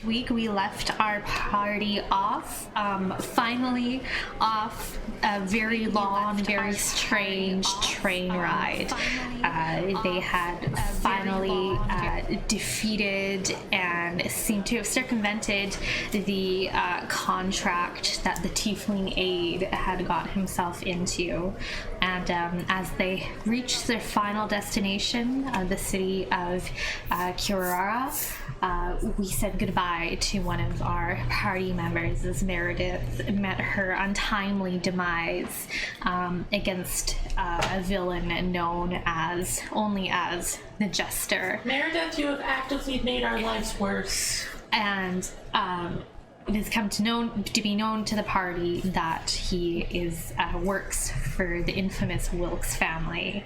week we left our party off, finally off a very long, very strange train ride. They had finally defeated and seemed to have circumvented the contract that the Tiefling Aide had got himself into. And as they reached their final destination, the city of Kirara, we said goodbye to one of our party members as Meredith met her untimely demise against a villain known only as the Jester. Meredith, you have actively made our lives worse. And it has come to be known to the party that he works for the infamous Wilkes family.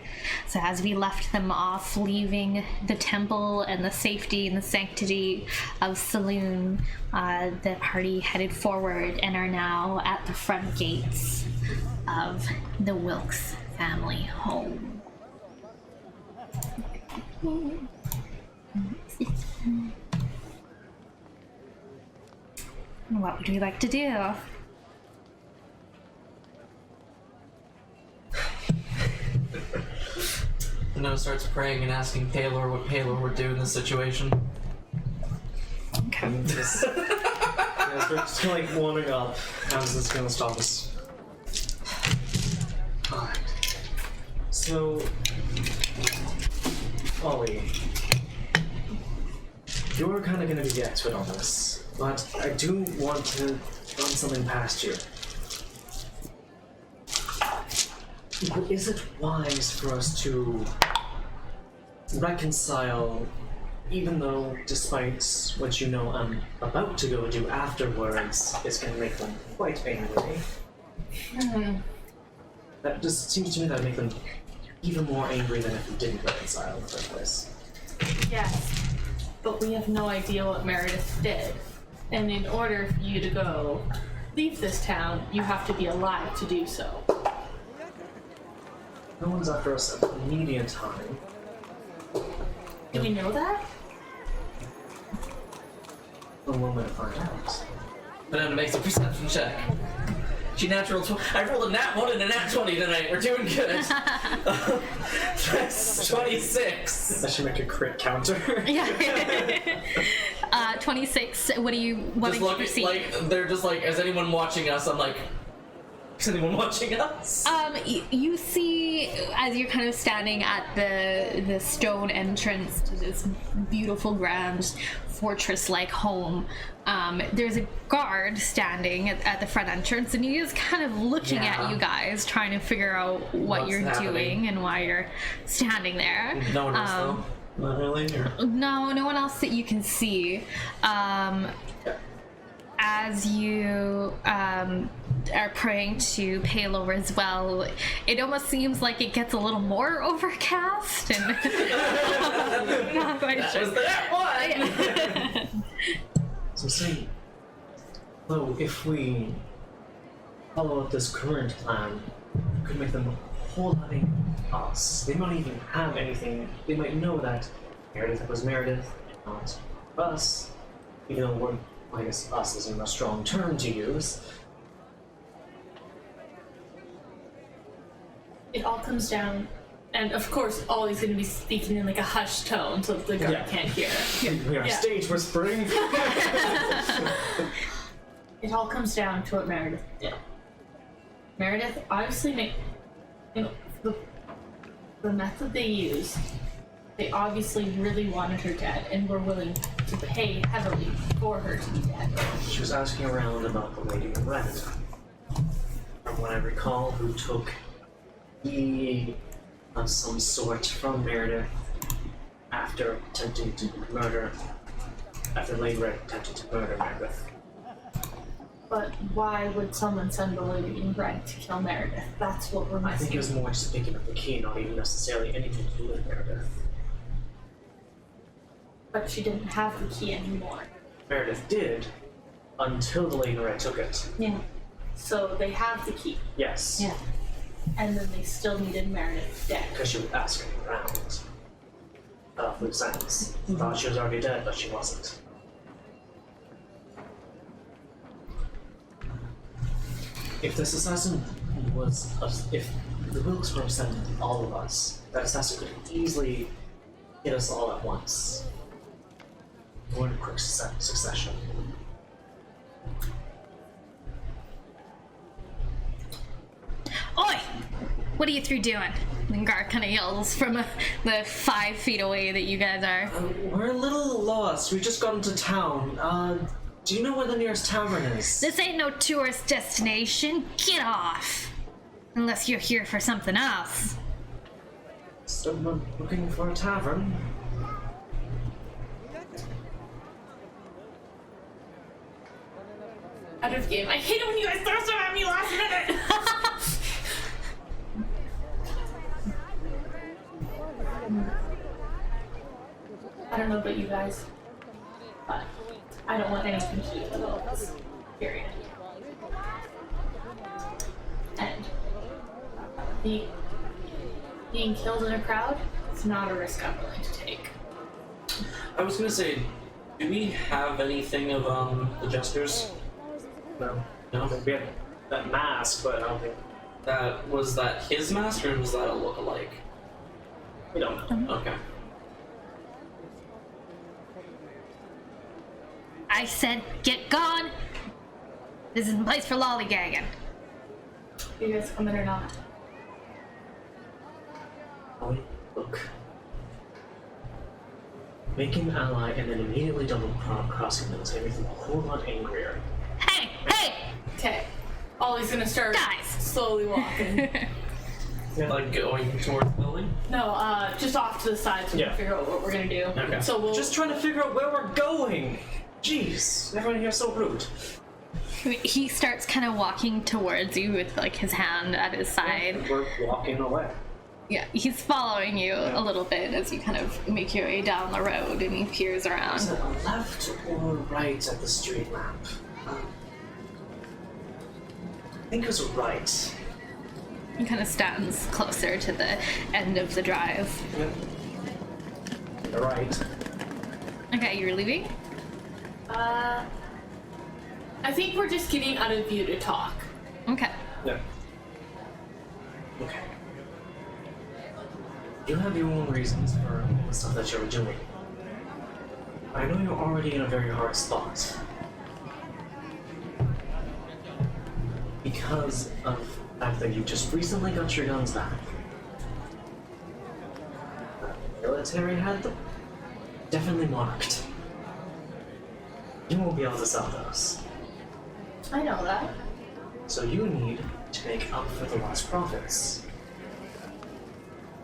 So as we left them off, leaving the temple and the safety and the sanctity of Saloon, the party headed forward and are now at the front gates of the Wilkes family home. What would we like to do? Noah starts praying and asking Paylor what Paylor would do in this situation. Okay. Just kind of like wandering up. How's this gonna stop us? Alright. So, Ollie, you're kind of gonna be the expert on this, but I do want to run something past you. Is it wise for us to reconcile, even though, despite what you know I'm about to go do afterwards, it's going to make them quite angry? That just seems to me that would make them even more angry than if we didn't reconcile in the first place. Yes, but we have no idea what Meredith did. And in order for you to go leave this town, you have to be alive to do so. No one's after us at immediate time. Do we know that? The moment to find out. Banana makes a perception check. She natural I rolled a nat 1 and a nat 20 tonight. We're doing good. That's 26. I should make a crit counter. Yeah. 26. What do you see? Like they're just like, is anyone watching us? I'm like, is anyone watching us? You see, as you're kind of standing at the stone entrance to this beautiful, grand fortress-like home, there's a guard standing at the front entrance, and he is kind of looking at you guys, trying to figure out what What's you're happening? doing and why you're standing there. No one else though. Not really? Or... No one else that you can see. As you are praying to Paylor as well, it almost seems like it gets a little more overcast, and not quite sure. Was the nat 1? So saying, though, if we follow up this current plan, it could make them a whole lot angry at us. They might even have anything. They might know that Meredith was Meredith, not us, even though we're, I guess, us isn't a strong term to use. It all comes down, and of course, Ollie's going to be speaking in like a hushed tone so the guard can't hear. We are Yeah. stage whispering. It all comes down to what Meredith did. Meredith obviously made, the method they used, they obviously really wanted her dead and were willing to pay heavily for her to be dead. She was asking around about the Lady in Red. From what I recall, who took the of some sort from Meredith after attempting to murder, after Lady Red attempted to murder Meredith. But why would someone send the Lady in Red to kill Meredith? That's what we're I think missing. it was more just picking up the key, not even necessarily anything to do with Meredith. But she didn't have the key anymore. Meredith did, until the Lady in Red took it. Yeah. So they have the key. Yes. Yeah. And then they still needed Meredith dead. Because she was asking around. Loose ends. Thought she was already dead, but she wasn't. if this assassin was, if the Wilkes represented all of us, that assassin could easily hit us all at once. Or in quick succession. Oi! What are you three doing? And Gar kind of yells from the 5 feet away that you guys are. We're a little lost. We just got into town. Do you know where the nearest tavern is? This ain't no tourist destination. Get off! Unless you're here for something else. So we're looking for a tavern. Out of game. I hate it when you guys throw stuff at me last minute. I don't know about you guys, but I don't want anything to do with adults. Period. And being killed in a crowd is not a risk I'm willing to take. I was gonna say, do we have anything of the jesters? No. No. We had that mask, but I don't think Was that his mask or was that a look-alike? we don't know. Okay. I said, get gone! This isn't the place for lollygagging. You guys coming or not? Ollie, look. Making an ally and then immediately double crossing them is going to make them a whole lot angrier. Hey! Hey! Okay. Ollie's gonna start Guys! slowly walking. Like going towards the building? No, just off to the side so we Yeah. can figure out what we're gonna do. Okay. So we'll Just trying to figure out where we're going! Jeez, everyone here is so rude. He starts kind of walking towards you with like his hand at his side. We're walking away. Yeah, he's following you a little bit as you kind of make your way down the road and he peers around. Is it left or right at the street lamp? I think it was right. He kind of stands closer to the end of the drive. Yep. You're right. Okay, you're leaving? I think we're just getting out of view to talk. Okay. Yeah. Okay. You have your own reasons for the stuff that you're doing. I know you're already in a very hard spot. Because of the fact that you just recently got your guns back. The military had them definitely marked. You won't be able to sell those. I know that. So you need to make up for the lost profits.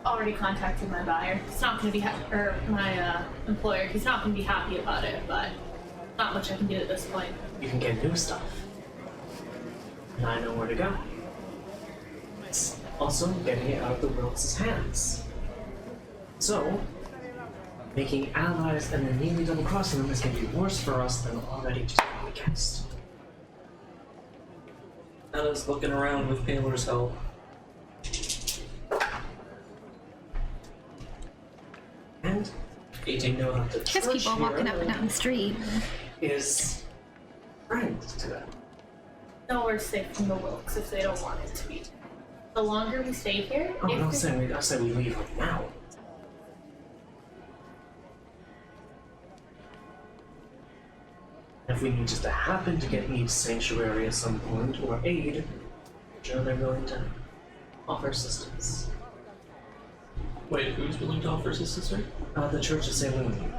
Already contacted my buyer. It's not gonna be or my employer. He's not gonna be happy about it, but not much I can do at this point. You can get new stuff. And I know where to go. It's also getting it out of the Wilkes' hands. So, making allies and then nearly double crossing them is going to be worse for us than already just being against. Anna's looking around with Paylor's help. And 18. know that the Just church people walking here up and down the street. is friend to them. Nowhere safe from the Wilkes if they don't want it to be. The longer we stay here, Oh, I'm if not this- saying I said we leave right now. If we need just to happen to get Eve's sanctuary at some point or aid, sure they're willing to offer assistance. Wait, who's willing to offer assistance, sir? The Church of St. Louis.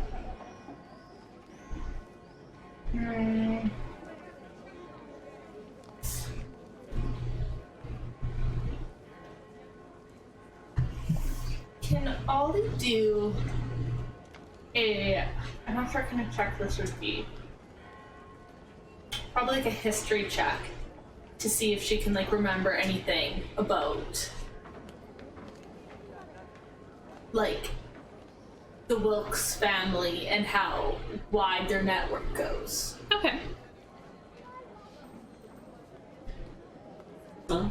Can Ollie do I'm not sure what kind of check this would be. Probably like a history check to see if she can like remember anything about like the Wilkes family and how wide their network goes. Okay. Huh?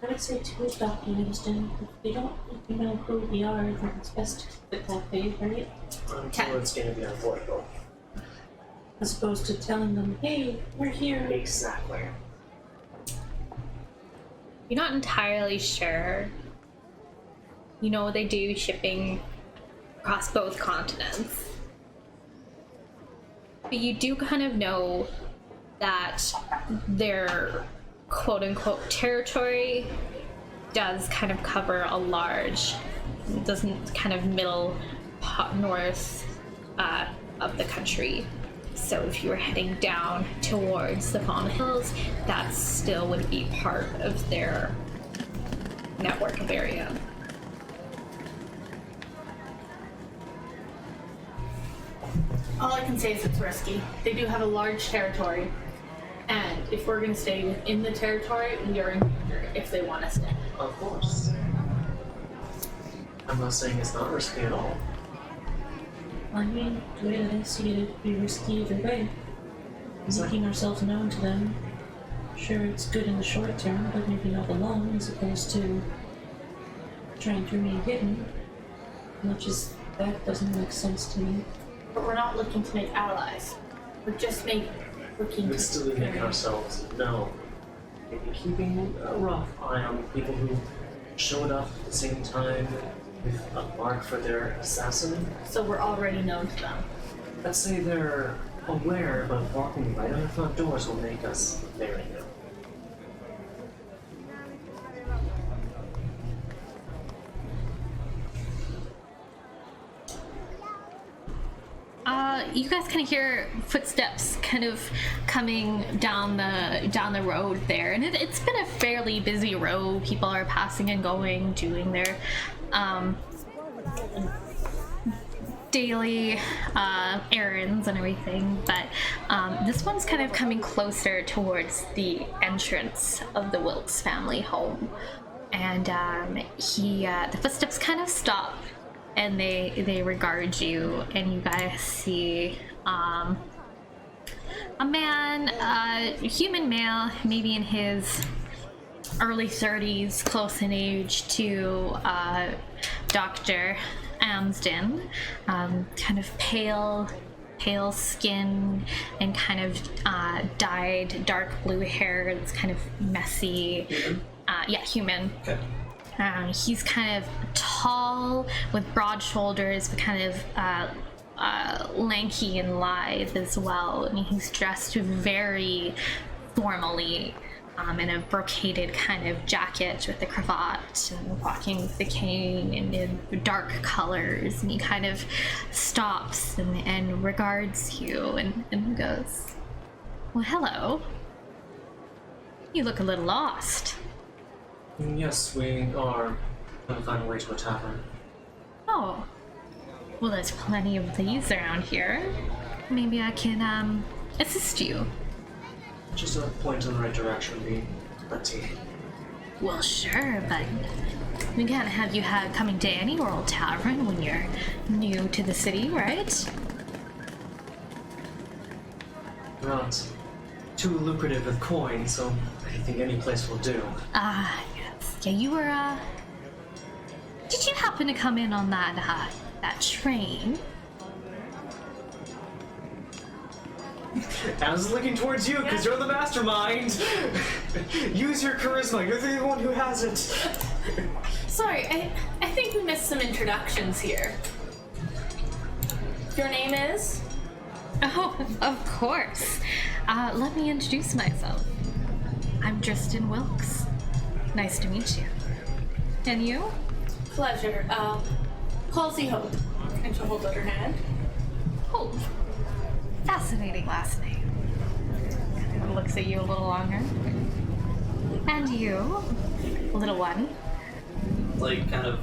I would say too, Dr. Livingston, if we don't know who we are, then it's best to keep it that way, right? Until it's going to be unavoidable. As opposed to telling them, hey, we're here. Exactly. you're not entirely sure. You know they do shipping across both continents. But you do kind of know that their quote-unquote territory does kind of cover a large, doesn't kind of middle north of the country. So if you were heading down towards the Fawn Hills, that still would be part of their network of area. All I can say is it's risky. They do have a large territory, and if we're going to stay within the territory, we are in danger if they want us to. Of course. I'm not saying it's not risky at all. I mean, the way that I see it, it'd be risky either way. Making ourselves known to them. Sure, it's good in the short term, but maybe not the long, as opposed to trying to remain hidden. Much as that doesn't make sense to me. But we're not looking to make allies. We're just looking We to still make ourselves known. Maybe keeping a rough eye on people who showed up at the same time with a mark for their assassin. so we're already known to them. Let's say they're aware, but walking right out the front doors will make us very known. You guys kind of hear footsteps kind of coming down the road there, and it's been a fairly busy road. People are passing and going, doing their daily errands and everything. But this one's kind of coming closer towards the entrance of the Wilkes family home, and the footsteps kind of stop. And they regard you, and you guys see a man, a human male, maybe in his early 30s, close in age to Dr. Amsden, kind of pale skin and kind of dyed dark blue hair that's kind of messy. Human. Okay. He's kind of tall with broad shoulders, but kind of lanky and lithe as well. And he's dressed very formally in a brocaded kind of jacket with a cravat, and walking with the cane and in dark colors. And he kind of stops and regards you and goes, "Well, hello. You look a little lost." Yes, we are going to find a way to a tavern. Oh, well, there's plenty of these around here. Maybe I can assist you. Just a point in the right direction would be plenty. Well, sure, but we can't have you coming to any old tavern when you're new to the city, right? We're not too lucrative with coin, so I think any place will do. Yes. Yeah, you were, did you happen to come in on that train? I was looking towards you because you're the mastermind. Use your charisma. You're the one who has it. Sorry, I think we missed some introductions here. Your name is? Oh, of course. Let me introduce myself. I'm Tristan Wilkes. Nice to meet you. And you? Pleasure. Halsey Hope. And she'll hold out her hand. Hope. Fascinating last name. Kind of looks at you a little longer. And you, little one. Like, kind of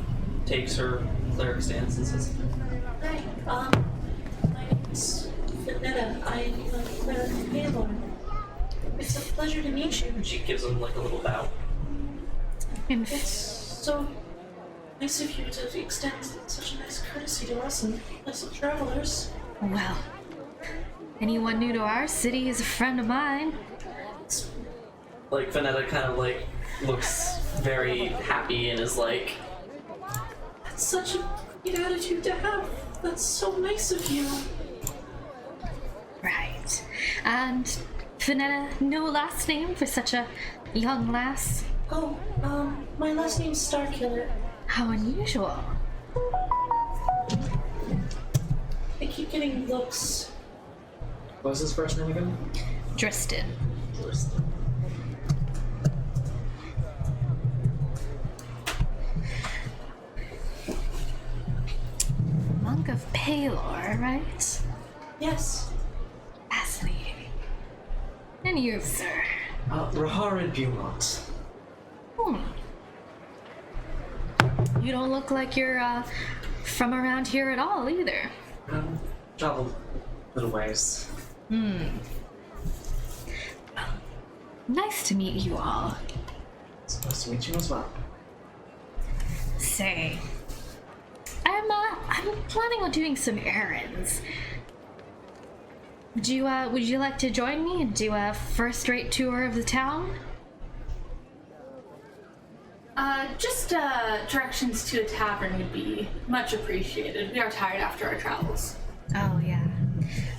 takes her cleric stance and says, Hi, my name's Vanetta. I'm a cleric of Paylor. It's a pleasure to meet you. and she gives him like a little bow. And It's so nice of you to extend such a nice courtesy to us and pleasant travelers. well, anyone new to our city is a friend of mine. Like, Vanetta kind of like looks very happy and is like, That's such a great attitude to have. That's so nice of you. Right. And Vanetta, no last name for such a young lass? Oh, my last name's Starkiller. How unusual. I keep getting looks. What was his first name again? Dristan. Monk of Palor, right? Yes. Fascinating. And you, sir? Rahara Beaumont. You don't look like you're from around here at all either. Traveled a little ways. Nice to meet you all. It's nice to meet you as well. Say, I'm planning on doing some errands. Would you like to join me and do a first-rate tour of the town? Just directions to a tavern would be much appreciated. We are tired after our travels. Oh yeah,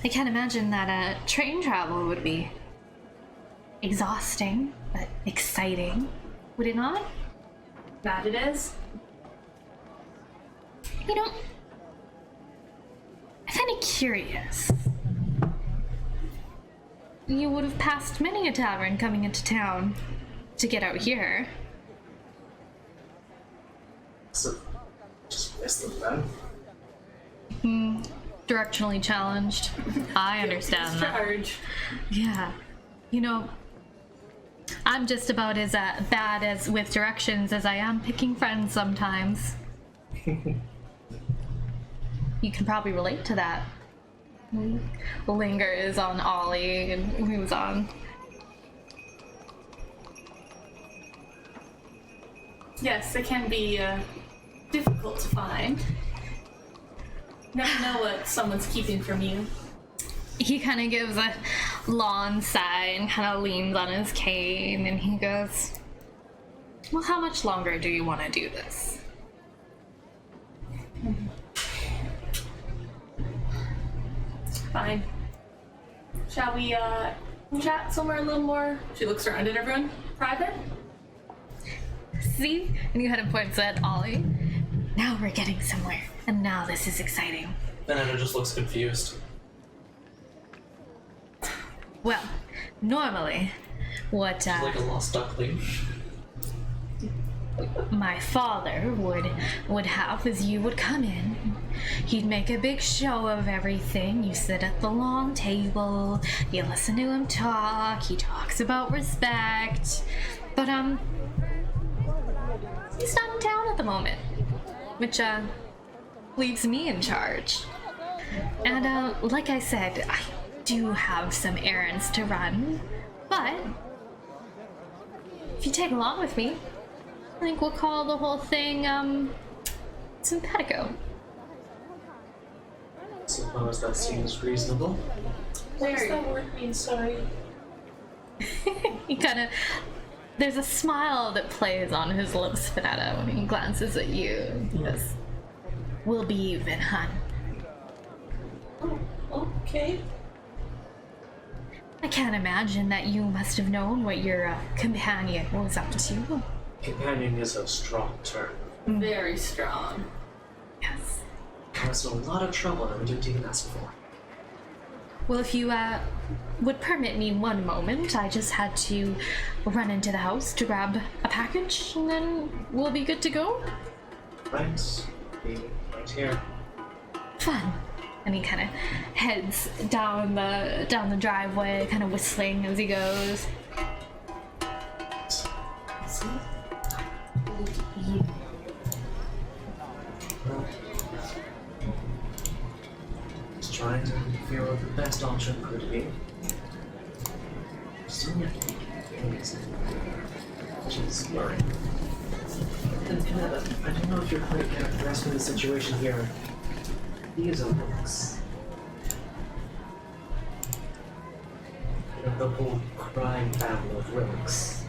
I can't imagine that train travel would be exhausting, but exciting. Would it not? That it is. You know, I'm kind of curious. You would have passed many a tavern coming into town to get out here. So, just miss them then. Directionally challenged. I understand that. Charge. Yeah. You know, I'm just about as bad as with directions as I am picking friends sometimes. You can probably relate to that. Lingers on Ollie and moves on. Yes, it can be difficult to find. Never know what someone's keeping from you. He kind of gives a long sigh and kind of leans on his cane and he goes, well, how much longer do you want to do this? Fine. Shall we chat somewhere a little more? She looks around at everyone. Private? See? And you had a point at Ollie. Now we're getting somewhere. And now this is exciting. Benetta just looks confused. Well, normally, what She's like a lost duckling. my father would have is you would come in, he'd make a big show of everything, you sit at the long table, you listen to him talk, he talks about respect, but he's not in town at the moment, which leaves me in charge. And like I said, I do have some errands to run, but if you take along with me, I think we'll call the whole thing simpatico. Suppose that seems reasonable. What does that word mean, sorry? He kind of, there's a smile that plays on his lips, Finetta, when he glances at you. He goes, we'll be even, hun. Oh, okay. I can't imagine that you must have known what your companion was up to. Companion is a strong term. Very strong. Yes. I was in a lot of trouble and I didn't even ask for. Well, if you would permit me one moment, I just had to run into the house to grab a package, and then we'll be good to go. Right? Be right here. Fun. And he kind of heads down the driveway, kind of whistling as he goes. Well, just trying to figure out what the best option could be. Still not amazing. She's blurry. And Finetta, I don't know if you're quite grasping the situation here. These are books. The whole crime family of relics.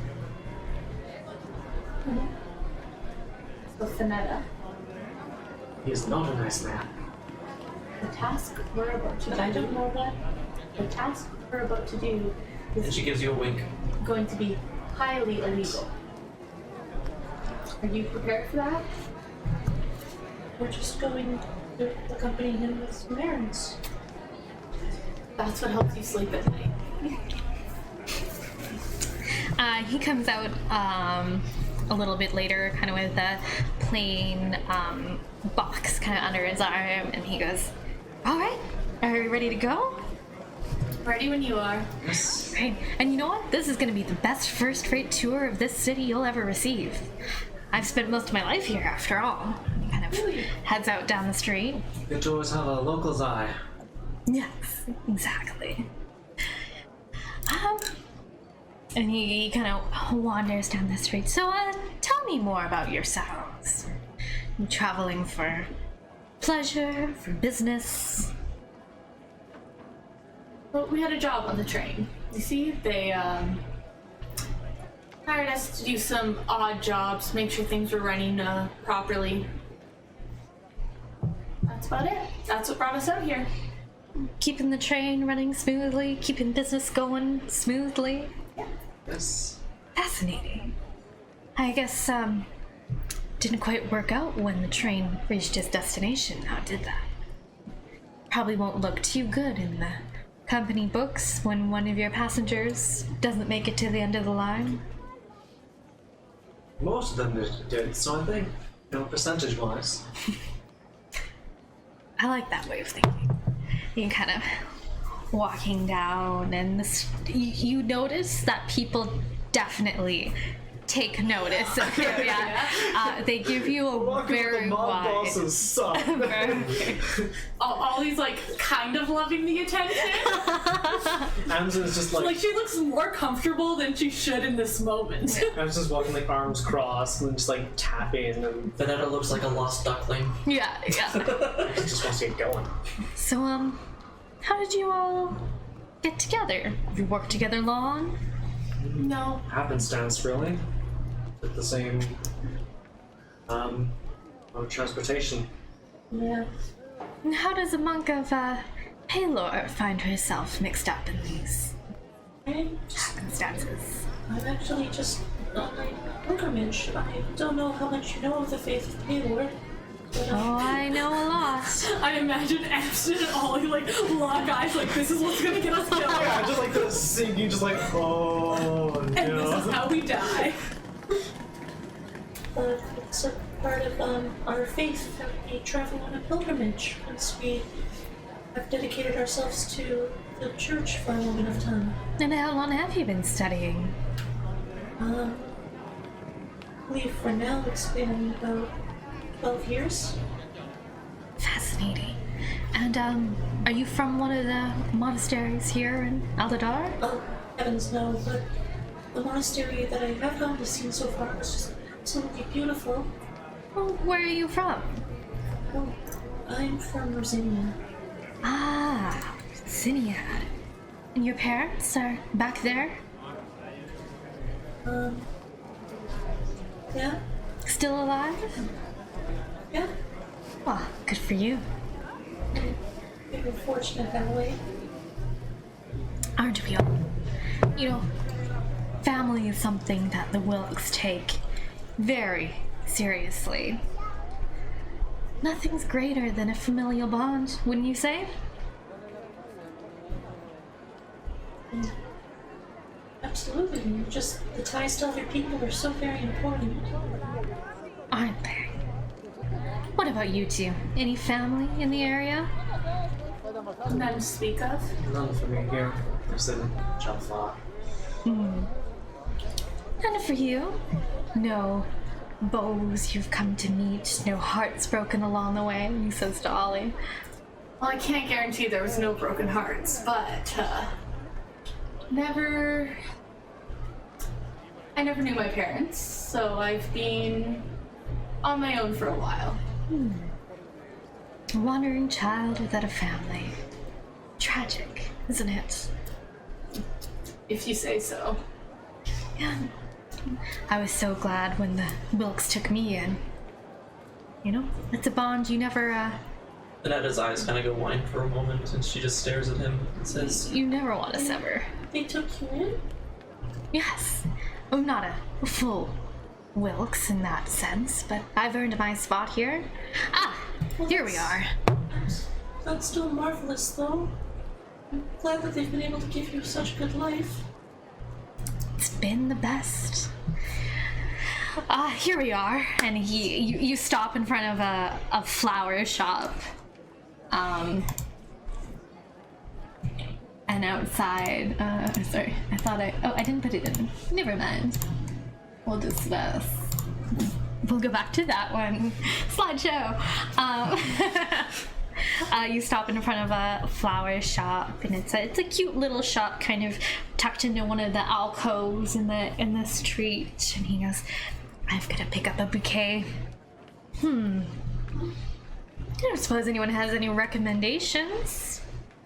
So Finetta, He is not a nice man. the task we're about to do. But I don't know that. The task we're about to do And is she gives you a wink. going to be highly illegal. Are you prepared for that? We're just going to accompany him with some errands. That's what helps you sleep at night. He comes out a little bit later, kind of with a plain box kind of under his arm, and he goes, "All right, are you ready to go?" Ready when you are. Right. And you know what? This is going to be the best first-rate tour of this city you'll ever receive. I've spent most of my life here, after all. He kind of heads out down the street. Good to always have a local's eye. Yes, exactly. And he kind of wanders down the street. So, tell me more about yourselves. You traveling for pleasure, for business? Well, we had a job on the train. You see, they hired us to do some odd jobs, make sure things were running properly. That's about it. That's what brought us out here. Keeping the train running smoothly, keeping business going smoothly. Yes. Fascinating. I guess, didn't quite work out when the train reached its destination, now did that? Probably won't look too good in the company books when one of your passengers doesn't make it to the end of the line. Most of them did, so I think, percentage-wise. I like that way of thinking. You kind of walking down, and you notice that people definitely take notice of you. Yeah, they give you a very wide. Bosses suck. Ollie's like kind of loving the attention. Amazon's just Like she looks more comfortable than she should in this moment. Amazon's just walking like arms crossed and just like tapping and Vanetta looks like a lost duckling. Yeah. she just wants to get going. So, how did you all get together? Have you worked together long? No. Happenstance, really. With the same mode of transportation. Yeah. And how does a monk of Paylor find herself mixed up in these happenstances? I'm actually just on my pilgrimage. I don't know how much you know of the faith of Paylor, but Oh, I know a lot. I imagine Ashton and Ollie like lock eyes like this is what's gonna get us killed. Yeah, just like the singing, just like, oh And this is how we die. it's a part of our faith that we travel on a pilgrimage once we have dedicated ourselves to the church for a long enough time. And how long have you been studying? I believe for now it's been about 12 years. Fascinating. And, are you from one of the monasteries here in Aldadar? Oh, heavens no, but the monastery that I have gone to see so far was just absolutely beautiful. Well, where are you from? Oh, I'm from Rosinia. Ah, Zinniad. And your parents are back there? Yeah, Still alive? yeah. Well, good for you. We were fortunate that way. Aren't we all? You know, family is something that the Wilks take very seriously. Nothing's greater than a familial bond, wouldn't you say? Absolutely. Just the ties to other people are so very important. Aren't they? What about you two? Any family in the area? None to speak of. None for me here. Just in Jaffa. None for you? No bows you've come to meet, no hearts broken along the way, he says to Ollie. Well, I can't guarantee there was no broken hearts, but I never knew my parents, so I've been on my own for a while. A wandering child without a family. Tragic, isn't it? If you say so. Yeah. I was so glad when the Wilks took me in. You know, it's a bond you never, Vanetta's eyes kind of go wide for a moment, and she just stares at him and says, you never want to sever. They took you in? Yes, I'm not a full Wilkes in that sense, but I've earned my spot here. Well, Here we are. That's still marvelous, though. I'm glad that they've been able to give you such a good life. It's been the best. Here we are, and you stop in front of a flower shop. And outside, sorry, I didn't put it in. Never mind. We'll discuss. We'll go back to that one. Slideshow. You stop in front of a flower shop, and it's a cute little shop, kind of tucked into one of the alcoves in the street. And he goes, "I've got to pick up a bouquet. I don't suppose anyone has any recommendations."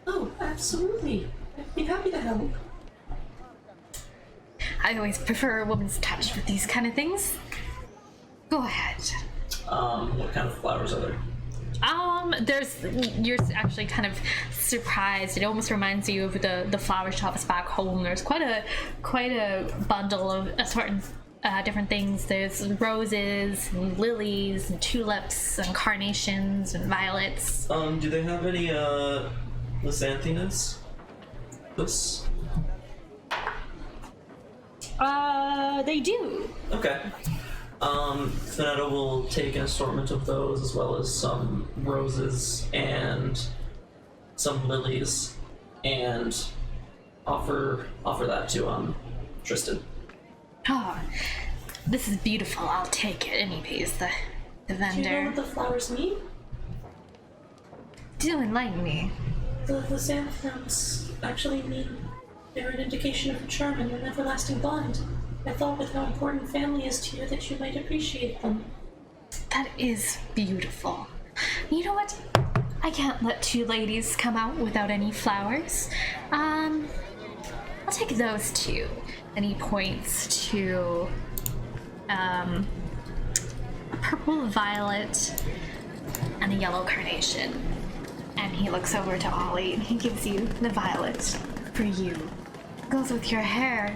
Oh, absolutely. I'd be happy to help. I always prefer a woman's touch with these kind of things. Go ahead. What kind of flowers are there? You're actually kind of surprised. It almost reminds you of the flower shops back home. There's quite a bundle of assorted different things. There's roses and lilies and tulips and carnations and violets. Do they have any Lysanthinas? This? They do. Okay. Finetta will take an assortment of those, as well as some roses and some lilies, and offer that to Tristan. Oh, this is beautiful. I'll take it. And he pays the Do you know vendor. what the flowers mean? Do enlighten me. The xanthrums actually mean they're an indication of a charm and an everlasting bond. I thought with how important family is to you that you might appreciate them. That is beautiful. You know what? I can't let two ladies come out without any flowers. I'll take those two. And he points to a purple violet and a yellow carnation. And he looks over to Ollie and he gives you the violet for you. Goes with your hair.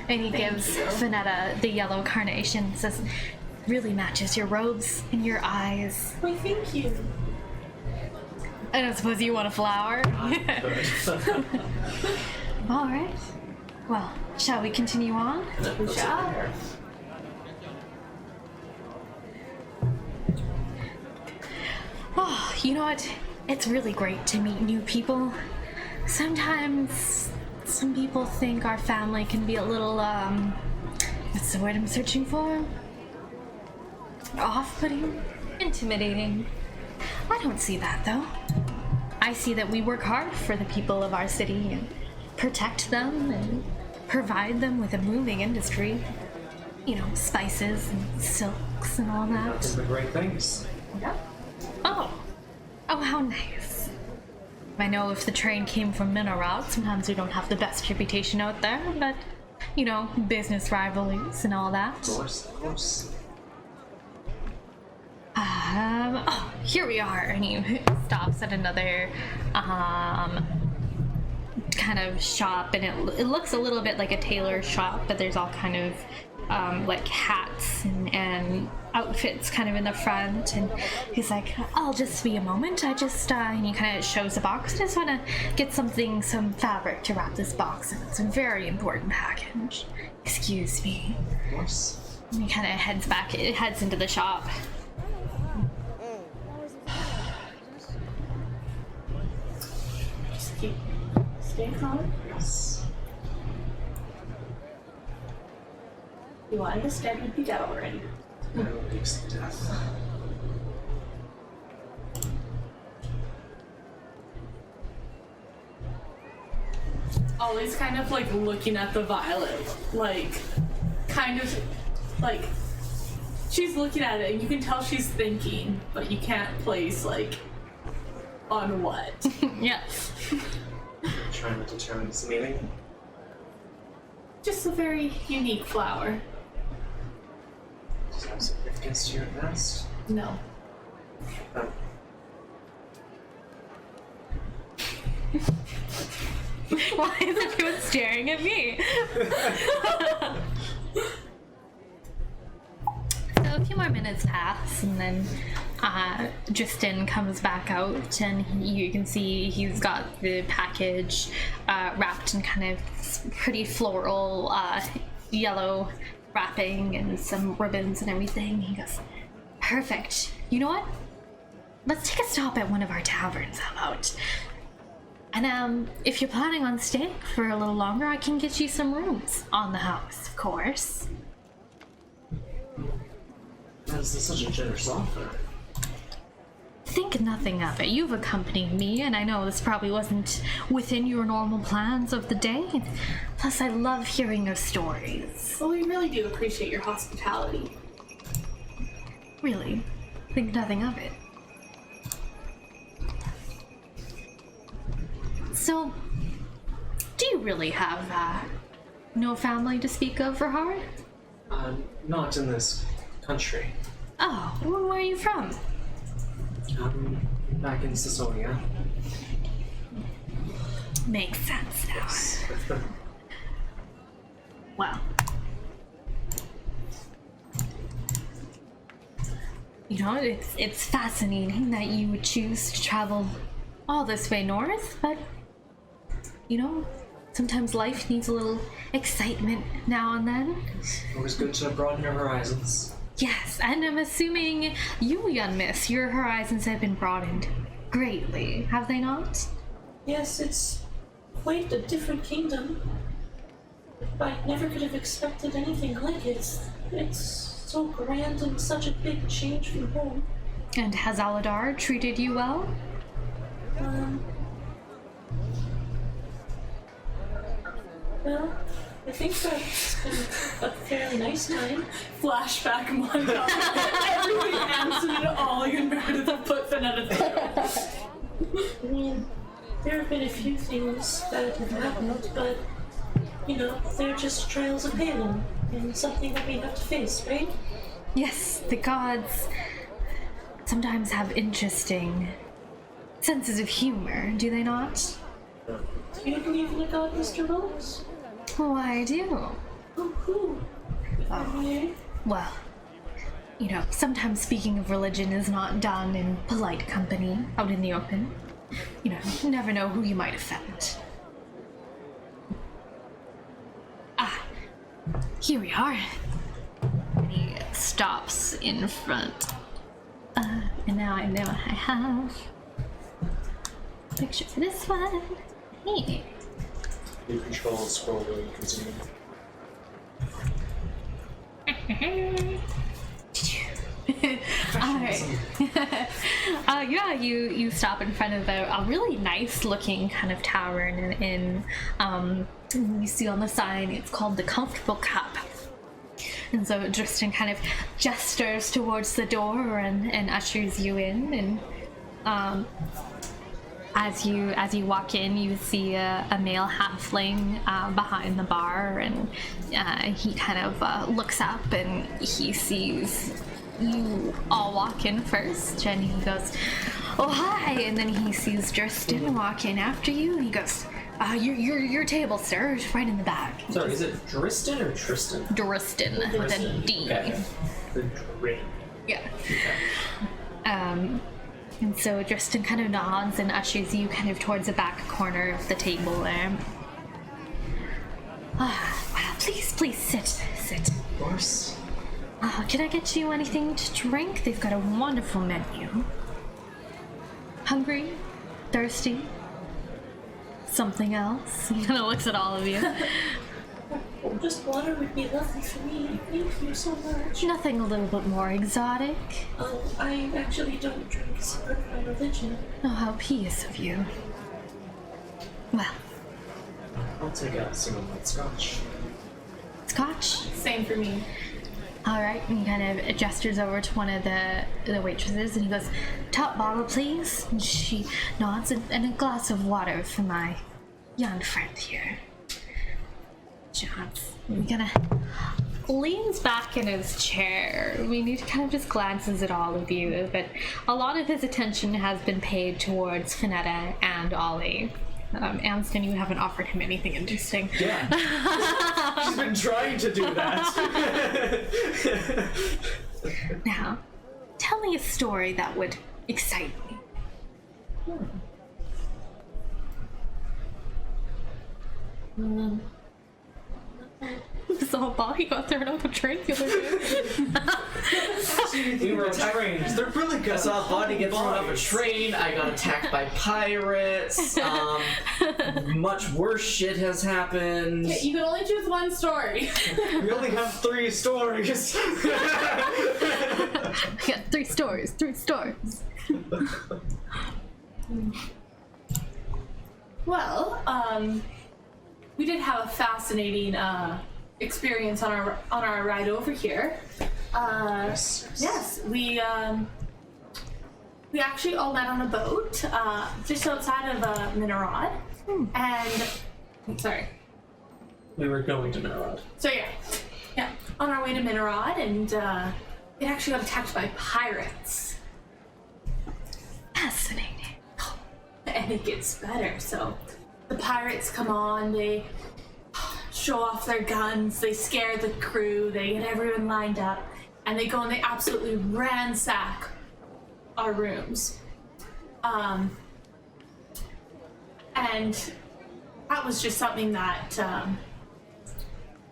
And he gives Finetta the yellow carnation. Says, really matches your robes and your eyes. Why, thank you. I don't suppose you want a flower? All right. Well, shall we continue on? We shall. Oh, you know what? It's really great to meet new people. Sometimes some people think our family can be a little, what's the word I'm searching for? Off-putting? Intimidating. I don't see that, though. I see that we work hard for the people of our city and protect them and provide them with a moving industry. You know, spices and silks and all that. Nothing but great things. Oh, how nice. I know if the train came from Mineral, sometimes we don't have the best reputation out there, but, you know, business rivalries and all that. Of course. Oh, here we are. And he stops at another, kind of shop, and it looks a little bit like a tailor shop, but there's all kind of, like hats and outfits kind of in the front. And he's like, I'll just be a moment. And he kind of shows the box. I just want to get some fabric to wrap this box in. It's a very important package. Excuse me. Of course. And he kind of heads into the shop. Just keep staying calm. Yes. You wanted to stab and be dead already. I will use death. Ollie's kind of like looking at the violet, like kind of like she's looking at it and you can tell she's thinking, but you can't place like on what. Yeah. Trying to determine its meaning. Just a very unique flower. Does it have significance to your past? No. Oh. Why is everyone staring at me? minutes pass, and then Justin comes back out, and you can see he's got the package wrapped in kind of pretty floral yellow wrapping and some ribbons and everything. He goes, perfect. You know what? Let's take a stop at one of our taverns, how about? And if you're planning on staying for a little longer, I can get you some rooms on the house, of course. That is such a generous offer. Think nothing of it. You've accompanied me, and I know this probably wasn't within your normal plans of the day. Plus, I love hearing your stories. Well, we really do appreciate your hospitality. Really, think nothing of it. So, do you really have no family to speak of, Rahar? Not in this country. Oh, where are you from? Back in Sassonia. Makes sense now. Well, you know, it's fascinating that you would choose to travel all this way north, but you know, sometimes life needs a little excitement now and then. Always good to broaden your horizons. Yes, and I'm assuming you, young miss, your horizons have been broadened greatly, have they not? Yes, it's quite a different kingdom. I never could have expected anything like it. It's so grand and such a big change from home. And has Aladar treated you well? Well, I think that's been a fairly nice time. Flashback montage. Everything answered it all. You Meredith have put Finetta through. I mean, there have been a few things that have happened, but, you know, they're just trials of Palin, and something that we have to face, right? Yes, the gods sometimes have interesting senses of humor, do they not? Do you believe in a god, Mr. Rose? Why, I do. Oh, who? Okay. Well, you know, sometimes speaking of religion is not done in polite company, out in the open. You know, you never know who you might offend. Ah, here we are. And he stops in front. And now I know I have a picture for this one. Hey. You control and scroll while you continue. Alright. Yeah, you stop in front of a really nice looking kind of tavern in you see on the sign it's called the Comfortable Cup. And so Tristan kind of gestures towards the door and ushers you in, and as you walk in, you see a male halfling behind the bar, and he kind of looks up and he sees you all walk in first, and he goes, "Oh, hi!" And then he sees Tristan walk in after you, and he goes, your table, sir, is right in the back." Sorry, is it Dristan or Tristan? Tristan with a D. Okay. The drain. Yeah. And so Tristan kind of nods and ushers you kind of towards the back corner of the table there. Well, please sit. Of course. Can I get you anything to drink? They've got a wonderful menu. Hungry? Thirsty? Something else? He kind of looks at all of you. Oh, just water would be lovely for me. Thank you so much. Nothing a little bit more exotic? Oh, I actually don't drink. It's part of my religion. Oh, how pious of you. Well, I'll take a single malt scotch. scotch? Same for me. Alright, and he kind of gestures over to one of the waitresses and he goes, "Top bottle, please." And she nods, and a glass of water for my young friend here. Johns. He kind of leans back in his chair. I mean, he kind of just glances at all of you, but a lot of his attention has been paid towards Finetta and Ollie. Anston, you haven't offered him anything interesting. Yeah. She's been trying to do that. Now, tell me a story that would excite me. Saw a body got thrown off a train the other day. We were trained. They're really good. I saw a body get thrown off a train. I got attacked by pirates. Much worse shit has happened. Okay, you can only choose one story. We only have 3 stories. I got 3 stories. Well, we did have a fascinating experience on our ride over here. Yes, we actually all met on a boat just outside of Minerod, and sorry. We were going to Minerod. So yeah, on our way to Minerod, and it actually got attacked by pirates. Fascinating. And it gets better. So the pirates come on, they show off their guns, they scare the crew, they get everyone lined up, and they go and they absolutely ransack our rooms. And that was just something that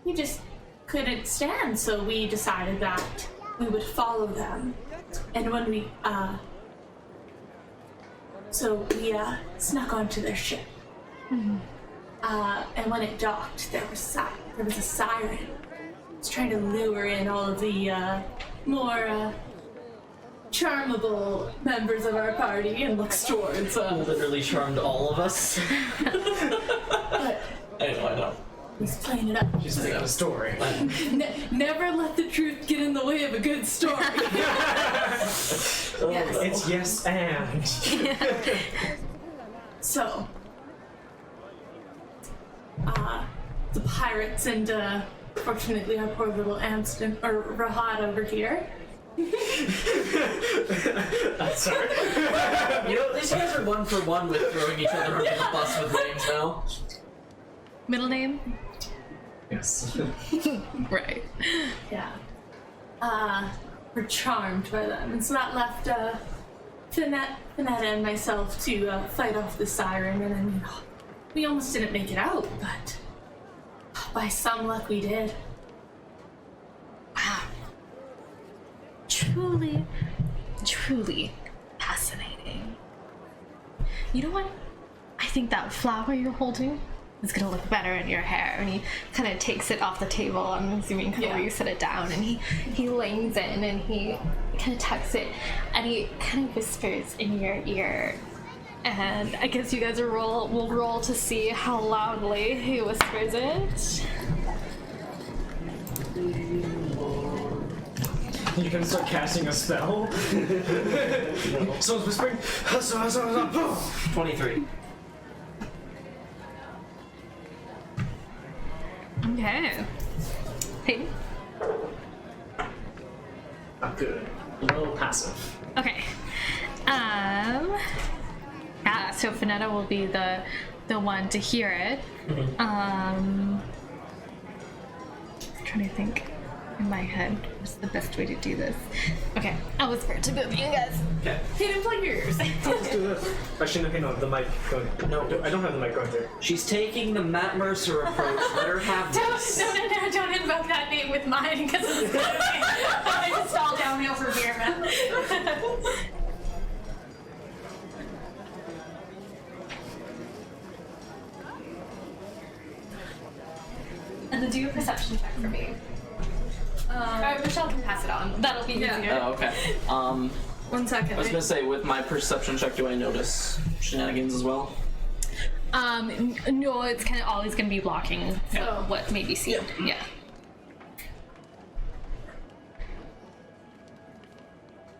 we just couldn't stand, so we decided that we would follow them. And when we snuck onto their ship. And when it docked, there was a siren. It was trying to lure in all of the more charmable members of our party and looks towards. Literally charmed all of us. I know. He's playing it up. She's making a story. Never let the truth get in the way of a good story. Yes. It's yes and. So, the pirates and, fortunately, our poor little Amston, or Rahad over here. Sorry. You know, these guys are 1 for 1 with throwing each other under the bus with names now. Middle name? Yes. Right. Yeah. We're charmed by them. And so that left, Finette and myself to, fight off the siren, and I mean, we almost didn't make it out, but by some luck we did. Wow. Truly, truly fascinating. You know what? I think that flower you're holding is gonna look better in your hair. And he kind of takes it off the table. I'm assuming kind of where you set it down, and he leans in and he kind of tucks it, and he kind of whispers in your ear. And I guess you guys will roll to see how loudly he whispers it. You can start casting a spell. Someone's whispering. 23. Okay. Hey. Not good. A little passive. Okay. Yeah, so Finetta will be the one to hear it. I'm trying to think in my head what's the best way to do this. Okay, I'll whisper it to both of you guys. Okay. Hidden fingers. Let's do this. Actually, no, the mic going. No, I don't have the mic going there. She's taking the Matt Mercer approach. Let her have this. No, don't invoke that name with mine, because it's I just all downhill from here, man. And then do a perception check for me. Alright, Michelle can pass it on. That'll be easier. Oh, okay. 1 second. I was gonna say, with my perception check, do I notice shenanigans as well? No, it's kind of always going to be blocking what may be seen. Yeah.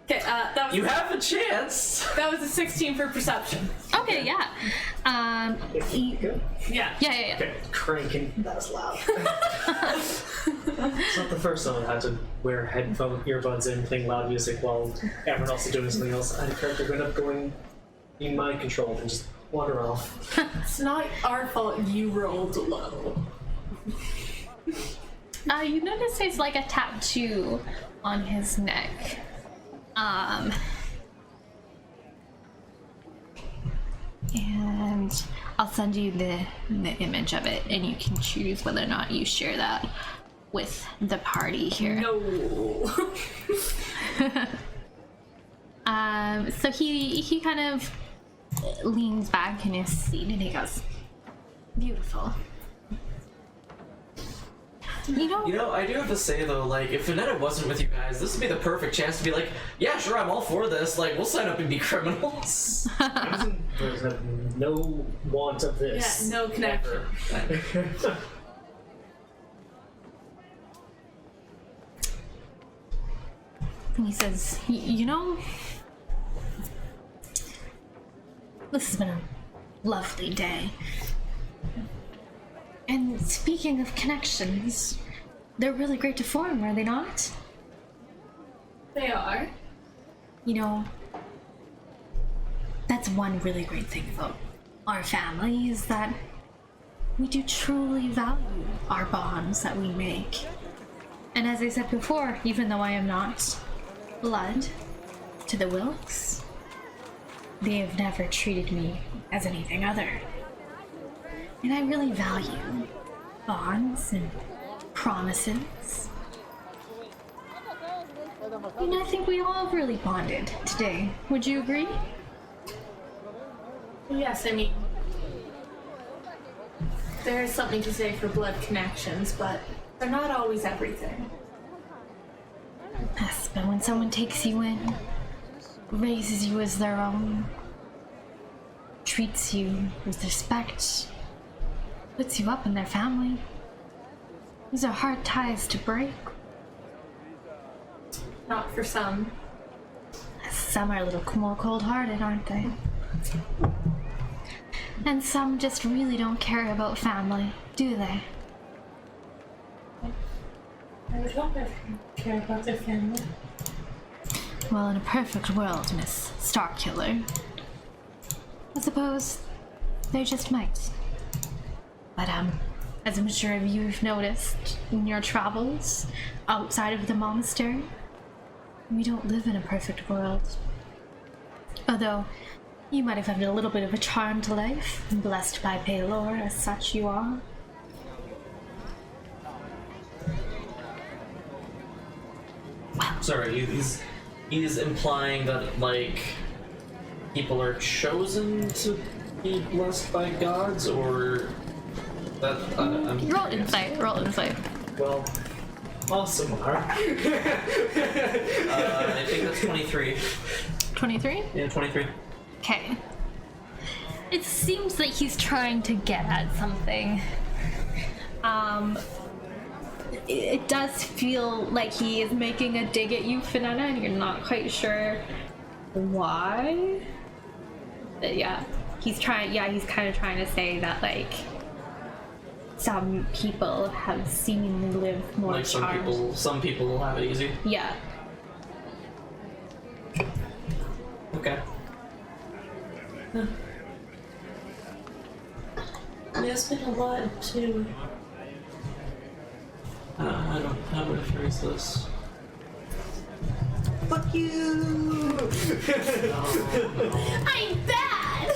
Okay, that was You have a chance! that was a 16 for perception. Okay, yeah. Good. Yeah. Yeah. Okay, cranking. That was loud. It's not the first time I've had to wear earbuds in, playing loud music while everyone else is doing something else. I had a character who ended up going in mind control and just wander off. It's not our fault you rolled low. You notice there's like a tattoo on his neck. And I'll send you the image of it, and you can choose whether or not you share that with the party here. No. So he kind of leans back in his seat and he goes, "Beautiful." You know, I do have to say though, like, if Vanetta wasn't with you guys, this would be the perfect chance to be like, yeah, sure, I'm all for this. Like, we'll sign up and be criminals. There's no want of Yeah, this. no connection. and he says, "You know, this has been a lovely day. And speaking of connections, they're really great to form, are they not? They are. You know, that's one really great thing about our family is that we do truly value our bonds that we make. And as I said before, even though I am not blood to the Wilks, they have never treated me as anything other. And I really value bonds and promises. And I think we all really bonded today. Would you agree? Well, yes, I mean, there is something to say for blood connections, but they're not always everything. Yes, but when someone takes you in, raises you as their own, treats you with respect, puts you up in their family, these are hard ties to break. Not for some. Some are a little more cold-hearted, aren't they? And some just really don't care about family, do they? I would hope everyone care about their family. Well, in a perfect world, Miss Starkiller, I suppose they just might. But, as I'm sure you've noticed in your travels outside of the monastery, we don't live in a perfect world. Although, you might have had a little bit of a charmed life, blessed by Paylor, as such you are. Sorry, he's implying that, like, people are chosen to be blessed by gods, or that I'm Roll curious. insight, roll insight. Well, awesome, Mark. I think that's 23. 23? Yeah, 23. Okay. It seems that he's trying to get at something. It does feel like he is making a dig at you, Finetta, and you're not quite sure why. But yeah, he's kind of trying to say that, like, some people have seemingly lived more Like charmed. some people will have it easy. Yeah. Okay. There's been a lot to I don't know how to phrase this. Fuck you! I'm bad!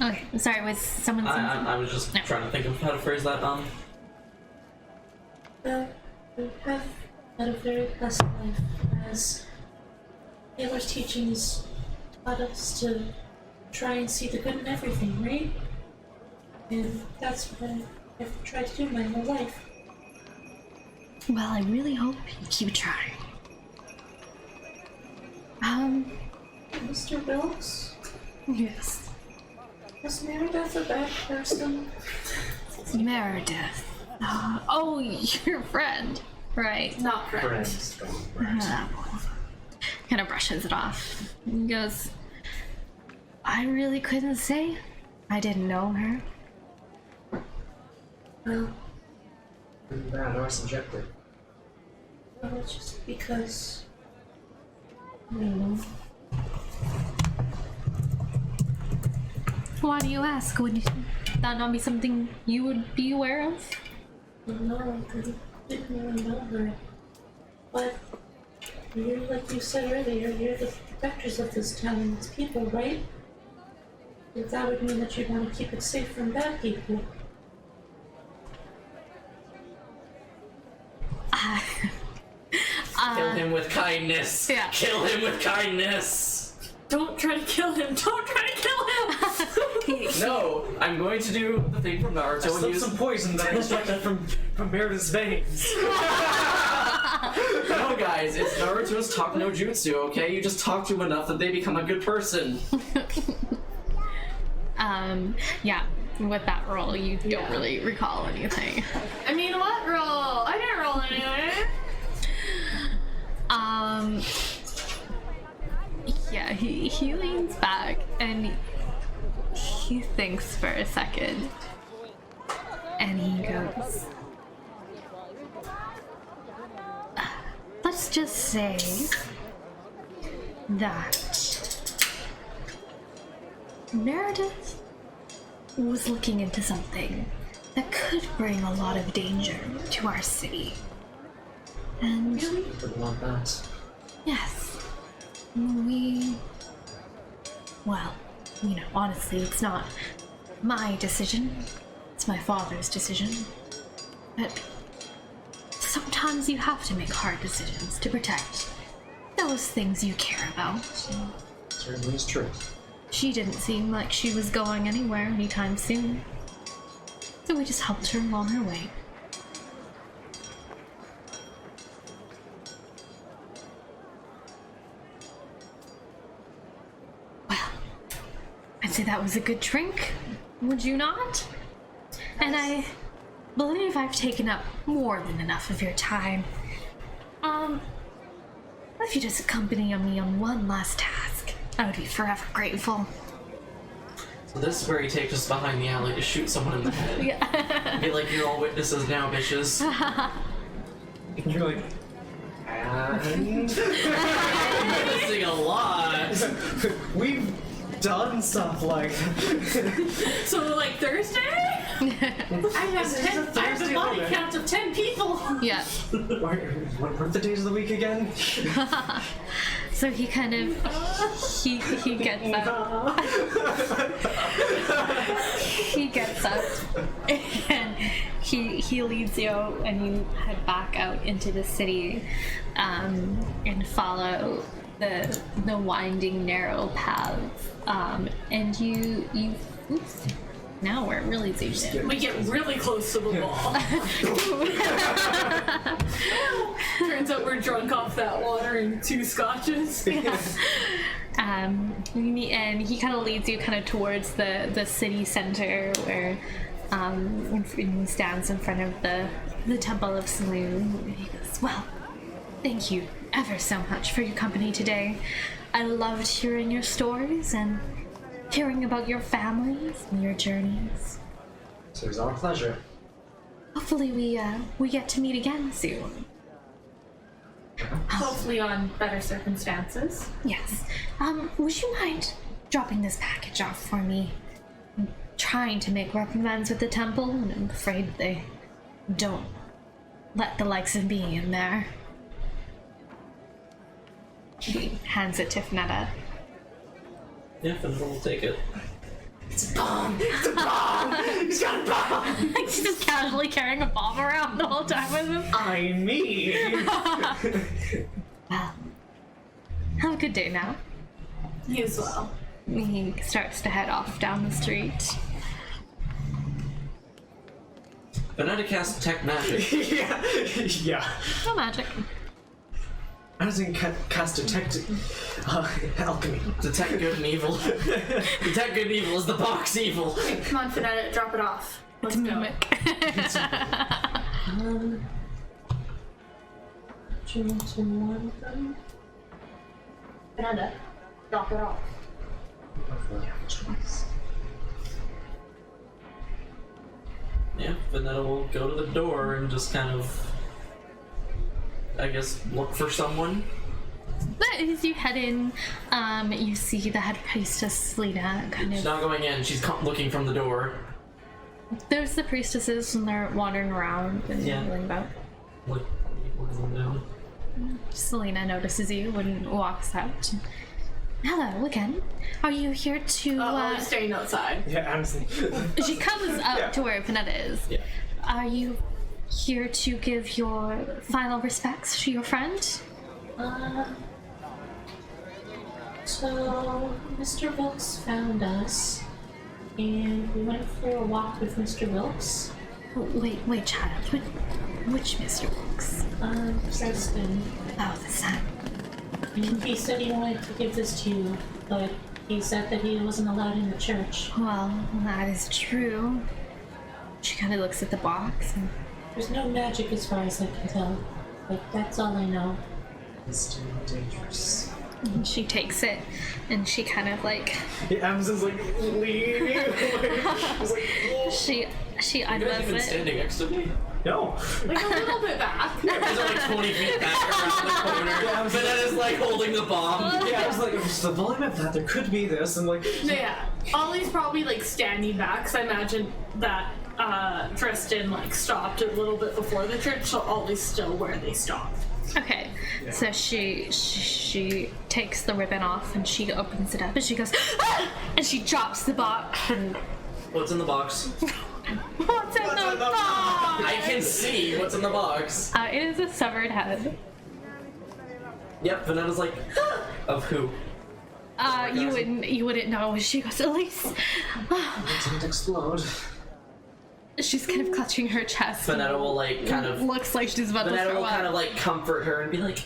Okay, I'm sorry, was someone saying something? I was just No. trying to think of how to phrase that. well, we have had a very blessed life as Taylor's teachings taught us to try and see the good in everything, right? And that's what I've tried to do my whole life. Well, I really hope you keep trying. Mr. Wilkes, Yes. was Meredith a bad person? Meredith. Oh, your friend. Right. Not correct. Friends, don't friends. Kind of brushes it off. He goes, I really couldn't say. I didn't know her. Well, bad or subjective. Well, it's just because, I don't know. Why do you ask? Would that not be something you would be aware of? No, I didn't really know her. But you're, like you said earlier, you're the protectors of this town and its people, right? If that would mean that you'd want to keep it safe from bad people. Kill him with kindness. Yeah. Kill him with kindness. Don't try to kill him. Don't try to kill him. No, I'm going to do the thing from I Naruto and slipped use. some poison that I extracted from Meredith's veins. No, guys, it's Naruto's talk no jutsu. Okay, you just talk to them enough that they become a good person. Yeah. With that roll, you don't really recall anything. I mean, what roll? I didn't roll anyway. Yeah, he leans back and he thinks for a second. And he goes, let's just say that Meredith was looking into something that could bring a lot of danger to our city. And Wouldn't want that. yes, well, you know, honestly, it's not my decision. It's my father's decision. But sometimes you have to make hard decisions to protect those things you care about. Certainly is true. She didn't seem like she was going anywhere anytime soon. So we just helped her along her way. Well, I'd say that was a good drink, would you not? And I believe I've taken up more than enough of your time. If you just accompany me on one last task, I would be forever grateful. So this is where he takes us behind the alley to shoot someone in the head. Yeah. Be like, you're all witnesses now, bitches. And you're like, and Witnessing a lot. we've done stuff like So, like, Thursday? I have a body count of 10 people. Yeah. what were the days of the week again? So he kind of he gets up. He gets up and he leads you and you head back out into the city and follow the winding narrow paths and you oops, now we're really zoomed in. We get really close to the wall. Turns out we're drunk off that water and 2 scotches. And he kind of leads you kind of towards the city center where he stands in front of the Temple of Saloon. And he goes, well, thank you ever so much for your company today. I loved hearing your stories and hearing about your families and your journeys. So it was our pleasure. Hopefully we get to meet again soon. Hopefully on better circumstances. Yes. Would you mind dropping this package off for me? I'm trying to make amends with the temple, and I'm afraid they don't let the likes of me in there. He hands it to Fnetta. Yeah, Fenrir will take it. It's a bomb! It's a bomb! He's got a bomb! He's just casually carrying a bomb around the whole time with him. I mean! Well, have a good day now. You as well. He starts to head off down the street. Banana cast detect magic. yeah. No magic. I doesn't cast detect alchemy. Detect good and evil. Detect good and evil is the box evil. Come on, Finette, drop it off. Let's go. Mimic. Do you want to one of them? Finette, drop it off. Hopefully I have a choice. Yeah, Vanetta will go to the door and just kind of, I guess, look for someone. But as you head in, you see the head priestess Selena kind She's of. not going in, she's looking from the door. There's the priestesses and they're wandering around and Yeah. milling about. Looking them down. Selena notices you and walks out. Hello again. Are you here to? I'm staying outside. Yeah, honestly. She comes up Yeah. to where Vanetta is. Yeah. Are you here to give your final respects to your friend? So Mr. Wilkes found us, and we went for a walk with Mr. Wilkes. Oh, wait, child. Which Mr. Wilkes? Preston. Oh, the son. And he said he wanted to give this to you, but he said that he wasn't allowed in the church. Well, that is true. She kind of looks at the box and There's no magic as far as I can tell, but that's all I know. It's too dangerous. she takes it and she kind of like Yeah, Amazon's like leaning. He's like, oh. she You guys undoes even it. standing next to me? No. Like a little bit back. He's like 20 feet back around the corner. Vanetta's like holding the bomb. Yeah, I was like, just the volume of that, there could be this, and like, Yeah. Ollie's probably like standing back, because I imagine that Tristan like stopped a little bit before the church, so Ollie's still where they stopped. Okay, so she takes the ribbon off and she opens it up and she goes "Ah!" and she drops the box and What's in the box? what's in the box? I can see what's in the box. It is a severed head. Yep, Vanetta's like, of who? You wouldn't know. She goes, Elise. it didn't explode. She's kind of clutching her chest. Vanetta will like kind of Looks like she's about to Vanetta throw will kind of up. like comfort her and be like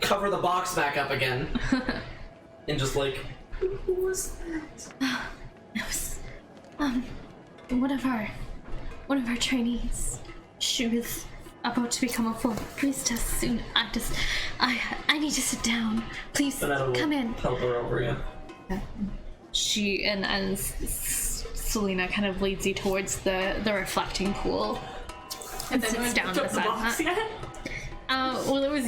cover the box back up again. And just like, who was that? It was one of our trainees. She was about to become a full priestess soon. I need to sit down. Please Vanetta will come in. help her over, yeah. She and Selena kind of leads you towards the reflecting pool and Then sits we down took the beside box that. yet? Well, it was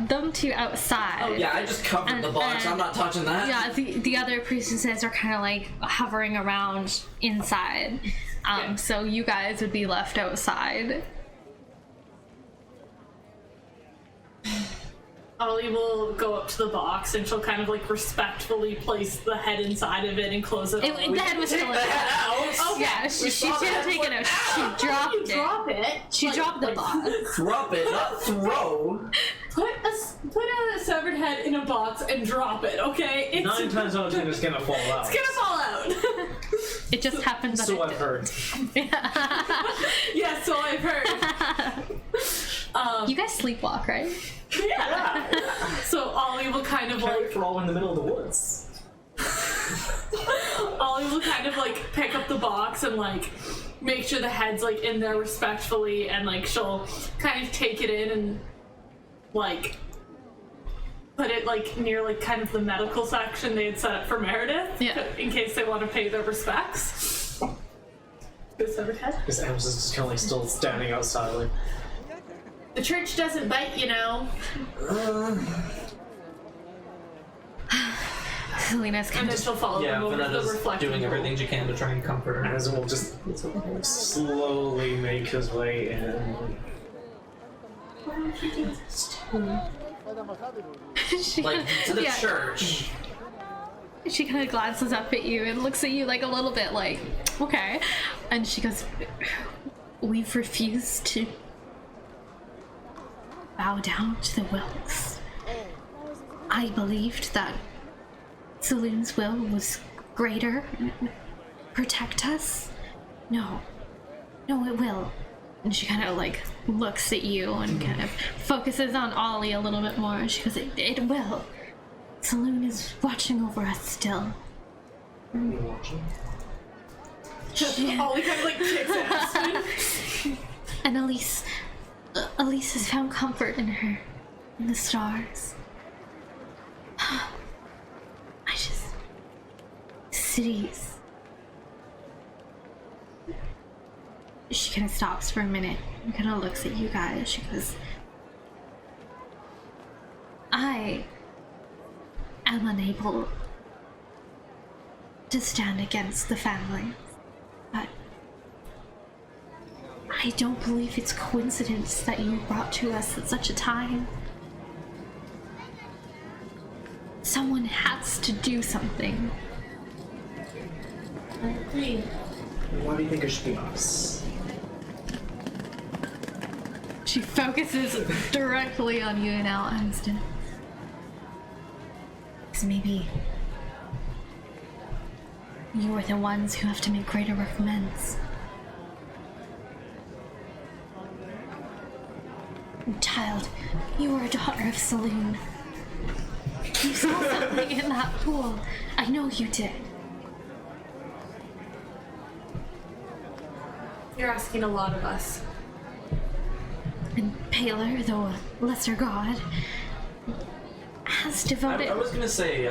them two outside. Yeah, I just covered the box. I'm not touching that. Yeah, the other priestesses are kind of like hovering around inside. Yeah. So you guys would be left outside. Ollie will go up to the box and she'll kind of like respectfully place the head inside of it and close it. The head was still in there. Out. Yeah, she saw didn't that. take it out. She dropped it. Drop it. She dropped the box. Drop it, not throw. Put a severed head in a box and drop it. Okay. It's 9 times out of 10 it's gonna fall out. It's gonna fall out. It just happened that So it I've heard. Yeah, so I've heard. You guys sleepwalk, right? Yeah. So Ollie will kind of like We're all in the middle of the woods. Ollie will kind of like pick up the box and like make sure the head's like in there respectfully, and like she'll kind of take it in and like put it like near like kind of the medical section they had set up for Meredith, Yeah. in case they want to pay their respects. The severed head. Because Amazon's just kind of like still standing outside, like, The church doesn't bite, you know. Selena's And kind then of she'll follow Yeah, them over to the Vanetta's reflecting doing pool. everything she can to try and comfort her. Amazon will just slowly make his way in. she Like, to the yeah. church. She kind of glances up at you and looks at you like a little bit like, okay. And she goes, we've refused to bow down to the Wilkes. I believed that Saloon's will was greater and it would protect us. No, it will. And she kind of like looks at you and kind of focuses on Ollie a little bit more. And she goes, it will. Saloon is watching over us still. Ollie kind of like kicks ass. And Elise has found comfort in her, in the stars. Cities. She kind of stops for a minute and kind of looks at you guys. She goes, I am unable to stand against the family, but I don't believe it's coincidence that you brought to us at such a time. Someone has to do something. I agree. Why do you think it should be us? She focuses directly on you now, Aniston. Because maybe you are the ones who have to make greater amends. Child, you are a daughter of Saloon. You saw something in that pool. I know you did. You're asking a lot of us. And Paler, though a lesser god, has devoted. I was gonna say,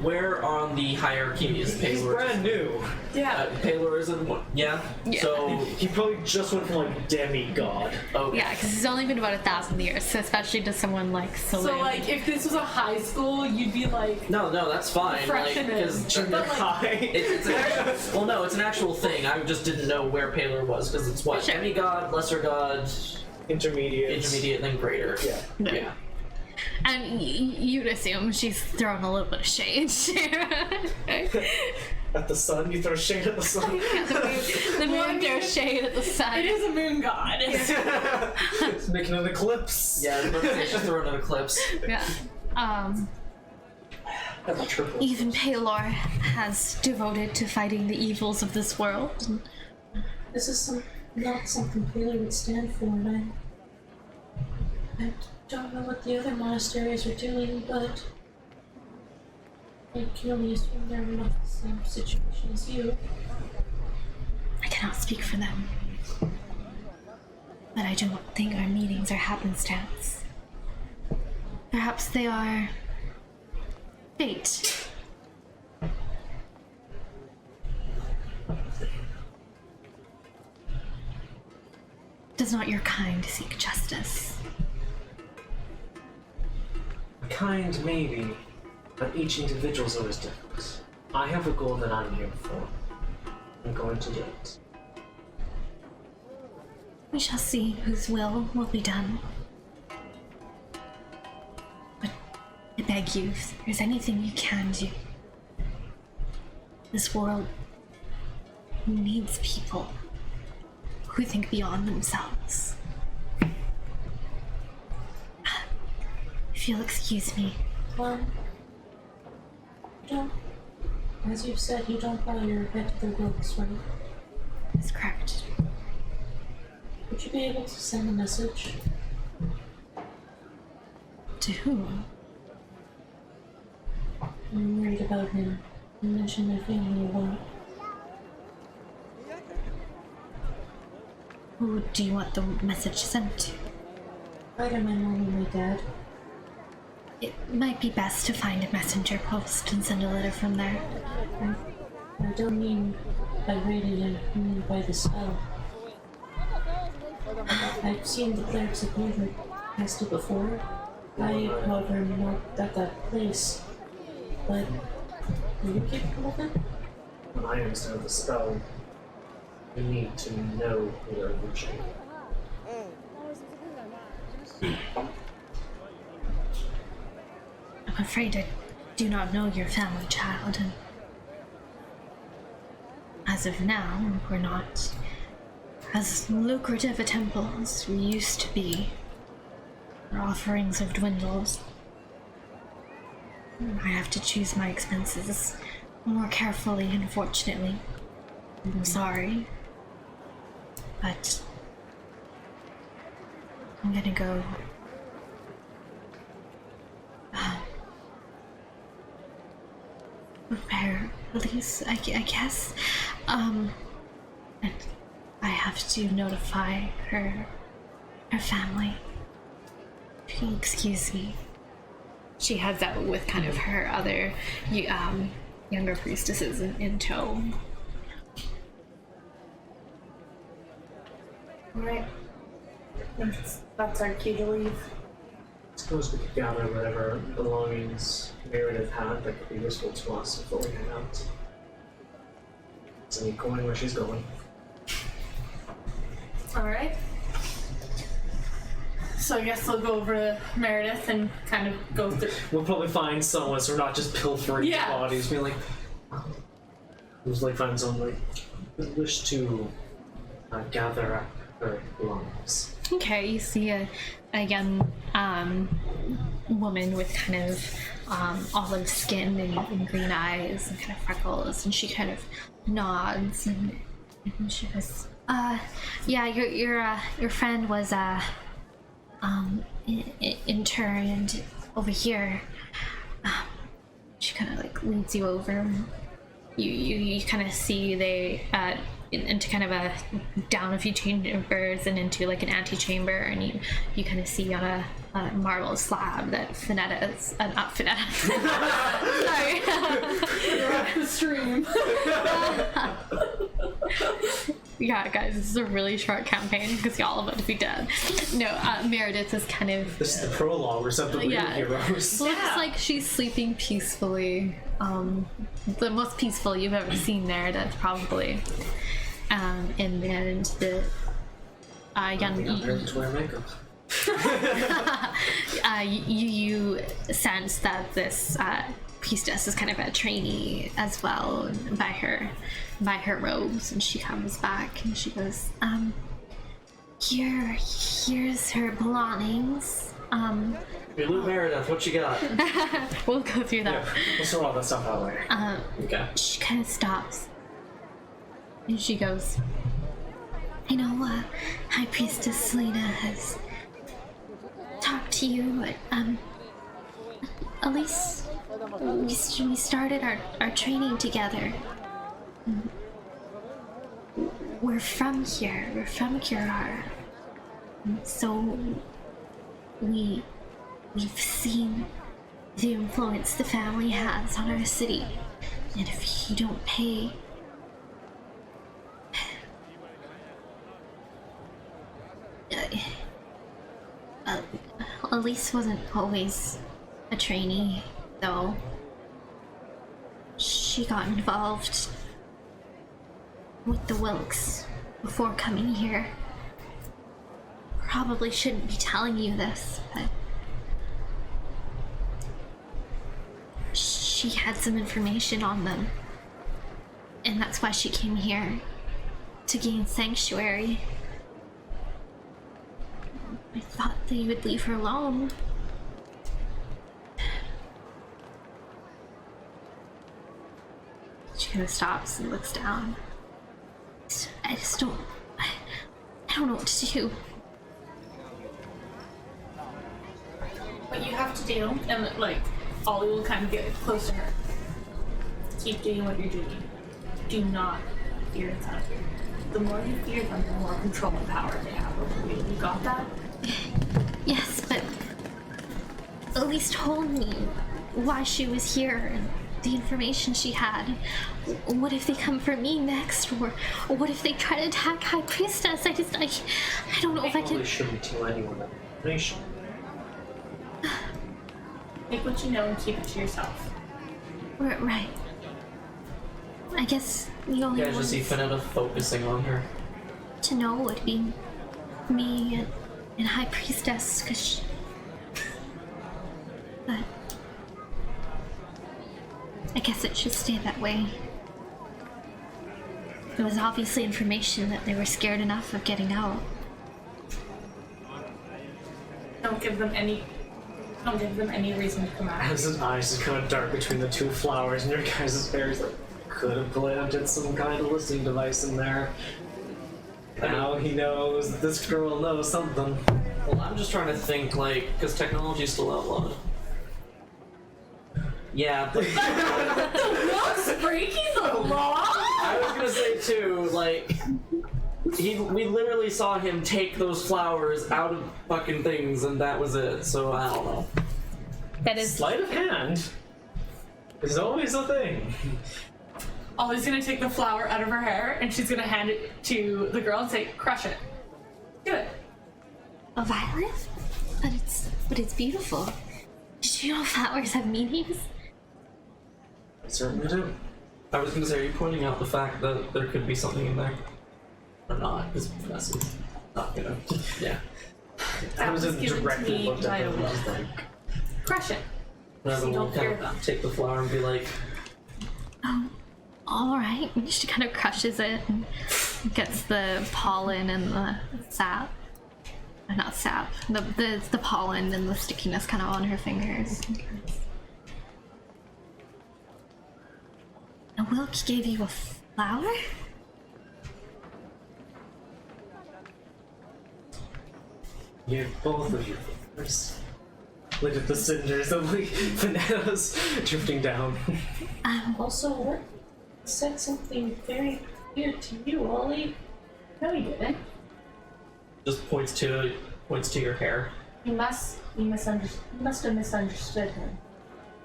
where on the hierarchy is He's Paylor? brand new. Yeah. Paylor is in one. Yeah. Yeah. So He probably just went from like demigod. okay. Yeah, because it's only been about 1,000 years, so especially to someone like Saloon. So like, if this was a high school, you'd be like No, that's fine. Like, Freshman. because But, like, High. it's an actual, well, no, it's an actual thing. I just didn't know where Paylor was because it's what Sure. demigod, lesser god, Intermediate. intermediate, then greater. Yeah. Yeah. And you'd assume she's throwing a little bit of shade. At the sun, you throw shade at the sun. The moon throws shade at the sun. it is a moon god. It's making an eclipse. Yeah, she's just throwing an eclipse. Yeah. That's a triple. Even Paylor has devoted to fighting the evils of this world. This is not something Taylor would stand for, and I don't know what the other monasteries are doing, but I can only assume they're not the same situation as you. I cannot speak for them. But I do not think our meetings are happenstance. Perhaps they are fate. Does not your kind seek justice? Kind, maybe, but each individual is always different. I have a goal that I'm here for. I'm going to do it. We shall see whose will be done. But I beg you, if there's anything you can do, this world needs people who think beyond themselves. If you'll excuse me. Well, you don't, as you said, you don't bow your head to their wills, right? That's correct. Would you be able to send a message? To whom? I'm worried about him. You mentioned my family a lot. Who do you want the message sent to? Either my mom or my dad. It might be best to find a messenger post and send a letter from there. I don't mean by radiant, I mean by the spell. I've seen the clerics of Never cast it before. I, however, am not at that place. But are you capable of it? When I understand the spell, you need to know who they're reaching. I'm afraid I do not know your family, child, and as of now, we're not as lucrative a temple as we used to be. Our offerings have dwindled. I have to choose my expenses more carefully, unfortunately. I'm sorry. But I'm gonna go prepare police, I guess. And I have to notify her family. If you'll excuse me. She heads out with kind of her other younger priestesses in tow. Alright. That's our cue to leave. I suppose we could gather whatever belongings Meredith had that could be useful to us before we head out. So keep going where she's going. Alright. So I guess we'll go over to Meredith and kind of go through. We'll probably find someone so we're not just pilfering Yeah. bodies, being like, usually find someone like who wish to gather up her belongings. Okay, you see a young woman with kind of olive skin and green eyes and kind of freckles, and she kind of nods and she goes, yeah, your friend was interned over here. She kind of like leads you over. You kind of see they into kind of a down a few chambers and into like an antechamber, and you kind of see on a marble slab that Finetta not Finetta. Sorry. The stream. Yeah, guys, this is a really short campaign because y'all are about to be dead. No, Meredith is kind of. This is the prologue. We're some of the real Yeah. heroes. Looks like she's sleeping peacefully. The most peaceful you've ever seen Meredith, probably. And then the young. Meredith to wear makeup. You sense that this priestess is kind of a trainee as well by her robes, and she comes back and she goes, here's her belongings. Hey, Lou Meredith, what you got? We'll go through that. Yeah, we'll sort all that stuff out later. Okay. She kind of stops and she goes, I know High Priestess Selena has talked to you, but at least we started our training together. We're from here. We're from Kirar. So we've seen the influence the family has on our city. And if you don't pay, Elise wasn't always a trainee, though. She got involved with the Wilks before coming here. Probably shouldn't be telling you this, but she had some information on them. And that's why she came here, to gain sanctuary. I thought that you would leave her alone. She kind of stops and looks down. I don't know what to do. What you have to do, and like Ollie will kind of get close to her. Keep doing what you're doing. Do not fear them. The more you fear them, the more control and power they have over you. You got that? Yes, but Elise told me why she was here and the information she had. What if they come for me next? Or what if they try to attack High Priestess? I don't know if I Probably can. shouldn't tell anyone that information. Take what you know and keep it to yourself. Right. I guess the only You guys one just see Finetta focusing on her. to know would be me and High Priestess, cause but I guess it should stay that way. It was obviously information that they were scared enough of getting out. Don't give them any reason to come out. As his eyes just kind of dark between the two flowers, and your guys' hair like could have planted some kind of listening device in there. Now he knows that this girl knows something. Well, I'm just trying to think, like, because technology is still outlawed. Yeah, but What's breaking the law? I was gonna say too, like, we literally saw him take those flowers out of fucking things, and that was it. So I don't know. That is Sleight of hand is always a thing. Ollie's gonna take the flower out of her hair and she's gonna hand it to the girl and say, crush it. Do it. A violet? But it's beautiful. Did you know flowers have meanings? I certainly do. I was gonna say, are you pointing out the fact that there could be something in there? Or not? Because Vanessa's not gonna. Yeah. I was was given to directly me looked by at a them and just will. like, Crush it. Vanessa you will don't fear kind them. of take the flower and be like, Alright. She kind of crushes it and gets the pollen and the sap. Not sap. The pollen and the stickiness kind of on her fingers. A Wilk gave you a flower? you both of your fingers. Look at the cinders of the bananas drifting down. Also, Wirt said something very weird to you, Ollie. No, you didn't. just points to your hair. You must have misunderstood him.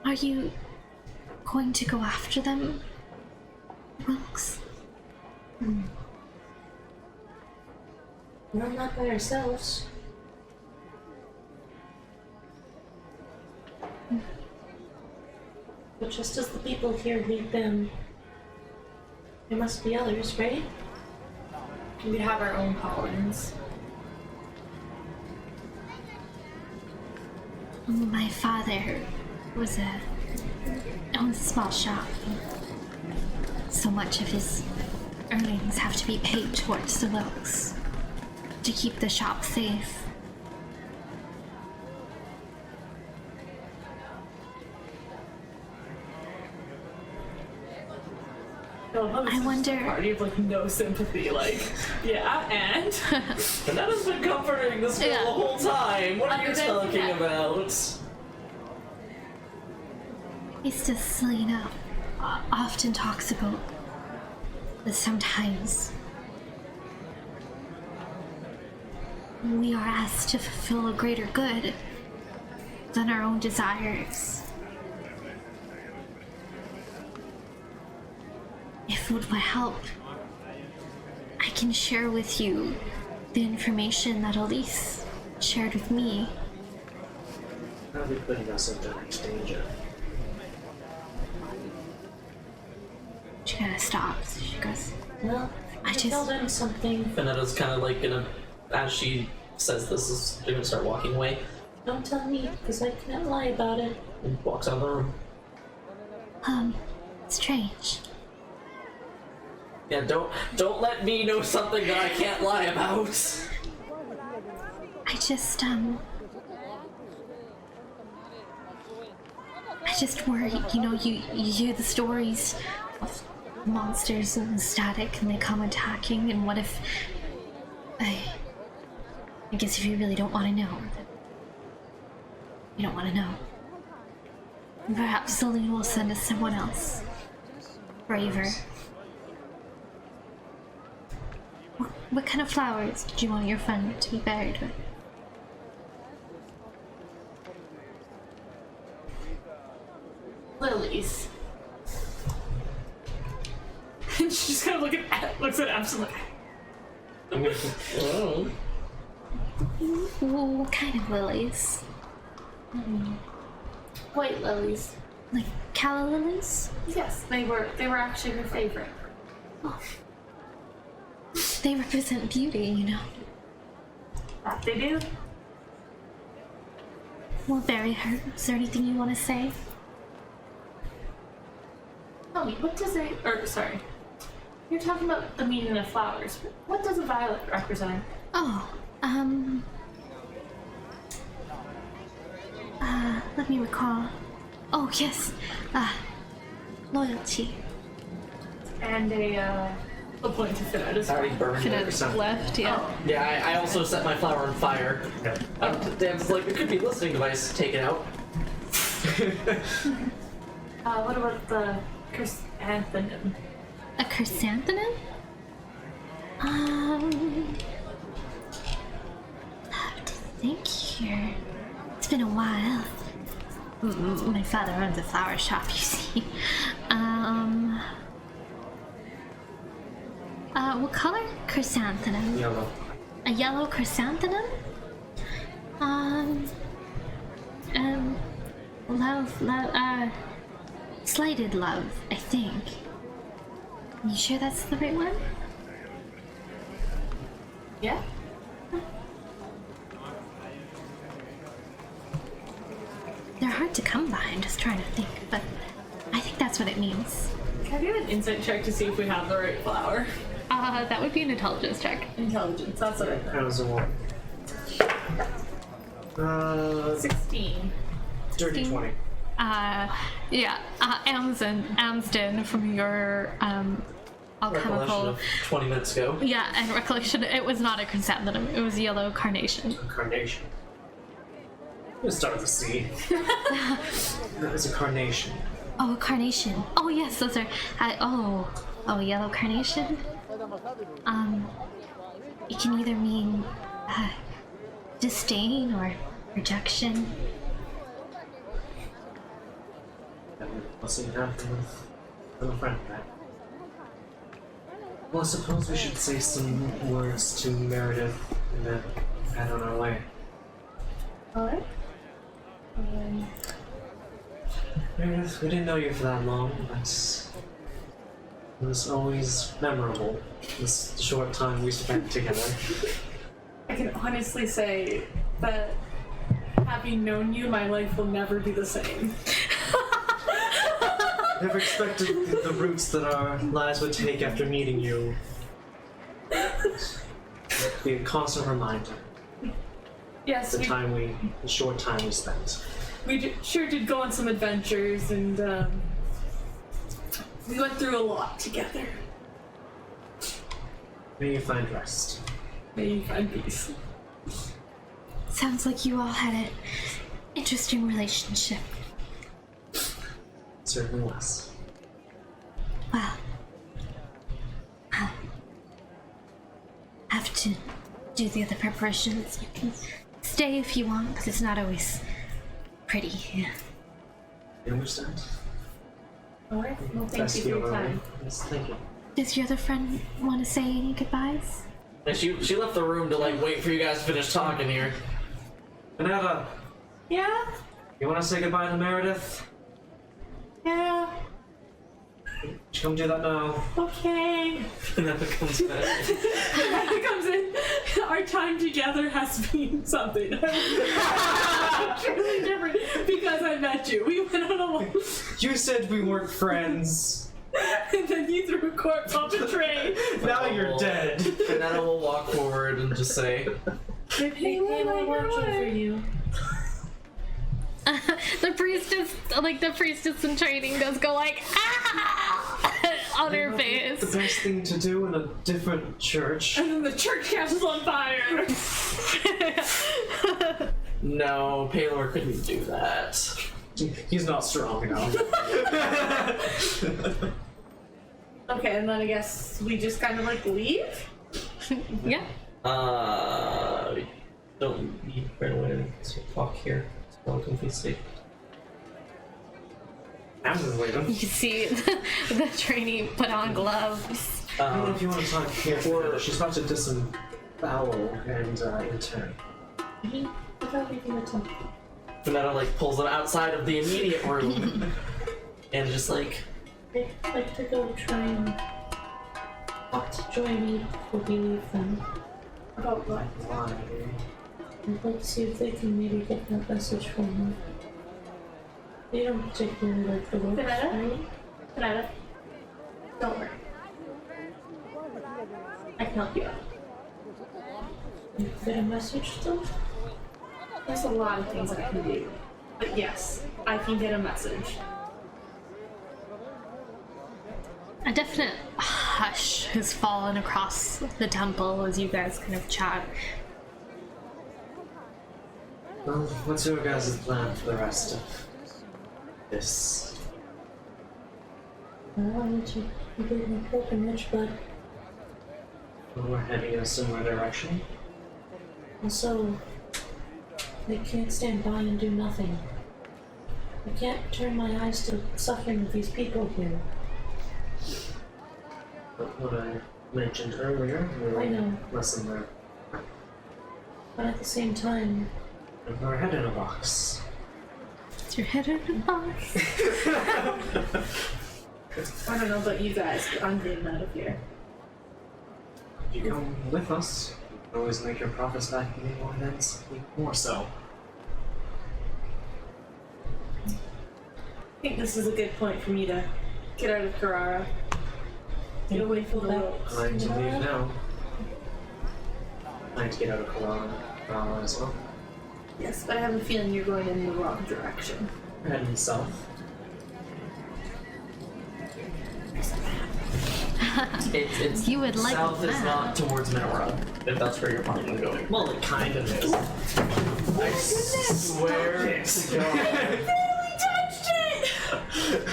Are you going to go after them, Wilkes? We're not by ourselves. But just as the people here lead them, there must be others, right? We have our own pollens. My father owns a small shop. So much of his earnings have to be paid towards the Wilkes to keep the shop safe. I wonder. Party of like no sympathy, like yeah, and Vanessa's been comforting this girl Yeah. the whole time. What are you Other than talking that. about? Mr. Selena often talks about that sometimes we are asked to fulfill a greater good than our own desires. If it would help, I can share with you the information that Elise shared with me. How are we putting us in direct danger? She kind of stops. She goes, Well, I tell just- them something. Vanetta's kind of like gonna, as she says this, is gonna start walking away Don't tell me, because I can't lie about it. and walks out of the room. strange. Yeah, don't let me know something that I can't lie about. I just worry, you hear the stories of monsters and static and they come attacking, and what if I guess if you really don't want to know, then you don't want to know. Perhaps Celine will send us someone else. Braver. What kind of flowers did you want your friend to be buried with? lilies. And she just kind of looks at Absent like, Oh. What kind of lilies? white lilies. Like calla lilies? Yes, they were actually her favorite. They represent beauty, That they do. Well, bury her. Is there anything you want to say? Tell me, what does it? Or sorry, you're talking about the meaning of flowers. What does a violet represent? Oh, let me recall. Oh, yes. Loyalty. And a point to fit out as I already burned it. Finette left, yeah. Yeah, I also set my flower on fire. Dan's like, it could be a listening device. Take it out. What about the chrysanthemum? A chrysanthemum? I have to think here. It's been a while. My father owns a flower shop, you see. What color? Chrysanthemum. Yellow. a yellow chrysanthemum. Slighted love, I think. You sure that's the right one? Yeah. They're hard to come by. I'm just trying to think, but I think that's what it means. Can I do an insight check to see if we have the right flower? That would be an intelligence check. Intelligence, that's what I thought. How's it work? 16. Dirty 20. Amsden, from your Recollection alchemical. of 20 minutes ago. Yeah, and recollection, it was not a chrysanthemum, it was yellow carnation. Carnation. Let's start with a C. That is a carnation. Oh, a carnation. Oh, yes, those are. Yellow carnation? It can either mean disdain or rejection. What's it have with a friend, right? Well, I suppose we should say some words to Meredith and then head on our way. Alright. Meredith, we didn't know you for that long, but it was always memorable, this short time we spent together. I can honestly say that having known you, my life will never be the same. Never expected the routes that our lives would take after meeting you. Be a constant reminder. Yes, The short time we spent. we sure did go on some adventures, and we went through a lot together. May you find rest. May you find peace. Sounds like you all had an interesting relationship. Certainly was. Well, I'll have to do the other preparations. You can stay if you want, because it's not always pretty here. You understand? Alright, well, thank Best you for your feel time. Yes, thank you. Does your other friend want to say any goodbyes? And she left the room to like wait for you guys to finish talking here. Panetta, Yeah? you want to say goodbye to Meredith? Yeah. She come do that now. Okay. And then it comes back. It comes in. Our time together has been something. Truly different because I met you. We went on a walk, You said we weren't friends. and then you threw a corpse off a train. Now you're dead. Panetta will walk forward and just say, Hey, I'm watching for you. The priestess in training does go like, ah! on her face. The best thing to do in a different church. And then the church catches on fire. no, Paylor couldn't do that. He's not strong enough. Okay, and then I guess we just kind of like leave. Yeah. Don't need right away to walk here. It's welcome to be safe. I'm just leaving. You can see the trainee put on gloves. I don't know if you want to talk here for. She's about to disembowel and intern. Without leaving the temple. Panetta like pulls them outside of the immediate room and just like, I'd like to go try and talk to Joy before we leave them. About what? Why? I'd like to see if they can maybe get that message from her. They don't particularly like the looks, Panetta? right? Panetta, don't worry. I can help you out. You get a message though? There's a lot of things I can do. But yes, I can get a message. A definite hush has fallen across the temple as you guys kind of chat. Well, what's your guys' plan for the rest of this? I wanted to complete my pilgrimage, but Well, we're heading in a similar direction. also I can't stand by and do nothing. I can't turn my eyes to the suffering of these people here. But what I mentioned earlier, I know. lesson learned. But at the same time, With our head in a box. Is your head in a box? I don't know about you guys, but I'm getting out of here. If you come with us, you can always make your profits back even more events, even more so. I think this is a good point for me to get out of Carrara. Get away from the ropes. Time to leave now. Time to get out of Kalana as well. Yes, but I have a feeling you're going in the wrong direction. We're heading south. It's You would like south is that. not towards Minorah, if that's where you're planning on going. Well, it kind of is. I swear to God. Touched it!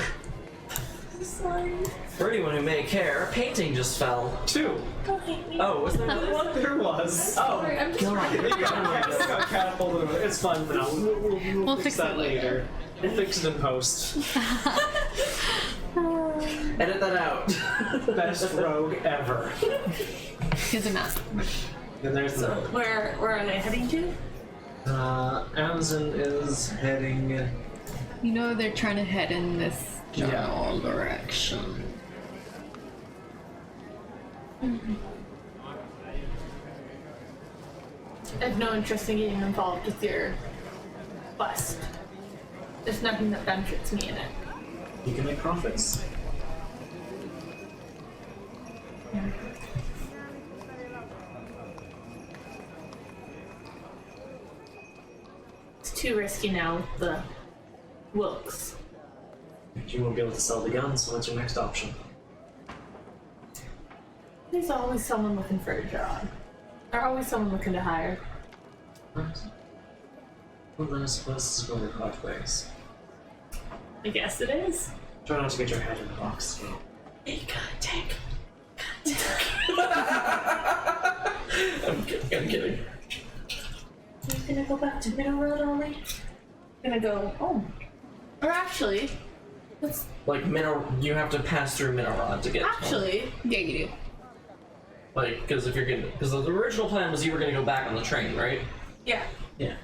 Sorry. For anyone who may care, a painting just fell. 2. Don't hate me. Oh, was there really one? There was. Sorry, I'm just trying to Got catapulted. It's fun now. We'll fix that later. We'll fix it in post. Edit that out. Best rogue ever. Here's a map. And there's the. Where are they heading to? Amazon is heading. You know they're trying to head in this general direction. I have no interest in getting involved with your quest. There's nothing that benefits me in it. You can make profits. It's too risky now with the Wilkes. You won't be able to sell the guns, so what's your next option? There's always someone looking for a job. There's always someone looking to hire. Right. Well, then I suppose this is where we're part ways. I guess it is. Try not to get your head in the box. You gotta take. I'm kidding. you're gonna go back to Minorah, Ollie? Gonna go home. Or actually, let's Like, you have to pass through Minorah to get home. actually. Yeah, you do. Like, because if you're gonna, because the original plan was you were gonna go back on the train, right? Yeah. Yeah.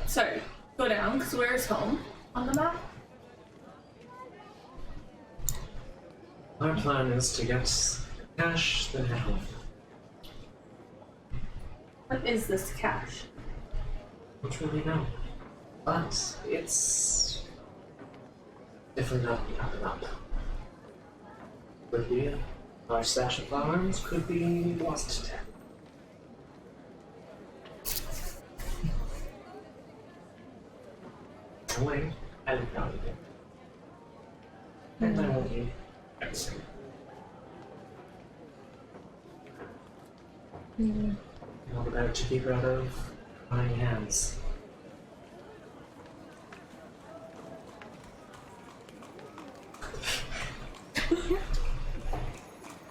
Sorry. Go down, because where's home on the map? Our plan is to get cash, then head home. What is this cash? Don't really know. But it's definitely not on the map. Could be a large stash of arms, could be lost to tech. Wait, I haven't found it yet. And I won't need everything. All the better to keep her out of my hands.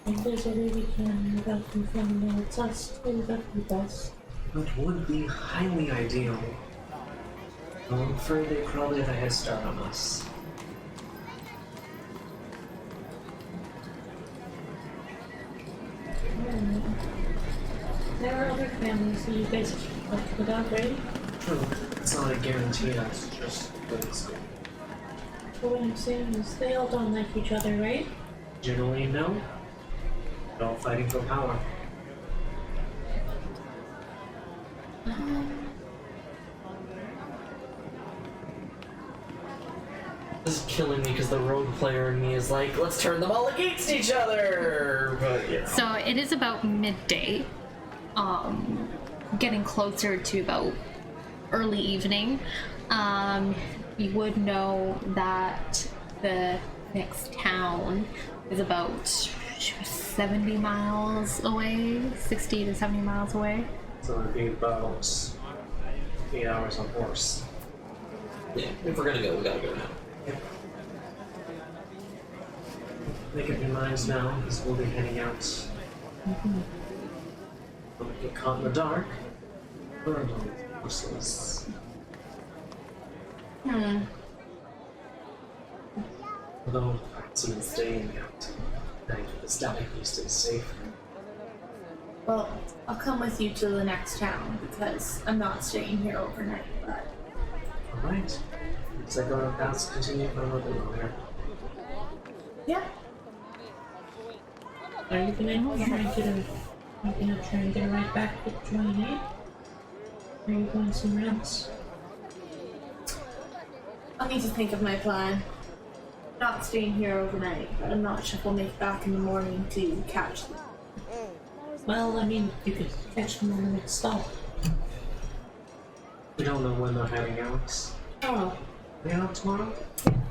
If there's a way we can without confirming it's us, that would be best. That would be highly ideal. I'm afraid they probably have a head start on us. There are other families that you guys like without, right? True. It's not a guarantee, that's just good school. But what I'm saying is they all don't like each other, right? Generally, no. They're all fighting for power. This is killing me because the rogue player in me is like, let's turn them all against each other. But you know. So it is about midday, getting closer to about early evening. You would know that the next town is about 70 miles away, 60 to 70 miles away. So it'd be about 8 hours on horse. Yeah, if we're gonna go, we gotta go now. Yep. Make up your minds now, because we'll be heading out. Don't get caught in the dark. Burned on horses. Although perhaps even staying out, thank the static beast is safe. Well, I'll come with you to the next town because I'm not staying here overnight, but Alright. Looks like our paths continue for a little bit longer. yeah. Are you gonna try and get a ride back with 28? Or are you going somewhere else? I'll need to think of my plan. Not staying here overnight, but I'm not sure if I'll make it back in the morning to catch them. Well, I mean, you could catch them on the next stop. We don't know when they're heading out. Oh. Are they out tomorrow?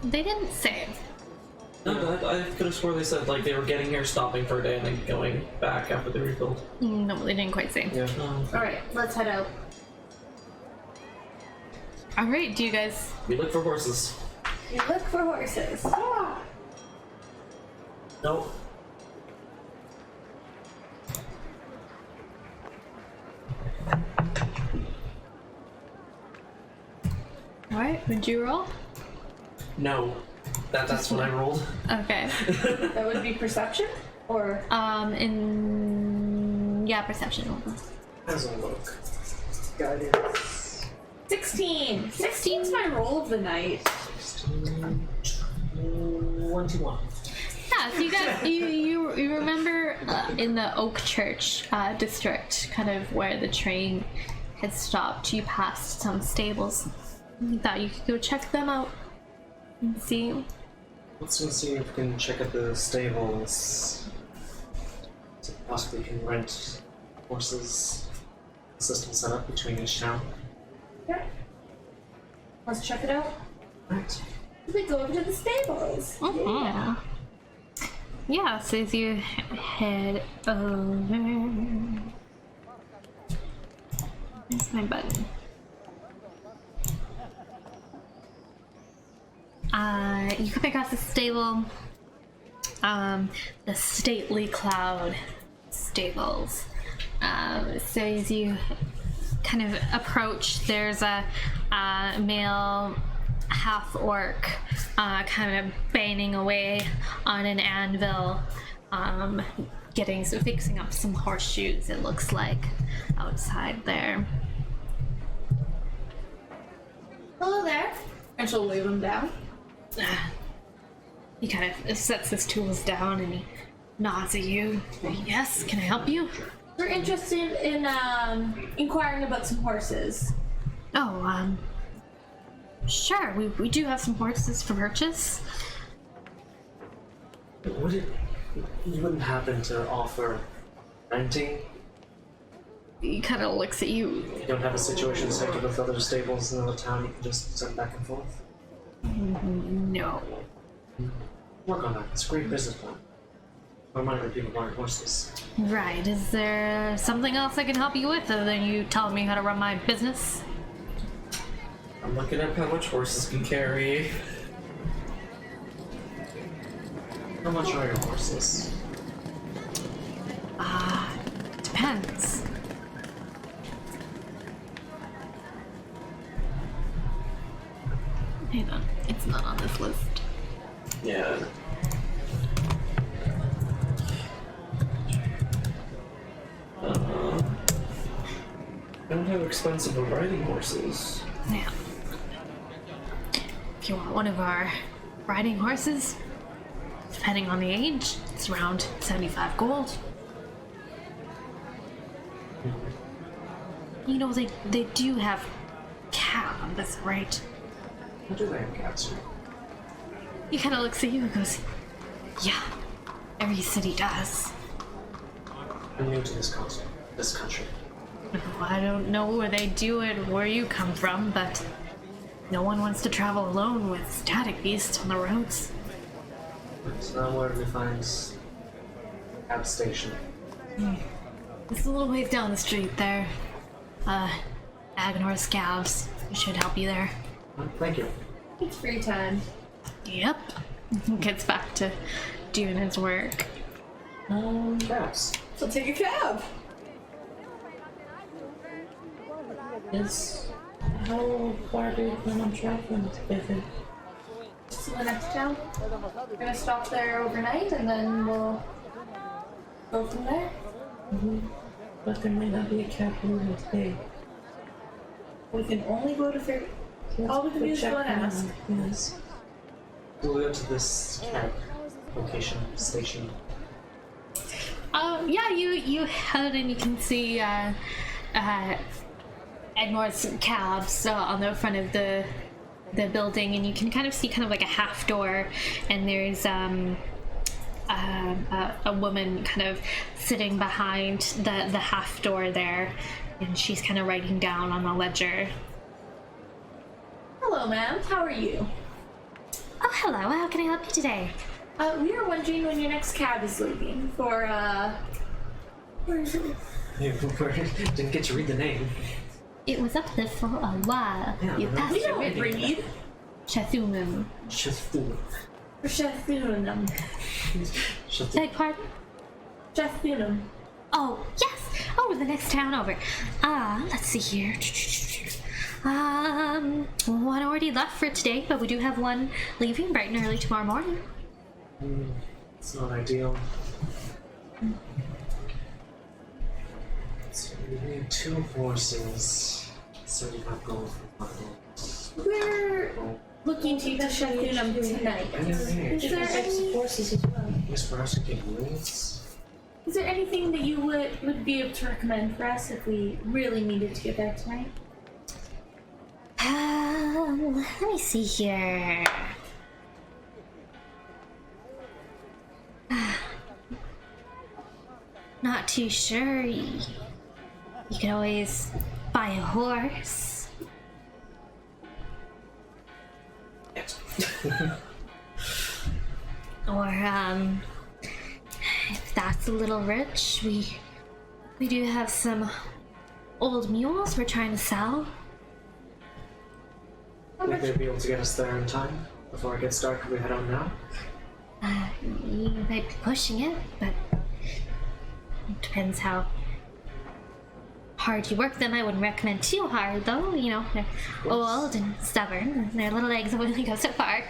They didn't say. No, I could have swore they said like they were getting here, stopping for a day, and then going back after the rebuild. No, they didn't quite say. Yeah. Alright, let's head out. All right, do you guys? We look for horses. You look for horses. Yeah. Nope. All right, would you roll? No. That's what I rolled. Okay. That would be perception? Or Perception. As a look. Guidance. 16! 16's my roll of the night. 21. Yeah, so you guys, you remember in the Oak Church district, kind of where the train had stopped, you passed some stables. You thought you could go check them out and see. Let's go see if we can check out the stables. So possibly we can rent horses. System set up between each town. Okay. Let's check it out. Right. We go over to the stables. Yeah. Yeah, so as you head over. Where's my button? You come across the stable. The Stately Cloud stables. So as you kind of approach, there's a male half-orc kind of banging away on an anvil, fixing up some horseshoes, it looks like, outside there. Hello there. And she'll wave him down. He kind of sets his tools down and he nods at you. Yes, can I help you? We're interested in inquiring about some horses. Oh, sure, we do have some horses for purchase. Would it... You wouldn't happen to offer renting? He kind of looks at you. You don't have a situation set with other stables in another town you can just send back and forth? No. Work on that. It's a great business plan. Reminder people buying horses. Right, is there something else I can help you with other than you telling me how to run my business? I'm looking up how much horses can carry. How much are your horses? Depends. Hang on, it's not on this list. Yeah. I don't have expensive riding horses. Yeah. If you want one of our riding horses, depending on the age, it's around 75 gold. You know, they do have cabs, right? How do they have cats here? He kind of looks at you and goes, yeah, every city does. I'm new to this country. Oh, I don't know where they do it, where you come from, but no one wants to travel alone with static beasts on the roads. So now where do we find cab station? It's a little ways down the street there. Agnor Scavs should help you there. Thank you. It's free time. Yep. Gets back to doing his work. Cabs. So take a cab. How far do you plan on traveling together? Just to the next town. We're gonna stop there overnight and then we'll go from there. But there might not be a cab moving today. We can only go to Fair. All we can do is go and ask. Yes. We'll go to this cab location, station. Yeah, you head and you can see Edmore's cabs on the front of the building, and you can kind of see kind of like a half door, and there's a woman kind of sitting behind the half door there, and she's kind of writing down on the ledger. Hello, ma'am. How are you? Oh, hello. How can I help you today? We are wondering when your next cab is leaving for where is it? Didn't get to read the name. It was up there for a while. Yeah, You I know. passed We it don't with read. Chathumum. Chathun. For Chathoonum. Chathun. Beg pardon? Chathoonum. Oh, yes. Oh, the next town over. Let's see here. One already left for today, but we do have one leaving bright and early tomorrow morning. It's not ideal. So we need 2 horses. 75 gold for 5 gold. We're looking to use Chathoonum tonight. Is there any? Horses as well. Yes, perhaps we get wheels. Is there anything that you would be able to recommend for us if we really needed to get there tonight? Let me see here. Not too sure. You could always buy a horse. Yes. Or, if that's a little rich, we do have some old mules we're trying to sell. Would they be able to get us there in time? Before it gets dark, could we head on now? You might be pushing it, but it depends how hard you work them. I wouldn't recommend too hard, though. You know, they're old and stubborn, and their little legs will only go so far.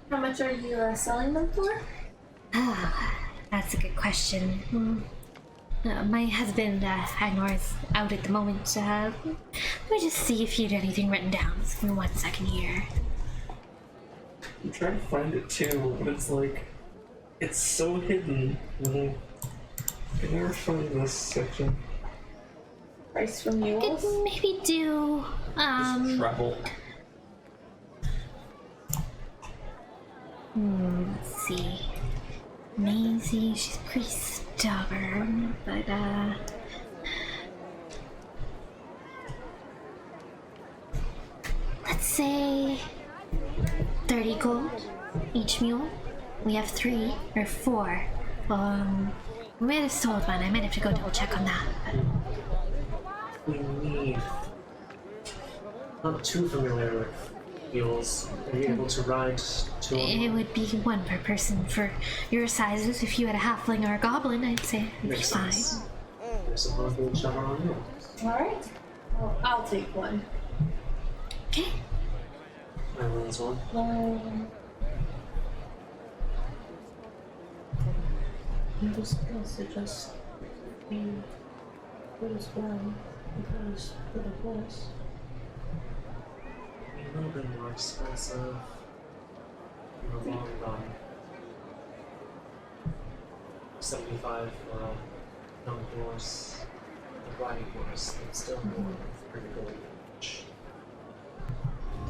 How much are you selling them for? That's a good question. My husband, Agnor, is out at the moment. Let me just see if you had anything written down. Just give me 1 second here. I'm trying to find it too, but it's like, it's so hidden. I can never find this section. Price for Could mules? maybe do, Travel. let's see. Maisie, she's pretty stubborn, but, let's say 30 gold each mule. We have 3 or 4. We might have sold one. I might have to go double check on that. We need... Not too familiar with mules. Are you able to ride 2 on It would be 1 per person for your sizes. If you had a halfling or a goblin, I'd say it'd be Makes fine. sense. I suppose we'll travel on mules. Alright. Well, I'll take one. Okay. I will as well. I was gonna suggest we would as well, because for the horse. A little bit more expensive in the long run. 75 for a young horse, a riding horse, it's still more pretty gold each.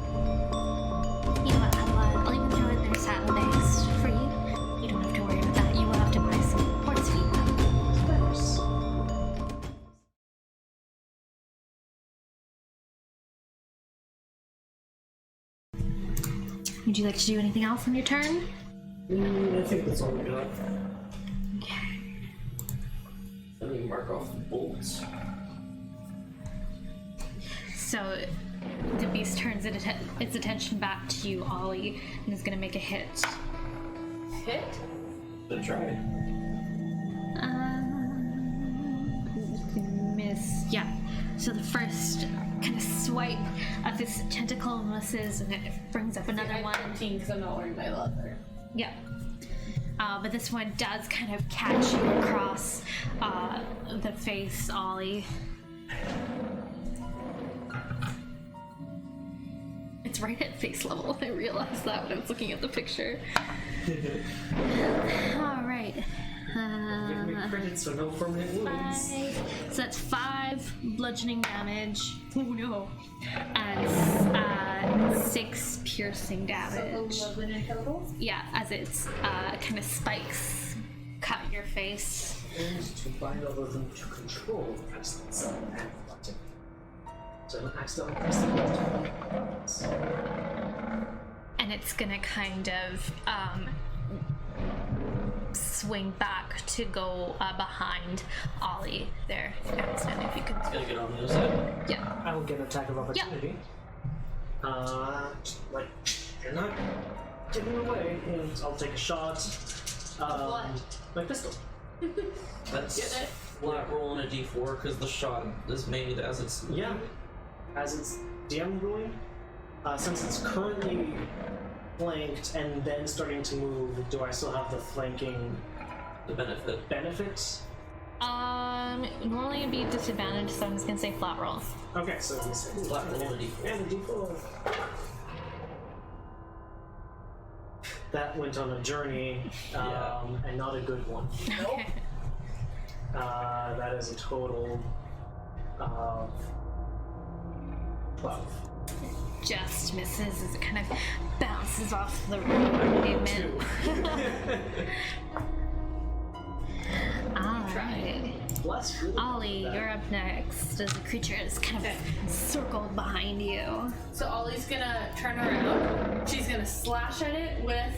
You know what? I'll even throw in their saddlebags for you. You don't have to worry about that. You will have to buy some horse feed though. Of course. Would you like to do anything else on your turn? I think that's all we got. Okay. Let me mark off the bolts. So the beast turns its attention back to you, Ollie, and is going to make a hit. Hit? Good try. Miss. Yeah. So the first kind of swipe of this tentacle misses, and it brings up another one. because I'm not wearing my leather. Yeah. But this one does kind of catch you across the face, Ollie. It's right at face level. I realized that when I was looking at the picture. Alright. Give me credit, so no permanent wounds. So that's 5 bludgeoning damage. Oh no. And 6 piercing damage. 11 in total. Yeah, as it's kind of spikes cut your face. And to bind all of them to control, press the cell and button. So don't accidentally press the button. And it's gonna kind of swing back to go behind Ollie there. Amston, if you could. Gotta get on the other side. Yeah. I will get an attack of opportunity. Like, you're not getting away, and I'll take a shot. My pistol. That's Get it? flat roll on a d4 because the shot is made as it's Yeah. As it's DM ruling, since it's currently flanked and then starting to move, do I still have the flanking the benefit. benefits? Normally it'd be disadvantage, so I'm just gonna say flat roll. Okay, so let me see. Flat roll on a d4. And a d4. That went on a journey, and not a good one. Okay. That is a total of 12. Just misses as it kind of bounces off the road pavement. Alright. Plus, really Ollie, that. you're up next as the creature is kind of circled behind you. So Ollie's gonna turn around. She's gonna slash at it with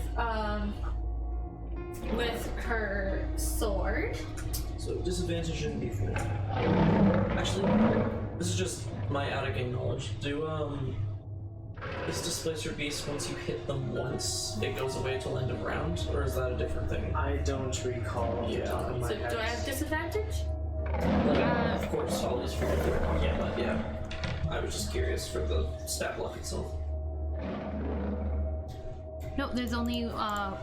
her sword. So disadvantage in d4. Actually, this is just my attic knowledge. Is Displacer Beast once you hit them once, it goes away till end of round, or is that a different thing? I don't recall off the top of my So head. do I have disadvantage? Of course, always for Yeah. but yeah. I was just curious for the stat block itself. No, there's only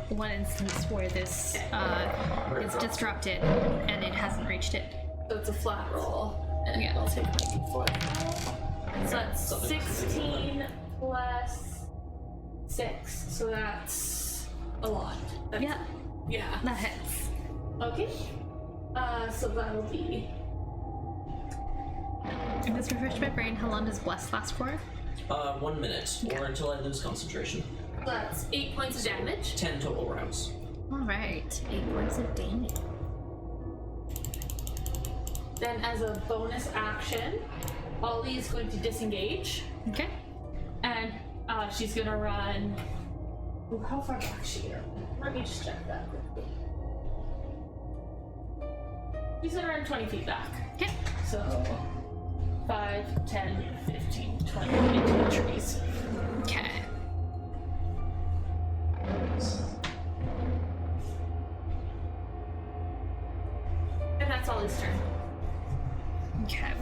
one instance where this is disrupted and it hasn't reached it. So it's a flat roll. And Yeah. I'll take my d4. So that's Something 16 plus 6. So that's a lot. That's, Yeah, Yeah. that hits. Okay. So that'll be. And just refresh my brain, how long does Bless last for? 1 minute, or until I lose concentration. That's 8 points of damage. 10 total rounds. Alright, 8 points of damage. Then, as a bonus action, Ollie is going to disengage, Okay. and she's gonna run. Ooh, how far back is she gonna run? Let me just check that quickly. She's gonna run 20 feet back. Okay. So 5, 10, 15, 20 into the trees. Okay. And that's Ollie's turn. Okay.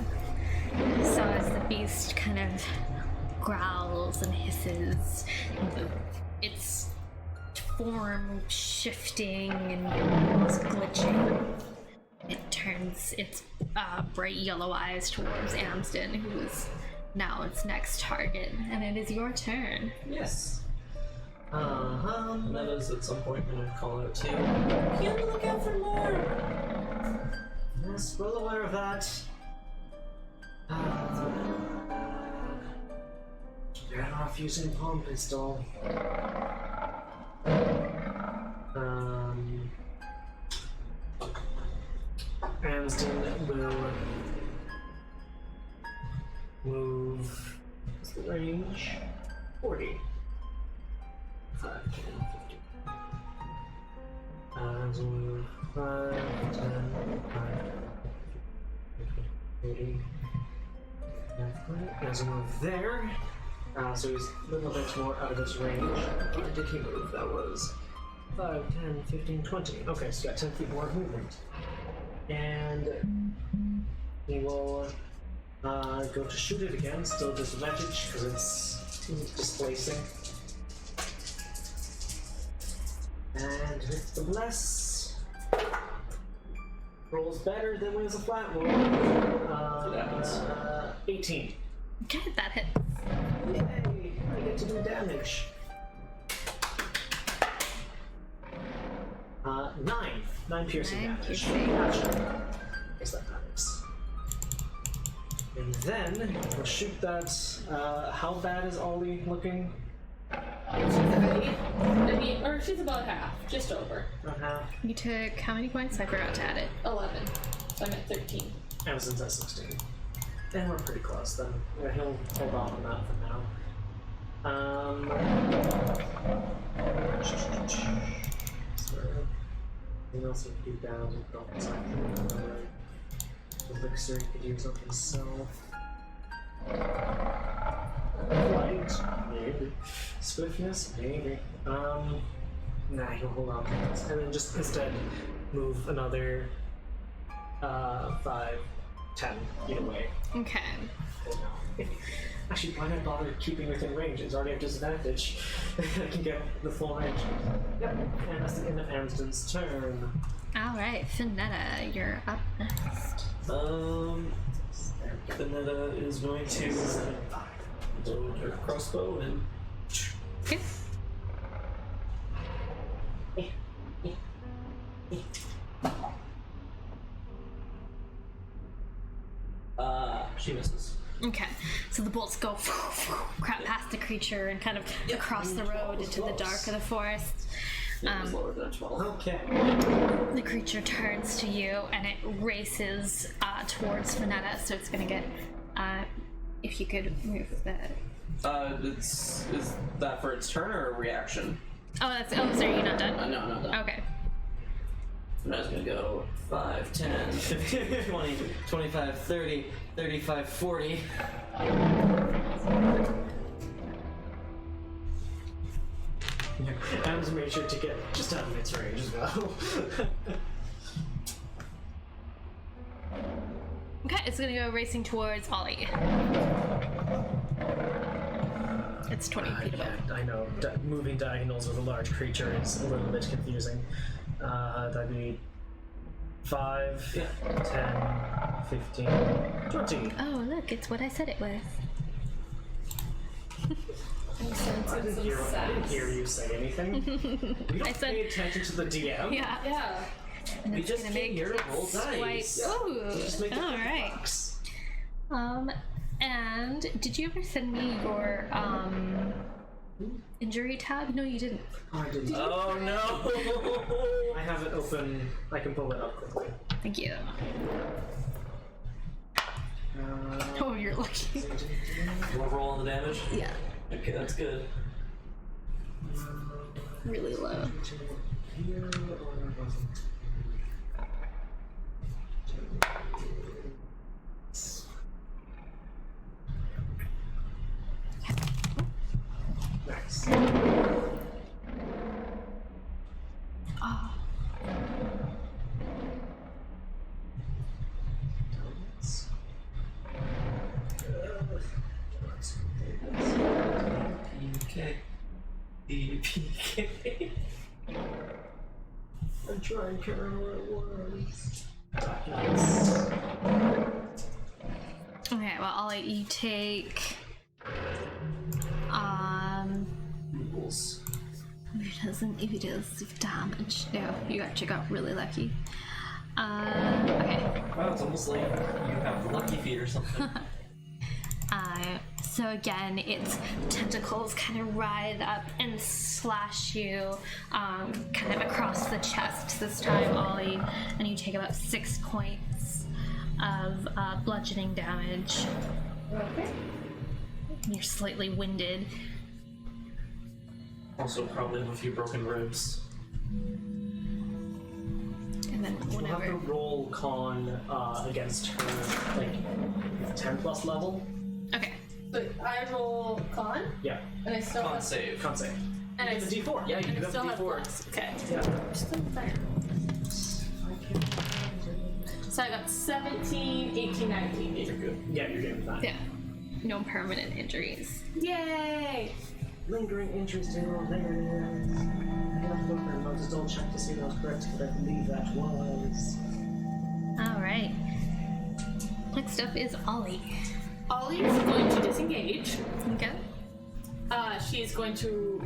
So as the beast kind of growls and hisses, its form shifting and almost glitching, it turns its bright yellow eyes towards Amsden, who is now its next target, and it is your turn. Yes. Uh-huh. And that is at some point going to call out to you. Be on the lookout for more! Yes, well aware of that. Better off using palm pistol. Amsden will move. What's the range? 40. 5, 10, 15. Amsden will move 5, 10, 5, 30. Amsden will move there. So he's a little bit more out of his range. Where did he move? That was 5, 10, 15, 20. Okay, so you got 10 feet more movement. And he will Go to shoot it again, still disadvantage because it's displacing. And hits the bless. Rolls better than when it's a flat roll. It happens. 18. Okay, that hit. Yay! I get to do damage. 9 piercing Nine damage. piercing. Gotcha. Guess that matters. And then we'll shoot that. How bad is Ollie looking? Or she's about half, just over. Not half. You took how many points? I forgot to add it. 11. So I'm at 13. Amazon's at 16. And we're pretty close then. Yeah, he'll hold off on that for now. Anything else he could do down with Dolphin's action? Elixir he could use on himself. Flight? Maybe. Swiftness? Maybe. Nah, he'll hold on to this. And then just instead move another 5, 10 feet away. Okay. Actually, why not bother keeping within range? It's already at disadvantage. I can get the full range. Yep, and that's the end of Amsden's turn. Alright, Finetta, you're up next. Vanetta is going to load her crossbow and Okay. she misses. Okay, so the bolts go crap past the creature and kind of across the road into the dark of the forest. It was lower than a 12. Okay. The creature turns to you and it races towards Finetta, so it's gonna get. If you could move that. Is that for its turn or a reaction? Oh, that's. Oh, sorry, you're not done. No, not done. Okay. And I was gonna go 5, 10, 15, 20, 25, 30, 35, 40. Adam's made sure to get just out of its range as well. Okay, it's gonna go racing towards Ollie. It's 20 feet away. I know, moving diagonals with a large creature is a little bit confusing. That'd be 5, 10, 15, 20. Oh, look, it's what I said it was. I didn't hear you say anything. You don't I said- pay attention to the DM. Yeah. Yeah. And We it's just gonna came make here to its roll dice. swipe. Ooh, Just make it all right. $50. And did you ever send me your injury tab? No, you didn't. Oh, I didn't. Oh no! I have it open. I can pull it up quickly. Thank you. Oh, you're lucky. We'll roll on the damage? Yeah, Okay, that's good. really low. Here or nice. Oh, PK. PK. I'm trying to remember where it was. Documents. okay. Well, I'll let you take. Rules. If it does damage. No, you actually got really lucky. Okay. Wow, it's almost like you have lucky feet or something. So again, its tentacles kind of writhe up and slash you kind of across the chest this time, Ollie, and you take about 6 points of bludgeoning damage. Okay. You're slightly winded. Also, probably have a few broken ribs. And then We'll have to whenever. roll con against her, like, 10 plus level. Okay. But I roll con, Yeah, and I still Con have. save. con save. And I The D4. Yeah, you and do I have still the have D4. plus. Okay. Yeah. Still there. So I got 17, 18, 19. These are good. Yeah, you're doing fine. Yeah. No permanent injuries. Yay! Lingering injuries still there. I have to go for a Moses check to see if that was correct, but I believe that was. All right. Next up is Ollie. Ollie is going to disengage. Okay. She is going to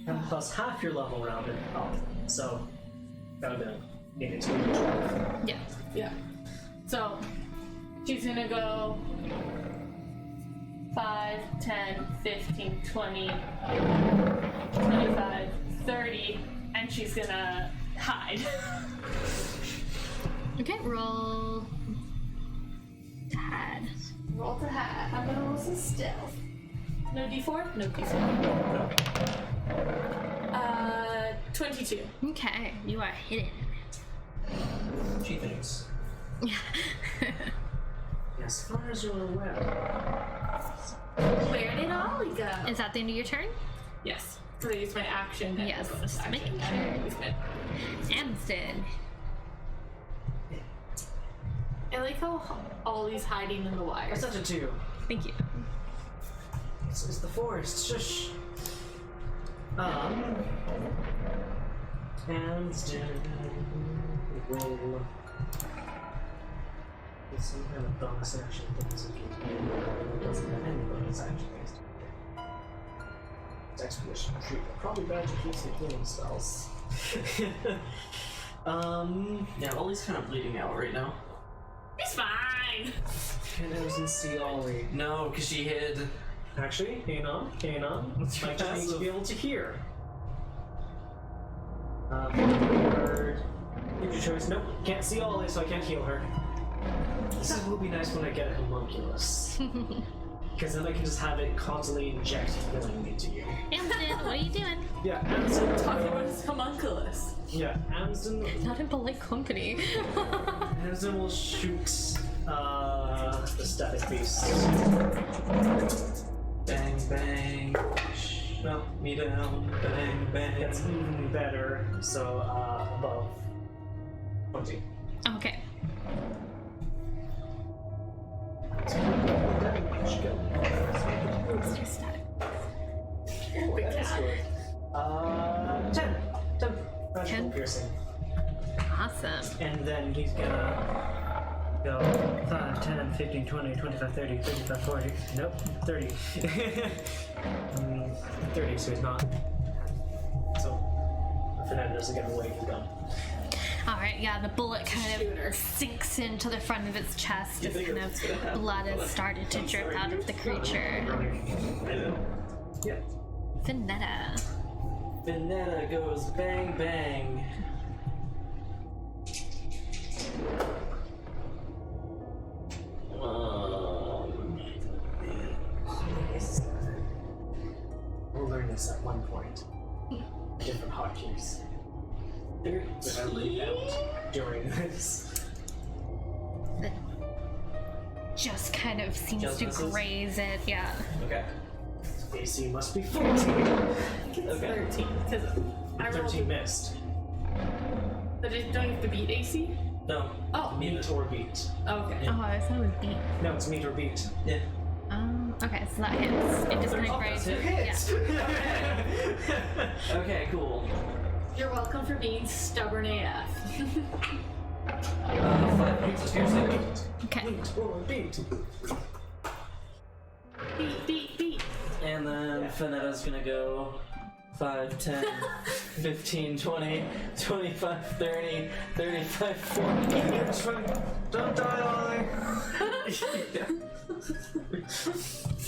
And plus half your level rounded up, so that would have made it to Yeah. yeah. So she's gonna go 5, 10, 15, 20, 25, 30, and she's gonna hide. Okay, roll. Tad. Roll to hide. I'm gonna roll some stealth. No D4? No D4. 22. Okay, you are hidden. She thinks. as far as you're aware. Where did Ollie go? Is that the end of your turn? Yes. Because I used my action. and Yes, bonus just action. making I sure. used my- Amston. I like how Ollie's hiding in the wire. Such a 2. Thank you. It's the forest. Shush. Amsden will. With some kind of bonus action things it doesn't have any bonus action based. It's expedition retreat. Probably bad to keep the healing spells. Yeah, Ollie's kind of bleeding out right now. He's fine. Can Amsden see Ollie? No, because she hid. Actually, hang on. What's your I just need to passive? be able to hear. Bird. Give your choice. Nope, can't see Ollie, so I can't heal her. This will be nice when I get a homunculus. Because then I can just have it constantly inject healing into you. Amston, what are you doing? Yeah, Amsden. Talking about his homunculus. Yeah, Amsden. Not in polite company. Amsden will shoot the static beast. Bang, bang. Melt me down. Bang, bang. It's even better, so above 20. Okay. Let's do static. That's good. 10. 10. Magical 10? piercing. Awesome. And then he's gonna go 5, 10, 15, 20, 25, 30, 35, 40. Nope, 30. 30, so he's not. So, Fernando doesn't get away with the gun. Alright, yeah, the bullet kind of sinks into the front of its chest as kind of blood has started to drip out of the creature. Yeah. Finetta. Vanetta goes bang, bang. We'll learn this at one point. Different hotkeys that I laid out during this. Just kind of seems Just to misses? graze it, yeah. Okay. AC must be 14. It's Okay. 13. Because I rolled. 13 missed. But don't you have to beat AC? No. Oh. Meet or beat. Okay. Oh, I thought it was beat. No, it's meet or beat. Yeah. Okay, so that hits. It just kind of grazes. Yeah. Okay, cool. You're welcome for being stubborn AF. 5 points of piercing. Okay. Meet or beat. Beat. And then Finetta's gonna go 5, 10, 15, 20, 25, 30, 35, 40. Don't die, Ollie.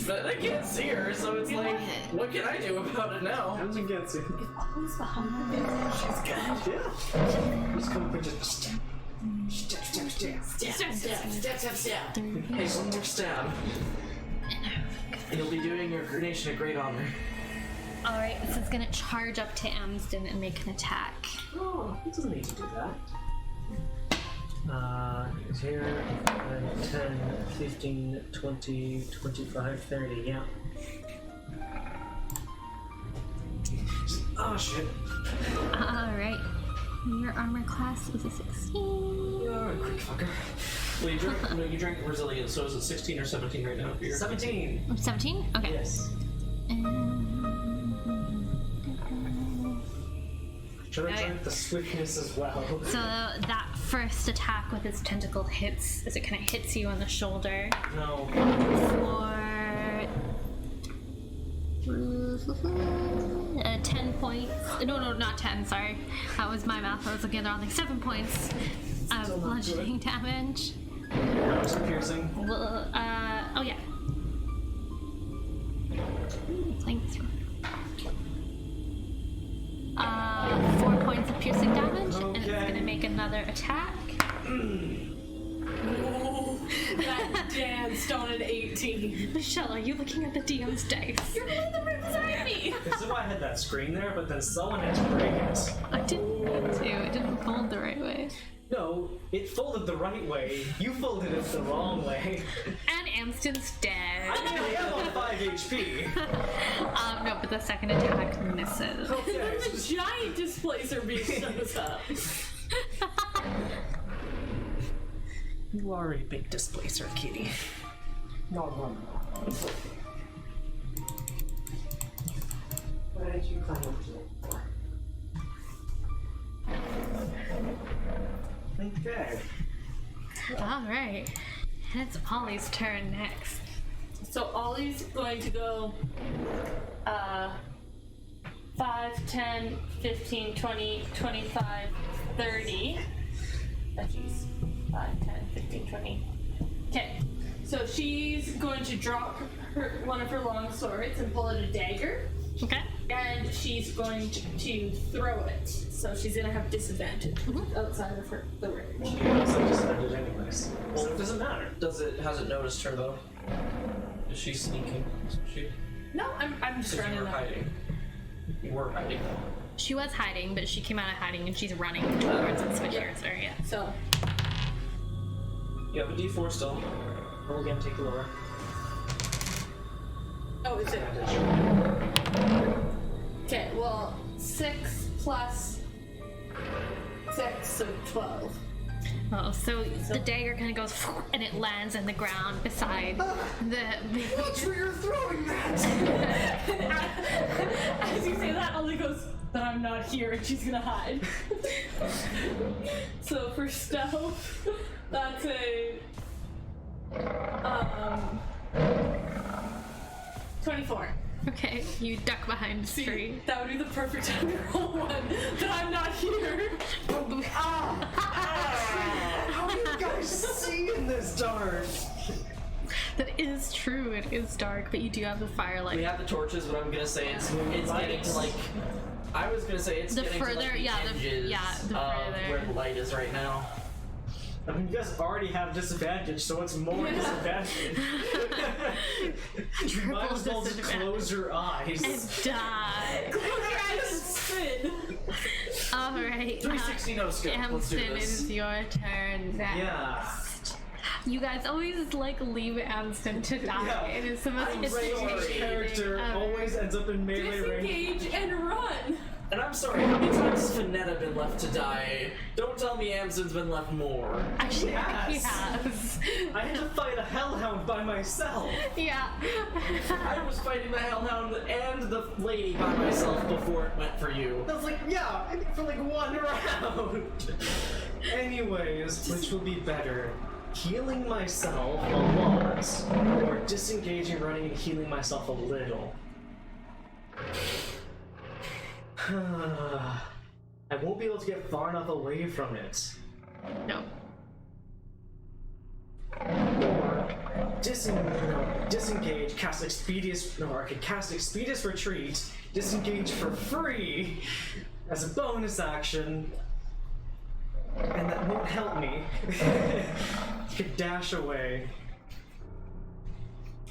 But I can't see her, so it's like, what can I do about it now? Amsden gets it. Who's behind the Yeah. Just come and just step. Step. Step. Hey, one more stab. You'll be doing your nation a great honor. Alright, so it's gonna charge up to Amsden and make an attack. Oh, it doesn't need to do that. It's here. 10, 15, 20, 25, 30, yeah. Oh shit. Alright. Your armor class is a 16. You're a quick fucker. Well, you drank resilience, so is it 16 or 17 right now? For your 17. 17? Okay. Yes. Should I try the swiftness as well? So that first attack with its tentacle hits, as it kind of hits you on the shoulder No. for 10 points. No, not 10, sorry. That was my math. I was looking at the wrong thing. 7 points of Still not bludgeoning damage. How much piercing? Well, oh yeah. Thanks. 4 points of piercing damage, and it's Okay. gonna make another attack. That danced on an 18. Michelle, are you looking at the DM's dice? You're right beside me. This is why I had that screen there, but then someone had to break it. I didn't mean to. It didn't fold the right way. No, it folded the right way. You folded it the wrong way. And Amston's dead. I mean, I am on 5 HP. No, but the second attack misses. Okay, Then so the just- giant displacer beast shows up. You are a big displacer, kitty. No. Why did you climb up to it? Okay. Alright. And it's Ollie's turn next. So Ollie's going to go 5, 10, 15, 20, 25, 30. Oh, jeez. 5, 10, 15, 20. Okay. So she's going to drop one of her long swords and pull out a dagger. Okay. And she's going to throw it. So she's going to have disadvantage outside of the range. It's like disadvantage anyways. So it doesn't matter. Has it noticed her though? Is she sneaking? Is she? No, I'm just Because you running were up. hiding. You were hiding. She was hiding, but she came out of hiding and she's running towards its switchers area. So You have a D4 still. Roll again, take lower. oh, is it? Okay, well, 6 plus 6, so 12. Oh, so the dagger kind of goes and it lands in the ground beside the. That's where you're throwing that! As you say that, Ollie goes, but I'm not here, and she's gonna hide. So for stealth, that's a 24. Okay, you duck behind a See, tree. that would be the perfect time to roll one, but I'm not here. How do you guys see in this dark? That is true. It is dark, but you do have the firelight. We have the torches, but I'm gonna say it's getting to like. I was gonna say it's The getting to further- like the yeah, the- edges yeah, the of further. where the light is right now. I mean, you guys already have disadvantage, so it's more disadvantage. You might as well just close your eyes. And die. Close your eyes and spin. All right. 360 no scope. Let's do Amston, it this. is your turn next. Yeah. You guys always like leave Amston to die. Yeah. It is the most I'm Ray's irritating character ever. always ends up in melee range. Disengage and run. And I'm sorry, how many times has Finetta been left to die? Don't tell me Amson's been left more. Actually, Yes. he has. I had to fight a hellhound by myself. Yeah. I was fighting the Hellhound and the lady by myself before it went for you. I was like, yeah, I did it for like one round. Anyways, which will be better? Healing myself a lot, or disengaging, running, and healing myself a little? I won't be able to get far enough away from it. No. Disengage, cast Expeditious, no, I could cast Expeditious Retreat, disengage for free as a bonus action, and that won't help me. Could dash away.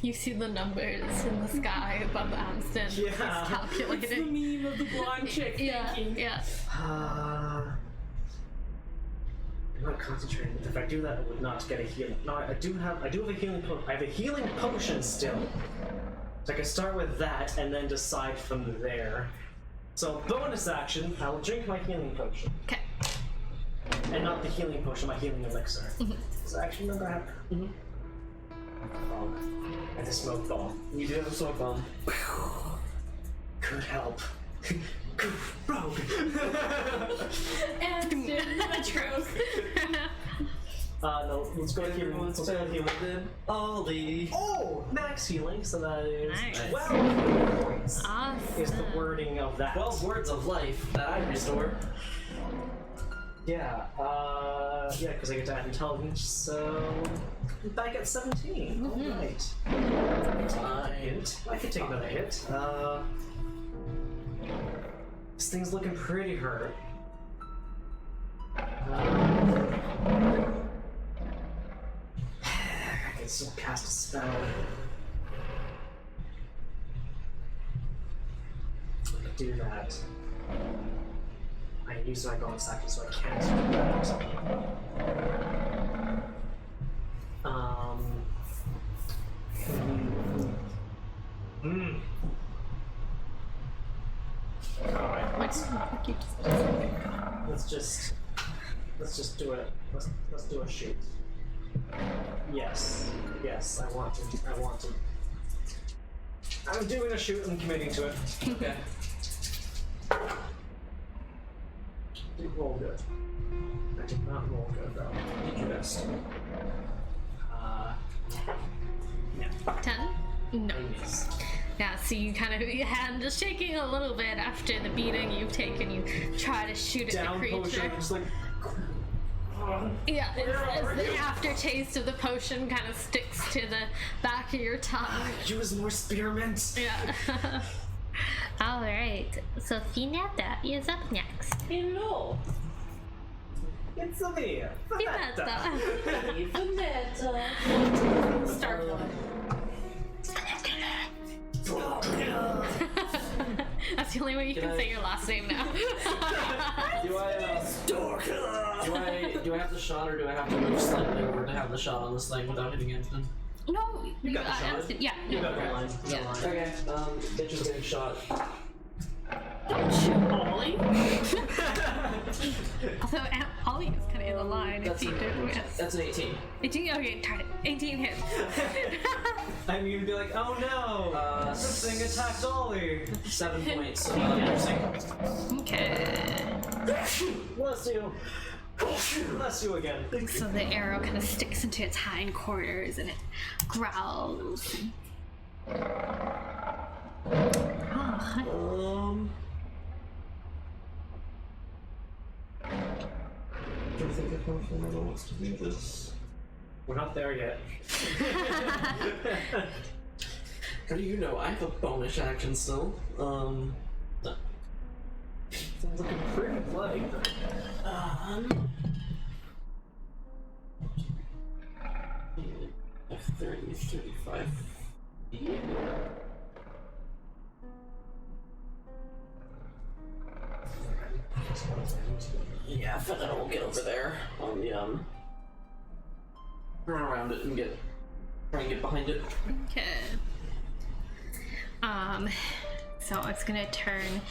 You see the numbers in the sky above Amston. Yeah. He's The calculating. meme of the blonde chick Yeah, thinking. yeah. I'm not concentrating. If I do that, I would not get a healing. No, I do have a healing. I have a healing potion still, so I can start with that and then decide from there. So bonus action, I will drink my healing potion. Okay. And not the healing potion, my healing elixir. So actually, remember I have. And the smoke bomb. You do have a smoke bomb. Could help. Rogue. And the trope. No, let's go to healing. Let's go to healing. Ollie. Oh, max healing. So that is Nice. 12 points. Awesome. Is the wording of that? 12 words of life that I restore. Yeah. Yeah, because I get to add intelligence. So back at 17. All right. I could take another hit. This thing's looking pretty hurt. I can still cast a spell. I could do that. I use my bonus action, so I can't do that. Alright, let's just do it. Let's do a shoot. Yes, I want to. I'm doing a shoot. I'm committing to it. Okay. Did roll good. I did not roll good though. Did your best. Yeah. 10? No. I missed. Yeah, so you kind of, your hand just shaking a little bit after the beating you've taken. You try to shoot at Down the creature. potion, just like. Yeah, as the aftertaste of the potion kind of sticks to the back of your tongue. Use more spearmint. Yeah. Alright, so Finetta is up next. Hello. It's Sylvia. Finetta. Vanetta. Start one. That's the only way you can say your last name now. Do I have the shot, or do I have to move slightly over to have the shot on this thing without hitting anything? No, you got the shot. instant, yeah. You got the line. Yeah. Okay, bitch is getting shot. Ollie? Although Ollie is kind of in the line if he did miss. That's an 18. 18, okay, target. 18 hits. I mean, you'd be like, oh no! This thing attacked Ollie! 7 points of piercing. Okay. Bless you! Bless you again. So the arrow kind of sticks into its hindquarters and it growls. Do you think if Morphle wants to do this? We're not there yet. How do you know? I have a bonus action still. Things looking pretty bloody. F30, 35. Yeah, Fenetta will get over there on the run around it and try and get behind it. Okay. So it's gonna turn,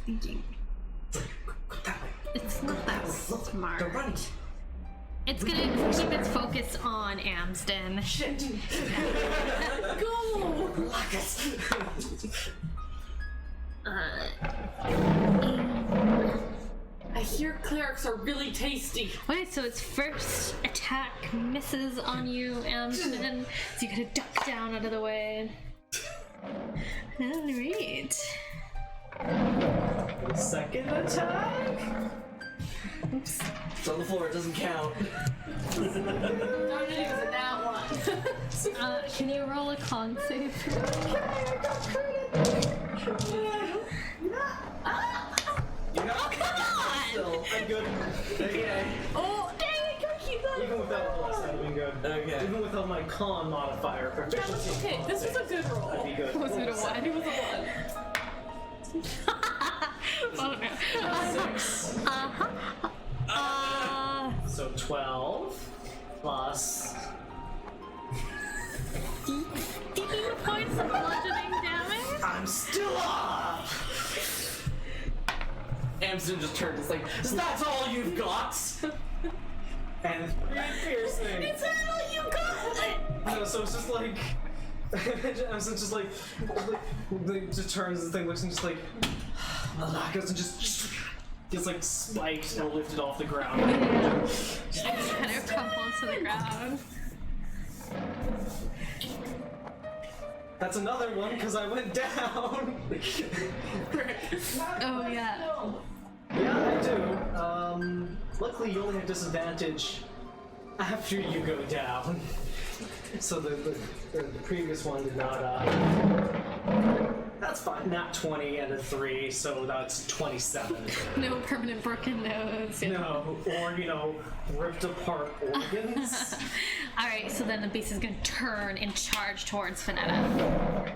thinking. That way. It's not that smart. Go run! It's gonna keep its focus on Amsden. Shit! Go! Lacus! I hear clerics are really tasty. Okay, so its first attack misses on you, Amsden, so you gotta duck down out of the way. Alright. Second attack? Oops. It's on the floor, it doesn't count. Darn it, it was in that one. Can you roll a con save? Still. I'm good. Okay. Oh, dang it, Cookie! Even without plus, I'd have been good. Okay. Even without my con modifier, proficiency. Okay, this was a good roll. I'd be good. Was it a one? It was a one. Oh no. 6. Uh-huh. So 12 plus Points of bludgeoning damage. I'm still up! Amsden just turns. It's like, that's all you've got. And 3 piercing. Is that all you got? No, so it's just like. Amsden just like just turns the thing, looks and just like. Goes and just gets like spiked and lifted off the ground. Kind of crumples to the ground. That's another one because I went down. Oh yeah. Yeah, I do. Luckily, you only have disadvantage after you go down. So the previous one did not. That's fine. Not 20 and a 3, so that's 27. No permanent broken nose. No, or ripped apart organs. Alright, so then the beast is gonna turn and charge towards Finetta.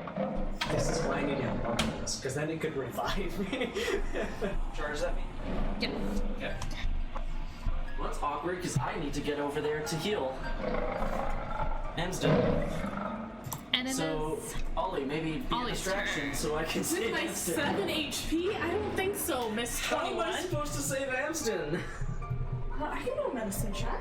This is why I need to have buttons, because then it could revive me. Charge at me? Yep. Okay. Well, that's awkward because I need to get over there to heal. Amsden. And it So, is Ollie, maybe be a Ollie's distraction turn. so I can With save my Amsden. 7 HP? I don't think so, Miss How am I 21. supposed to save Amsden? I can do a medicine check.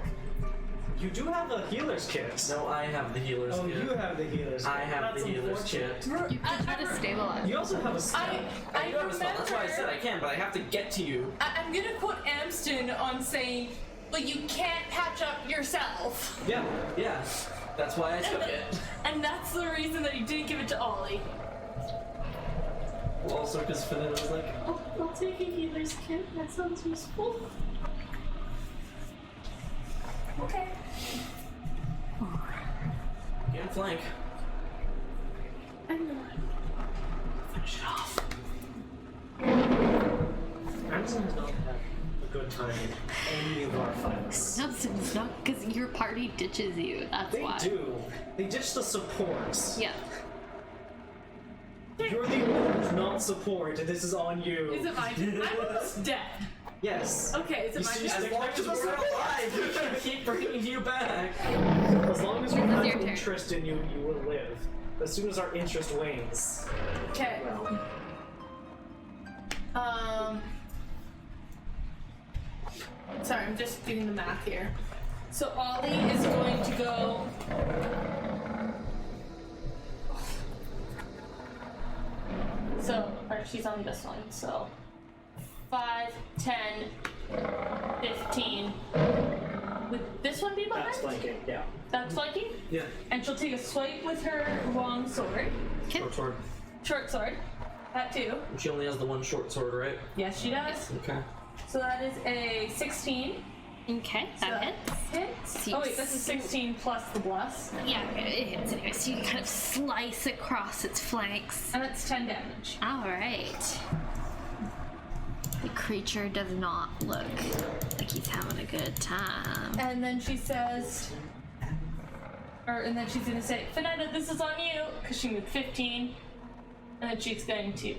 You do have a healer's kit. No, I have the healer's Oh, kit. you have the healer's kit. I have That's the healer's unfortunate. kit. you can try to stabilize. You also have a spell. I You have a spell. That's why I said remember. I can, but I have to get to you. I'm gonna quote Amsden on saying, but you can't patch up yourself. Yeah. Yeah, that's why I took it. And that's the reason that he didn't give it to Ollie. Well, also because Finetta was like, Oh, I'll take a healer's kit. That sounds useful. Okay. get in flank. I know. Finish it off. Amazon has not had a good time in any of our fights. It's not because your party ditches you. That's They why. do. They ditch the supports. Yeah. You're the one who's not support. This is on you. Is it my turn? I'm almost dead. Yes. Okay, is it my You turn? see- As long as we're alive, we can keep bringing you back. As long as we It's have your turn. interest in you, you will live. As soon as our interest wanes, Okay. well, Sorry, I'm just doing the math here. So Ollie is going to go. So, or she's on this one. So, 5, 10, 15. Would this one be behind? that's flanking. Yeah. That's flanking? Yeah. And she'll take a swipe with her long sword. Short sword. Short sword. That too. She only has the one short sword, right? Yes, she does. Okay. So that is a 16. Okay, that hits. Hits. Oh wait, this is 16 plus the bless. Yeah, it hits anyway. So you kind of slice across its flanks. And that's 10 damage. All right. The creature does not look like he's having a good time. And then she says, and then she's gonna say, Finetta, this is on you, because she moved 15. And then she's going to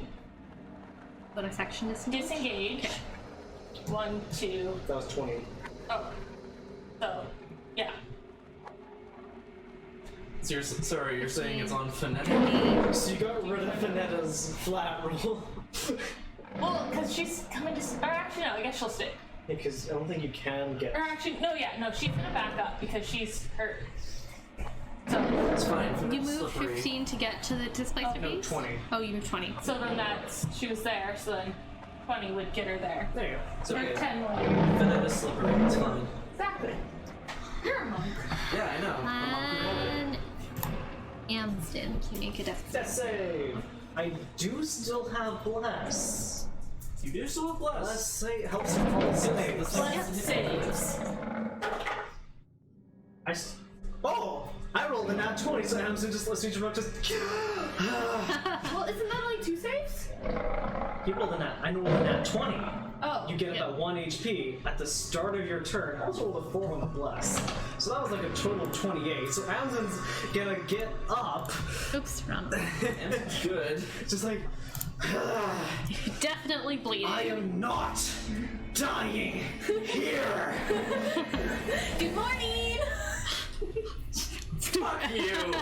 Bonus action disengage. disengage. 1, 2, That was 20. oh. So, yeah. So you're saying it's on Finetta? So you got rid of Finetta's flat roll. Well, because she's coming to, or actually no, I guess she'll stay. Because I don't think you can get. Or actually, no, she's gonna back up because she's hurt. So, It's fine. You Finetta's move slippery. 15 to get to the displaced No, beast? 20. Oh, you moved 20. so then she was there, so then 20 would get her there. There you go. It's Or okay. 10 more. Finetta's slippery. It's fine. Exactly. You're a monk. Yeah, I know. I'm on And Amsden, you make a death Death save. I do still have bless. You do still have Bless bless. say helps you fall asleep. Bless saves. Oh! I rolled a nat 20, so Amazon just lets me to just. Well, isn't that only 2 saves? You rolled a nat. I rolled a nat 20. Oh. You get about 1 HP at the start of your turn. I also rolled a 4 on the bless. So that was like a total of 28. So Amazon's gonna get up, Oops, wrong. It's good. just like, Definitely bleeding. I am not dying here. Good morning! Fuck you!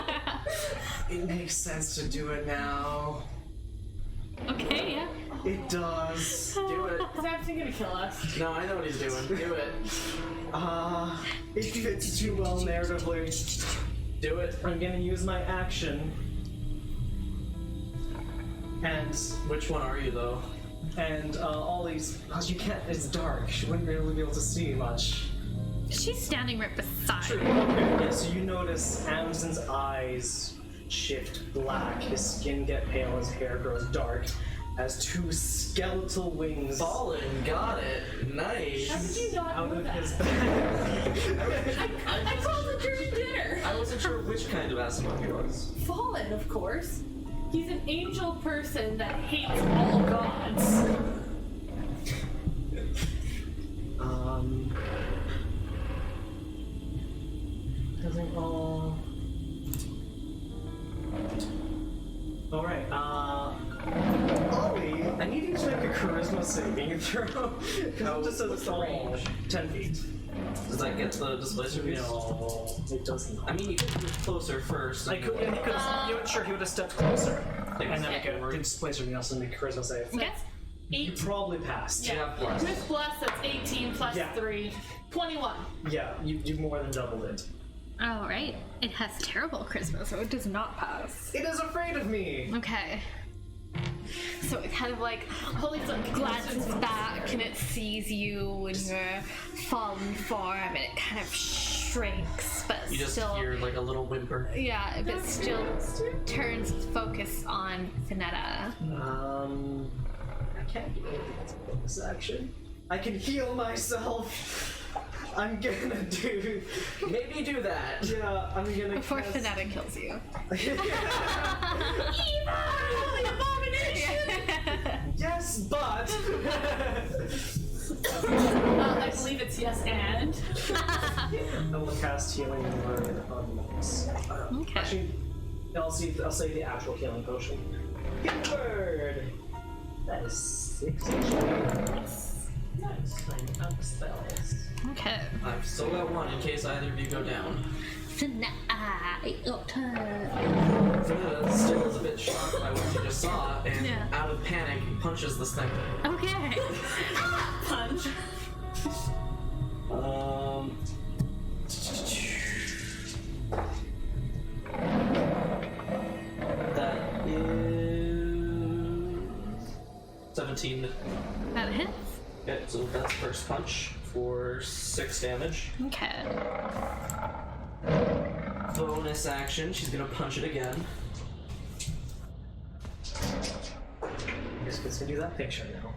It makes sense to do it now. Okay, yeah. It does. Do it. Is Absent gonna kill us? No, I know what he's doing. Do it. It fits too well narratively. Do it. I'm gonna use my action. And Which one are you, though? all these, cause you can't, it's dark, she wouldn't really be able to see much. She's standing right beside her. Okay, yeah, so you notice Amazon's eyes shift black, his skin get pale, his hair grows dark, as two skeletal wings Fallen, got it. Nice. How did you not out know of that? his back. I called it during dinner. I wasn't sure which kind of Asimov he was. Fallen, of course. He's an angel person that hates all gods. Doesn't all. Alright, Ollie, I need you to make a charisma saving throw. Because it just says it's the range. 10 feet. Does that get the displacer piece? No, it doesn't. I mean, you could move closer first. I could, yeah, he could have, sure, he would have stepped closer. Like, And then yeah. I could displace everything else and make a charisma save. Okay. You 8. probably passed. Yeah, bless. With bless, that's 18 plus Yeah. 3. 21. Yeah, you more than doubled it. All right. It has terrible charisma, so it does not pass. It is afraid of me! Okay. So it kind of like glances back and it sees you in your fallen form and it kind of shrinks, but You just still. hear like a little whimper. Yeah, but still turns its focus on Finetta. I can't do anything that's a bonus action. I can heal myself! I'm gonna do. Maybe do that. Yeah, I'm gonna. Before cast... Finetta kills you. Yes, but. I believe it's yes and. I will cast healing word on Max. Okay. Actually, I'll say the actual healing potion. Healing word. That is 6 HP. Nice. 9 up spells. Okay. I've still got one in case either of you go down. Finetta, your turn. Finetta still is a bit shocked by what she just saw, and Yeah. out of panic, punches this thing. Okay. Punch. That is 17. That hits. Okay, so that's first punch for 6 damage. Okay. Bonus action, she's gonna punch it again. Just continue that picture now.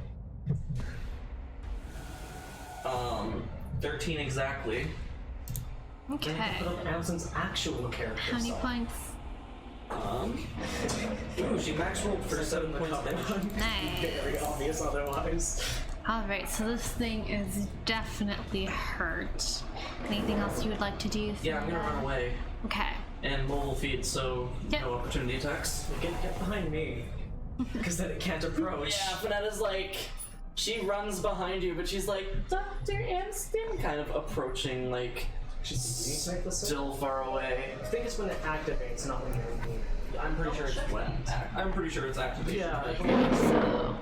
13 exactly. Okay. Put up Amazon's actual character. How many side. points? Ooh, she max rolled for 7 points of damage. Nice. Very obvious otherwise. Alright, so this thing is definitely hurt. Anything else you would like to do? Yeah, I'm gonna run away. Okay. And mobile feed, so Yep. no opportunity attacks. Get behind me. Because then it can't approach. Yeah, Finetta's like, she runs behind you, but she's like, Dr. Anston, kind of approaching, like, She's make this still far away. I think it's when it activates, not when you're in me. I'm pretty sure it's when. I'm pretty sure it's activation. Yeah. but- So,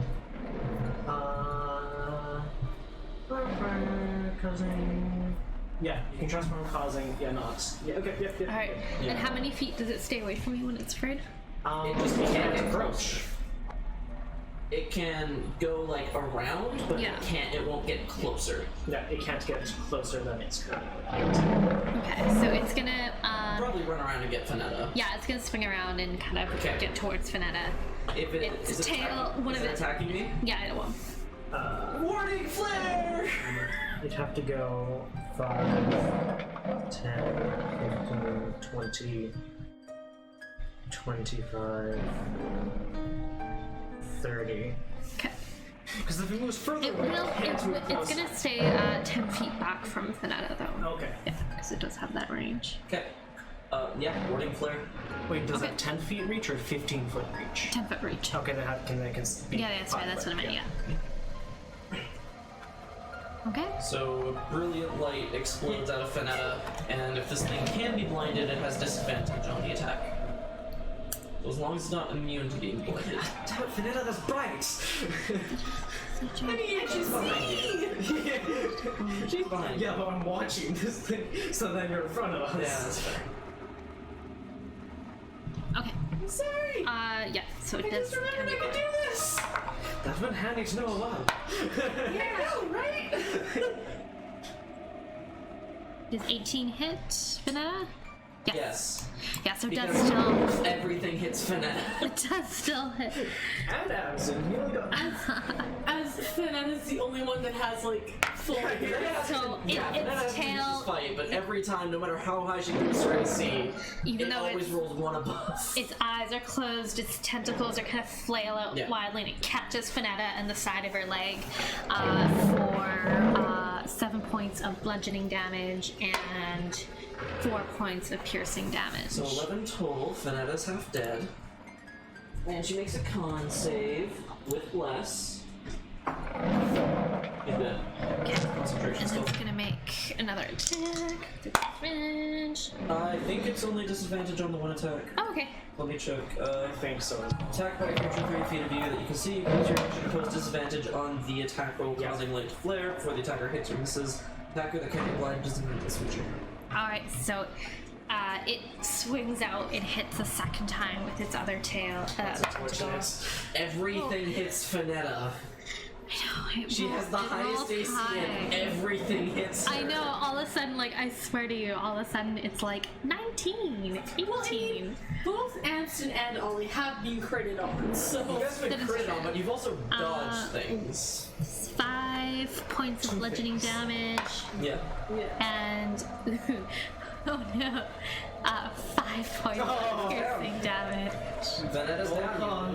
Causing. Yeah, you can transform causing. Yeah, not. Yeah. Okay. Yep. Yep. alright. Yeah. And how many feet does it stay away from you when it's afraid? It just can't approach. It can go like around, but Yeah. it won't get closer. Yeah, it can't get closer than it's currently. Okay, so it's gonna, Probably run around and get Finetta. yeah, it's gonna swing around and kind of Okay. get towards Finetta. If it Its is it tail, attacking, one is of it its- attacking me? Yeah, it will. Warning flare! You'd have to go 5, 10, 15, 20, 25, 30. Okay. Because if it moves further It away, will, can't move it's closer. gonna stay 10 feet back from Finetta though. Okay. Yeah, because it does have that range. Okay. Yeah, warning flare. Wait, does Okay. that 10 feet reach or 15-foot reach? 10 foot reach. Okay, then can be Yeah, that's right, that's what I meant, yeah. Okay. So a brilliant light explodes out of Finetta, and if this thing can be blinded, it has disadvantage on the attack. So as long as it's not immune to being blinded. Damn it, Finetta, that's bright! She's behind you. She's behind you. Yeah, but I'm watching this thing, so then you're in front of us. Yeah, that's fair. Okay. Sorry. Yeah. So it I does. just remembered I could do this. That's been handy to know a while. Yeah, I know, right? Does 18 hit Finetta? Yes. Yeah. So it does Because still. everything hits Finetta. It does still hit. And Absent, you only got... As Finetta's the only one that has like full. So Yeah, its Finetta tail. has fight, but every time, no matter how high she goes her AC, Even it though always it's- rolls one above. Its eyes are closed, its tentacles are kind of flail out Yeah. widely, and it catches Finetta in the side of her leg for 7 points of bludgeoning damage and 4 points of piercing damage. So 11 total. Finetta's half dead. And she makes a con save with bless. She's dead. Concentration And still. it's gonna make another attack. Disadvantage. I think it's only disadvantage on the one attack. Oh, okay. Let me check. I think so. Attack by a creature 30 feet of you that you can see. Use your action to impose disadvantage on the attack roll, Yeah. causing light to flare before the attacker hits or misses. Attacker that can't be blind doesn't need this feature. Alright, so it swings out, it hits a second time with its other tail. Unfortunate. Everything hits Finetta. She has the highest AC and everything hits her. I know, all of a sudden, like, I swear to you, all of a sudden it's like 19, 18. Well, I mean, both Anston and Ollie have been critted on, so. You guys have been That is crit on, but you've also dodged things. 5 points of bludgeoning damage, Yeah. Yeah. and oh no, 5 points of piercing damage. Venetta's down.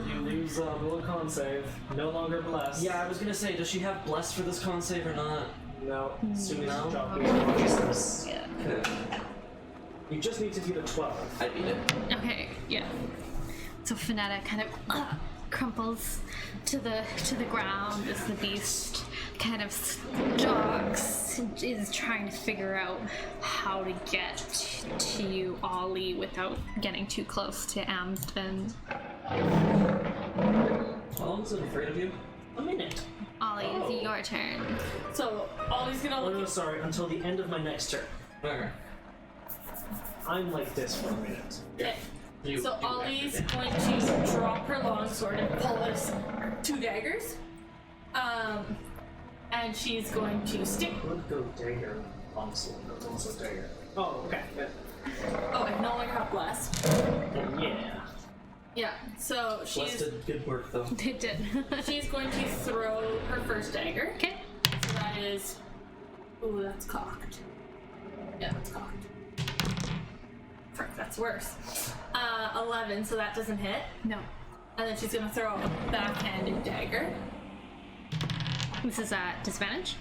You lose. Roll a con save. No longer blessed. Yeah, I was gonna say, does she have bless for this con save or not? No. As soon as No? you drop your consciousness. Yeah. Okay. You just need to beat a 12. I beat it. Okay, yeah. So Finetta kind of crumples to the ground as the beast kind of stalks, is trying to figure out how to get to you, Ollie, without getting too close to Amsden. How long is it afraid of you? A minute. Ollie, it's your turn. So Ollie's gonna Oh look no, at. sorry. Until the end of my next turn. Okay. I'm like this for a minute. Okay. You So do Ollie's everything. going to drop her longsword and pull us 2 daggers. And she's going to stick. Let's go dagger. Longsword. Also dagger. Oh, okay. Yeah. Oh, I no longer have blessed. Yeah. Yeah. So Bless she's did good work though. It did. she's going to throw her first dagger. Okay. So that is. Ooh, that's cocked. Yeah, that's cocked. Frick, that's worse. 11, so that doesn't hit. No. And then she's gonna throw a backhanded dagger. This is at disadvantage?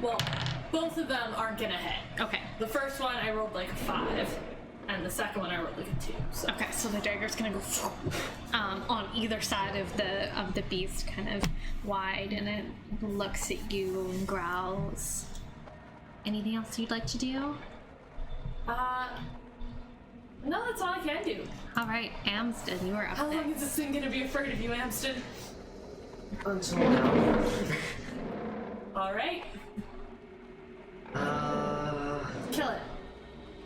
Well, both of them aren't gonna hit. Okay. The first one I rolled like a 5, and the second one I rolled like a 2. So Okay, so the dagger's gonna go on either side of the beast, kind of wide, and it looks at you and growls. Anything else you'd like to do? no, that's all I can do. All right, Amsden, you are up How long next. is this thing gonna be afraid of you, Amston? Until now. All right, kill it.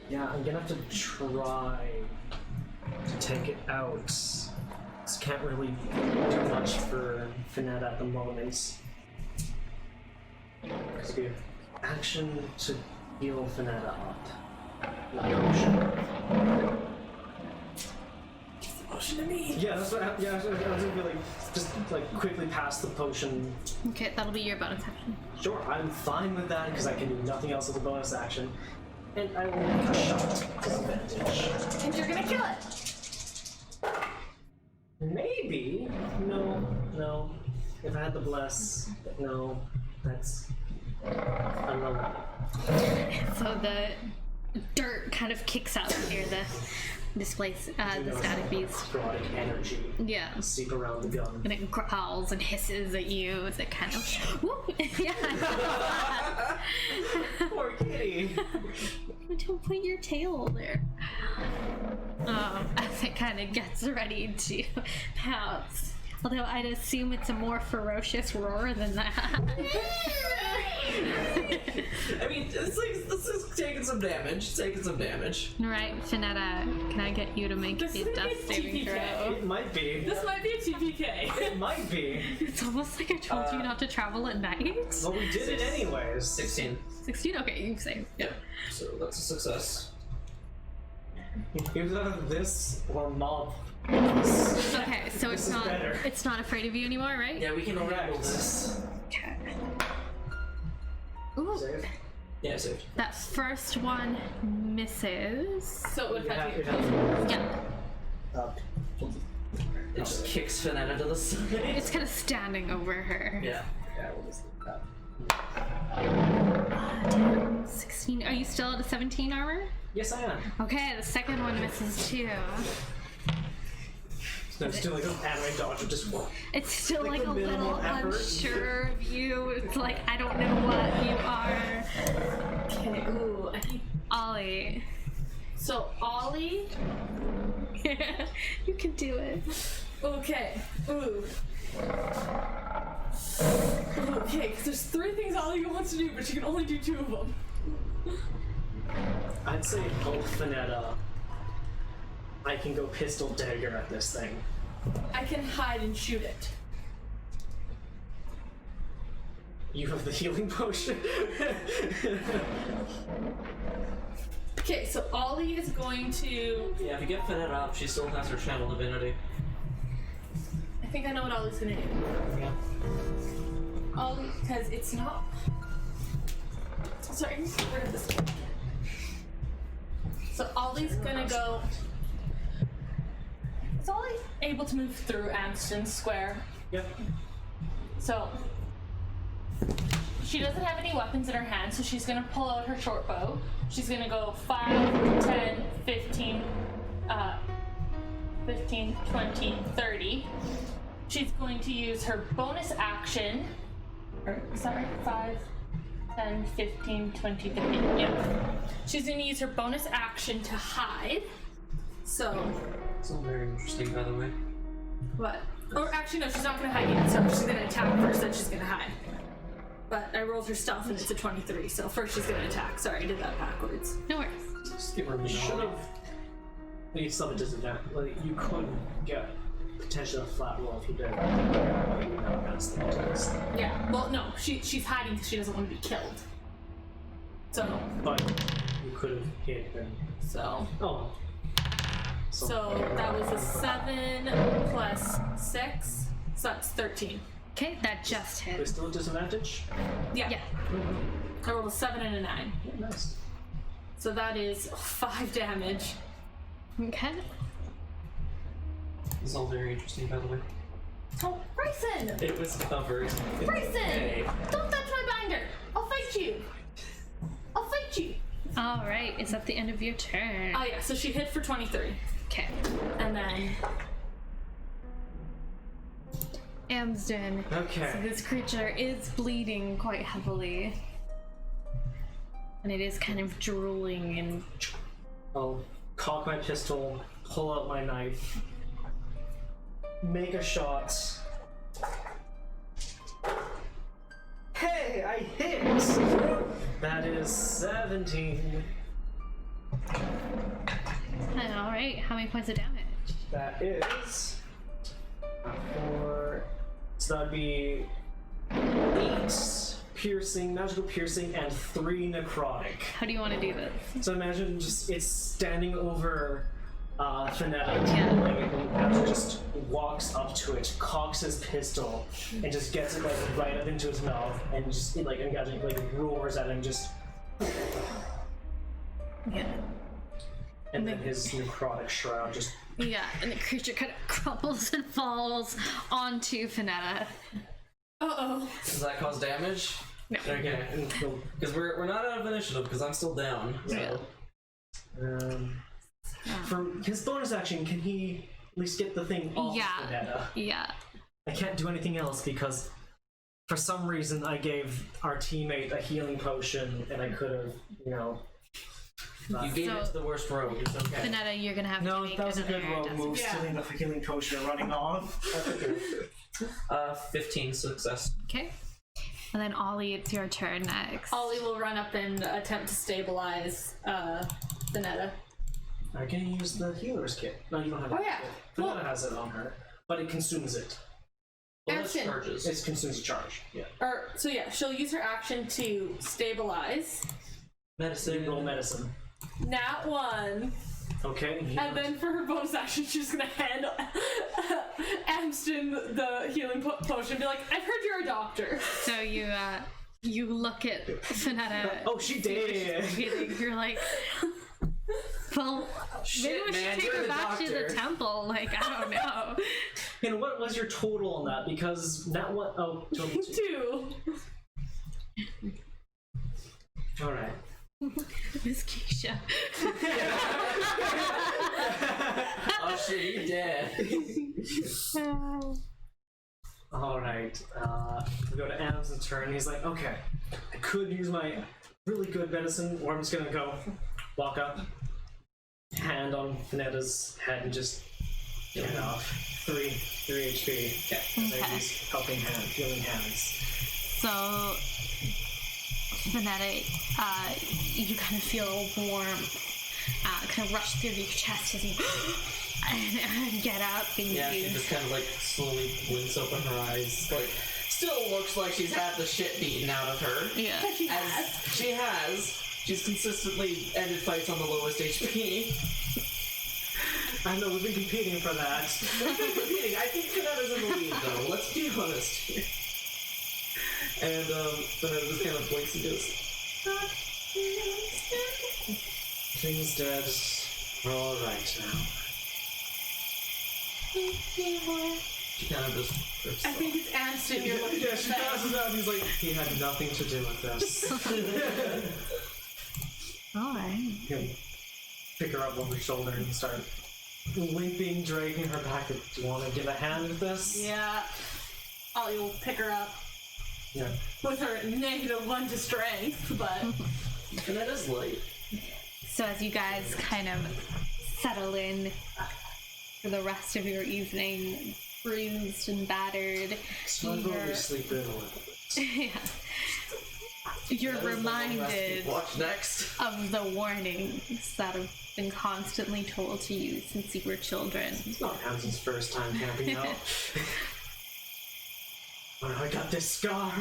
Yeah, I'm gonna have to try to take it out. Just can't really do much for Finette at the moment. It's good. Action to heal Finette up. Not potion. Motion to me. Yeah, that's what. Yeah, I was gonna be like, just like quickly pass the potion. Okay, that'll be your bonus action. Sure, I'm fine with that because I can do nothing else as a bonus action, and I will make a shot disadvantage. And you're gonna kill it. Maybe. No. If I had the bless, no. That's an 11. So dirt kind of kicks up near the the static beast. Necrotic energy Yeah. seep around the gun. And it growls and hisses at you as it kind of whoop. Yeah. Poor kitty. Don't put your tail there. As it kind of gets ready to pounce. Although I'd assume it's a more ferocious roar than that. I mean, this is taking some damage. Right, Finetta, can I get you to make This a is gonna death be saving TPK. throw? It might be. This might be a TPK. It might be. It's almost like I told you not to travel at night. But we did it anyways. 16. 16? Okay, you save. Yeah. So that's a success. Either this or mob. Okay, so This it's is not better. it's not afraid of you anymore, right? Yeah, we can handle this. Okay. Ooh, Save. Yeah, saved. that first one misses. So if You I have, do you have Yeah, It just kicks Finetta to the side. it's kind of standing over her. Yeah. yeah, we'll just leave that. 16. Are you still at a 17 armor? Yes, I am. Okay, the second one misses too. No, it's still like an anime dodge of just It's still Like like the a little minimal effort. unsure of you. It's like, I don't know what you are. Okay, ooh, I think. Ollie. So, Ollie. You can do it. Okay, ooh. Okay, because there's 3 things Ollie wants to do, but she can only do 2 of them. I'd say both Finetta. I can go pistol dagger at this thing. I can hide and shoot it. You have the healing potion. Okay, so Ollie is going to. Yeah, if you get Finetta up, she still has her channel divinity. I think I know what Ollie's gonna do. Yeah. Ollie, because it's not. Sorry, where did this go? So Ollie's gonna go. Is Ollie able to move through Amston Square? Yep. So she doesn't have any weapons in her hand, so she's gonna pull out her short bow. She's gonna go 5, 10, 15, 15, 20, 30. She's going to use her bonus action. Or, sorry, 5, 10, 15, 20, 30. Yeah. She's gonna use her bonus action to hide. So, It's all very interesting, by the way. what? Or actually, no, she's not gonna hide yet. So she's gonna attack first, then she's gonna hide. But I rolled her stealth and it's a 23, so first she's gonna attack. Sorry, I did that backwards. No worries. Just give her a Should minute. have. You still have a disadvantage. Like, you could get potentially a flat roll if you did. That's the test. Yeah. Well, no, she's hiding because she doesn't want to be killed. So, But you could have hit and. oh. So So that was a 7 plus 6, so that's 13. Okay, that just There's hit. still a disadvantage? Yeah. Yeah. I rolled a 7 and a 9. Yeah, nice. So that is 5 damage. Okay. It's all very interesting, by the way. Oh, Bryson! It was covered. Bryson! Don't touch my binder! I'll fight you! I'll fight you! All right, it's at the end of your turn. Oh yeah, so she hit for 23. Okay. And then Amsden. So Okay. this creature is bleeding quite heavily. And it is kind of drooling and I'll cock my pistol, pull out my knife, make a shot. Hey, I hit! That is 17. all right, how many points of damage? That is 4. So that'd be 8 piercing, magical piercing, and 3 necrotic. How do you want to do this? So imagine just it's standing over Finetta, Yeah. and Abs just walks up to it, cocks his pistol, and just gets it like right up into his mouth, and just like engaging, like roars at him, just, Yeah. and then his necrotic shroud just. Yeah, and the creature kind of crumples and falls onto Finetta. uh-oh. Does that cause damage? No. Okay. And he'll Because we're not out of initiative, because I'm still down. So. Yeah. For his bonus action, can he at least get the thing off Yeah. Vanetta? Yeah. I can't do anything else because for some reason I gave our teammate a healing potion and I could have, You gave it So- to the worst rogue. It's okay. Vanetta, you're gonna have to No, make that was a good another roll death move, Yeah. stealing the healing potion and running off. 15 success. Okay. And then Ollie, it's your turn next. Ollie will run up and attempt to stabilize Vanetta. I can use the healer's kit. No, you don't have Oh, that yeah. kit. Well- Vanetta has it on her, but it consumes it. Bonus Action. charges. It consumes a charge. Yeah. So yeah, she'll use her action to stabilize. So you roll medicine. Nat 1. Okay. And then for her bonus action, she's gonna hand Amston the healing potion and be like, I've heard you're a doctor. So you look at Vanetta. Oh, she did. breathing, you're like, well, maybe we should man, take you're her the back to the doctor. temple. Like, I don't know. And what was your total on that? Because that one, oh, total 2. 2. All right. Miss Keisha. Oh shit, you dead. All right. We go to Adam's turn. He's like, okay, I could use my really good medicine, or I'm just gonna go walk up, hand on Vanetta's head, and just get it off. 3 HP. Yeah. And then use helping hand, healing hands. So, Vanetta, you kind of feel a warmth kind of rush through your chest as you and get up and Yeah, you. she just kind of like slowly blinks open her eyes. Like, still looks like she's had the shit beaten out of her. Yeah. As she has, she's consistently ended fights on the lowest HP. I know we've been competing for that. I think Kanetta's in the lead, though. Let's be honest here. And Vanetta just kind of blinks and goes, Things dead. We're all right now. she kind of just drifts I think it's Amston you're looking Yeah, at. she passes out. And he's like, he had nothing to do with this. All right. He'll pick her up on her shoulder and start limping, dragging her back. Do you want to give a hand with this? Yeah. Ollie will pick her up Yeah. with her -1 to strength, but Kanetta's light. So as you guys kind of settle in for the rest of your evening, bruised and battered, So I'm going to sleep in a little bit. yeah, you're That is the one reminded Watch next. of the warnings that have been constantly told to you since you were children. It's not Hamson's first time camping out. Oh, I got this scar.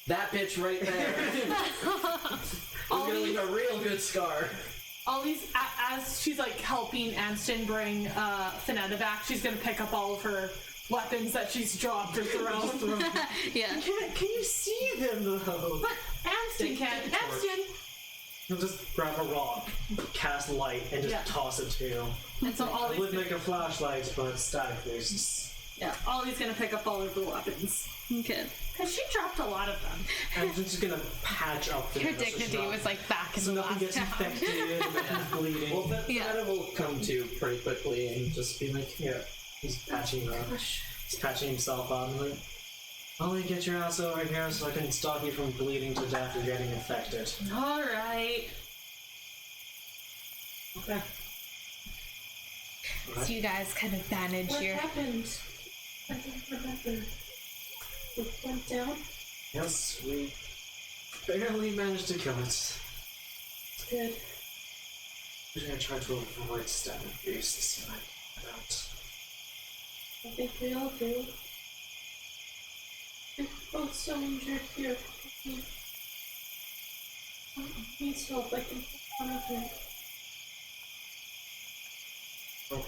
That bitch right there. It's gonna leave a real good scar. Ollie's, as she's like helping Amston bring Vanetta back, she's gonna pick up all of her weapons that she's dropped or thrown. Yeah. Can you see them though? But Amston can. Amston! He'll just grab a rock, cast light, and just Yeah. toss it to you. And so I would Ollie's, make a flashlight, but static boosts. Ollie's gonna pick up all of the weapons. Good. Because she dropped a lot of them. I'm just gonna patch up the Her dignity was like back in so the nothing last gets town. infected, nothing's bleeding. Well, Yeah. Vanetta will come to pretty quickly and just be like, Yeah, he's patching up. He's patching himself up. I'm like, only get your ass over here so I can stop you from bleeding to death or getting infected. Alright. Okay. So you guys kind of bandage What your. happened? I don't remember. It went down? Yes, we barely managed to kill it. It's good. We're gonna try to avoid static beasts. About. I think we all do. We're both so injured here. Needs help. I can come up here. Oh.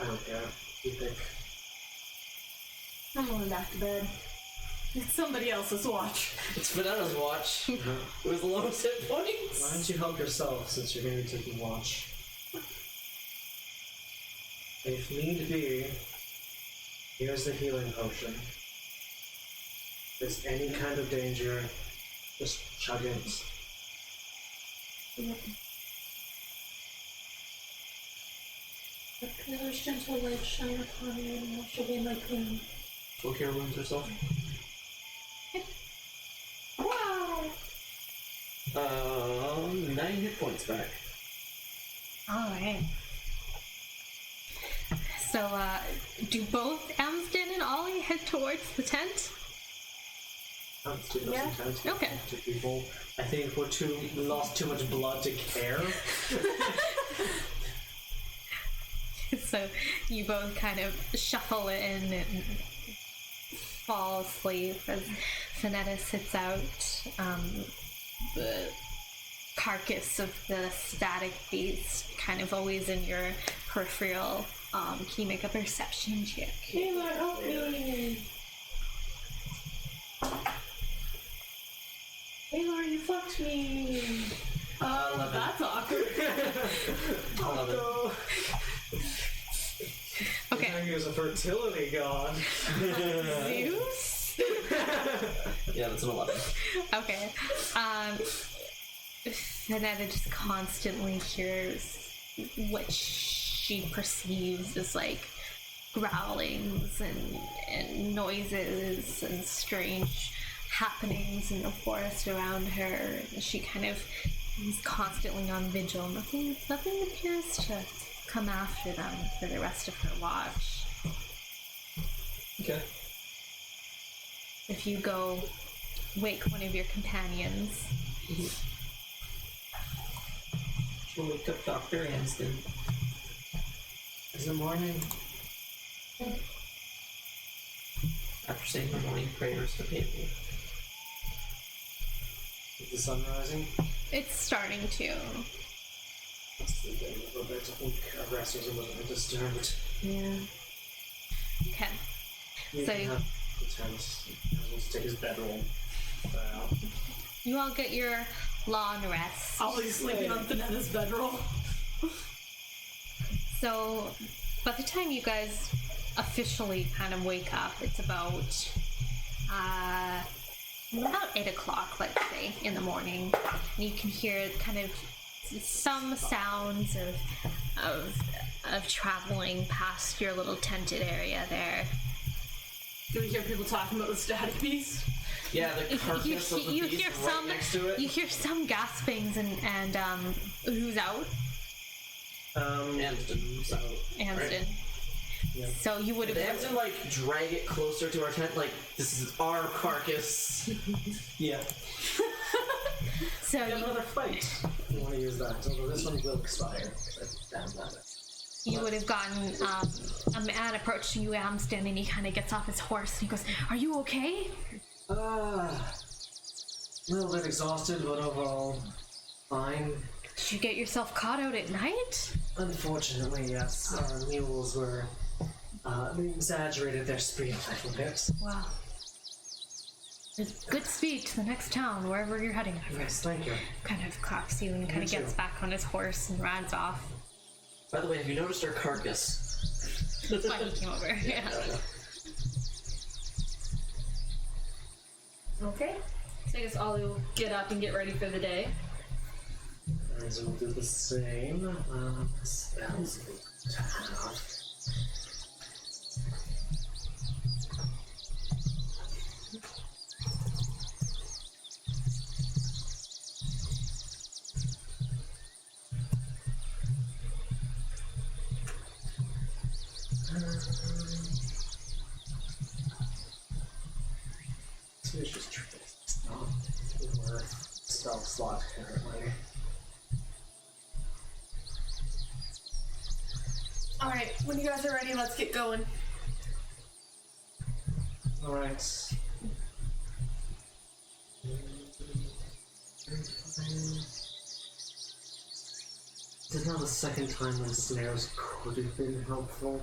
I don't care. You pick. I'm going back to bed. It's somebody else's watch. it's Vanetta's watch. It was the lowest hit points. Why don't you help yourself since you're going to be taking watch? If need be, here's the healing potion. If there's any kind of danger, just chug it. Let Taylor's gentle light shine upon you and wash away my pain. She'll cure wounds herself. Wow! 9 hit points back. All right. So, do both Amsden and Ollie head towards the tent? Let's do those Yeah. sometimes. Okay. To people. I think we lost too much blood to care. So you both kind of shuffle in and fall asleep as Finetta sits out the carcass of the static beast kind of always in your peripheral. Can you make a perception check? Taylor, help me! Taylor, you fucked me! That's awkward. 11. No. Okay. He was a fertility god. Zeus? Yeah, that's an 11. Okay. Finetta just constantly hears what she perceives as like growlings and noises and strange happenings in the forest around her. She kind of is constantly on vigil. Nothing appears to come after them for the rest of her watch. Okay. If you go wake one of your companions, She'll wake up Dr. Amsden. Is it morning? After saying her morning prayers to Papal. Is the sun rising? it's starting to. Let's sleep in a little bit. I think our rest was a little bit disturbed. Yeah. Okay. We So- can have the tent. We'll take his bedroll. You all get your long rest. Ollie's sleeping on Finetta's bedroll. So, by the time you guys officially kind of wake up, it's about 8 o'clock, let's say, in the morning. And you can hear kind of some sounds of traveling past your little tented area there. Do we hear people talking about the static beast? Yeah, the carcass of the you beast hear right some next to it. you hear some gaspings and who's out? Amsden's out. Amsden. Yeah. So you would Did have Amsden, like, drag it closer to our tent? Like, this is our carcass. Yeah. so We have you, another fight. You want to use that. Although this one will expire. Damn that. you would have gotten a man approached you, Amsden, and he kind of gets off his horse and he goes, "Are you okay?" A little bit exhausted, but overall fine. Did you get yourself caught out at night? Unfortunately, yes. Our mules were they exaggerated their speed a little bit. Wow. Good speed to the next town, wherever you're heading. Yes, thank you. Kind of claps you and kind of You gets too. back on his horse and rides off. By the way, have you noticed our carcass? That's why he came over. Yeah. Okay. So I guess Ollie will get up and get ready for the day. As we'll do the same. Spells we have. So it's just it's not worth spell slot currently. Alright, when you guys are ready, let's get going. Alright. Is now the second time when snares could have been helpful?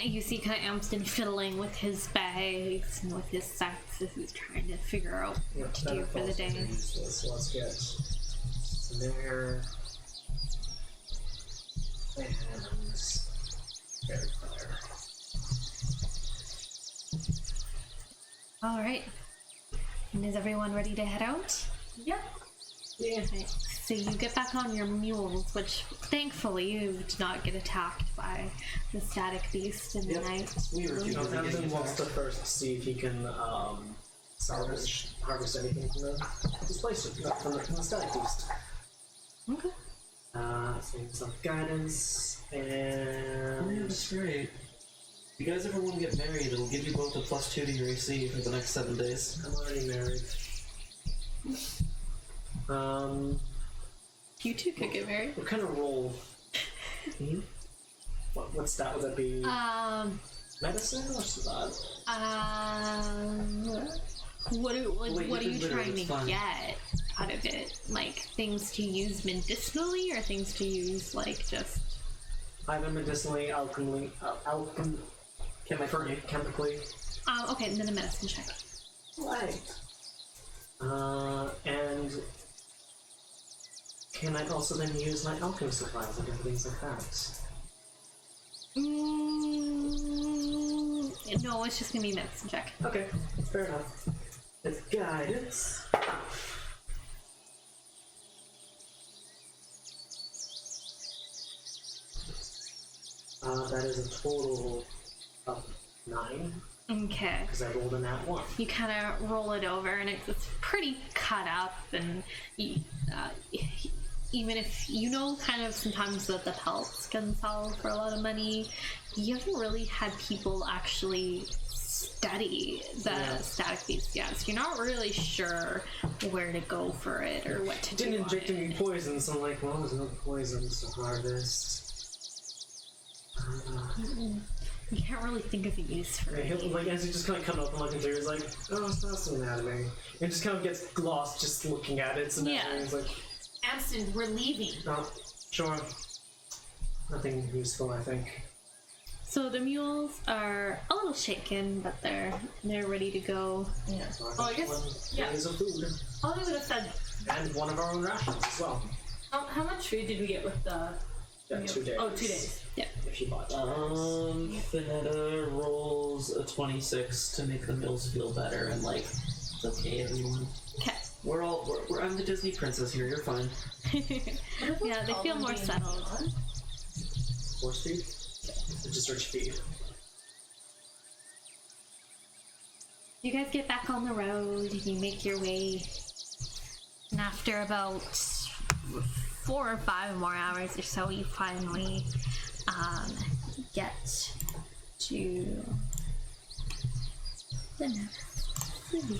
You see kind of Amsden fiddling with his bags and with his sacks as he's trying to figure out what to do for the day. Useless. Let's get snare and fairy fire. All right. And is everyone ready to head out? Yep. Yeah. Okay, so you get back on your mules, which thankfully you did not get attacked by the static beast in the Yep. night. We were You know, getting Tamsin wants to attacked. first see if he can harvest anything from this place, from the static beast. Okay. So some guidance Oh, yeah, and that's right. If you guys ever want to get married, it'll give you both a +2 to your AC for the next 7 days. I'm already married. You two could get married. What kind of roll? What stat would that be? Medicine or survival? What are, like, Wait, what are you you can trying literally, to it's fine. get out of it? Like things to use medicinally, or things to use like just? Either medicinally, chemically. Okay, and then a medicine check. Right. And can I also then use my alchemy supplies and things like that? No, it's just gonna be medicine check. Okay, fair enough. It's guidance. That is a total of 9, Okay. because I rolled a nat 1. You kind of roll it over, and it's pretty cut up, and even if you know kind of sometimes that the pelts can sell for a lot of money, you haven't really had people actually study the static beast yet, so you're not really sure where to go for it or what to do. Didn't on inject it. any poison, so I'm like, well, there's no poisons to harvest. You can't really think of a use for And it. he'll, like, as he just kind of come up and looking through, he's like, oh, it's not some anatomy. And just kind of gets lost just looking at it. So Yeah. he's like, Amston, we're leaving. no, sure. Nothing useful, I think. So the mules are a little shaken, but they're ready to go. Yeah. So Oh, I think guess- one yeah. days of food. All I would have said, And one of our own rations as well. how much food did we get with the? Yeah, 2 days. Oh, 2 days. If you bought Finetta rolls a 26 to make the mills feel better, and like, it's okay, everyone. Okay. I'm the Disney princess here. You're fine. Yeah, they feel more settled. horse feed. Just search feed. You guys get back on the road and you make your way. And after about 4 or 5 more hours or so, you finally get to the next city.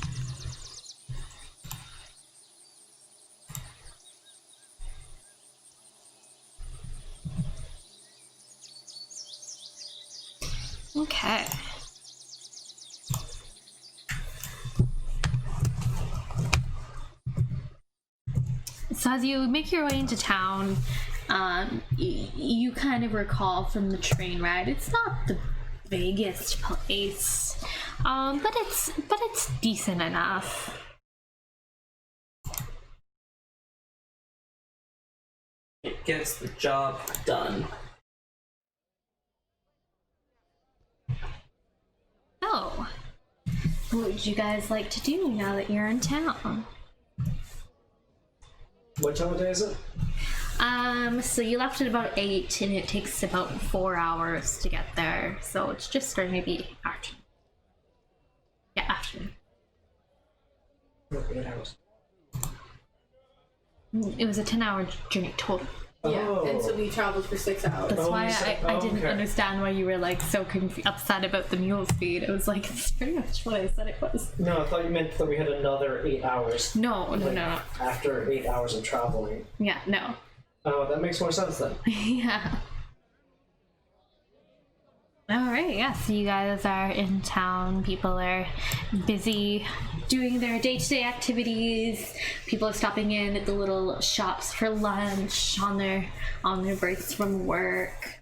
Okay. So as you make your way into town, you kind of recall from the train ride, it's not the biggest place, but it's decent enough. It gets the job done. Oh, what would you guys like to do now that you're in town? What time of day is it? So you left at about 8, and it takes about 4 hours to get there. So it's just starting to be afternoon. Yeah, afternoon. 8 hours. It was a 10-hour journey total. Yeah, Oh. and so we traveled for 6 hours. That's Oh, why you said- I oh, didn't okay. understand why you were like so upset about the mule speed. It was like, it's pretty much what I said it was. No, I thought you meant that we had another 8 hours. No. After 8 hours of traveling. Yeah, no. Oh, that makes more sense then. Yeah. Alright, yeah, so you guys are in town. People are busy doing their day-to-day activities. People are stopping in at the little shops for lunch on their breaks from work.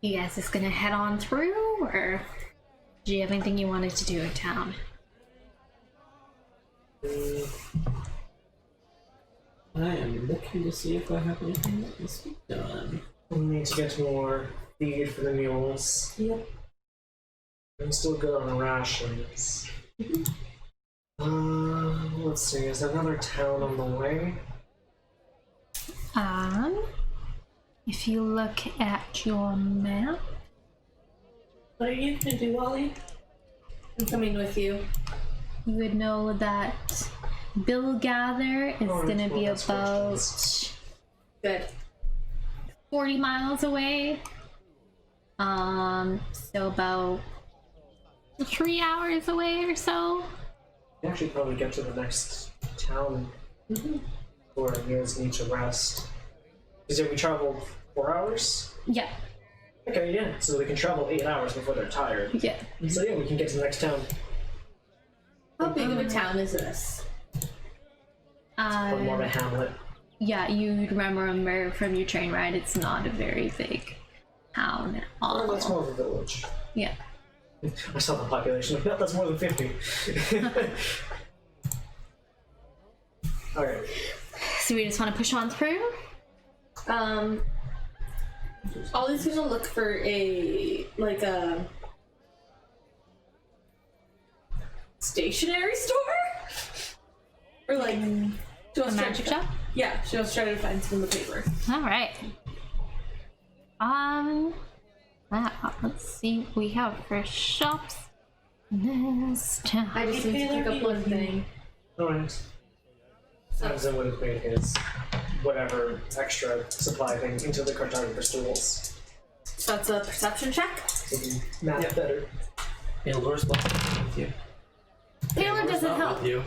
You guys just gonna head on through, or do you have anything you wanted to do in town? I am looking to see if I have anything that must be done. We need to get more feed for the mules. Yep. I'm still good on rations. let's see, is there another town on the way? If you look at your map, What are you gonna do, Wally? I'm coming with you. you would know that Bill Gather is Oh, gonna well, be that's about fortunate. Good. 40 miles away. So about 3 hours away or so. You actually probably get to the next town where you guys need to rest. Because we traveled 4 hours? Yeah, Okay, yeah. So they can travel 8 hours before they're tired. yeah. So yeah, we can get to the next town. How big of a town is this? Or more of a hamlet. Yeah, you'd remember from your train ride, it's not a very big town at all. Oh, that's more of a village. Yeah. I saw the population. No, that's more than 50. Alright. So we just want to push on through? Ollie's gonna look for a stationery store, or like she A wants to magic shop? Yeah, she wants to try to find some of the paper. All right. Let's see what we have for shops in this town. I just need to pick up one thing. Alright. Samson would have made his whatever extra supply thing into the cartographer's tools. So that's a perception check. So we can map better. Paylor's with you. Taylor Paylor's doesn't not help. with you.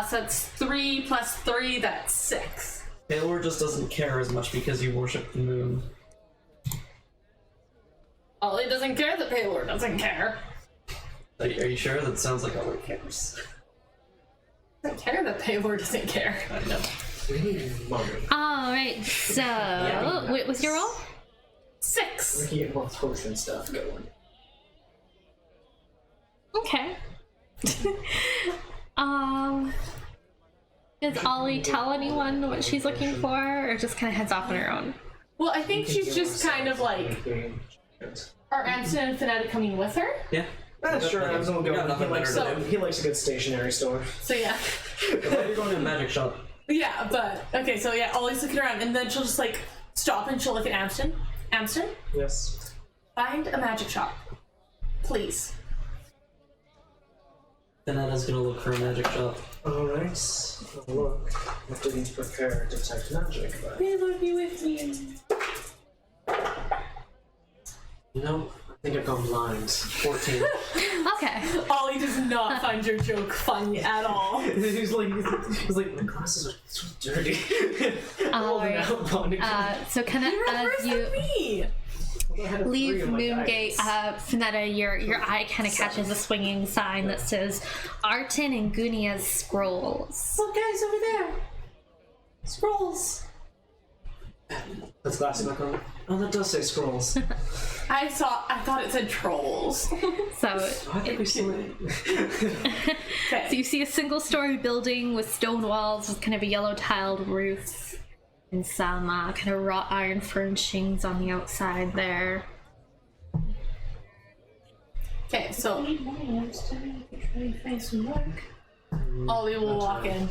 So it's 3 plus 3, that's 6. Paylor just doesn't care as much because you worship the moon. Ollie doesn't care that Paylor doesn't care. Are you sure? That sounds like Ollie cares. Doesn't care that Paylor doesn't care. I know. We need money. All right. So, what was your roll? 6. We can get more potion stuff going. Okay. Does Ollie tell anyone what she's looking for, or just kind of heads off on her own? Well, I think she's just kind of like, are Amson and Finetta coming with her? Yeah. Sure, Okay. Amson will We go. got nothing better to do. He likes a good stationery store. So yeah. You're going to a magic shop. Yeah, but, okay, so yeah, Ollie's looking around, and then she'll just like stop and she'll look at Amson. Amson, Yes. find a magic shop. Please. Danetta's gonna look for a magic shop. Alright. Look. If we need to prepare detect magic, but Paylor, be with me. you know, I think I've gone blind. 14. Okay. Ollie does not find your joke funny at all. he's like, my glasses are so dirty. All right. So kind of You're as worse you than me. leave Moongate, Finetta, your eye kind of catches a swinging sign that says Artin and Gunia's Scrolls. Look, guys, over there. Scrolls. That's glasses back on. Oh, that does say scrolls. I thought it said trolls. So, I think we still. so you see a single-story building with stone walls with kind of a yellow tiled roof and some kind of wrought iron furnishings on the outside there. Okay, so It's time to try and find some work. Ollie will walk in.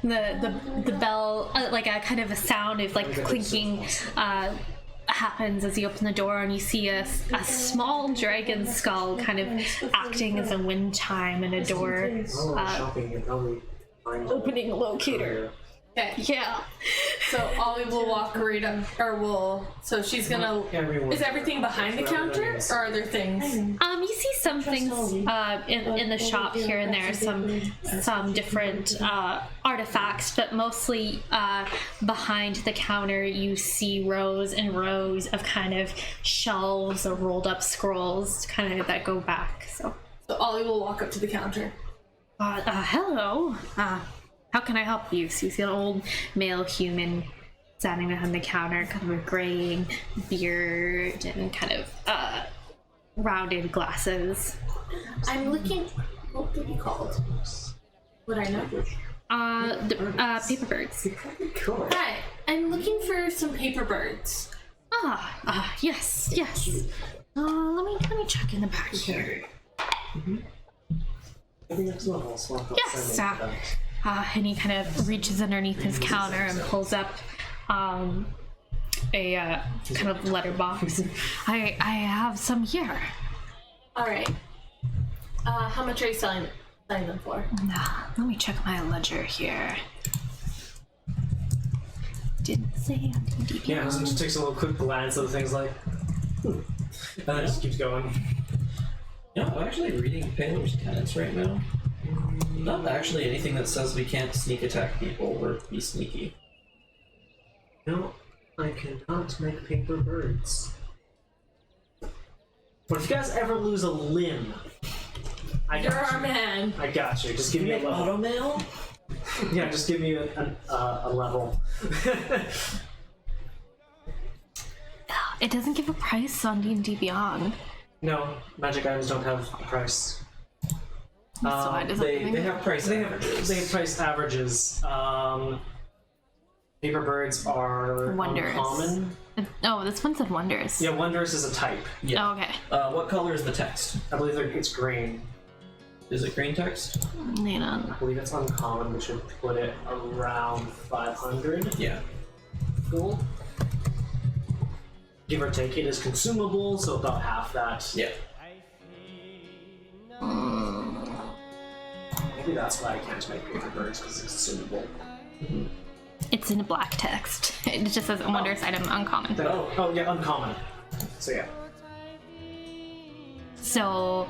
The bell, like a kind of a sound of like clinking, happens as you open the door, and you see a small dragon skull kind of acting as a wind chime in a door Oh, shopping, you probably find opening locator. Okay, Yeah. so Ollie will walk right up, so she's gonna. Everyone. Is everything behind the counter, or are there things? You see some things in the shop here and there, some different artifacts, but mostly behind the counter you see rows and rows of kind of shelves of rolled up scrolls, kind of that go back. So, So Ollie will walk up to the counter. hello. How can I help you? So you see an old male human standing behind the counter, kind of a graying beard and kind of rounded glasses. I'm looking. What would be called? Would I know? Paper birds. Cool. Hi, I'm looking for some paper birds. Yes. Let me check in the back here. Maybe next level, so I'll Yes, send it to that. and he kind of reaches underneath his counter and pulls up a kind of letterbox. I have some here. All right. How much are you selling them for? Let me check my ledger here. Didn't say on DD. Yeah, so just takes a little quick glance at the things like, and then just keeps going. You know, I'm actually reading Paylor's tenets right now. Not actually anything that says we can't sneak attack people or be sneaky. No, I cannot make paper birds. But if you guys ever lose a limb, I You're got our you. man. I got you. Just give me a level. Automail? Yeah, just give me a level. It doesn't give a price on D&D Beyond. No, magic items don't have a price. So why does They it have price averages. They have price averages. Paper birds are Wondrous. uncommon. Oh, this one said wonders. Yeah, wondrous is a type. Yeah. Oh, okay. What color is the text? I believe it's green. Is it green text? Hang on. I believe it's uncommon, which would put it around 500 Yeah. gold. Give or take, it is consumable, so about half that. Yeah. Maybe that's why I can't make paper birds, because it's consumable. It's in black text. It just says wondrous item uncommon. Oh yeah, uncommon. So yeah. So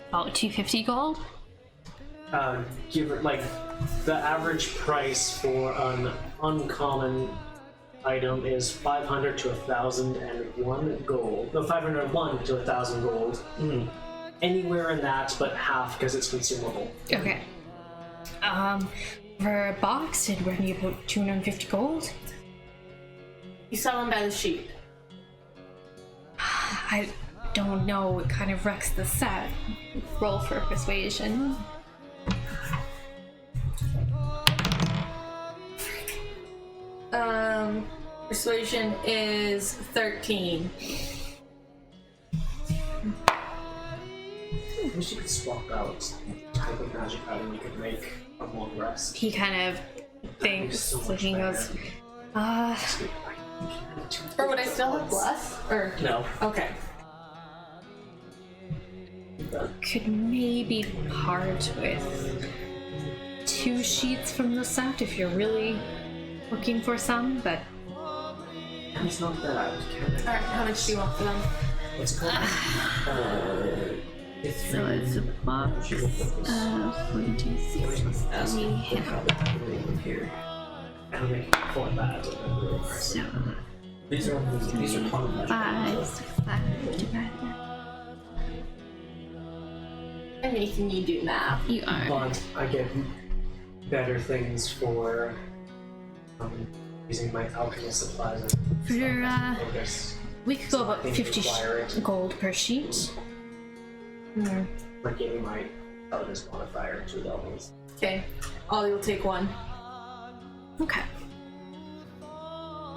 about 250 gold. Give it like the average price for an uncommon item is 500 to 1,001 gold. No, 501 to 1,000 gold. Anywhere in that, but half because it's consumable. Okay. For a box, it would be about 250 gold. You sell them by the sheet. I don't know. It kind of wrecks the set. Roll for persuasion. Persuasion is 13. I wish you could swap out the type of magic item you could make a long rest. He kind of thinks, So so much he better. goes, Or would I still have bless? Or No. okay. could maybe part with 2 sheets from the set if you're really looking for some, but It's not bad. Alright, how much do you want for them? What's it called? so it's a box of 46. Ask him Yeah. how to calculate them here. I don't make it for that. So These are common magic 5, 5 divided. I'm making you do math. You are. But I get better things for using my alchemist supplies and For focus. we could go about Things 50 require it. gold per sheet. Like giving my intelligence modifier 2 levels. Okay. Ollie will take one. Okay.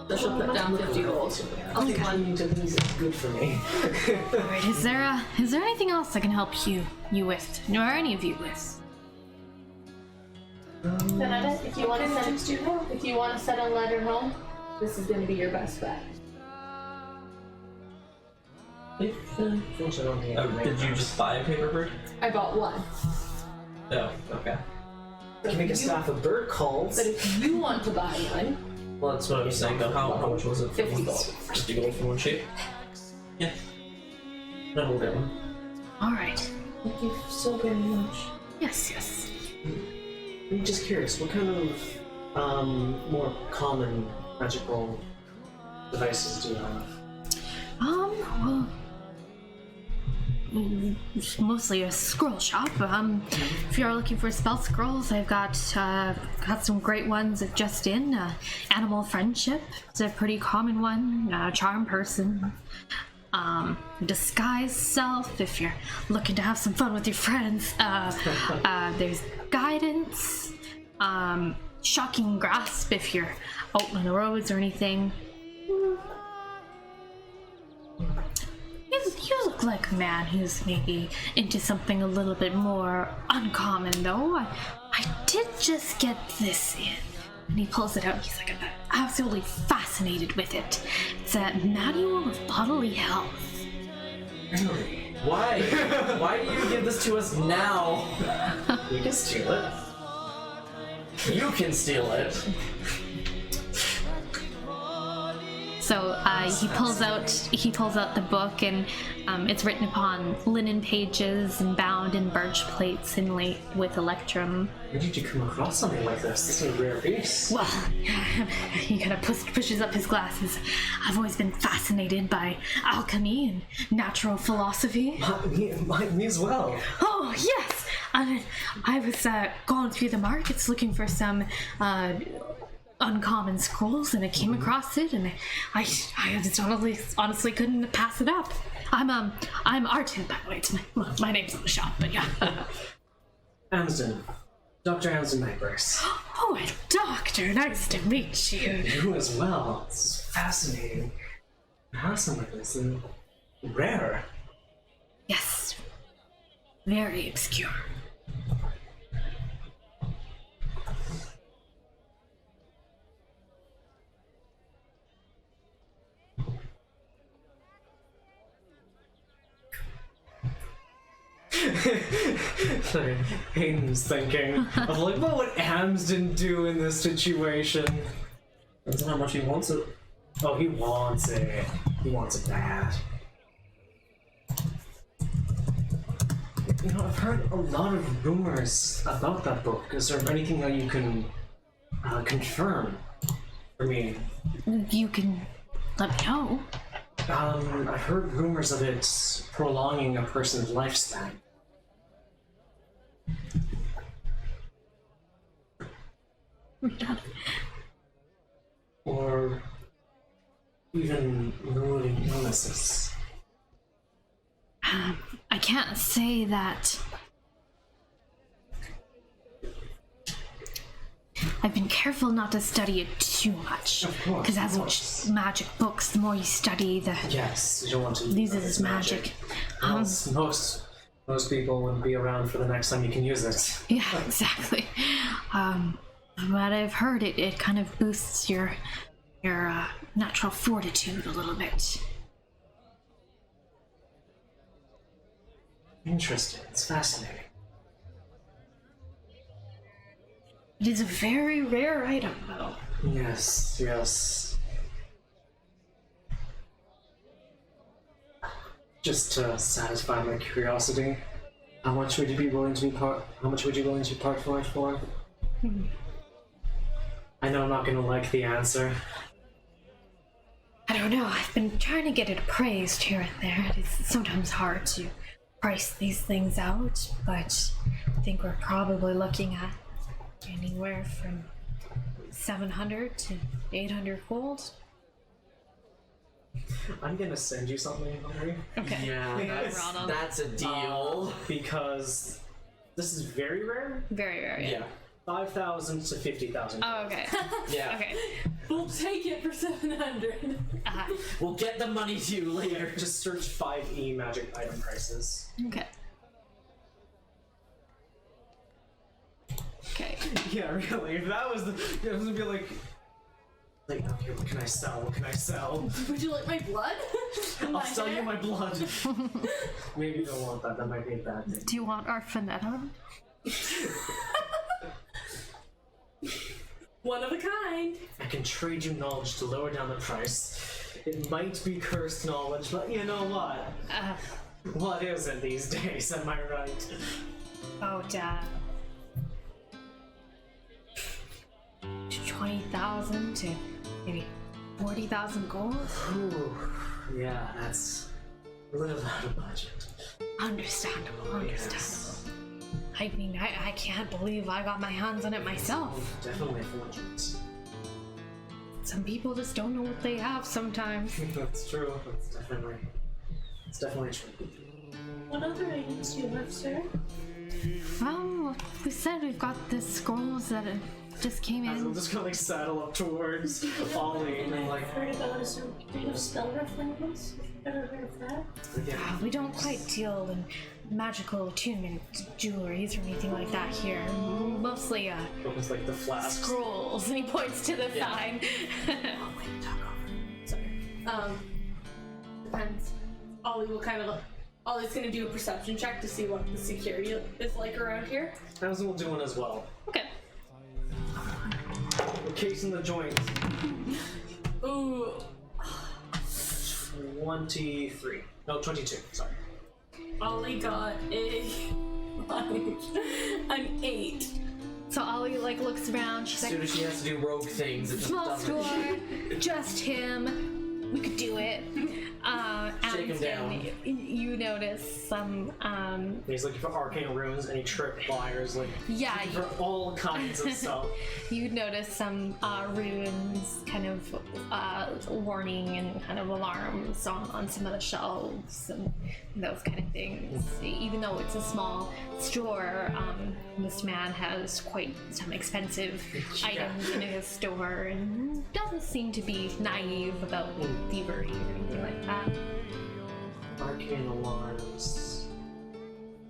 So she'll put down 50 gold. I'll take one. Utilities is good for me. Alright, is there anything else I can help you with? Or any of you with? Donetta, if you want to send a letter home, this is going to be your best bet. Unfortunately, I don't think I can make Did you that. just buy a paper bird? I bought one. No. Okay. I can make a staff of bird calls? But if you want to buy one, Well, that's what I was saying though. How much was it? 50 gold. 50 gold for one sheet? Yeah. Then we'll get one. Alright. Thank you so very much. Yes. I'm just curious, what kind of more common magical devices do you have? Well, it's mostly a scroll shop. If you're looking for spell scrolls, I've got some great ones just in. Animal Friendship is a pretty common one. Charm Person. Disguise Self, if you're looking to have some fun with your friends. There's Guidance. Shocking Grasp, if you're out on the roads or anything. Use look like a man who's maybe into something a little bit more uncommon, though. I did just get this in. And he pulls it out. He's like, I'm absolutely fascinated with it. It's a manual of bodily health. Really? Why? Why do you give this to us now? We can steal it. You can steal it. So he pulls out the book, and it's written upon linen pages and bound in birch plates inlaid with electrum. Where did you come across something like this? This is a rare piece. Well, he kind of pushes up his glasses. I've always been fascinated by alchemy and natural philosophy. Me as well. Oh, yes! I was going through the markets looking for some uncommon scrolls, and I came across it, and I just honestly couldn't pass it up. I'm Artin, by the way. It's my name's on the shop, but yeah. Amsden. Dr. Amsden Nightbrace. Oh, a doctor. Nice to meet you. You as well. This is fascinating. How something like this and rare. Yes. Very obscure. Hayden's thinking of like, what would Amsden do in this situation? Depends on how much he wants it. Oh, he wants it. He wants it bad. You know, I've heard a lot of rumors about that book. Is there anything that you can confirm for me? You can let me know. I've heard rumors of it prolonging a person's lifespan. Or even removing illnesses. I can't say that. I've been careful not to study it too much. Of course, Because as of much course. magic books, the more you study, the Yes, you don't want to loses its magic. Most people wouldn't be around for the next time you can use it. Yeah, exactly. But I've heard it kind of boosts your natural fortitude a little bit. Interesting. It's fascinating. It is a very rare item, though. Yes, yes. Just to satisfy my curiosity, how much would you be willing to part for it for? I know I'm not gonna like the answer. I don't know. I've been trying to get it appraised here and there. It is sometimes hard to price these things out, but I think we're probably looking at anywhere from 700 to 800 gold. I'm gonna send you something, Hungry. Okay. Yeah, that's a deal. Because this is very rare. Very rare. Yeah. 5,000 to 50,000. Oh, okay. Yeah. Okay. We'll take it for 700. We'll get the money to you later. Just search 5e magic item prices. Okay. Okay. Yeah, really. If that was it was gonna be like, okay, what can I sell? What can I sell? Would you like my blood? I'll sell you my blood. Maybe you don't want that. That might be a bad thing. Do you want our Finetta? One of a kind. I can trade you knowledge to lower down the price. It might be cursed knowledge, but you know what? What is it these days? Am I right? Oh, Dad. 20,000 to maybe 40,000 gold? Ooh, yeah, that's a little out of budget. Understandable. Yes. I mean, I can't believe I got my hands on it myself. Definitely fortunate. Some people just don't know what they have sometimes. That's true. It's definitely true. What other items do you have, sir? Well, we said we've got the scrolls that just came I'm in. just gonna like saddle up towards Ollie and I'm like, Heard about some kind of spell raffling ones? Ever heard of that? Again, We don't quite deal in magical attunement jewelries or anything like that here. Mostly opens like the flask. scrolls, and he points to the sign. Depends. Ollie's gonna do a perception check to see what the security is like around here. Amazon will do one as well. Okay. We're casing the joints. Ooh. 23. No, 22. Sorry. Ollie got an 8. So Ollie like looks around. She's As soon like, as she has to do rogue things, it just small doesn't. store, just him. We could do it. Shake him down. You notice some, He's looking for arcane runes, any trip wires, like yeah, for all kinds of stuff. you'd notice some runes, kind of warning and kind of alarms on some of the shelves and those kind of things. Even though it's a small store, this man has quite some expensive items in his store and doesn't seem to be naive about thievery or anything like that. Arcane alarms,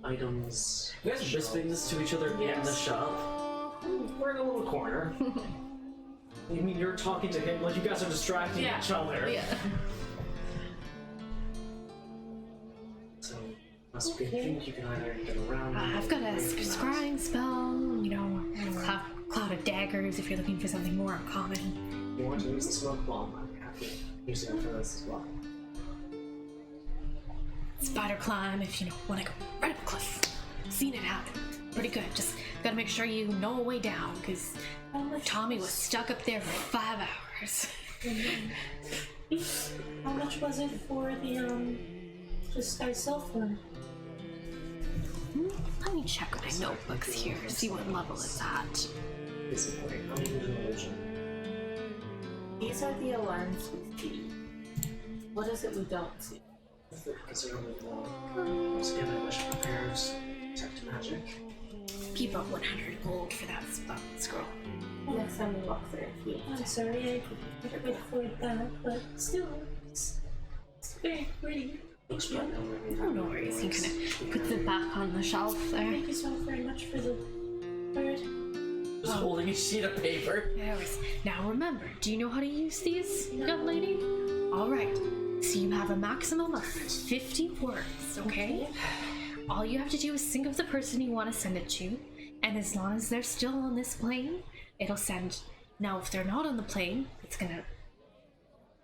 items. You guys whispering this to each other in the Yes. shop? We're in a little corner. You mean you're talking to him like you guys are distracting Yeah. each other? Yeah. So, must be a thing you can either get around. I've got a scrying spell, cloud of daggers if you're looking for something more uncommon. You want to use the smoke bomb? I'm happy using it for this as well. Spider climb if you want to go right up a cliff. Seen it happen. Pretty good. Just gotta make sure you know a way down, because Tommy was stuck up there for 5 hours. How much was it for the disguise self one? Let me check my notebooks here, see what level it's at. Basically, I'm using illusion. These are the alarms we see. What is it we don't see? Because they're only one. Once again, I wish prepares detect magic. Keep up 100 gold for that spell scroll. Next time we walk through it. I'm sorry, I couldn't afford that, but still, it's very pretty. Looks like Oh, no worries. He kind of puts it back on the shelf there. Thank you so very much for the bird. Just holding a sheet of paper. Now remember, do you know how to use these, young lady? Alright, so you have a maximum of 50 words, okay? All you have to do is think of the person you want to send it to, and as long as they're still on this plane, it'll send. Now, if they're not on the plane, it's gonna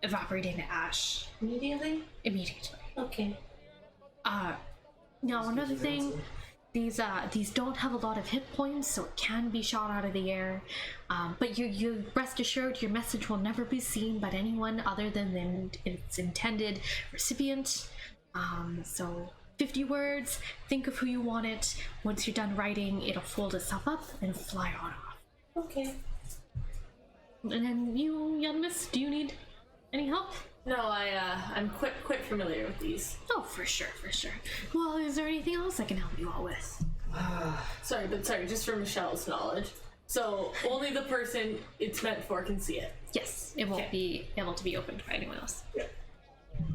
evaporate into ash Immediately? immediately. Okay. Now another thing, these don't have a lot of hit points, so it can be shot out of the air. But you rest assured, your message will never be seen by anyone other than its intended recipient. So 50 words. Think of who you want it. Once you're done writing, it'll fold itself up and fly on off. Okay. And then you, young miss, do you need any help? No, I'm quite familiar with these. Oh, for sure, for sure. Well, is there anything else I can help you all with? Sorry, just for Michelle's knowledge. So only the person it's meant for can see it. Yes, it won't be able to be opened by anyone else. Yeah.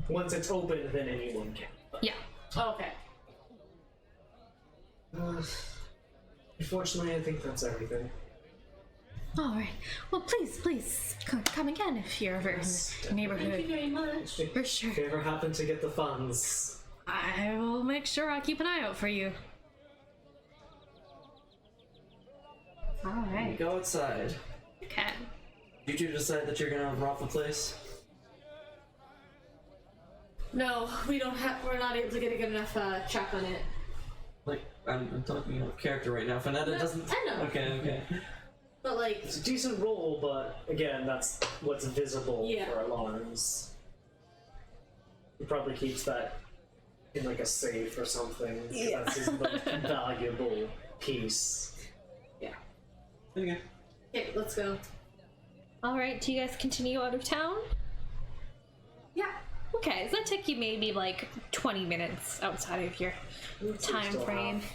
Once it's open, then anyone can. Yeah. Oh, okay. Unfortunately, I think that's everything. All right. Well, please come again if you're ever in the Thank you neighborhood. very much. For sure. If you ever happen to get the funds, I will make sure I keep an eye out for you. All right. Go outside. Okay. You two decide that you're gonna rob the place? No, we're not able to get a good enough check on it. Like, I'm talking about character right now. Fanetta No, doesn't. I know. Okay. But like, it's a decent roll, but again, that's what's visible Yeah. for alarms. He probably keeps that in like a safe or something. Yeah. That's his most valuable piece. Okay. okay, let's go. All right. Do you guys continue out of town? Yeah. Okay. So that took you maybe like 20 minutes outside of your time still frame. have-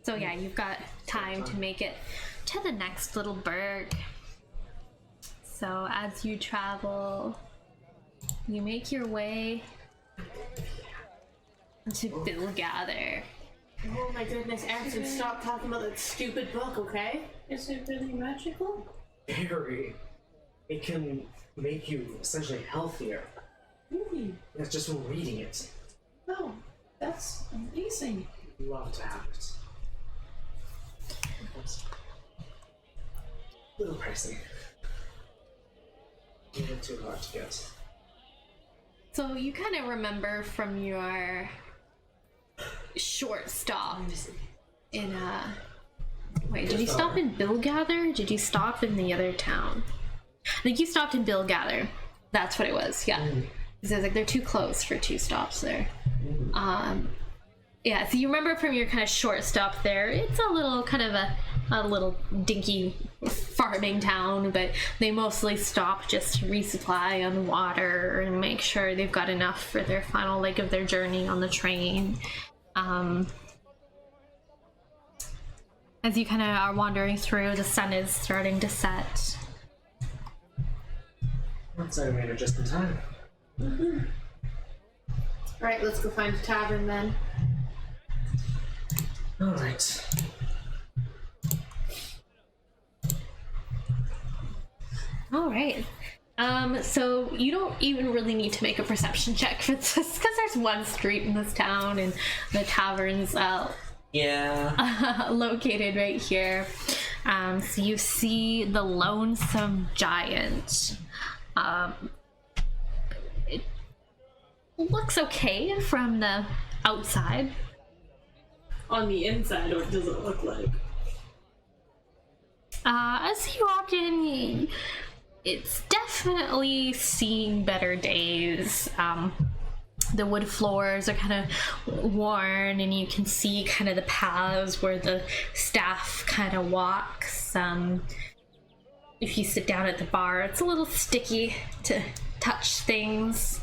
So yeah, you've got time to make it to the next little burg. So as you travel, you make your way To Bill Gather. Oh my goodness, Anson, stop talking about that stupid book, okay? Is it really magical? Very. It can make you essentially healthier. Really? That's just from reading it. Oh, that's amazing. Love to have it. It's a little pricey. A little too hard to get. So you kind of remember from your short stop in wait, did you stop in Bill Gather? Did you stop in the other town? I think you stopped in Bill Gather. That's what it was. Yeah, because I was like they're too close for 2 stops there. Yeah, so you remember from your kind of short stop there, it's a little kind of a little dinky farming town, but they mostly stop just to resupply on water and make sure they've got enough for their final leg of their journey on the train. As you kind of are wandering through, the sun is starting to set. Looks like we made it just in time. Alright, let's go find a tavern then. Alright. All right. So you don't even really need to make a perception check for this because there's one street in this town and the tavern's Yeah. located right here. So you see the Lonesome Giant. It looks okay from the outside. On the inside, what does it look like? As you walk in, it's definitely seen better days. The wood floors are kind of worn, and you can see kind of the paths where the staff kind of walks. If you sit down at the bar, it's a little sticky to touch things.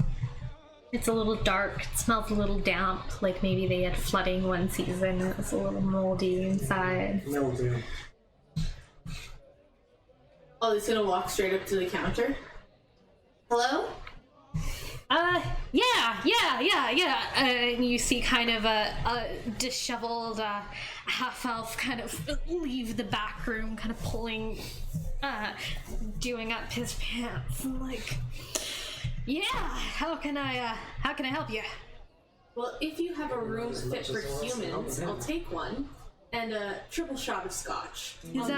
It's a little dark, it smells a little damp, like maybe they had flooding one season. It was a little moldy inside. Mildew. Ollie's gonna walk straight up to the counter. Hello? Yeah. And you see kind of a disheveled half-elf kind of leave the back room, kind of pulling, doing up his pants, and like, yeah, how can I help you? Well, if you have a room fit for humans, I'll take one. And a triple shot of scotch. Is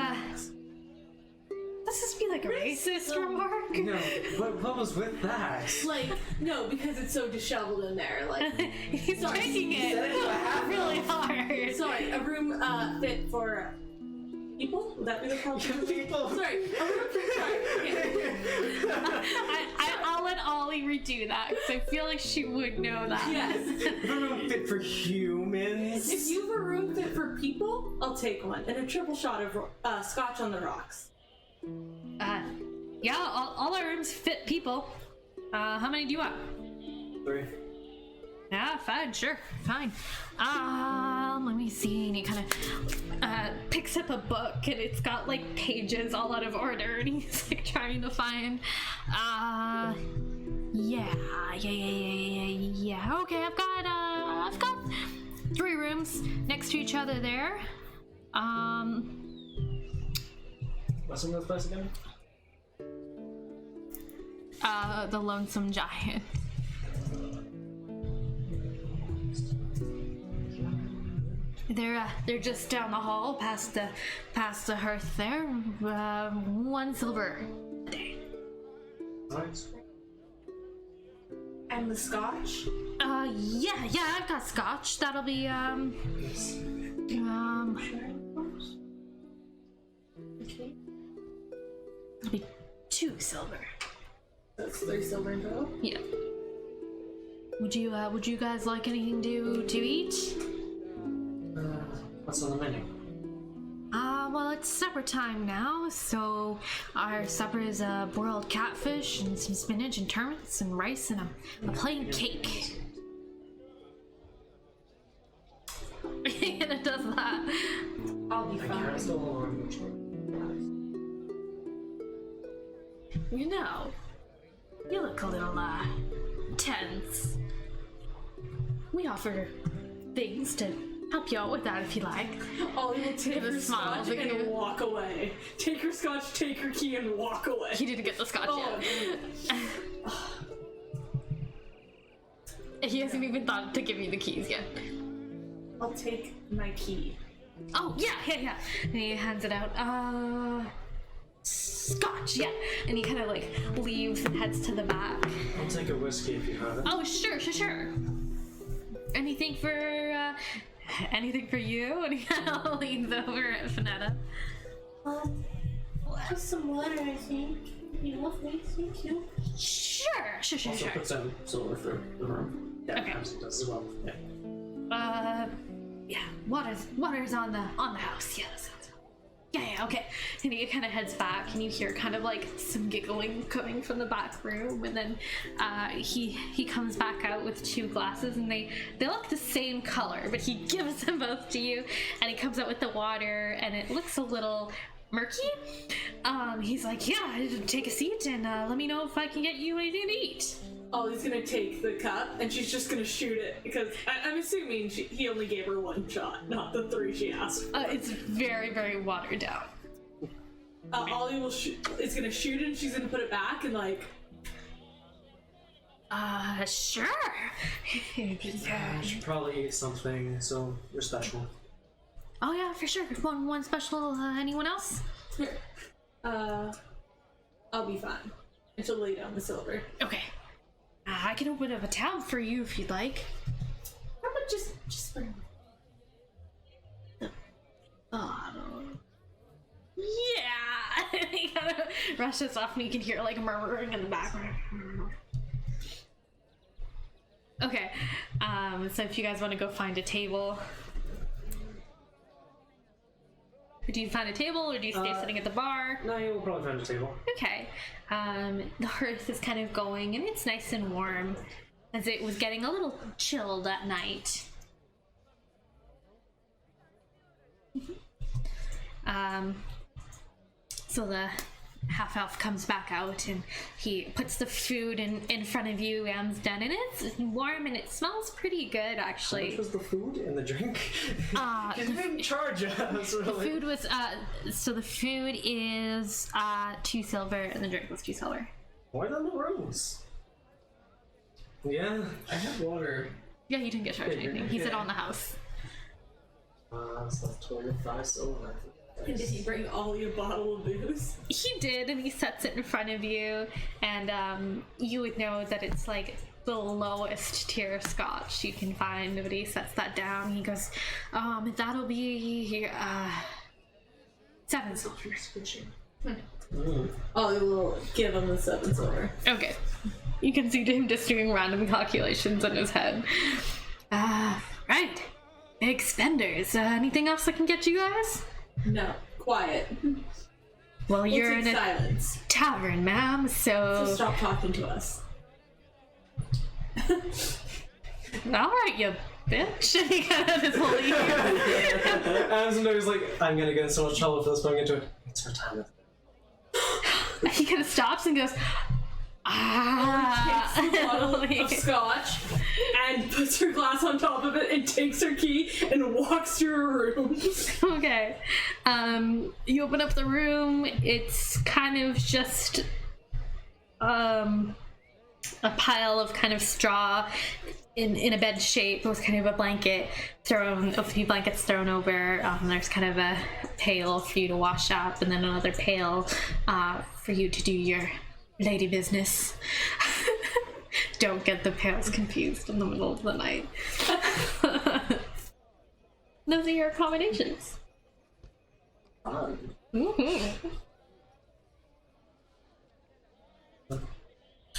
does this be like a racist remark? No, what was with that? Like, no, because it's so disheveled in there. Like, He's taking it really hard. sorry, a room fit for people? Would that be the problem? People. Sorry, a room fit. Sorry. Yeah. I'll let Ollie redo that because I feel like she would know that. Yes. A room fit for humans. If you have a room fit for people, I'll take one, and a triple shot of scotch on the rocks. Yeah, all our rooms fit people. How many do you want? 3. Yeah, fine, sure, fine. Let me see. And he kind of picks up a book, and it's got like pages all out of order, and he's like trying to find. Yeah. Okay, I've got 3 rooms next to each other there. What's in this place again? The Lonesome Giant. They're just down the hall, past the hearth there. 1 silver a day. Nice. And the scotch? Yeah, I've got scotch. That'll be Yes. it'll be 2 silver. That's 3 silver in total. Yeah. Would you guys like anything to eat? What's on the menu? Well, it's supper time now, so our supper is a broiled catfish and some spinach and turnips and rice and a plain cake. And it does that. I'll be fine. You know, you look a little tense. we offer things to help you out with that if you like. Ollie will take Give a her smile, scotch but and you- walk away. Take her scotch, take her key, and walk away. He didn't get the scotch Oh, yet. He hasn't even thought to give you the keys yet. I'll take my key. Oh, yeah. And he hands it out. Scotch, yeah. And he kind of like leaves and heads to the back. I'll take a whiskey if you have it. Oh, sure. Anything for you? And he kind of leans over at Finetta. Just some water, I think. You lovely, thank you. Sure. Also put some silver for the room. Yeah, Okay. Amsden does as well. Yeah. Yeah, water's on the house. Yeah, that sounds good. Yeah, okay. And he kind of heads back, and you hear kind of like some giggling coming from the back room, and then he comes back out with 2 glasses, and they look the same color, but he gives them both to you, and he comes out with the water, and it looks a little murky. He's like, yeah, take a seat, and let me know if I can get you anything to eat. Ollie's gonna take the cup and she's just gonna shoot it because I'm assuming he only gave her 1 shot, not the 3 she asked for. It's very, very watered down. Ollie will is gonna shoot it and she's gonna put it back and like. Sure. Yeah, I should probably eat something, so you're special. Oh yeah, for sure. One special. Anyone else? I'll be fine. And she'll lay down the silver. Okay. I can open up a tab for you if you'd like. How about just bring Bottle. Yeah. And he kind of rushes off, and you can hear like murmuring in the background. Okay. So if you guys want to go find a table. Do you find a table, or do you stay sitting at the bar? No, we'll probably find a table. Okay. The hearth is kind of going, and it's nice and warm, as it was getting a little chilled at night. So the half-elf comes back out, and he puts the food in front of you, Amsden, and it's warm, and it smells pretty good, Which actually. was the food and the drink? He didn't charge us, really. Food was, so the food is 2 silver, and the drink was 2 silver. Why not the rooms? Yeah. I have water. Yeah, you didn't get charged Yeah, anything. He said yeah. on the house. So that's 25 silver. And did he bring Ollie a bottle of booze? He did, and he sets it in front of you, and you would know that it's like the lowest tier scotch you can find, but he sets that down. He goes, that'll be 7 silver. Ollie will give him the 7 silver. Okay. You can see him just doing random calculations in his head. Right. Big spenders. Anything else I can get you guys? No, quiet. Well, you're We'll in take a silence. tavern, ma'am, So so... stop talking to us. Alright, you bitch. And he kind of just leaves. Amsden was like, I'm gonna get in so much trouble for this, but I'm gonna do it. It's her time. He kind of stops and goes, Takes the bottle of scotch and puts her glass on top of it and takes her key and walks through her room. Okay. You open up the room. It's kind of just a pile of kind of straw in a bed shape with kind of a blanket thrown, a few blankets thrown over. There's kind of a pail for you to wash up, and then another pail for you to do your lady business. Don't get the pails confused in the middle of the night. Those are your accommodations. Mm-hmm.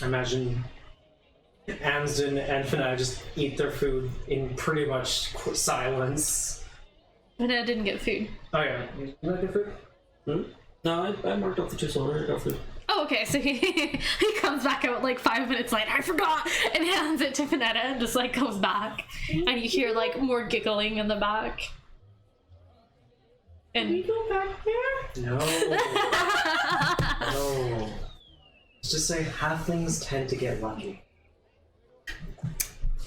I imagine Amsden and Finette just eat their food in pretty much silence. But I didn't get food. Oh yeah. You like the food? No, I marked off the 2 silver. I got food. Oh, okay, so he comes back out like 5 minutes later, I forgot, and hands it to Finetta and just like goes back. And you hear like more giggling in the back. And Go back there? No. No. Let's just say halflings tend to get lucky.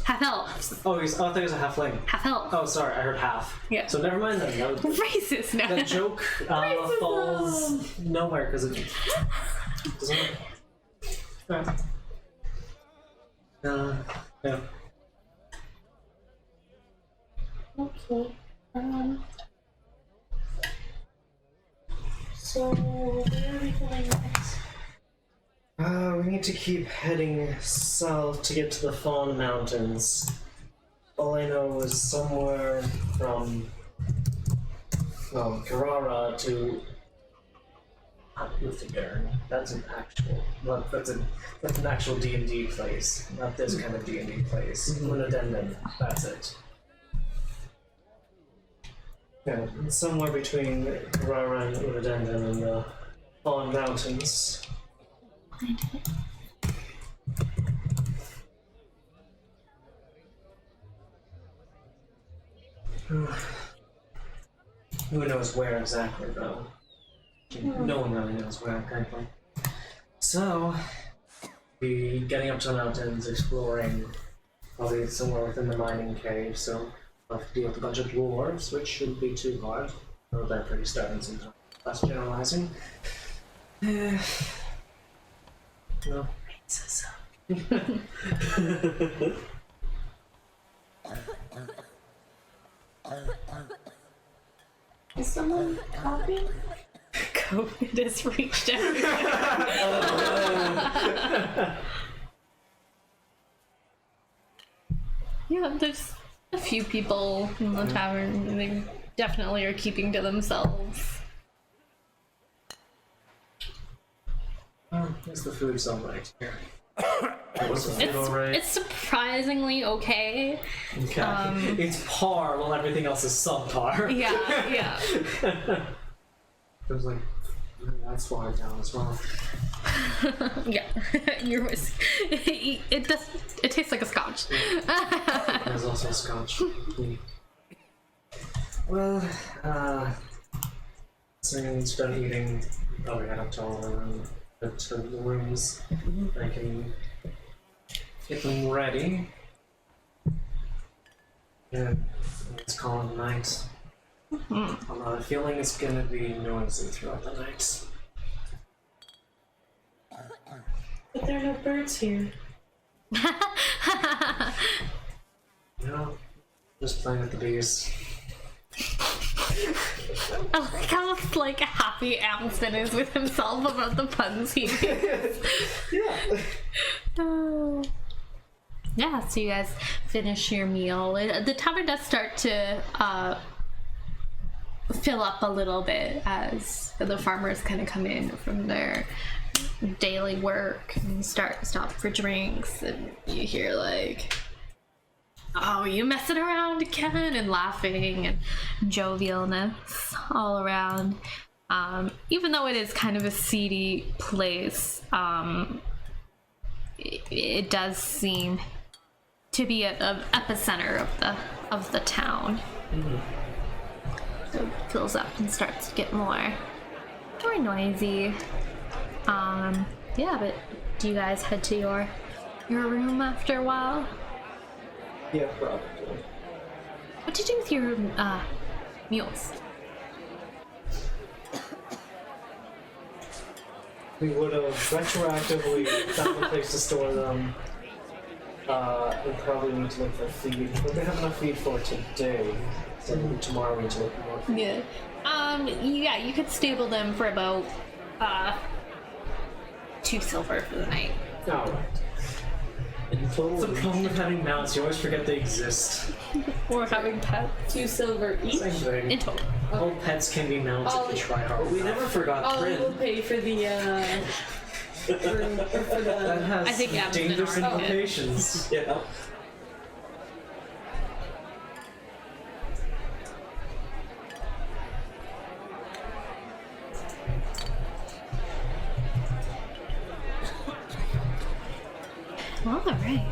Half elves. Oh, I thought he was a halfling. Half elf. Oh, sorry, I heard half. Yeah. So never mind then. That, Racist. No. that joke falls nowhere because it doesn't. Alright. Yeah. Okay. So where are we going next? We need to keep heading south to get to the Fawn Mountains. All I know is somewhere from Carrara to Uthagern. That's an actual. That's an actual D&D place, not this kind of D&D place. Unadendum. That's it. Yeah, somewhere between Carrara and Unadendum and the Fawn Mountains. Who knows where exactly, though? No one really knows where, currently. So, be getting up to the mountains, exploring, probably somewhere within the mining cave, so I'll have to deal with a bunch of dwarves, which shouldn't be too hard. Though they're pretty stubborn sometimes. That's generalizing. No. Is someone coughing? COVID has reached everywhere. Yeah, there's a few people in the tavern. They definitely are keeping to themselves. Is the food so right here? Was the food alright? It's surprisingly okay. Okay. It's par while everything else is subpar. Yeah. It was like, that's watered down as well. Yeah. It tastes like a scotch. There's also scotch. Well, so once you're done eating, probably head up to all the rooms. I can get them ready. And let's call it a night. I'm not feeling it's gonna be noisy throughout the night. But there are no birds here. No, just playing with the bees. I like how happy Amston is with himself about the puns he makes. Yeah. Yeah, so you guys finish your meal. The tavern does start to fill up a little bit as the farmers kind of come in from their daily work and stop for drinks, and you hear oh, you messing around again, and laughing and jovialness all around. Even though it is kind of a seedy place, it does seem to be an epicenter of the town. So it fills up and starts to get more noisy. Yeah, but do you guys head to your room after a while? Yeah, probably. What do you do with your mules? We would have retroactively found a place to store them. We probably need to look for feed. But we have enough feed for today. So maybe tomorrow we need to look more feed. Yeah. Yeah, you could stable them for about 2 silver for the night. Alright. It's the problem with having mounts, you always forget they exist. Or having pets. 2 silver each. Same thing. In total. All pets can be mounts if you try hard. We never forgot Ollie will Trin. pay for the for That the. has I think Amston dangerous already did. implications. Yeah. All right.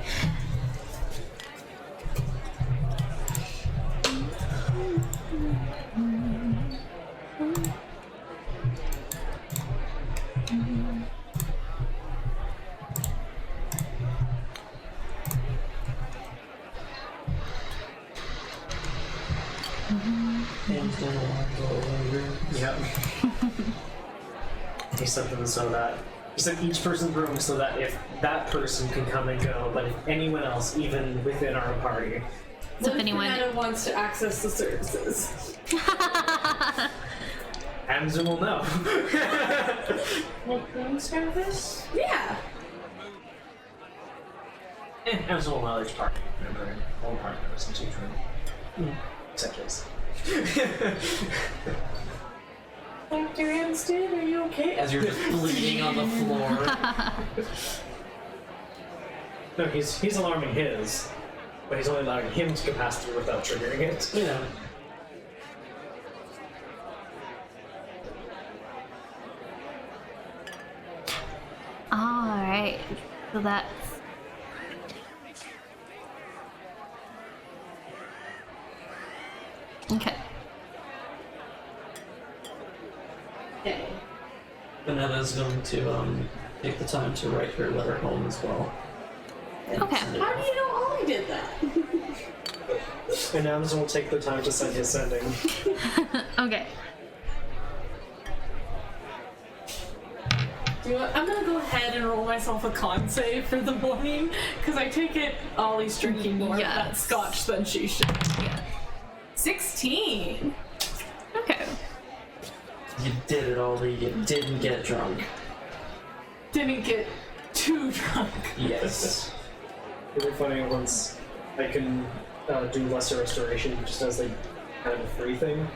He said them so that he said each person's room so that if that person can come and go, but if anyone else, even within our party, So What if anyone, Fernanda wants to access the services? Amazon will know. Like room service? Yeah. Amazon will know each party. Remember, all party members in each room. Except his. Dr. Amstead, are you okay? As you're just bleeding on the floor. No, he's alarming his, but he's only allowing him to pass through without triggering it. You know. alright. So that's. Okay. Okay. Vanetta's going to take the time to write her letter home as well. Okay. How do you know Ollie did that? And Amazon will take the time to send his sending. Okay. Do you know what? I'm gonna go ahead and roll myself a con save for the morning, because I take it Ollie's drinking more of that Yes. scotch than she should. Yeah. 16! Okay. You did it, Ollie. You didn't get drunk. Didn't get too drunk. Yes. It'll be funny once I can do lesser restoration just as like kind of a free thing.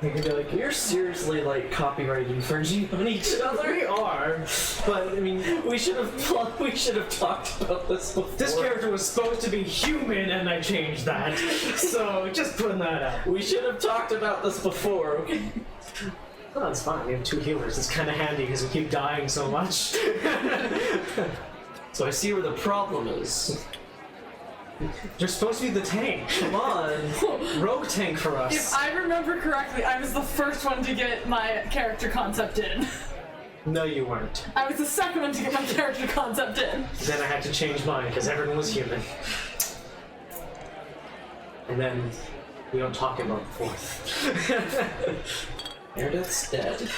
You can be like, You're seriously like copyright infringing on each other. we are, but I mean, We should have talked about this before. this character was supposed to be human and I changed that. So just putting that out. We should have talked about this before. Okay. Oh, it's fine. We have 2 healers. It's kind of handy because we keep dying so much. So I see where the problem is. You're supposed to be the tank. Come on. Rogue tank for us. If I remember correctly, I was the first one to get my character concept in. No, you weren't. I was the second one to get my character concept in. Then I had to change mine because everyone was human. And then we don't talk about the 4th. Meredith's dead.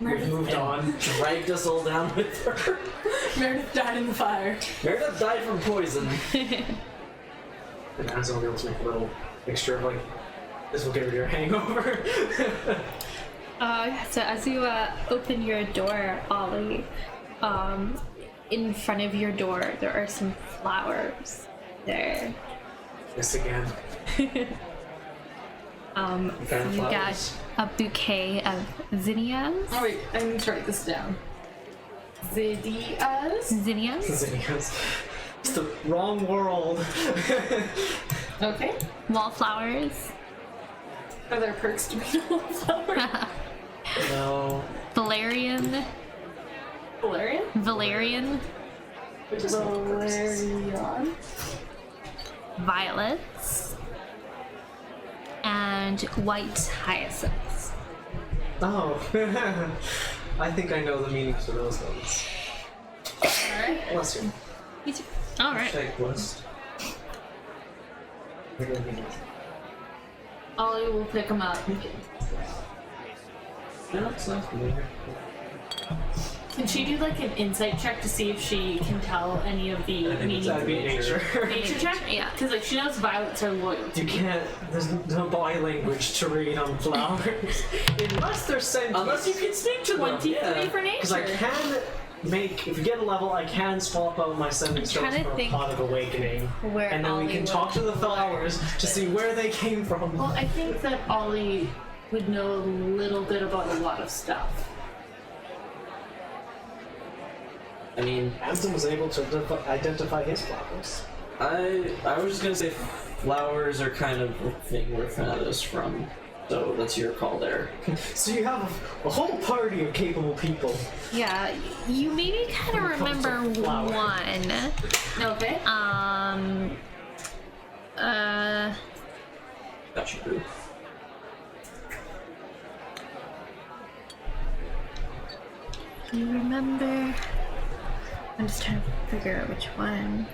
We've moved on. Dragged us all down with her. Meredith died in the fire. Meredith died from poison. And Amazon will be able to make a little mixture of like, this will get rid of your hangover. So as you open your door, Ollie, in front of your door there are some flowers there. This again. kind of You got flowers? a bouquet of zinnias. Oh wait, I need to write this down. Zinnias? Zinnias? Zinnias. It's the wrong world. Okay. Wallflowers. Are there perks to being a wallflower? No. Valerian. Valerian? Valerian. Valerian. Violets. And white hyacinths. Oh. I think I know the meanings for those ones. Alright. Bless you. Me too. Alright. Checklist. Ollie will pick them up. Yeah, sounds familiar. Can she do like an insight check to see if she can tell any of the I think meanings? That'd be nature. Nature check? Yeah. Because like she knows violets are loyal. You can't. There's no body language to read on flowers unless they're sentient. Unless you can speak to them. 23 Yeah. for Because I nature. can make. If you get a level, I can swap out my sending stones trying to for a think pot of awakening, where and then we Ollie can would talk to the learn. flowers to see where they came from. Well, I think that Ollie would know a little bit about a lot of stuff. I mean, Amsden was able to identify his flowers. I was just gonna say flowers are kind of the thing where Fanatta's from. So that's your call there. So you have a whole party of capable people. Yeah, you maybe kind of When it comes to remember flower. one. Okay. Got you, boo. You remember? I'm just trying to figure out which one.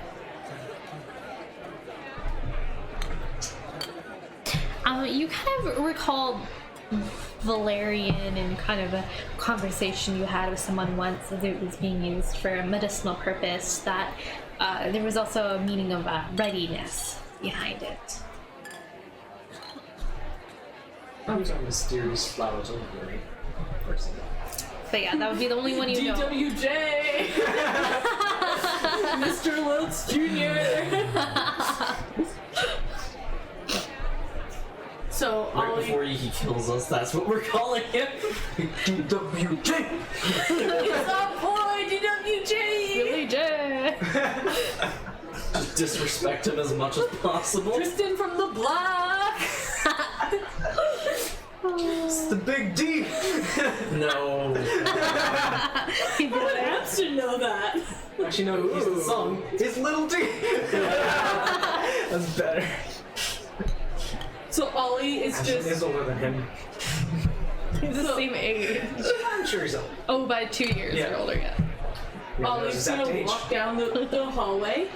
You kind of recall Valerian and kind of a conversation you had with someone once as it was being used for a medicinal purpose, that there was also a meaning of readiness behind it. These are mysterious flowers of glory. Personally. But yeah, that would be the only one you know. DWJ! Mr. Lilts Jr. So Right Ollie, before he kills us, that's what we're calling him. DWJ! it's up, boy, DWJ! Billy J. Just disrespect him as much as possible. Tristan from the block. It's the big D! No. He did it. Amps should know that. Actually, no, he's the song. It's Little D! That's better. So Ollie is Ashton just is older than him. He's the same age. I'm sure he's older. Oh, by 2 years Yeah. you're older, yeah. Yeah, Ollie's exact gonna age. walk down the hallway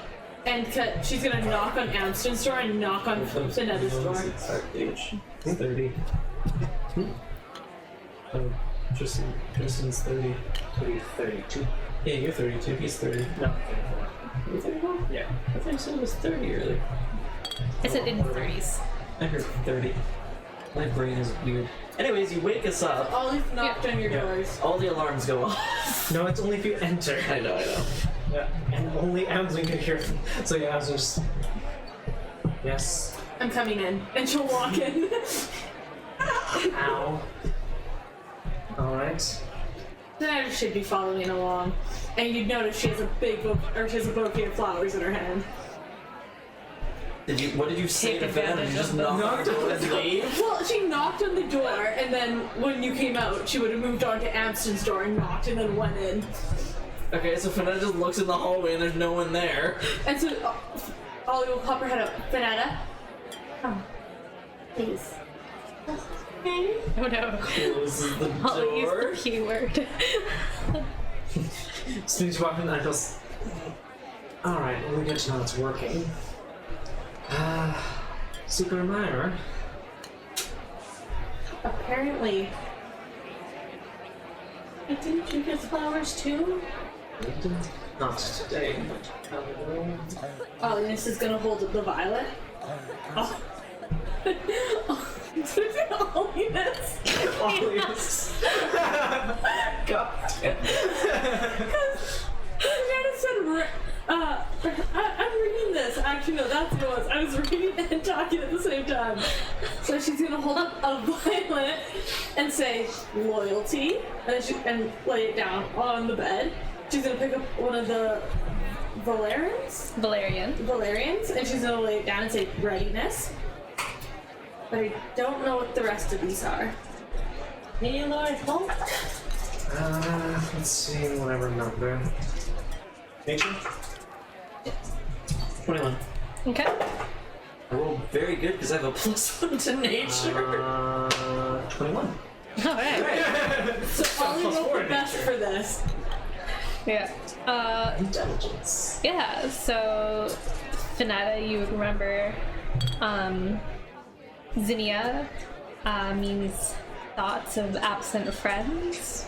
and she's gonna knock on Amston's door and knock on Finetta's door. Exact age. 30. Oh, Tristan's 30. 32. Yeah, you're 32. He's 30. No, 34. You're 31? Yeah. I thought you said it was 30 earlier. I said in his 30s. I heard 30. My brain is weird. Anyways, you wake us up. Ollie's knocked on your Yeah. doors. All the alarms go off. No, it's only if you enter. I know. Yeah, and only Amazon can hear them. So yeah, Amazon just... Yes. I'm coming in. And she'll walk in. Ow. Alright. Finetta should be following along. And you'd notice she has a big bouquet of flowers in her hand. What did you say Take to them? advantage You just of them. knocked on the door and leave? Well, she knocked on the door, and then when you came out, she would have moved on to Amston's door and knocked, and then went in. Okay, so Finetta just looks in the hallway and there's no one there. And so Ollie will pop her head up. Finetta, come, please. Oh no. Closes the I'll use door. the P word. As soon as you walk in, I goes... Alright, well, we get to know it's working. Secret admirer. Apparently. Didn't you get flowers too? Not today, but Oh, and this is gonna hold the violet. Oh. Holiness. always. God damn. Amanda said, I'm reading this. Actually, no, that's what it was. I was reading and talking at the same time. So she's gonna hold up a violet and say loyalty, and then lay it down on the bed. She's gonna pick up one of the Valerians, and she's gonna lay it down and say readiness. But I don't know what the rest of these are. Hey, Lord, help. Let's see, whatever number. Nature? 21. Okay. I rolled very good because I have a +1 to nature. 21. Alright. So Ollie Plus wrote four the in best nature. for this. Yeah. Intelligence. Yeah, so Finetta, you would remember Zinnia means thoughts of absent friends.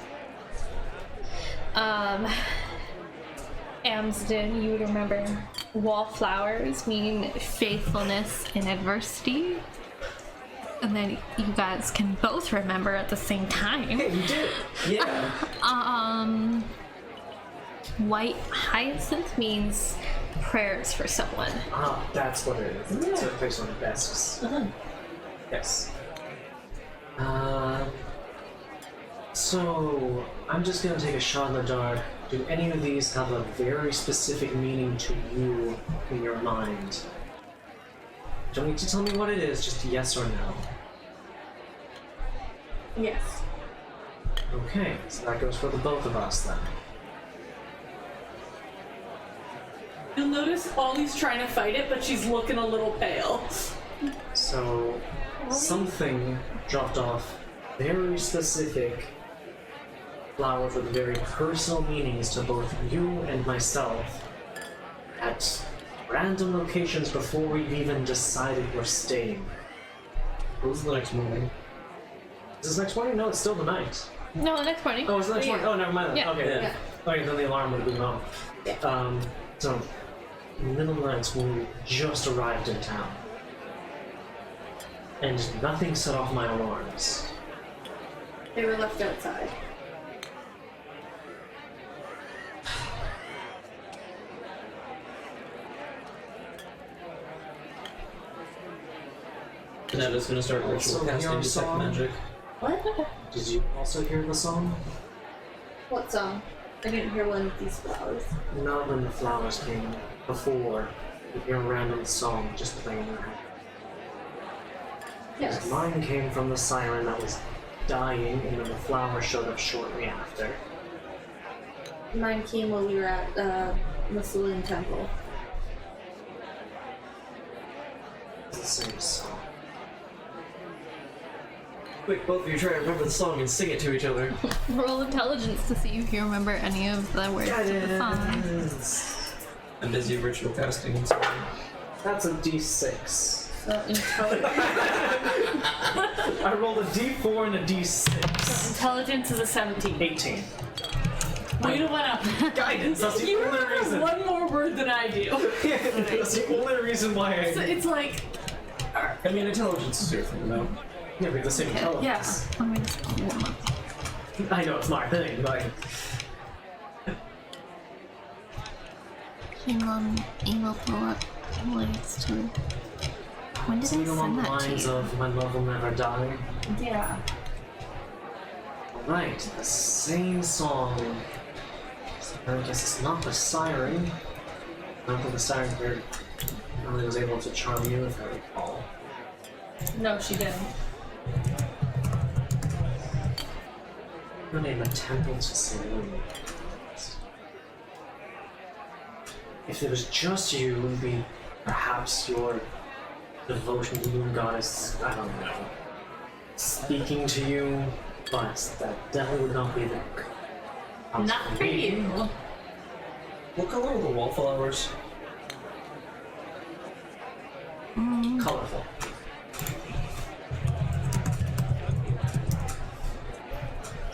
Amsden, you would remember wallflowers mean faithfulness in adversity. And then you guys can both remember at the same time. Hey, you did it. Yeah. White hyacinth means prayers for someone. Ah, that's what it is. It's a place on the desks. Yes. So, I'm just gonna take a shot in the dark. Do any of these have a very specific meaning to you in your mind? Don't need to tell me what it is, just yes or no. Yes. Okay, so that goes for the both of us then. You'll notice Ollie's trying to fight it, but she's looking a little pale. So, something dropped off very specific flowers with very personal meanings to both you and myself at random locations before we've even decided we're staying. What was the next morning? Is this next morning? No, it's still the night. No, the next morning. Oh, it's the next morning. Oh, never mind. Then. Yeah. Okay. Yeah. Okay, then the alarm would have been on. Yeah. So, in the middle of the night, when we just arrived in town, and nothing set off my alarms. They were left outside. Janetta's gonna start ritual Also, casting your detect song. magic. What? Did you also hear the song? What song? I didn't hear one of these flowers. Not when the flowers came. Before, you hear a random song just playing in your head. Yes. Mine came from the siren that was dying, and then the flower showed up shortly after. Mine came while we were at the Celine Temple. It's the same song. Quick, both of you try to remember the song and sing it to each other. Roll intelligence to see if you remember any of the words of the song. I'm busy ritual casting and stuff. That's a D6. So intelligence. I rolled a D4 and a D6. Intelligence is a 17. 18. Way to one up. Guidance. That's the You only remember reason. one more word than I do. That's the only reason why So I. it's like, I mean, intelligence is your thing, though. Yeah, we have the same intelligence. Let me just pull them up. I know it's my thing, but Hang on, email pull up links to. When did I something along send the that to lines you? of "My love will never die." yeah. Right, the same song. I guess it's not the siren. I don't think the siren here really was able to charm you, if I recall. No, she didn't. Her name a temple to Celine. If it was just you, it would be perhaps your devotion to the moon goddess, I don't know, speaking to you, but that definitely would not be the. Not for you. What color are the wallflowers? Colorful.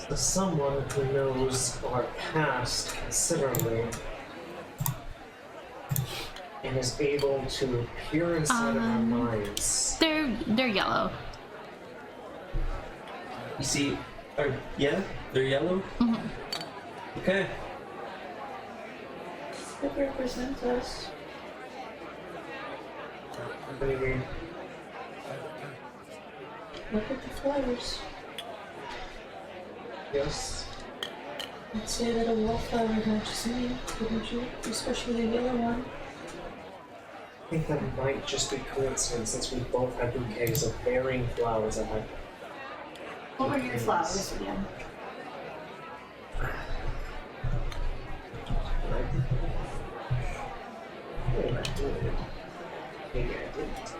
So someone who knows our past considerably and is able to appear inside of our minds. They're yellow. You see, yeah, they're yellow. Okay. It represents us. Maybe. Look at the flowers. Yes. I'd say that a wallflower matches me, wouldn't you? Especially the yellow one. I think that might just be coincidence since we both have bouquets of bearing flowers that have. What were your flowers again? Maybe I did. Maybe I didn't.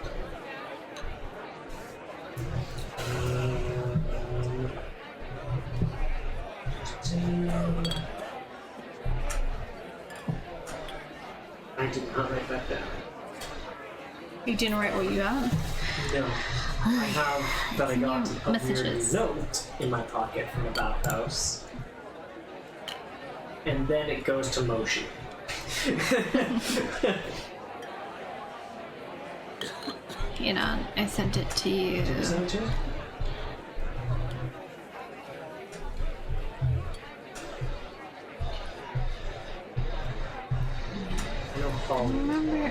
I did not write that down. You didn't write what you got? No. I have that I got a weird Messages. note in my pocket from the bathhouse. And then it goes to Moshi. You know, I sent it to you. Did you send it to me? I don't follow you. Remember?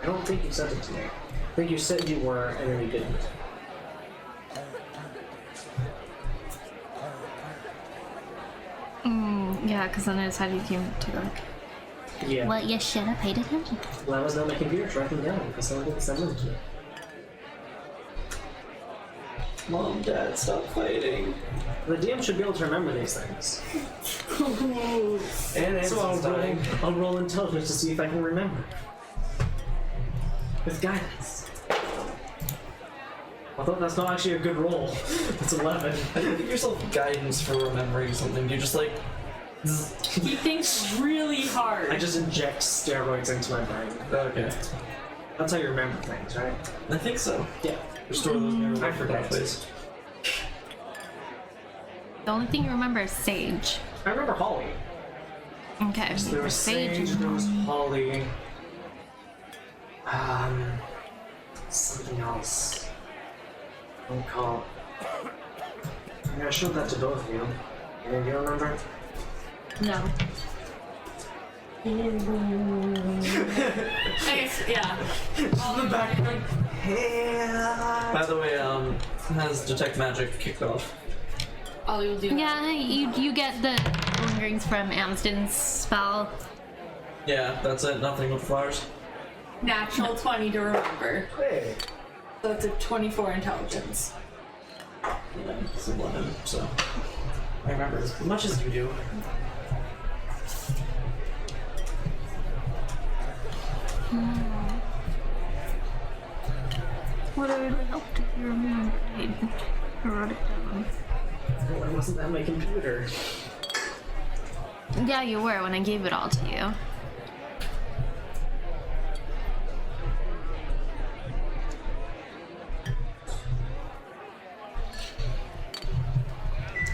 I don't think you sent it to me. I think you said you were, and then you didn't. Yeah, because then I decided you came to work. Yeah. Well, you should have paid attention. Well, I was on my computer tracking down because someone didn't send it to me. Mom, Dad, stop fighting. The DM should be able to remember these things. And So Anson's dying. I'll roll intelligence to see if I can remember. With guidance. Although that's not actually a good roll. It's 11. How do you give yourself guidance for remembering something? Do you just like He thinks really hard. I just inject steroids into my brain. Okay. That's how you remember things, right? I think so. Yeah. Restore those memory I forgot. pathways. The only thing you remember is Sage. I remember Holly. Okay. There was Sage, there was Holly. Something else. Don't call. Yeah, I showed that to both of you. You don't remember? No. Okay, yeah. On the back. By the way, has detect magic kicked off? Ollie will do that. Yeah, you get the lingerings from Amsden's spell. Yeah, that's it. Nothing with flowers. Natural 20 to remember. Hey. So it's a 24 intelligence. Yeah, it's 11, so I remember as much as you do. What would really help if you remembered? I wrote it down. Why wasn't that my computer? Yeah, you were when I gave it all to you.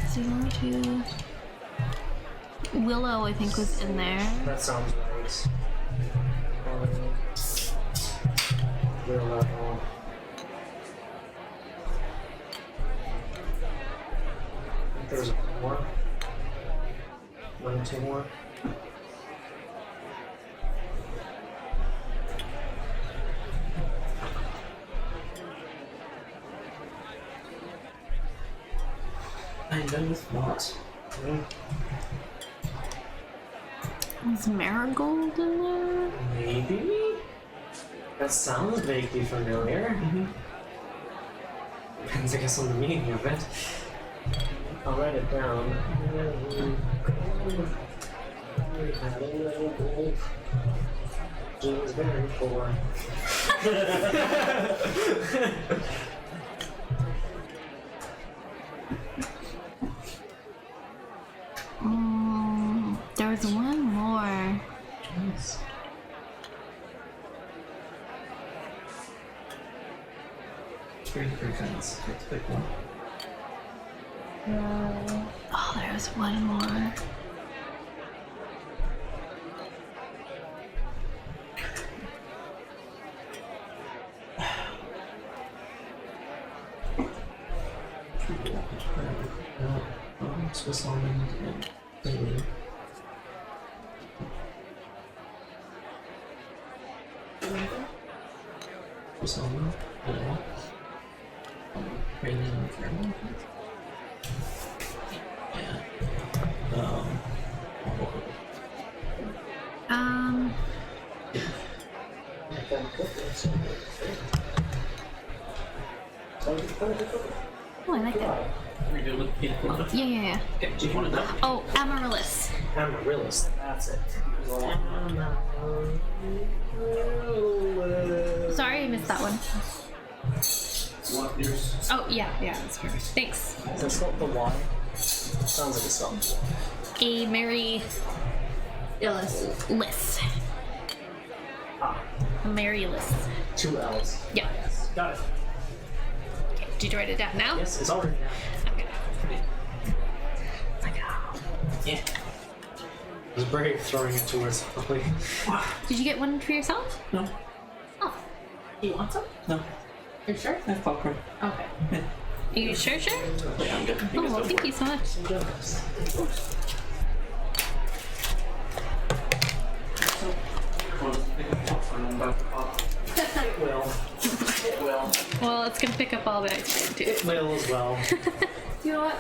So you want to... Willow, I think, was in there. That sounds right. Real level. I think there's one more. One, two more. I know it's not. Was Marigold in there? Maybe? That sounds vaguely familiar. Depends, I guess, on the meaning of it. I'll write it down. James very poor. There was one more. Three kinds. Let's pick one. Oh, there was one more. Swiss almond and Bailey. Swiss almond, yeah. Bailey and caramel. Yeah. Oh, I like that. We're good with peanut butter. Yeah. Okay, do you want to know? Oh, Amaryllis. Amaryllis, that's it. Sorry, I missed that one. What yours? Oh, yeah, that's perfect. Thanks. Is that spelled the Y? Sounds like it's spelled. A Mary Illis. Liss. Ah, A Mary Liss. 2 L's. Yeah. Got it. Okay, did you write it down now? Yes, it's already down. Okay. Like, oh. Yeah. It was brave throwing it towards Holly. Did you get one for yourself? No. Oh. You want some? No. You're sure? I have popcorn. Okay. Are you sure? Yeah, I'm good. Oh, well, thank you so much. It will. It will. Well, it's gonna pick up all the ice cream too. It will as well. You know what?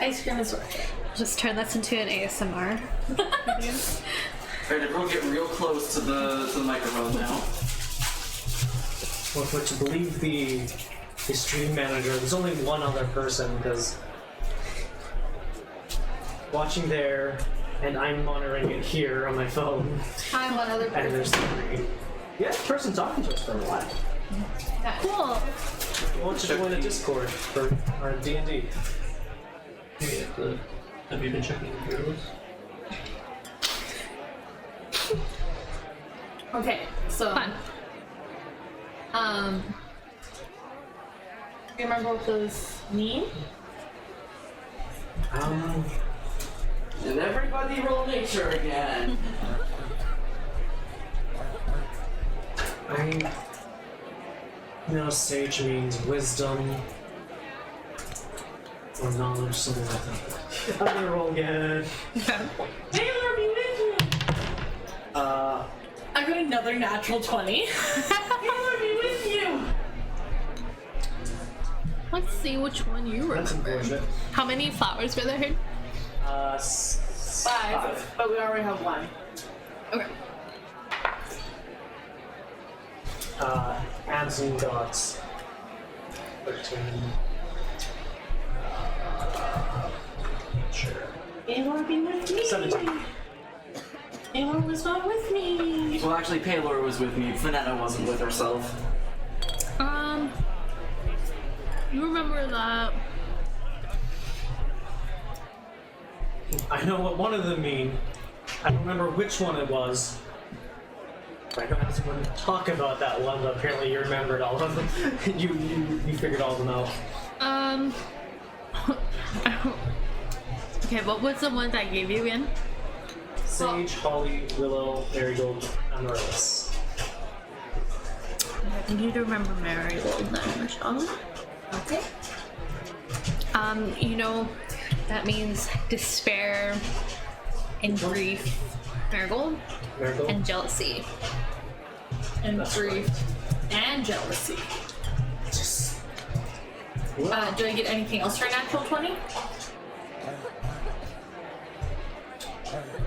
Ice cream is worth it. Just turn this into an ASMR. Alright, everyone get real close to the microphone now. Well, if we're to believe the stream manager, there's only one other person because watching there, and I'm monitoring it here on my phone, I'm one other and there's person. 3. Yeah, person talking to us for a while. Cool. If you want to join a Discord for our D&D. Have you been checking your list? Okay, so Fun. do you remember what those mean? And everybody roll nature again. I know sage means wisdom or knowledge, something like that. I'm gonna roll again. Taylor, be with you. I got another natural 20. Taylor, be with you. Let's see which one you That's remember. unfortunate. How many flowers were there? 5, but we already have one. Okay. Anson got 13. Sure. Taylor, be with me. 17. Taylor was not with me. Well, actually, Paylor was with me. Finetta wasn't with herself. You remember that? I know what one of them mean. I don't remember which one it was. I don't have to talk about that one, but apparently you remembered all of them. you figured all of them out. Okay, what was the ones I gave you again? Sage, holly, willow, marigold, amaryllis. I think you remember Marigold then, Michelle. Okay. You know, that means despair and grief. Marigold Marigold? and jealousy. And That's grief and jealousy. Do I get anything else for a natural 20?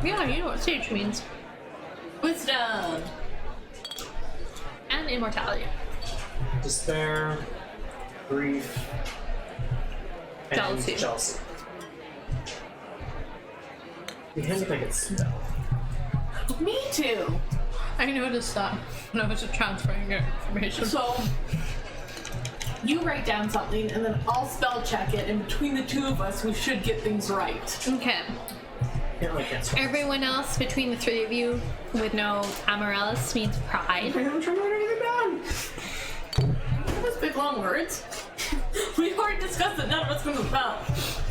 Yeah, you know what sage means. Wisdom. And immortality. Despair, grief, and Jealousy. jealousy. You hand if I could spell. Me too. I noticed that when I was transferring your information. So, you write down something and then I'll spell check it, and between the two of us, we should get things right. Okay. Apparently I can't spell. Everyone else between the three of you would know amaryllis means pride. I haven't tried to write anything down. Those big long words. We already discussed it, none of us can spell.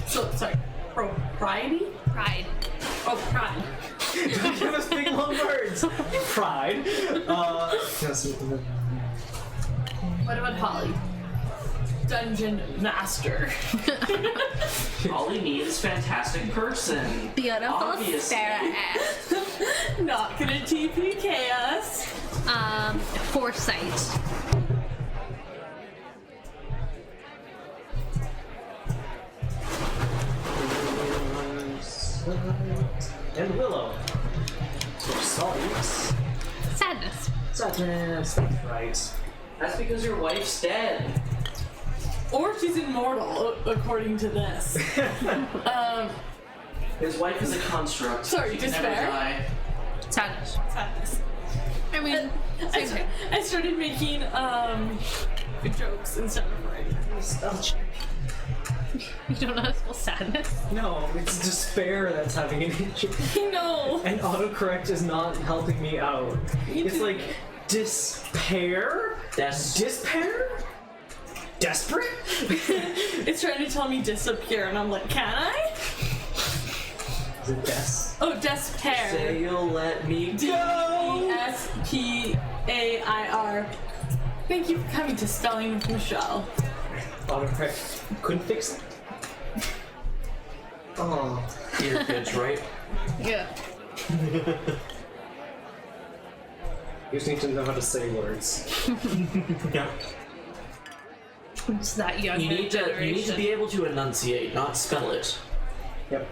So, sorry. Propriety? Pride. Oh, pride. Give us big long words. Pride. Yes, What about Holly? Dungeon master. Holly means fantastic person. Beautiful Obviously. Sarah. Not gonna TPK us. Foresight. and willow. So saltiness. Sadness. Sadness. That's right. That's because your wife's dead. Or she's immortal, according to this. His wife is a construct. Sorry, She can never despair? die. Sadness. Sadness. I mean, same thing. I started making jokes instead of writing. Spell check. You don't know how to spell sadness? No, it's despair that's having an issue. No. And autocorrect is not helping me out. It's like despair? Despair? Desperate? It's trying to tell me disappear, and I'm like, can I? Is it des? Oh, despair. Say you'll let me go. DESPAIR. Thank you for coming to Spelling with Michelle. Autocorrect couldn't fix it. Oh. Ear pitch, right? Yeah. You just need to know how to say words. Yeah. It's that young. You need to be able to enunciate, not spell it. Yep.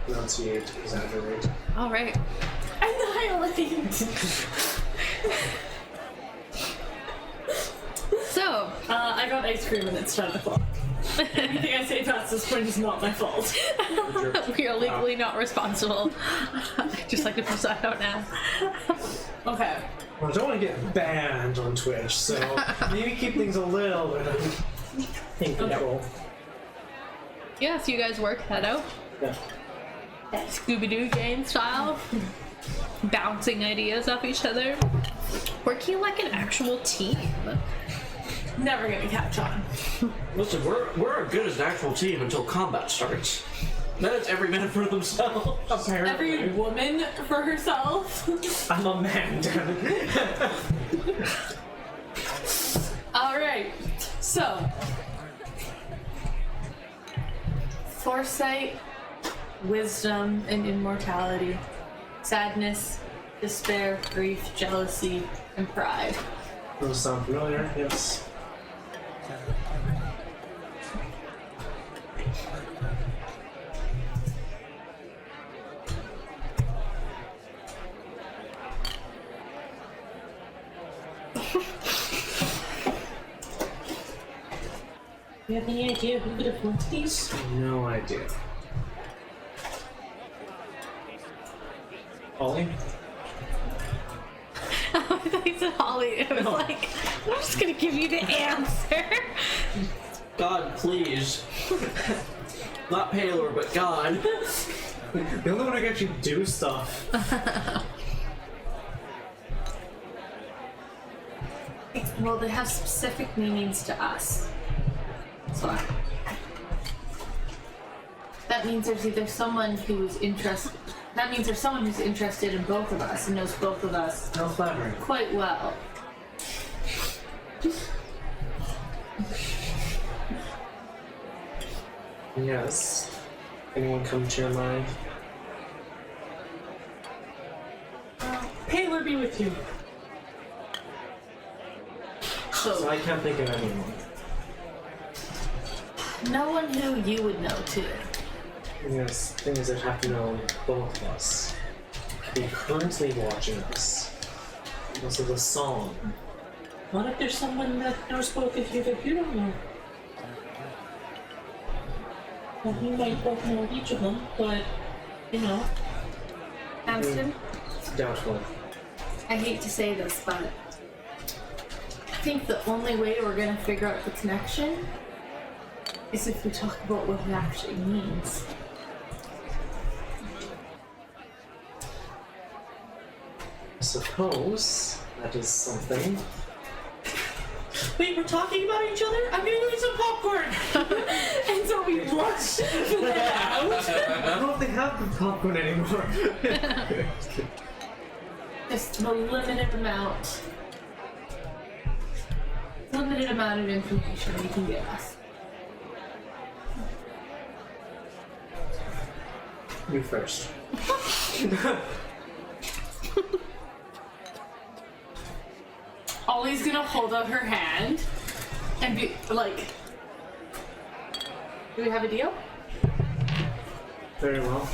Enunciate, exaggerate. All right. Annihilate. So, I got ice cream and it's 10 o'clock. Anything I say past this point is not my fault. we are legally not responsible. I'd just like to put that out now. Okay. Well, I don't want to get banned on Twitch, so maybe keep things a little bit in control. Yeah, so you guys work that out. Yeah. Scooby-Doo game style, bouncing ideas off each other, working like an actual team. Never gonna catch on. Listen, we're as good as an actual team until combat starts. Then it's every man for themselves. Apparently. Every woman for herself. I'm a man, damn it. Alright, so. Foresight, wisdom, and immortality. Sadness, despair, grief, jealousy, and pride. Those sound familiar, yes. Do you have any idea who could have won these? No idea. Ollie? I thought you said Holly. I was like, I'm just gonna give you the answer. God, please. Not Paylor, but God. The only one who can actually do stuff. Well, they have specific meanings to us. So that means there's either someone who's interested. That means there's someone who's interested in both of us and knows both of us How flattering. quite well. Yes. Anyone come to your mind? Paylor be with you. So So I can't think of anyone. no one who you would know too. Yes, thing is, I'd have to know both of us. Be currently watching us. Also, the song. What if there's someone that knows both of you that you don't know? Well, you might both know each of them, but, you know. Amston, Doubtful. I hate to say this, but I think the only way we're gonna figure out the connection is if we talk about what it actually means. I suppose that is something. Wait, we're talking about each other? I'm gonna go eat some popcorn! And so we rushed that out. I don't know if they have the popcorn anymore. Just a limited amount of information you can give us. You first. Ollie's gonna hold out her hand and be like, do we have a deal? Very well.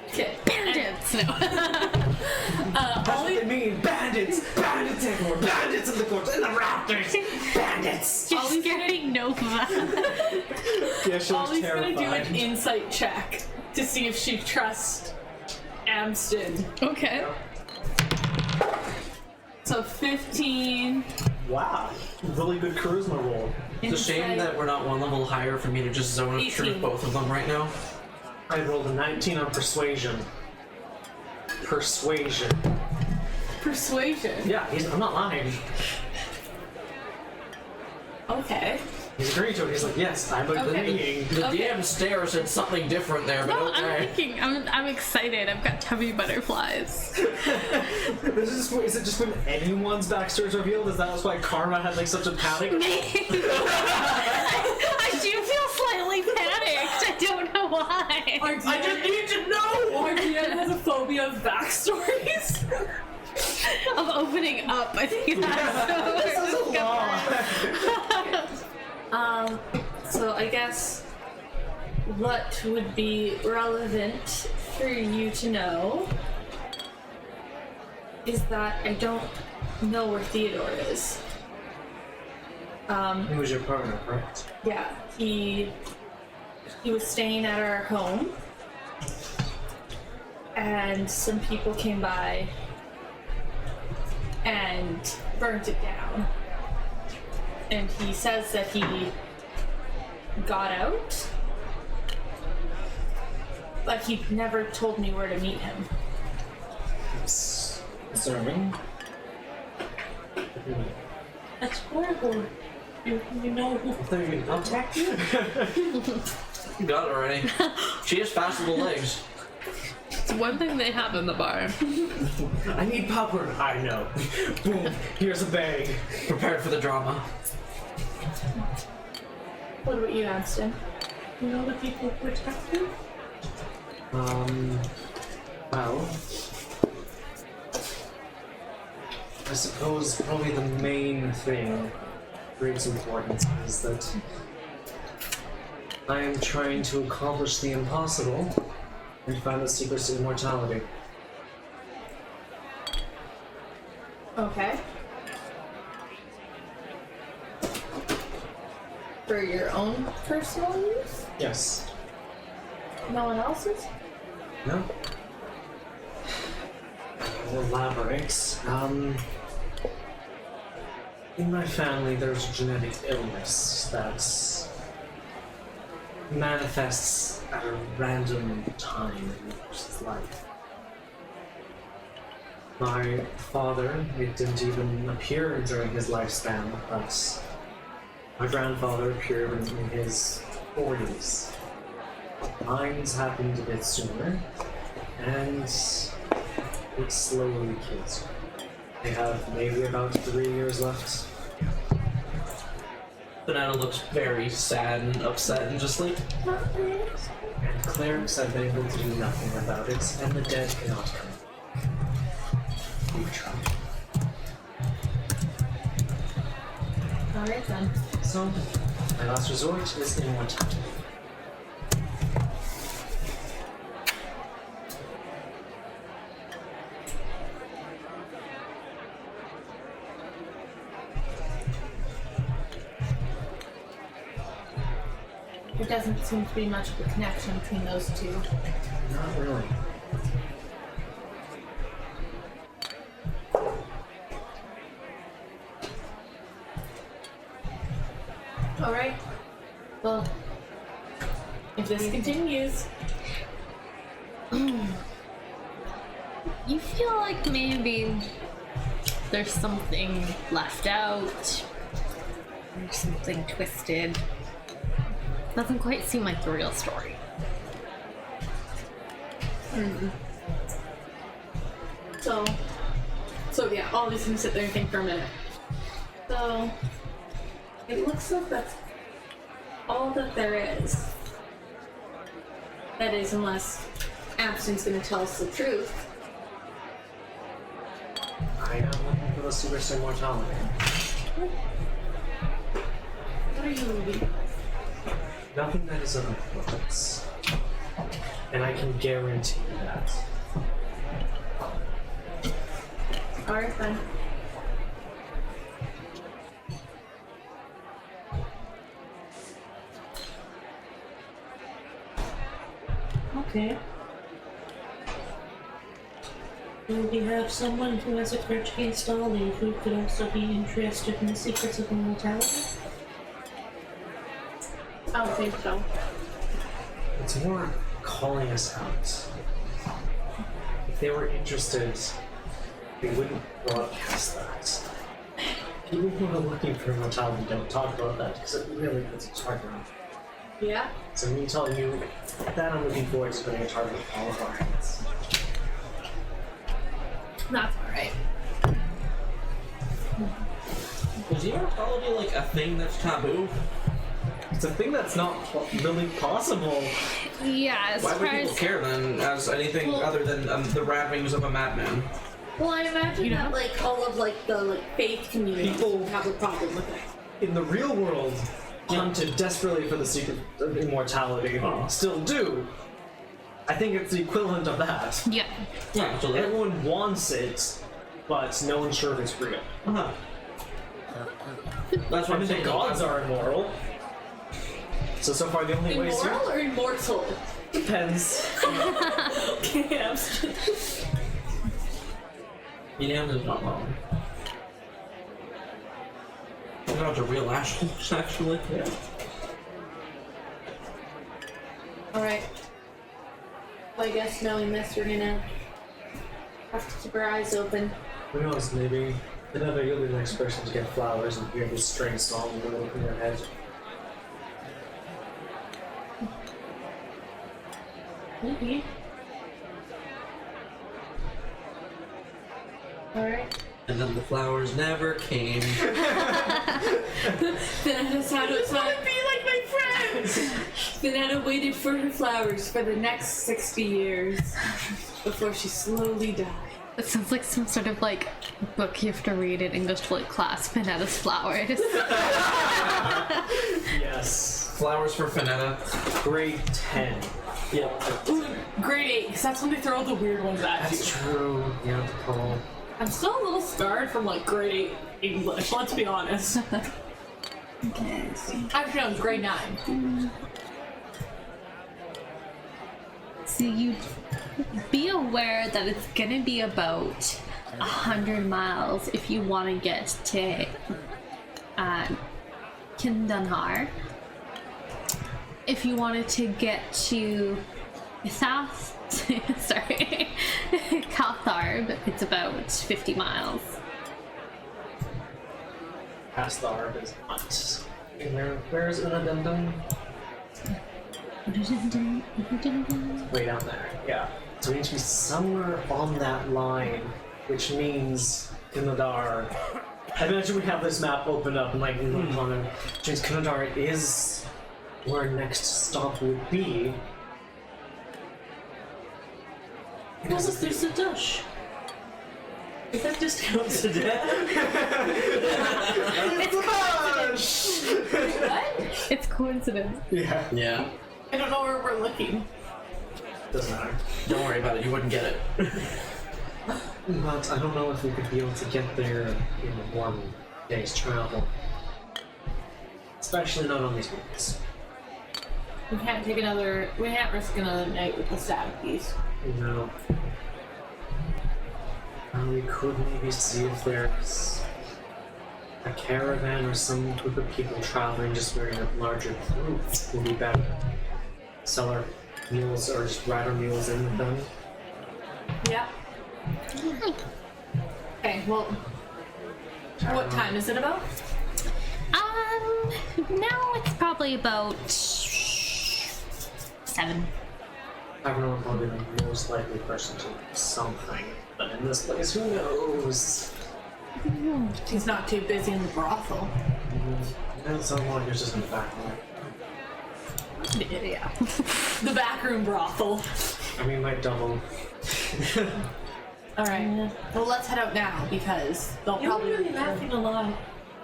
Okay. Bandits. No. That's what Ollie, they mean. Bandits! Bandits everywhere! Bandits in the courts! In the rafters! Bandits! You're scaring Nova. Yeah, she looks Ollie's gonna do terrified. an insight check to see if she trusts Amston. Okay. So 15. Wow. Really good charisma roll. It's a shame insight. that we're not one level higher for me to just zone up 18. truth both of them right now. I rolled a 19 on persuasion. Persuasion. Persuasion. Yeah, I'm not lying. Okay. He's agreeing to it. He's like, yes, I'm agreeing. The Okay. DM stare said something different there, but No, I'm okay. thinking. I'm excited. I've got tummy butterflies. Is it just when anyone's backstory is revealed? Is that why Karma had like such a panic? I do feel slightly panicked. I don't know why. I just need to know! Our DM has a phobia of backstories. Of opening up. I think that's This is a law. So I guess what would be relevant for you to know is that I don't know where Theodore is. He was your partner, correct? Yeah, he was staying at our home, and some people came by and burnt it down. And he says that he got out Like he never told me where to meet him. It's concerning. That's horrible. You know who There you go. attacked you? You got it already. She has fast little legs. It's one thing they have in the bar. I need popcorn. I know. Boom. Here's a bag. Prepared for the drama. What about you, Anston? You know the people who attacked you? Well, I suppose probably the main thing, of great importance, is that I am trying to accomplish the impossible and find the secrets to immortality. Okay. For your own personal use? Yes. No one else's? No? I'll elaborate. In my family, there's a genetic illness that manifests at a random time in a person's life. My father, it didn't even appear during his lifespan, but my grandfather appeared in his 40s. Mine's happened a bit sooner, and it slowly kills you. They have maybe about 3 years left. Donata looks very sad and upset and just like, And clerics have been able to do nothing about it, and the dead cannot come. We've tried. Alright then. So, my last resort is immortality. There doesn't seem to be much of a connection between those two. Not really. Alright. Well, if this continues, You feel like maybe there's something left out, or something twisted. Doesn't quite seem like the real story. so yeah, I'll just gonna sit there and think for a minute. So, it looks like that's all that there is. That is, unless Abson's gonna tell us the truth. I am looking for the secrets to immortality. What are you reading? Nothing that is of importance. And I can guarantee that. Alright then. Okay. Do we have someone who has a grudge against Ollie who could also be interested in the secrets of immortality? I don't think so. It's more calling us out. If they were interested, they wouldn't broadcast that. People who are looking for immortality don't talk about that because it really puts a target on. Yeah? So me telling you that I'm looking forward to putting a target on all of our heads. That's alright. is immortality like a thing that's taboo? It's a thing that's not really possible. Yeah, as Why far would people as care then, as anything other than the ravings of a madman? Well, I imagine that like all of like the faith community People- have a problem with it. In the real world, hunted desperately for the secret of immortality. Still do. I think it's the equivalent of that. yeah, Yeah, so that. Everyone wants it, but no one's sure if it's real. Uh-huh. That's what I I'm mean, the saying. gods are immoral. So far the only way is Immoral or immortal? depends. Okay, Abston. Medium is not wrong. I know it's a real Ashland, actually. Yeah. Alright. I guess knowing this, we're gonna have to keep our eyes open. Who knows, maybe another you'll be the next person to get flowers and hear this strange song in your head. Maybe. Alright. And then the flowers never came. Then I decided to be like my friends. Vanetta waited for her flowers for the next 60 years before she slowly died. It sounds like some sort of like book you have to read in English lit class. Vanetta's Flowers. Yes. Flowers for Finetta. Grade 10. Yep. Ooh, grade 8, because that's when they throw all the weird ones at you. That's true. Yeah, Paul. I'm still a little scarred from like grade 8 English, let's be honest. Actually, no, it's grade 9. So you be aware that it's gonna be about 100 miles if you want to get to Kindanhar. If you wanted to get to South, sorry, Caltharb, it's about 50 miles. Past the Arb is not. Where is Unadundum? Way down there, yeah. So we need to be somewhere on that line, which means Kinadar. I imagine we have this map opened up and like on it. Which means Kinadar is where our next stop would be. Well, there's a Dush. If that discounts to death. What? It's coincidence. Yeah. Yeah. I don't know where we're looking. Doesn't matter. Don't worry about it, you wouldn't get it. But I don't know if we could be able to get there in one day's travel. Especially not on these routes. We can't risk another night with the static piece. No. We could maybe see if there's a caravan or some group of people traveling just very larger groups will be better. Sell our mules or just ride our mules in with them. Yeah. Okay, well, what time is it about? Now it's probably about 7. Everyone probably the most likely person to do something. But in this place, who knows? He's not too busy in the brothel. And someone who's just in the back line. Yeah. The backroom brothel. I mean, my double. Alright. Well, let's head out now because they'll You're probably. really laughing a lot.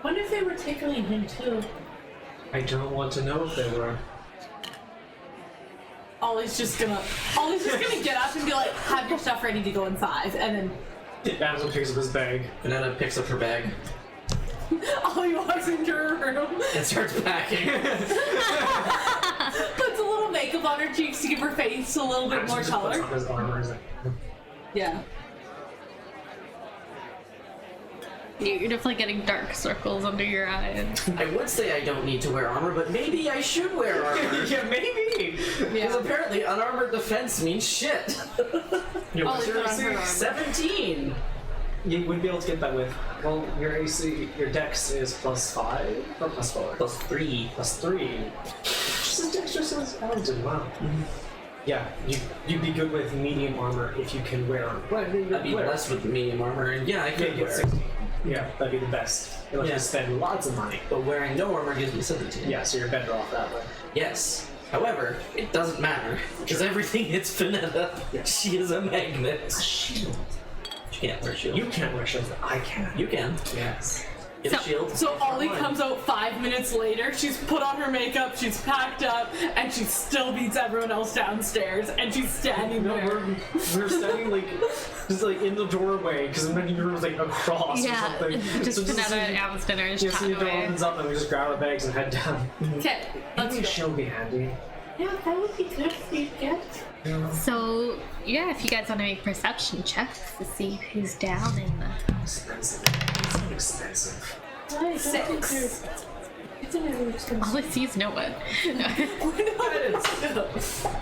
Wonder if they were tickling him too. I don't want to know if they were. Ollie's just gonna get up and be like, have your stuff ready to go in 5, and Basil picks up his bag. Finetta picks up her bag then Ollie walks into her room, and starts packing. puts a little makeup on her cheeks to give her face a little bit more Just puts color. on his armor. He's like, Yeah. You're definitely getting dark circles under your eyes. I would say I don't need to wear armor, but maybe I should wear armor. yeah, maybe. Because apparently unarmored defense means shit. Your Ollie put on her armor. 17! You would be able to get that with. Well, your AC, your Dex is +5 or +4. +3. +3. Just as dexterous as Paladin. Wow. Yeah, you'd be good with medium armor if you can wear armor. Well, I'd be less with medium armor, and yeah, I Yeah, could you get wear 16. Yeah, that'd be the best. You'll have Yeah. to spend lots of money. But wearing no armor gives me 17. Yeah, so you're better off that way. Yes. However, it doesn't matter, because everything hits Finetta. She is a magnet. Shield. She can't wear a shield. You can't wear shields, but I can. You can. Yes. Get a shield. So Ollie comes out 5 minutes later, she's put on her makeup, she's packed up, and she still beats everyone else downstairs, and she's standing No, there. we're standing like just like in the doorway because then your room's like across or Yeah, something. just So another Adam's dinner and yeah, just so the chat door away. opens up and we just grab our bags and head down. Okay, let's Maybe a go. shield be handy. Yeah, that would be good for you to get. So, yeah, if you guys want to make perception checks to see who's down in the... Expensive. It's not expensive. I don't think 6. All I see is no one.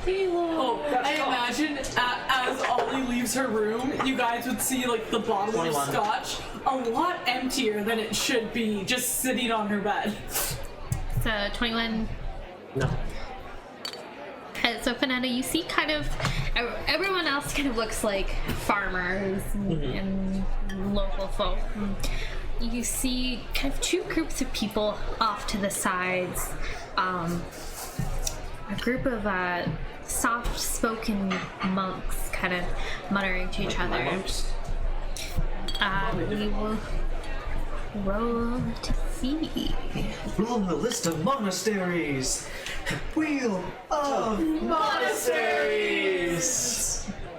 Oh, I imagine as Ollie leaves her room, you guys would see like the bottle of 21. scotch a lot emptier than it should be, just sitting on her bed. So 21. No. So Finetta, you see kind of everyone else kind of looks like farmers and local folk. You see kind of two groups of people off to the sides. A group of soft-spoken monks kind of muttering to each other. We will roll to see. Roll the list of monasteries. Wheel of monasteries.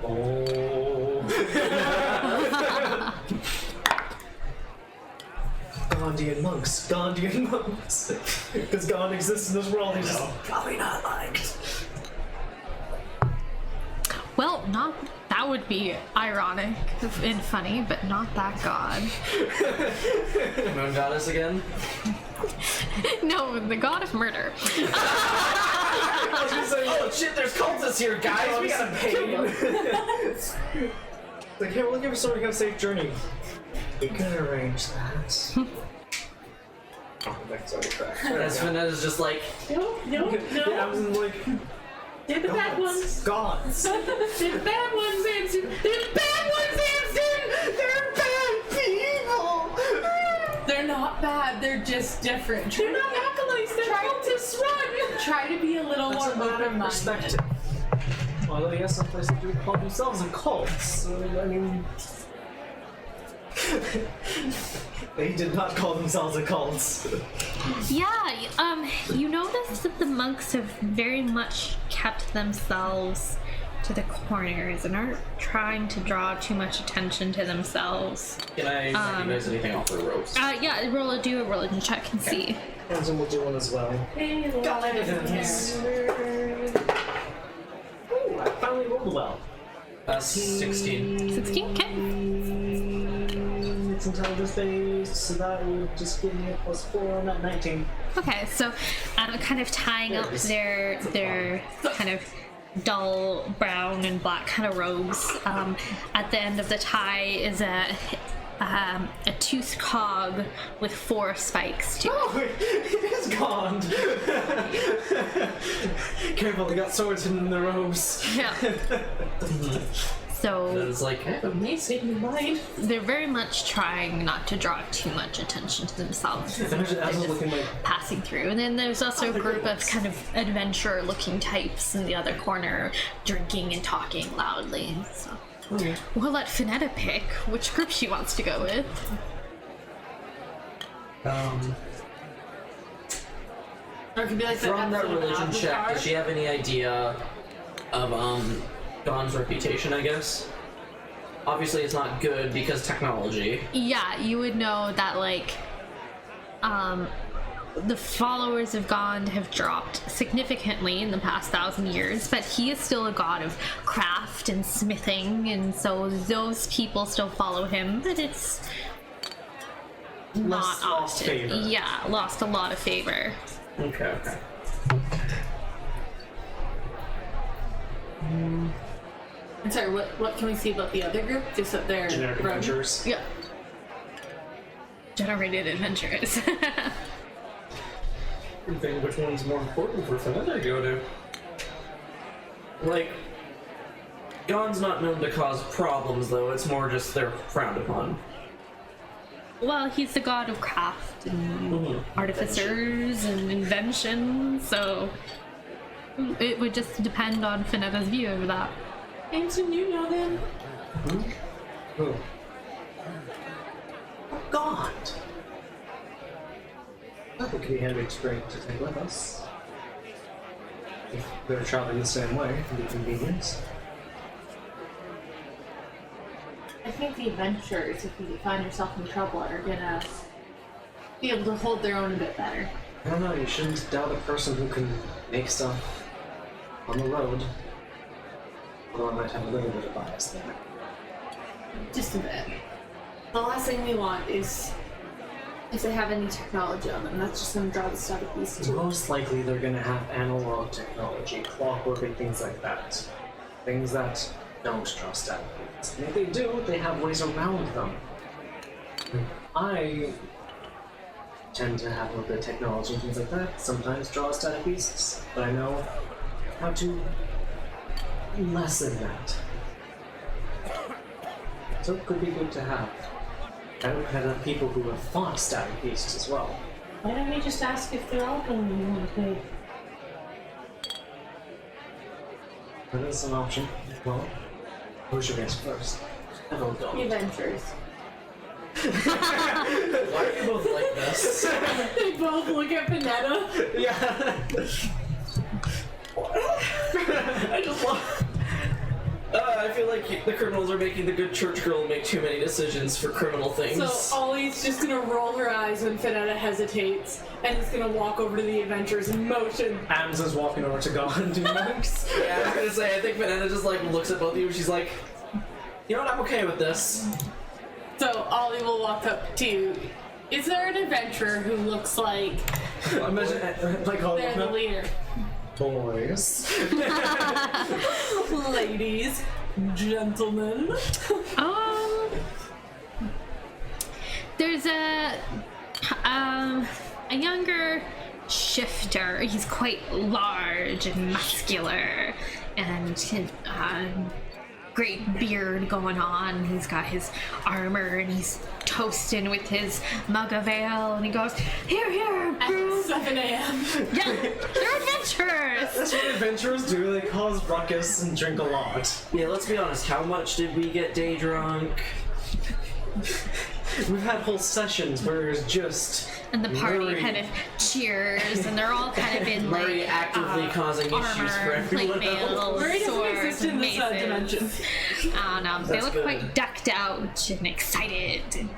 Oh. Gandhian monks. Gandhian monks. Because God exists in this world, he's just probably not liked. Well, that would be ironic and funny, but not that god. Moon goddess again? No, the god of murder. Oh shit, there's cultists here, guys! We gotta pay them! Like, hey, we'll give you somebody a safe journey. We can arrange that. Oh, that's already cracked. That's Finetta's just like, No. Yeah, I was like, They're the bad ones. gods. They're the bad ones, Anson. They're the bad ones, Anson. They're bad people. They're not bad. They're just different. They're not acolytes. They're cultists. Run. Try to be a little That's more a matter of open-minded. perspective. Well, I guess some places do call themselves a cult, so, I mean... They did not call themselves a cult. Yeah, you notice that the monks have very much kept themselves to the corners and aren't trying to draw too much attention to themselves. can I recognize anything off the ropes? Yeah, do a rolling check and see. Hansen will do one as well. Guidance. Ooh, I finally rolled well. 16. 16, okay. It's intelligence based, so that would just give me a +4 on that 19. Okay, so kind of tying up their kind of dull brown and black kind of robes. At the end of the tie is a toothed cog with 4 spikes to it. Oh, it is gone! Careful, they got swords hidden in the robes. Yeah. So It's like, I have a mace hidden in mine. they're very much trying not to draw too much attention to themselves. Imagine Aslan looking like, Passing through, and then there's also a group of kind of adventurer-looking types in the other corner, drinking and talking loudly. So we'll let Finetta pick which group she wants to go with. Or it could be like From that episode of religion check, Avatar. does she have any idea of, Dawn's reputation, I guess? Obviously it's not good because technology. Yeah, you would know that, like, the followers of Gond have dropped significantly in the past 1,000 years, but he is still a god of craft and smithing, and so those people still follow him, but it's not lost often. favor. Yeah, lost a lot of favor. Okay. I'm sorry, what can we see about the other group? Just that they're generic running? adventurers. Yeah. Generated adventurers. I think which one's more important for Finetta to go to? Like, Gon's not known to cause problems, though. It's more just they're frowned upon. Well, he's the god of craft and artificers and invention, so it would just depend on Finetta's view of that. Anson, you know them. Who? God! That could be handy straight to take with us. If we're traveling the same way, it can be convenient. I think the adventurers, if you find yourself in trouble, are gonna be able to hold their own a bit better. I don't know, you shouldn't doubt a person who can make stuff on the road. Although I might have a little bit of bias there. Just a bit. The last thing we want is if they have any technology on them. That's just gonna draw the static beast too. Most likely they're gonna have analog technology, clockwork and things like that. Things that don't draw static beams. And if they do, they have ways around them. I tend to have a little bit of technology and things like that, sometimes draw static beasts, but I know how to lessen that. So it could be good to have. I would have people who have fought static beasts as well. Why don't we just ask if they're all going to want to pay? That is an option. Well, who should answer first? I vote The don't. adventures. Why are you both like this? They both look at Panetta. Yeah. I just love. I feel like the criminals are making the good church girl make too many decisions for criminal things. So Ollie's just gonna roll her eyes when Panetta hesitates, and is gonna walk over to the adventures and motion. Adams is walking over to God and doing monks. Yeah, I was gonna say, I think Vanessa just like looks at both of you and she's like, you know what, I'm okay with this. So Ollie will walk up to you. Is there an adventurer who looks like Imagine, like all they're the leader? boys. Ladies, gentlemen. There's a younger shifter. He's quite large and muscular, and his great beard going on. He's got his armor, and he's toasting with his mug of ale, and he goes, "Here, At brew." 7 a.m. Yeah, they're adventurers. That's what adventurers do. They cause ruckus and drink a lot. Yeah, let's be honest, how much did we get day drunk? We've had whole sessions where it's just And the party Murray. kind of cheers, and they're all kind of in Murray like actively causing issues for armor, everyone plate mail, else. Murray doesn't swords, exist in and this maces. dimension. I don't know. They That's look good. quite decked out and excited and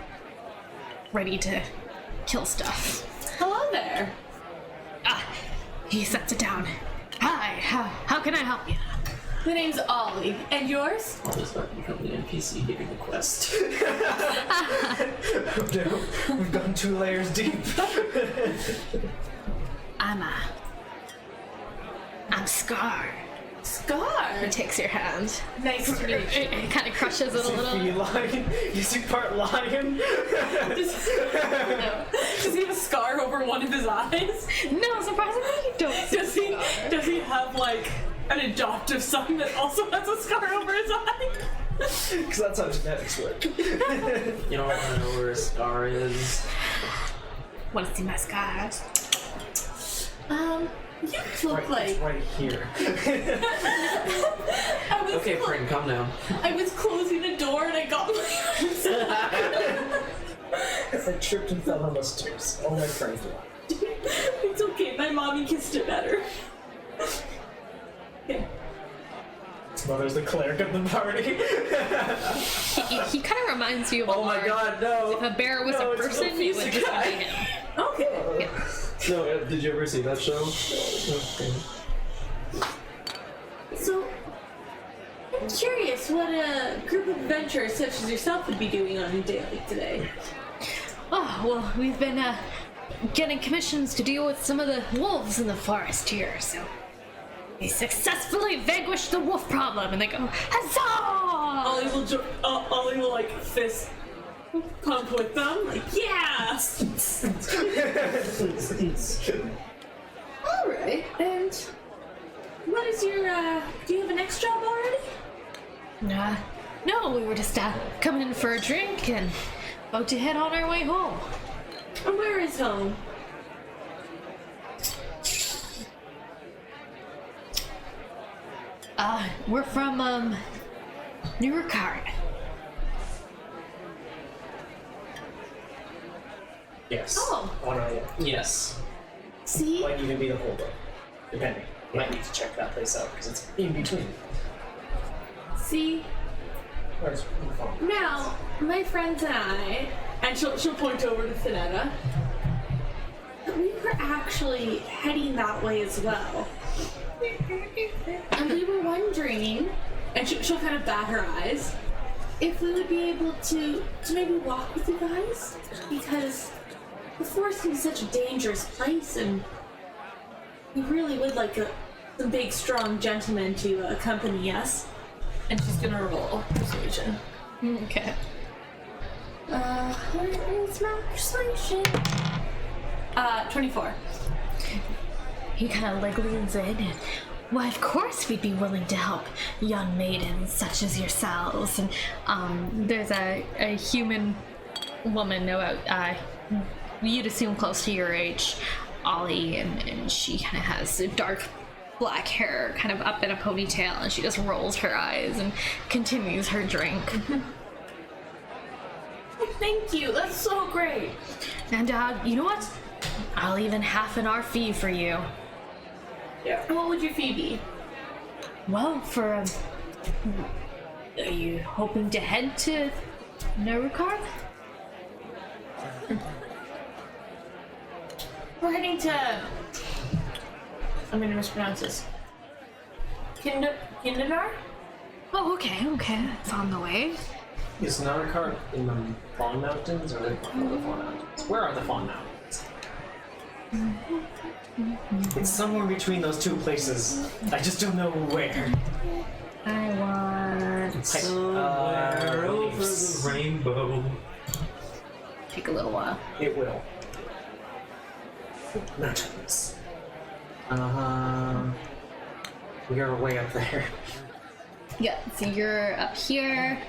ready to kill stuff. Hello there. He sets it down. Hi, how can I help you? The name's Ollie. And yours? Always about to become the NPC giving the quest. we've gone 2 layers deep. I'm Scar. Scar. He takes your hand. Nice to meet you. It kind of crushes it a little. Feline. You see part lion. Does he have a scar over one of his eyes? No, surprisingly, you don't. Does he have like an adoptive son that also has a scar over his eye? Because that's how genetics work. You don't want to know where a scar is. Want to see my scars? You look like right here. I was Okay, friend, calm down. I was closing the door and I got my I tripped and fell on those stairs. All my friends laughed. It's okay, my mommy kissed it better. Okay. Well, there's the cleric of the party. He kind of reminds you of Oh my god, no! If a bear was No, a it's person, the it would pizza just guy. be him. Okay. Yeah. No, did you ever see that show? So I'm curious what a group of adventurers such as yourself would be doing on a day like today. Oh, well, we've been getting commissions to deal with some of the wolves in the forest here, so we successfully vanquished the wolf problem, and they go, huzzah! Ollie will like fist pump with them, like yeah. All right, and what is your? Do you have a next job already? No, we were just coming in for a drink and about to head on our way home. And where is home? We're from, New Ricard. Yes. Oh. On our way. Yes. See, Might even be the holdup. Depending. Might need to check that place out because it's in between. see. Where's the phone? Now, my friends and I, and she'll point over to Finetta. We were actually heading that way as well. And we were wondering, and she'll kind of bat her eyes, if we would be able to maybe walk with you guys, because the forest can be such a dangerous place, and we really would like some big, strong gentleman to accompany us. And she's gonna roll persuasion. Okay. Where is my persuasion? 24. He kind of like leans in and, why, of course we'd be willing to help young maidens such as yourselves. And there's a human woman about you'd assume close to your age, Ollie, and she kind of has dark black hair kind of up in a ponytail, and she just rolls her eyes and continues her drink. Thank you, that's so great. And you know what? I'll even half an hour fee for you. What would your fee be? Well, for are you hoping to head to Narukar? We're heading to... I'm gonna mispronounce this. Kindanar? Oh, okay. It's on the way. Is Narukar in the Fawn Mountains or the Fawn Mountains? Where are the Fawn Mountains? It's somewhere between those two places. I just don't know where. I want Somewhere over the rainbow. take a little while. It will. Mountains. We are way up there. Yeah, so you're up here.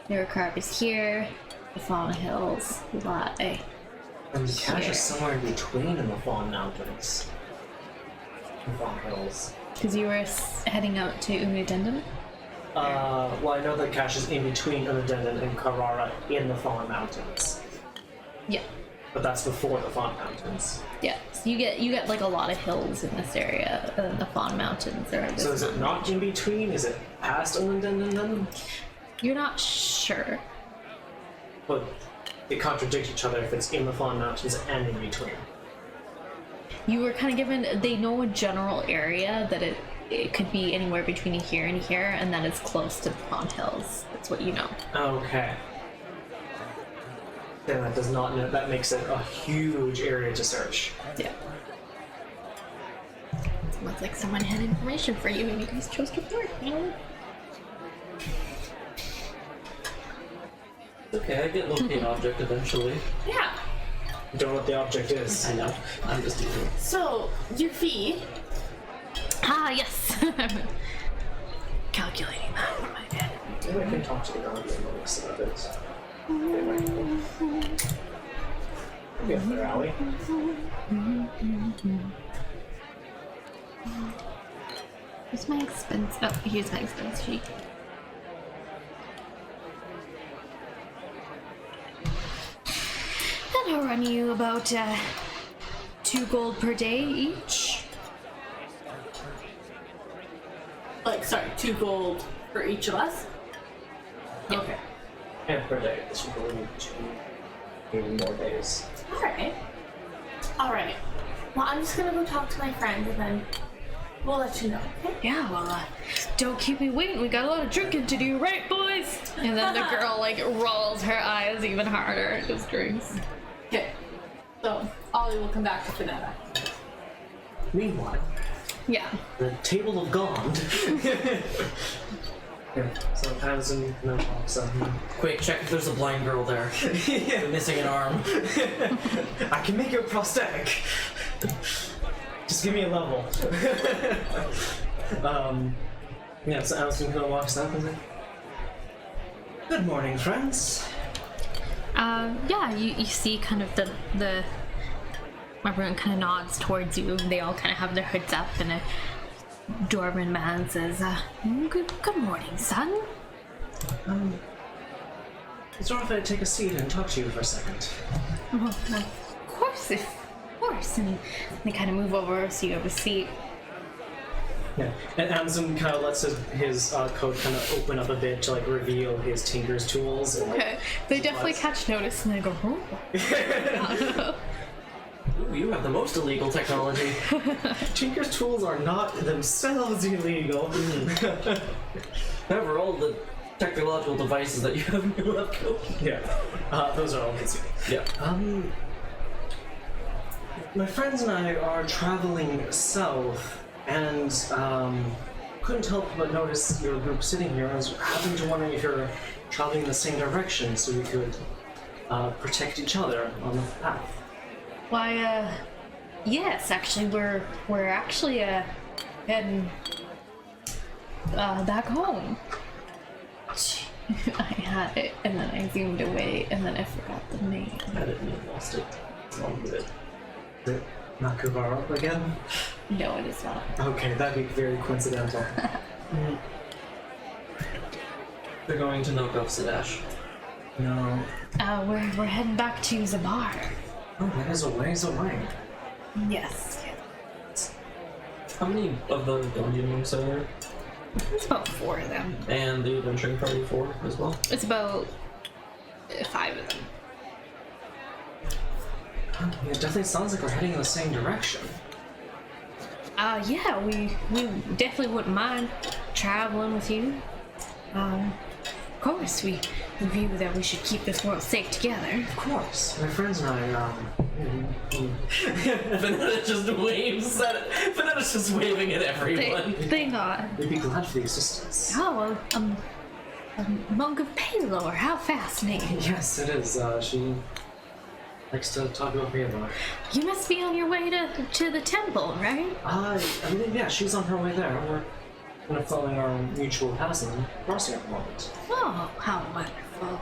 Narukar is here. The Fawn Hills lie. And the cache Here. is somewhere in between in the Fawn Mountains. The Fawn Hills. Because you were heading out to Unudendon? Well, I know the cache is in between Unadendon and Carrara in the Fawn Mountains. Yeah. But that's before the Fawn Mountains. Yeah. So you get like a lot of hills in this area, and the Fawn Mountains are this So is it not in between? Is it past Unadendon then? You're not sure. But they contradict each other if it's in the Fawn Mountains and in between. You were kind of given, they know a general area that it could be anywhere between here and here, and that it's close to the Fawn Hills. That's what you know. Okay. Then that does not know, that makes it a huge area to search. Yeah. Looks like someone had information for you and you guys chose to report. Okay, I get locate object eventually. Yeah. You don't know what the object is. I know. I'm just doing. So, your fee... Ah, yes. I'm calculating that in my head. Maybe I can talk to the guardian and look some of it. Maybe up there, alley. Where's my expense? Oh, here's my expense sheet. That'll run you about 2 gold per day each. Like, sorry, 2 gold for each of us? Yeah. Okay. And per day. This should go in 2 more days. Alright. Alright. Well, I'm just gonna go talk to my friend and then we'll let you know, okay? Yeah, well, don't keep me waiting. We got a lot of drinking to do, right, boys? And then the girl, like, rolls her eyes even harder and just drinks. Okay. So, Ollie will come back after that. Meanwhile, Yeah. the table of Gond. Yeah, so Amazon no talks. Quick, check if there's a blind girl there. They're missing an arm. I can make you a prosthetic. Just give me a level. Yeah, so Amazon kind of walks up and like, good morning, friends. Yeah, you see kind of the everyone kind of nods towards you. They all kind of have their hoods up, and a Dwarven man says, good morning, son. It's all right if I take a seat and talk to you for a second. Well, of course. And they kind of move over so you have a seat. Yeah, and Amazon kind of lets his coat kind of open up a bit to like reveal his tinker's tools. And, like, Okay. They definitely supplies. catch notice and they go, oh. Ooh, you have the most illegal technology. Tinker's tools are not themselves illegal. However, all the technological devices that you have in your lab coat. Yeah, those are all consumed. Yeah. my friends and I are traveling south, and couldn't help but notice your group sitting here. I was happening to wonder if you're traveling in the same direction, so we could protect each other on the path. Why, yes, actually, we're actually heading back home. I had it, and then I zoomed away, and then I forgot the name. I didn't even lost it. It's all good. Is it Nakubara again? No, it is not. Okay, that'd be very coincidental. They're going to knock off Sadash. No. We're heading back to Zabar. Oh, that is a ways away. Yes. How many of the Guardian monks are there? It's about 4 of them. And the adventuring party 4 as well? It's about 5 of them. It definitely sounds like we're heading in the same direction. Yeah, we definitely wouldn't mind traveling with you. Of course, we view that we should keep this world safe together. Of course. My friends and I, Vanetta just waves at it. Vanetta's just waving at everyone. They not. we'd be glad for the assistance. Oh, a monk of Palor. How fascinating. Yes, it is. She likes to talk about Palor. You must be on your way to the temple, right? I mean, yeah, she's on her way there. We're kind of following our mutual passing, crossing at the moment. Oh, how wonderful.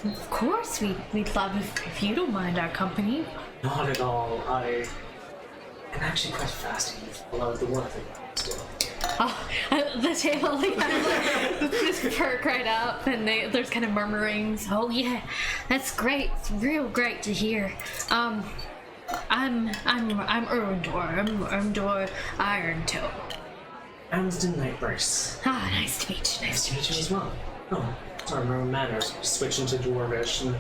Of course, we'd love if you don't mind our company. Not at all. I am actually quite fascinated about the work that you do. Oh, the table, they kind of like, just perk right up, and there's kind of murmurings. Oh yeah, that's great. It's real great to hear. I'm Erndor. I'm Erndor Irontoe. Amsden Nightbrace. Ah, nice to meet you. Nice to meet you as well. Oh, sorry, my manners. Switch into Dwarvish, and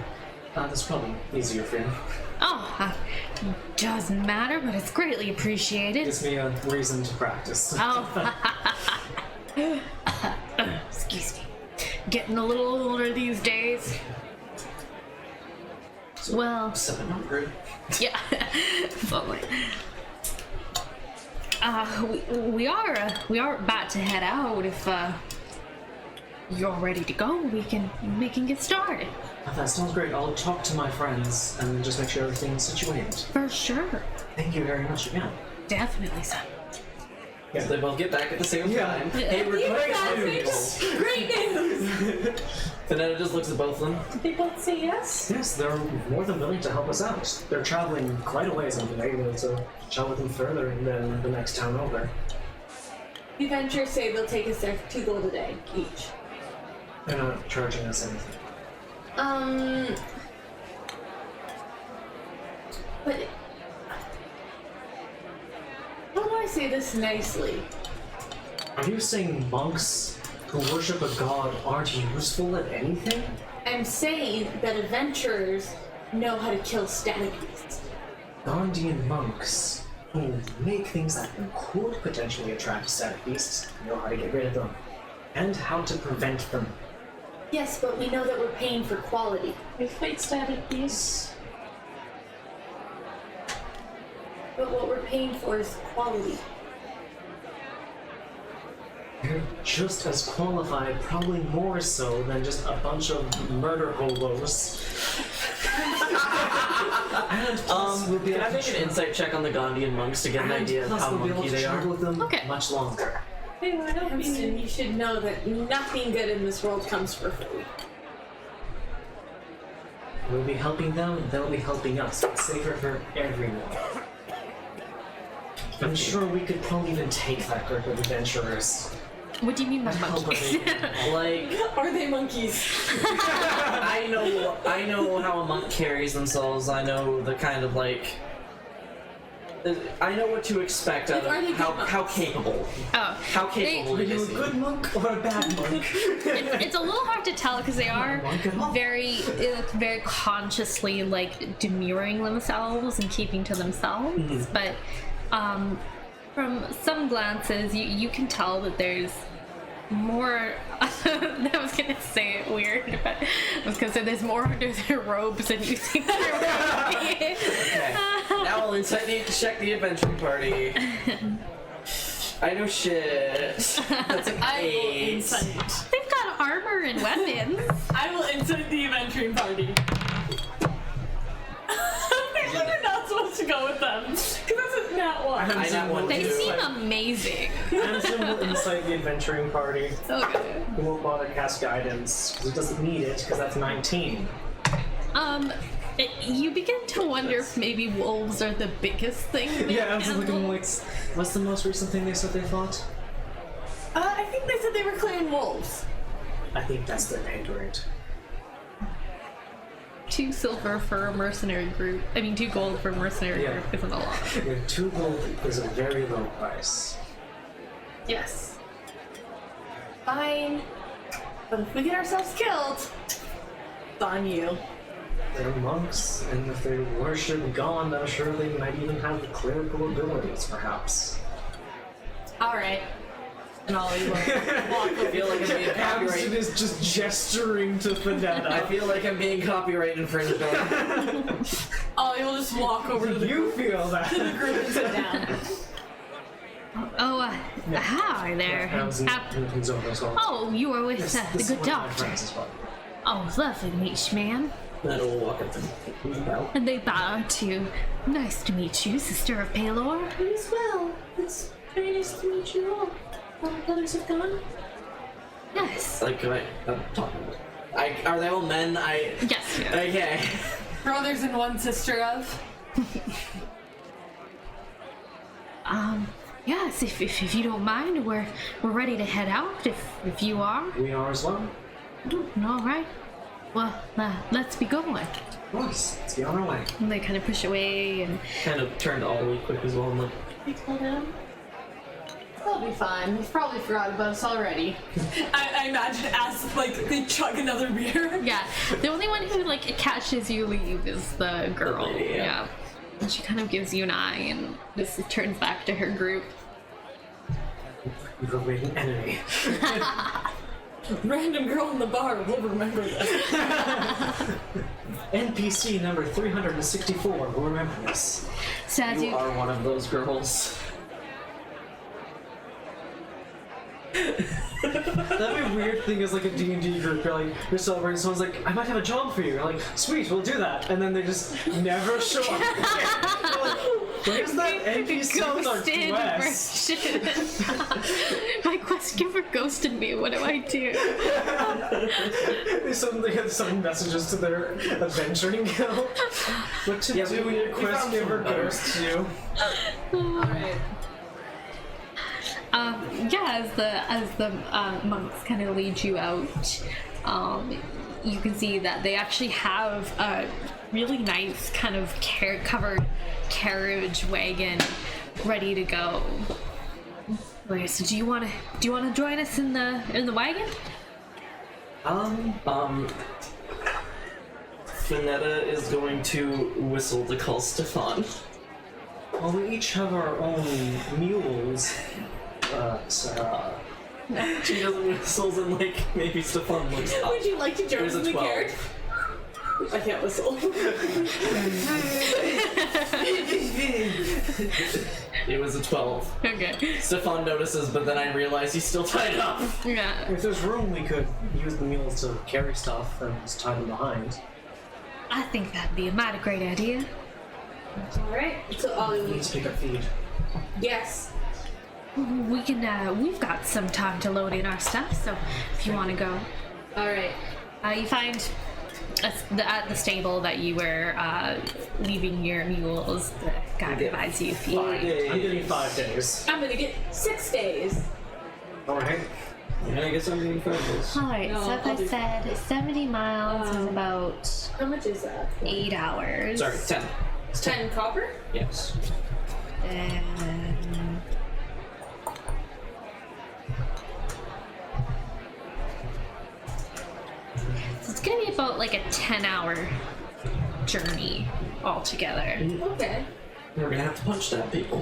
that's probably easier for you. Oh, doesn't matter, but it's greatly appreciated. Gives me a reason to practice. Oh, excuse me. Getting a little older these days. Well, 700. yeah. Lovely. We are about to head out. If you're ready to go, we can get started. That sounds great. I'll talk to my friends and just make sure everything's situated. For sure. Thank you very much again. Definitely, son. So they both get back at the same time. Hey, we're great news! Great news! Vanetta just looks at both of them. Did they both say yes? Yes, they're more than willing to help us out. They're traveling quite a ways and been able to travel them further than the next town over. The adventurers say they'll take us there for 2 gold a day each. They're not charging us anything. But how do I say this nicely? Are you saying monks who worship a god aren't useful at anything? I'm saying that adventurers know how to kill static beasts. Gondian monks who make things that could potentially attract static beasts know how to get rid of them and how to prevent them. Yes, but we know that we're paying for quality. We fight static beasts. But what we're paying for is quality. You're just as qualified, probably more so than just a bunch of murder hobos. And plus, we'll be Can I able make to an insight check on the Gondian monks to get an and idea of plus how we'll be able monkey to they are? travel with them Okay. much longer. Hey, why don't Hempston, we... you should know that nothing good in this world comes for free. We'll be helping them, they'll be helping us. It's safer for everyone. I'm sure we could probably even take that group of adventurers. What do you mean by Help monkeys? us. Like, Are they monkeys? I know how a monk carries themselves. I know the kind of like. I know what to expect out Like, are they of how good capable. Oh, How capable Are do you they a seem? good monk or a bad monk? it's a little hard to tell because they are Monk at all. very consciously like demurring themselves and keeping to themselves. But from some glances, you can tell that there's more. I was gonna say it weird, but I was gonna say there's more under their robes than you think there would be. Okay. Now I'll check the adventuring party. I know shit. That's an I will 8. insight. They've got armor and weapons. I will insight the adventuring party. We're not supposed to go with them because that's not one. I got one They too. seem amazing. Amazon will insight the adventuring party. Okay. We won't bother cast guidance because it doesn't need it because that's 19. You begin to wonder if maybe wolves are the biggest thing. they Yeah, I was handle. looking like, what's the most recent thing they said they fought? I think they said they were clearing wolves. I think that's their pay grade. 2 silver for a mercenary group. I mean, 2 gold for a mercenary Yeah. group isn't a lot. Yeah, 2 gold is a very low price. Yes. Fine. But if we get ourselves killed, it's on you. They're monks, and if they worship God, I'm sure they might even have the clerical abilities, perhaps. Alright. And Ollie will walk I over. feel like I'm being copyright. is just gesturing to I Fenetta. feel like I'm being copyright infringed on. Ollie will just walk over to the You feel that? group and sit down. Oh, hi there. Amazon's over as well. Oh, you are with This the is good one of my doctor. friends as well. Oh, lovely to meet you, ma'am. Then we'll walk up to him. And they bow to, nice to meet you, Sister of Palor. You as well. It's very nice to meet you all. All the others have gone. Yes. Like, I'm talking about. Are they all men? Yes. Okay. Brothers and one sister of. Yes, if you don't mind, we're ready to head out if you are. We are as well. All right. Well, let's be going. Of course, let's be on our way. And they kind of push away, and Kind of turned all the way quick as well. I'm like, We call down. That'll be fine. He's probably forgot about us already. I imagine as like they chug another beer. yeah, the only one who like catches you leave is the girl. The lady, yeah. And she kind of gives you an eye and just turns back to her group. We've made an enemy. Random girl in the bar will remember this. NPC number 364 will remember this. So as you are one of those girls. That'd be a weird thing as like a D&D group. You're like, you're celebrating, someone's like, I might have a job for you. You're like, sweet, we'll do that. And then they just never show up again. You're like, where's that NPC with our ghosted quest? version. My quest giver ghosted me. What do I do? They suddenly have some messages to their adventuring guild. What to do when your quest found giver some better. ghosts you? Alright. Yeah, as the monks kind of lead you out, you can see that they actually have a really nice kind of covered carriage wagon ready to go. Okay, so do you want to join us in the wagon? Finetta is going to whistle to call Stefan. Well, we each have our own mules. She doesn't whistles and like maybe Stefan looks up. Would you like to join Here's a in the 12. carriage? I can't whistle. It was a 12. Okay. Stefan notices, but then I realize he's still tied up. Yeah. If there's room, we could use the mules to carry stuff and just tie them behind. I think that'd be a mighty great idea. Alright. So Ollie We need to pick up feed. yes. We can. We've got some time to load in our stuff, so if you want to go. Alright. You find at the stable that you were leaving your mules. The guy provides you feed. I'm getting 5 days. I'm gonna get 6 days. Alright. Yeah, I guess I'm getting 5 days. Alright, No, so as I'll I do- said, 70 miles is about How much is that? 8 hours. Sorry, 10. 10 copper? Yes. And so it's gonna be about like a 10-hour journey altogether. Okay. We're gonna have to punch that people.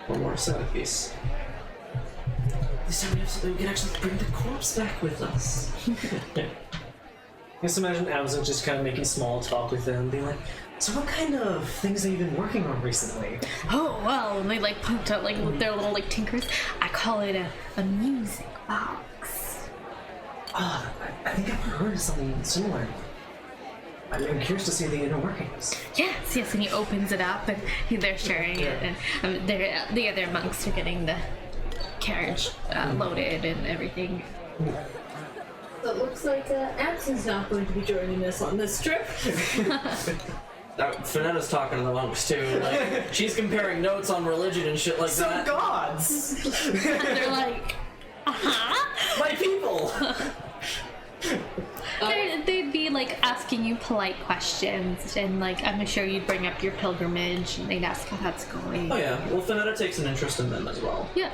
One more set piece. This time we have something we can actually bring the corpse back with us. Just imagine Amazon just kind of making small talk with them, being like, so what kind of things have you been working on recently? Oh well, and they like punked out like with their little like tinkers. I call it a music box. Ah, I think I've heard of something similar. I'm curious to see the inner workings. Yes, yes, and he opens it up and they're sharing it, and the other monks are getting the carriage loaded and everything. So it looks like Abson's not going to be joining us on this trip. Finetta's talking to the monks too. Like, she's comparing notes on religion and shit like that. gods! They're like, My people! They'd be like asking you polite questions, and like I'm sure you'd bring up your pilgrimage, and they'd ask how that's going. Oh yeah, well Finetta takes an interest in them as well. Yeah.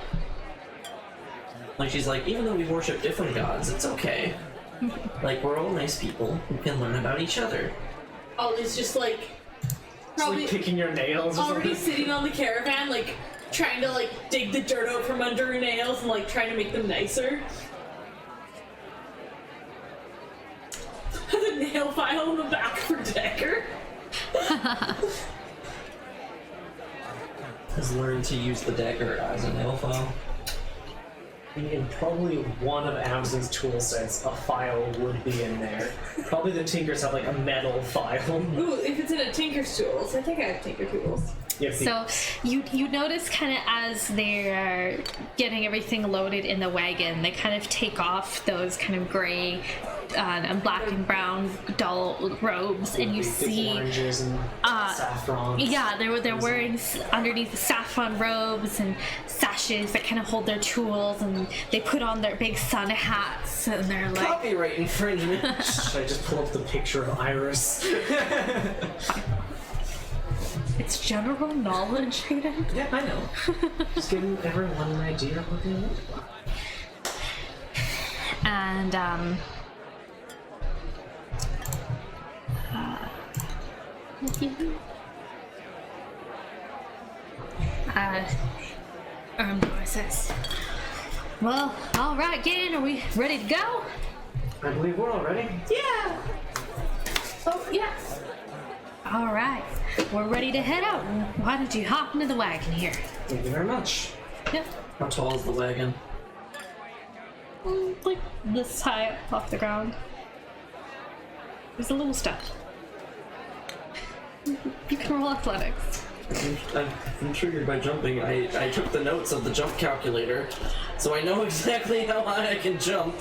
Like she's like, even though we worship different gods, it's okay. Like we're all nice people who can learn about each other. Ollie's just like It's probably like picking your nails or already something. sitting on the caravan, like trying to like dig the dirt out from under her nails and like trying to make them nicer. Has a nail file in the back for Decker. Has learned to use the dagger as a nail file. In probably one of Amazon's tool sets, a file would be in there. Probably the Tinkers have like a metal file. Ooh, if it's in a Tinker's tools, I think I have Tinker tools. Yeah, So you notice kind of as they're getting everything loaded in the wagon, they kind of take off those kind of gray and black and brown dull robes, and you the see oranges and saffron. yeah, they're wearing underneath the saffron robes and sashes that kind of hold their tools, and they put on their big sun hats, and they're like, Copyright infringement. Should I just pull up the picture of Iris? it's general knowledge, Hayden. Yeah, I know. Just giving everyone an idea of what they look like. And says, well, all right, gang, are we ready to go? I believe we're all ready. Yeah. Oh yeah. All right, we're ready to head out. Why don't you hop into the wagon here? Thank you very much. Yeah, How tall is the wagon? like this high off the ground. There's a little stuff. You can roll athletics. I'm triggered by jumping. I took the notes of the jump calculator, so I know exactly how high I can jump.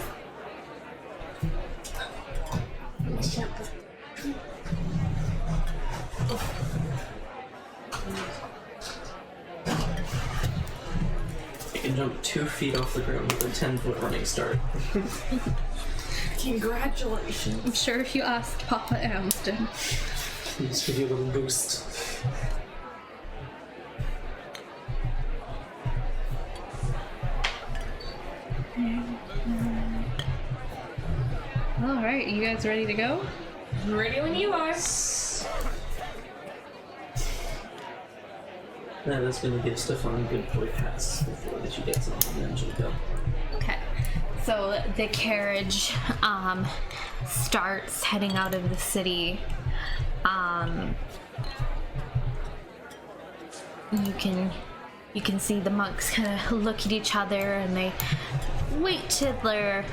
I can jump 2 feet off the ground with a 10-foot running start. Congratulations. I'm sure if you asked Papa Amsden. Just give you a little boost. All right, you guys ready to go? I'm ready when you are. That is going to give Stefan a good boy pass before that she gets on, and then she'll go. Okay. So the carriage starts heading out of the city. You can see the monks kind of look at each other, and they wait till they're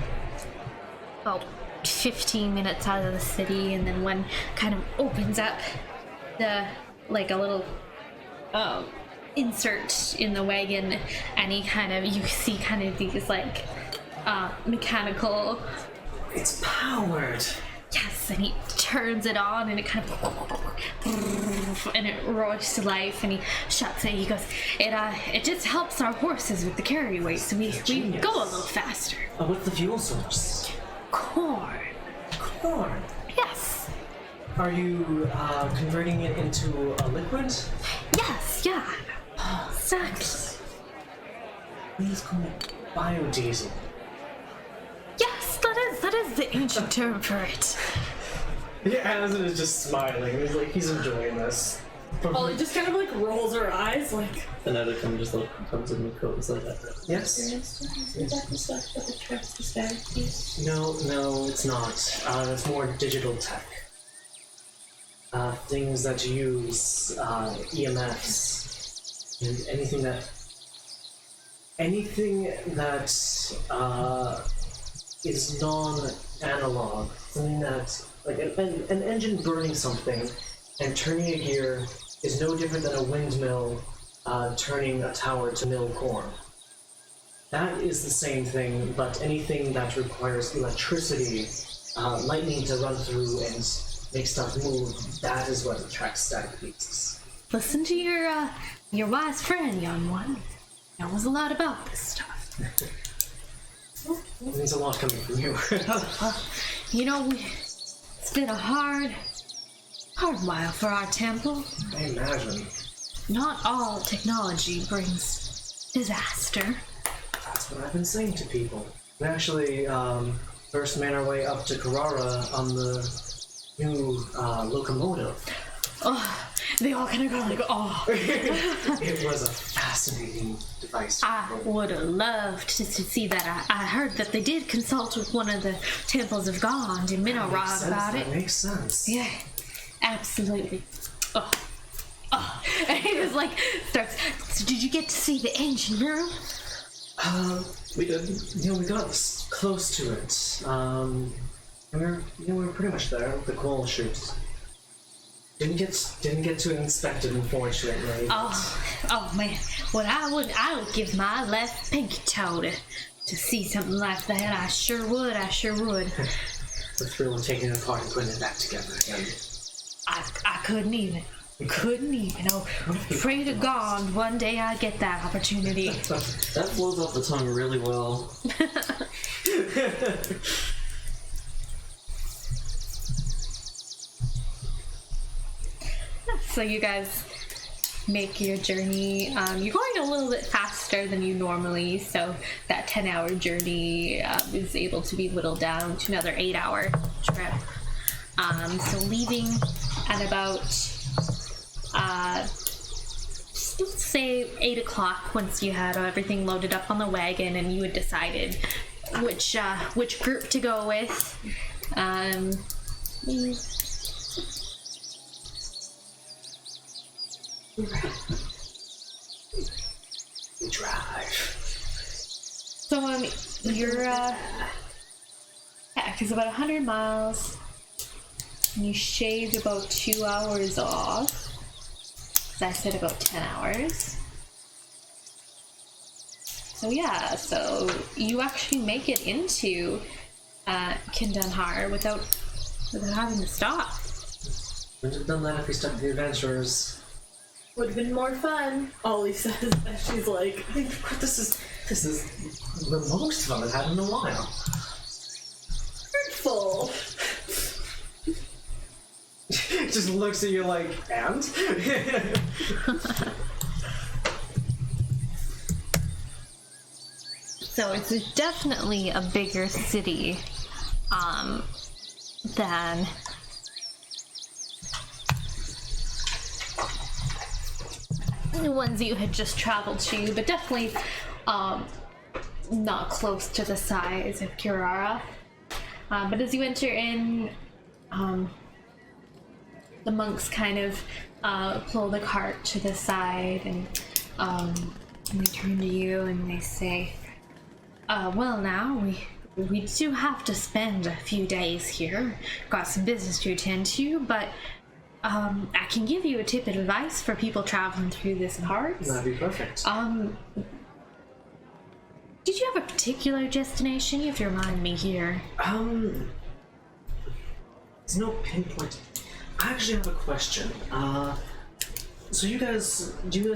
about 15 minutes out of the city, and then one kind of opens up the like a little insert in the wagon, and you see kind of these like mechanical. It's powered. Yes, and he turns it on, and it kind of and it roars to life, and he shuts it. He goes, it just helps our horses with the carry weight, so we Genius. go a little faster. What's the fuel source? Corn. Corn. Yes. Are you converting it into a liquid? Yes. Yeah. Exactly. Please call it biodiesel. Yes, that is the ancient term for it. Yeah, Amazon is just smiling. He's like, he's enjoying this. Ollie just kind of like rolls her eyes, like, Finetta kind of just like comes in the coat and says, Yes? Is that the stuff that attracts the static piece? No, it's not. It's more digital tech. Things that use EMFs and anything that is non-analog. Something that, like an engine burning something and turning a gear is no different than a windmill turning a tower to mill corn. That is the same thing, but anything that requires electricity, lightning to run through and make stuff move, that is what attracts static beasts. Listen to your wise friend, young one. He knows a lot about this stuff. It means a lot coming from you. You know, it's been a hard while for our temple. I imagine. Not all technology brings disaster. That's what I've been saying to people. We actually first made our way up to Carrara on the new locomotive. Oh, they all kind of go like, oh. It was a fascinating device. I would have loved to see that. I heard that they did consult with one of the temples of God in Minorog about it. That makes sense. Yeah, absolutely. Oh. And he just like starts. So did you get to see the engine room? we did. We got close to it. We were pretty much there with the coal chutes. Didn't get to inspect it, unfortunately. Oh man. Well, I would give my left pinky toe to see something like that. I sure would. The thrill of taking it apart and putting it back together again. I couldn't even. Oh, pray to God one day I get that opportunity. That flows off the tongue really well. So you guys make your journey. You're going a little bit faster than you normally, so that 10-hour journey is able to be whittled down to another 8-hour trip. So leaving at about, let's say 8 o'clock, once you had everything loaded up on the wagon and you had decided which group to go with. We drive. So you're it's about 100 miles, and you shaved about 2 hours off. So I said about 10 hours. So yeah, so you actually make it into Kindanhar without having to stop. Wouldn't have done that if we stuck to the adventurers. would have been more fun. Ollie says as she's like, This is the most fun I've had in a while. hurtful. Just looks at you like, and? So it's definitely a bigger city than the ones you had just traveled to, but definitely not close to the size of Kirara. But as you enter in, the monks kind of pull the cart to the side, and they turn to you and they say, well now, we do have to spend a few days here. Got some business to attend to, but I can give you a tip of advice for people traveling through this part. That'd be perfect. Did you have a particular destination? You have to remind me here. There's no pinpoint. I actually have a question. So do you guys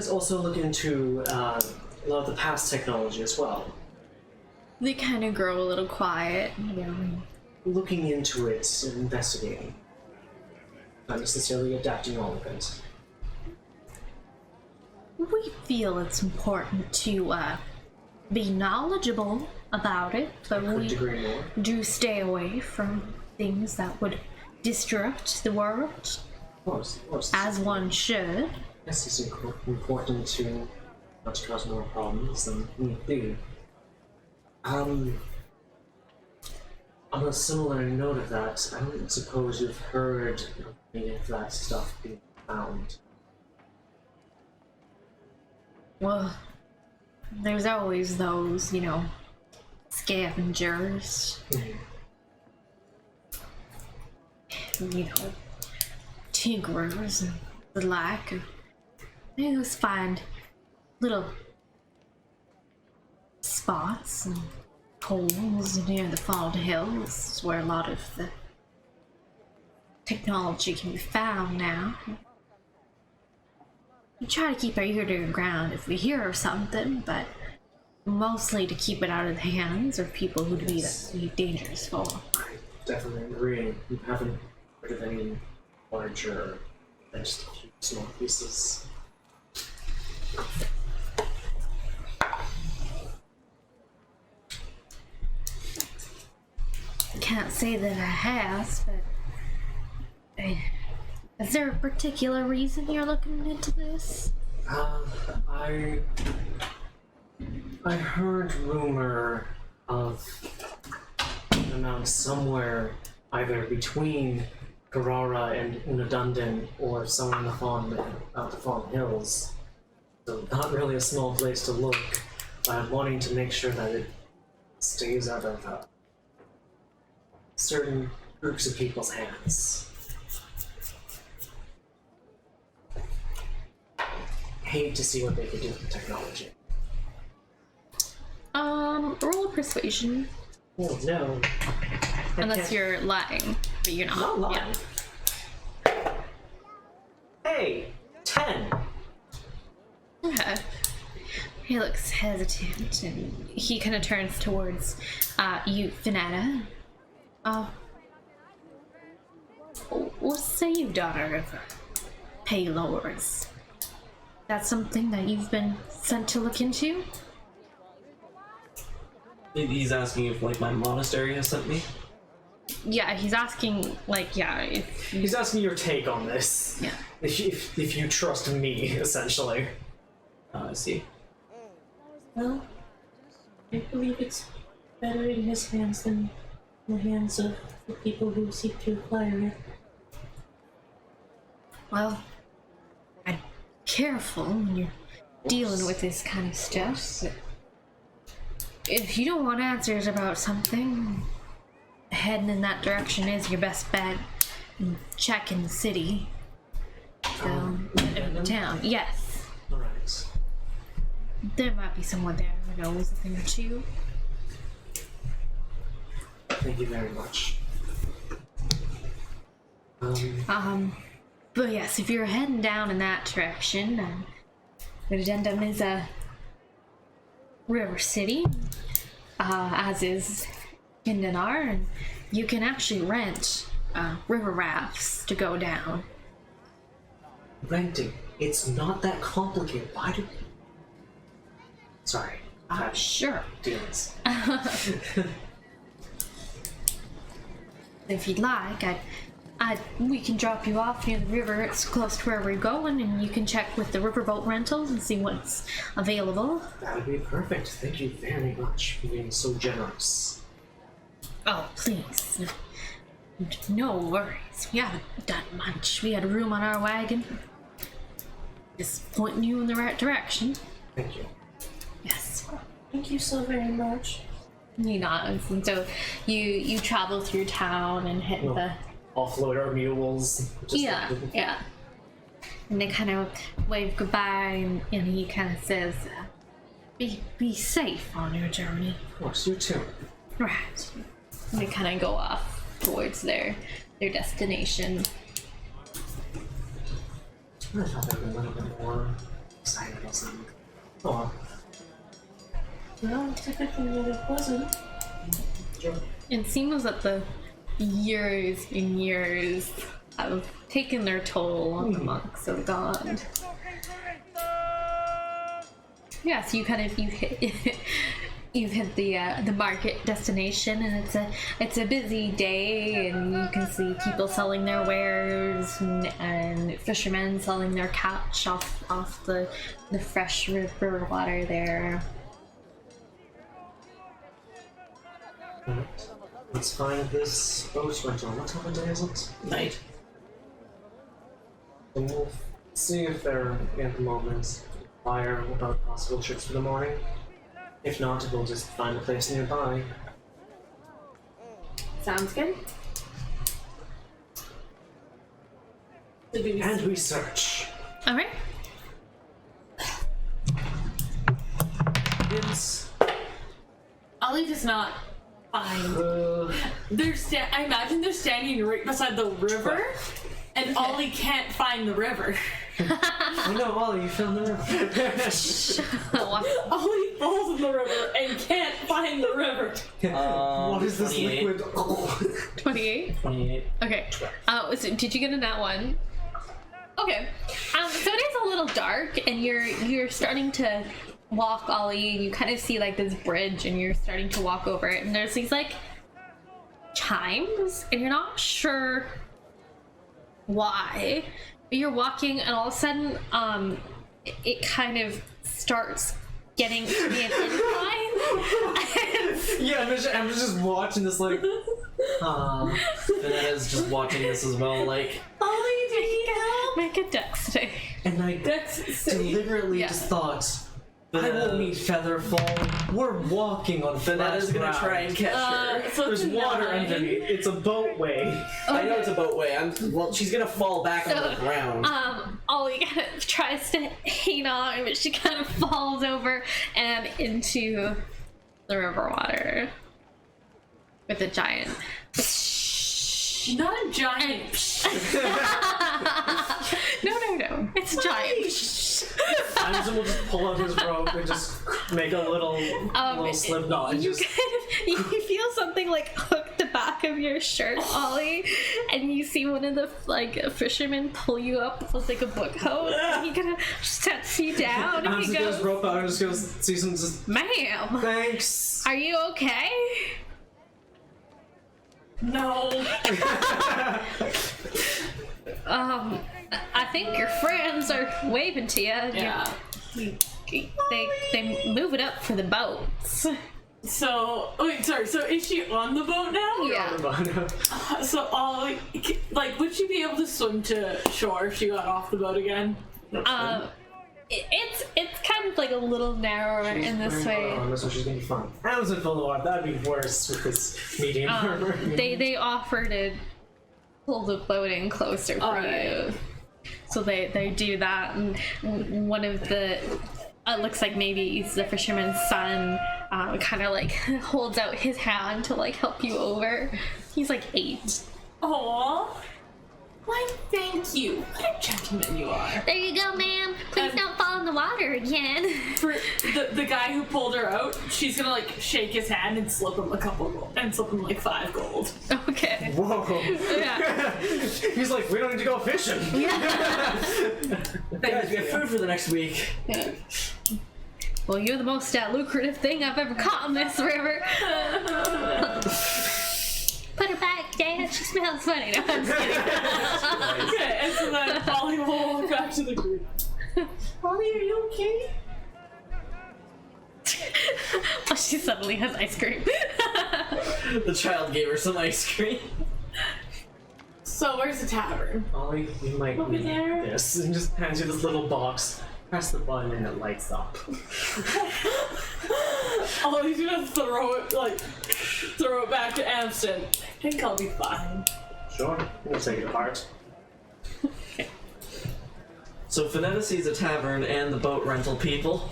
also look into a lot of the past technology as well? They kind of grow a little quiet. Yeah. Looking into it and investigating. Not necessarily adapting all of it. We feel it's important to be knowledgeable about it, but Couldn't we agree more. do stay away from things that would disrupt the world. Of course. as one should. Yes, it's important to not cause more problems than need be. On a similar note of that, I don't suppose you've heard of any of that stuff being found. Well, there's always those, scavengers. Tinkerers and the like. They always find little spots and holes near the Fallen Hills where a lot of the technology can be found now. We try to keep our ear to the ground if we hear of something, but mostly to keep it out of the hands of people who'd be dangerous for. I definitely agree. You haven't heard of any larger than just a few small pieces. Can't say that I has, but is there a particular reason you're looking into this? I heard rumor of an amount somewhere either between Carrara and Unadundin or somewhere in the Fallen Hills. So not really a small place to look, but I'm wanting to make sure that it stays out of certain groups of people's hands. Hate to see what they could do with the technology. Roll a persuasion. Oh no. I Unless can't- you're lying, but you're not. Not lying. Hey, 10. Okay. He looks hesitant and he kind of turns towards you, Finetta. What say you, daughter of Paylords? That's something that you've been sent to look into? He's asking if like my monastery has sent me. Yeah, he's asking, if He's asking your take on this. yeah. If you trust me, essentially. I see. Well, I believe it's better in his hands than in the hands of the people who seek to acquire it. Well, I'm careful when you're dealing with this kind of stuff. But if you don't want answers about something, heading in that direction is your best bet. And check in the city. So, in the town. Yes. Alright. There might be someone there who knows a thing or two. Thank you very much. But yes, if you're heading down in that direction, the addendum is a River City, as is Kindanar, and you can actually rent river rafts to go down. Renting. It's not that complicated. Why do... Sorry. Sure. Deals. If you'd like, we can drop you off near the river. It's close to where we're going, and you can check with the riverboat rentals and see what's available. That would be perfect. Thank you very much for being so generous. Oh, please. No worries. We haven't done much. We had room on our wagon. Just pointing you in the right direction. Thank you. Yes. Thank you so very much. He nods, and so you travel through town and hit the Offload our mules. Just yeah, like- yeah. And they kind of wave goodbye, and he kind of says, "Be safe on your journey." Of course, you too. Right. And they kind of go off towards their destination. I thought they were a little bit more excited or something. Oh well. Well, typically it wasn't. It seems that the years and years have taken their toll on the monks of God. Yeah, so you hit you've hit the market destination, and it's a busy day, and you can see people selling their wares and fishermen selling their catch off the fresh river water there. Let's find this boat rental. What time of day is it? Night. And we'll see if they're at the moment inquire about possible trips for the morning. If not, we'll just find a place nearby. Sounds good. Did we And we search. All right. It's Ollie does not find. I imagine they're standing right beside the river, and Ollie can't find the river. I know, Ollie, you found the river. Ollie falls in the river and can't find the river. What is this 28. liquid? 28. 28. Okay. So did you get a nat 1? Okay. So it is a little dark, and you're starting to walk, Ollie, and you kind of see like this bridge, and you're starting to walk over it, and there's these like chimes, and you're not sure why, but you're walking, and all of a sudden, it kind of starts getting to be an incline. Yeah, I'm just watching this like. Vanetta's just watching this as well, like. Ollie, do you need help? Make a dex save. And I That's deliberately Yeah. just thought, I won't need Featherfall. We're walking on flat Vanetta's gonna ground. try and catch her. so There's it's a water 9. underneath. It's a boatway. I know it's a boatway. Well, she's gonna fall back on the ground. Ollie kind of tries to hang on, but she kind of falls over and into the river water with a giant. Not a giant. No. It's a giant. Anderson will just pull out his rope and just make a little slip knot. And You just, kind of you feel something like hook the back of your shirt, Ollie, and you see one of the fishermen pull you up with like a book hook, and he kind of sets you down, and he Anderson goes goes, rope out and just goes, sees him just, "Ma'am, thanks. are you okay?" No. I think your friends are waving to you. Yeah. They move it up for the boats. So, wait, sorry. So is she on the boat now? Yeah. So Ollie, like, would she be able to swim to shore if she got off the boat again? It's kind of like a little narrower in this way. Oh, so she's gonna be fine. Anderson full of water. That'd be worse with this medium armor. They offer to pull the boat in closer for Alright. you. So they do that, and one of the looks like maybe it's the fisherman's son kind of like holds out his hand to like help you over. He's like 8. Aww. Why, thank you. What a gentleman you are. There you go, ma'am. Please don't fall in the water again. For the guy who pulled her out, she's gonna like shake his hand and slip him a couple gold, and slip him like 5 gold. Okay. Whoa. Yeah. He's like, we don't need to go fishing. Guys, we have food for the next week. Yeah. Well, you're the most lucrative thing I've ever caught in this river. Put her back, Dad. She smells funny. No, I'm just kidding. Okay, and so then Ollie will walk back to the group. Ollie, are you okay? Oh, she suddenly has ice cream. The child gave her some ice cream. So where's the tavern? Ollie, we might Over need there. this. And just hands you this little box. Press the button and it lights up. Ollie's gonna throw it back to Amston. I think I'll be fine. Sure, we'll take it apart. So Vanetta sees a tavern and the boat rental people.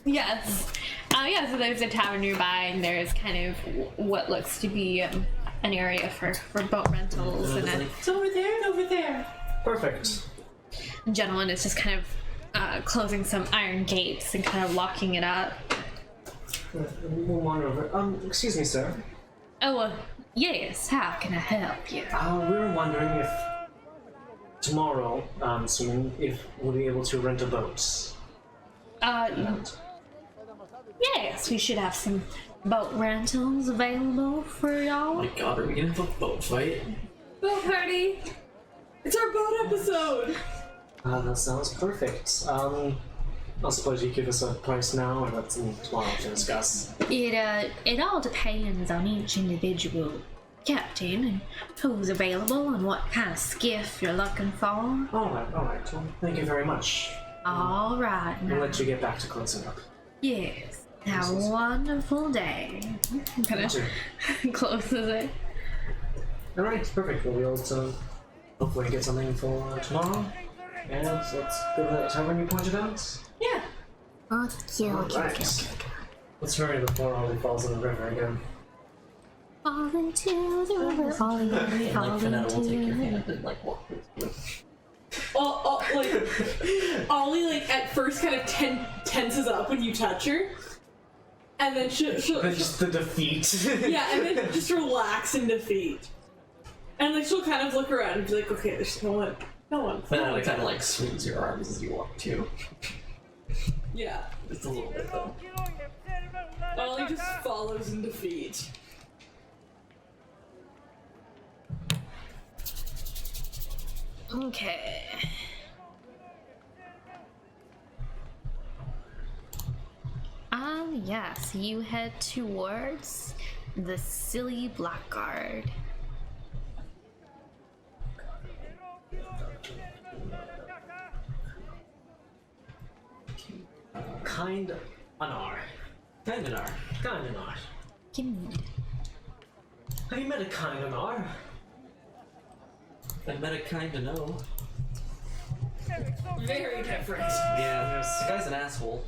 Yes. So there's a tavern nearby, and there's kind of what looks to be an area for boat rentals, and It's over there and over there. Perfect. a gentleman is just kind of closing some iron gates and kind of locking it up. We'll wander over. Excuse me, sir. Oh, yes, how can I help you? We were wondering if tomorrow, soon, if we'll be able to rent a boat. Yes, we should have some boat rentals available for Oh y'all. my god, are we gonna have a boat fight? Boat party! It's our boat episode! That sounds perfect. I suppose you give us a price now, or that's tomorrow to discuss. It all depends on each individual captain and who's available and what kind of skiff you're looking for. Alright. Well, thank you very much. All right, We'll now. let you get back to closing up. Yes. Have a wonderful day. Kind Too. of closes it. Alright, perfect. We'll be able to hopefully get something for tomorrow. And let's go to that tavern you pointed out. Yeah. Alright. Let's hurry before Ollie falls in the river again. Fall into the river, Ollie, And fall like Finetta will take your into the hand and like walk with you. Ollie, like, at first kind of tenses up when you touch her. And then she'll Just the defeat. yeah, and then just relax in defeat. And like she'll kind of look around and be like, okay, there's no one. Finetta kind of like swings your arms as you walk too. Yeah. Just a little bit though. Ollie just follows in defeat. Okay. Yes, you head towards the Silly Blackguard. Kind anar. Kind of are. Kind anar. Give me. Have you met a kind anar? I met a kind of know. Very different. Yeah, this guy's an asshole.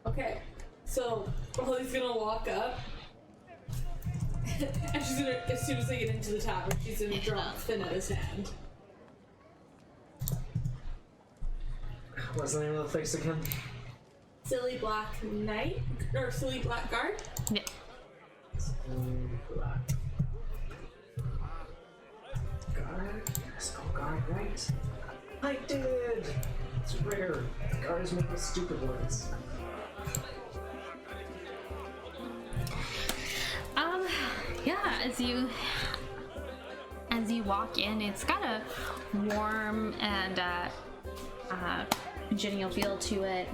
Okay, so Ollie's gonna walk up. And she's gonna, as soon as they get into the tavern, she's gonna drop Finetta's hand. What's the name of the place again? Silly Black Knight? Or Silly Black Guard? Yeah. Black. Guard? Yes, go guard, right? I did! It's rare. Guards make the stupid ones. Yeah, as you walk in, it's got a warm and genial feel to it.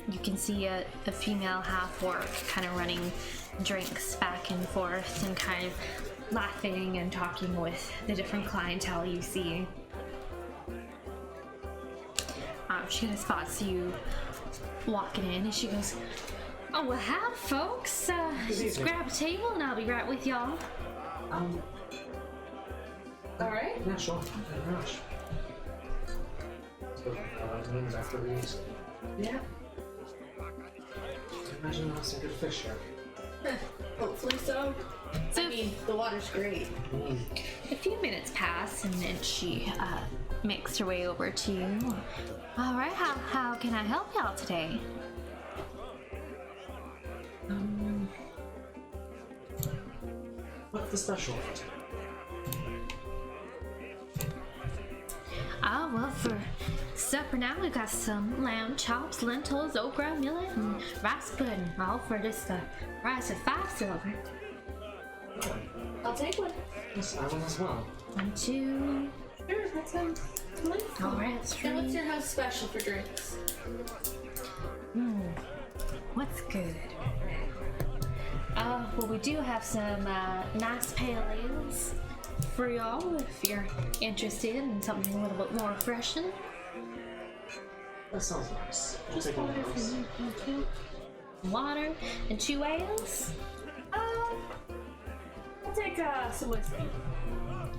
You can see a female half-orc kind of running drinks back and forth and kind of laughing and talking with the different clientele you see. She kind of spots you walking in and she goes, "Oh, well, hi, folks. Just grab a table and I'll be right with y'all." Alright. Yeah, sure. Thank you very much. So, names after these. Yeah. Imagine we'll have some good fish here. Hopefully so. So I mean, the water's great. a few minutes pass and then she makes her way over to you. "All right, how can I help y'all today?" What's the special? Well, for supper now we got some lamb chops, lentils, okra, millet, and rice pudding, all for just the price of 5 silver. I'll take one. Yes, I will as well. 1, 2. Sure, that sounds delightful. All right, that's And what's right. your house special for drinks? What's good? Well, we do have some nice pale ales for y'all if you're interested in something a little bit more refreshing. That sounds nice. We'll take one of those. Water and 2 ales. I'll take some whiskey.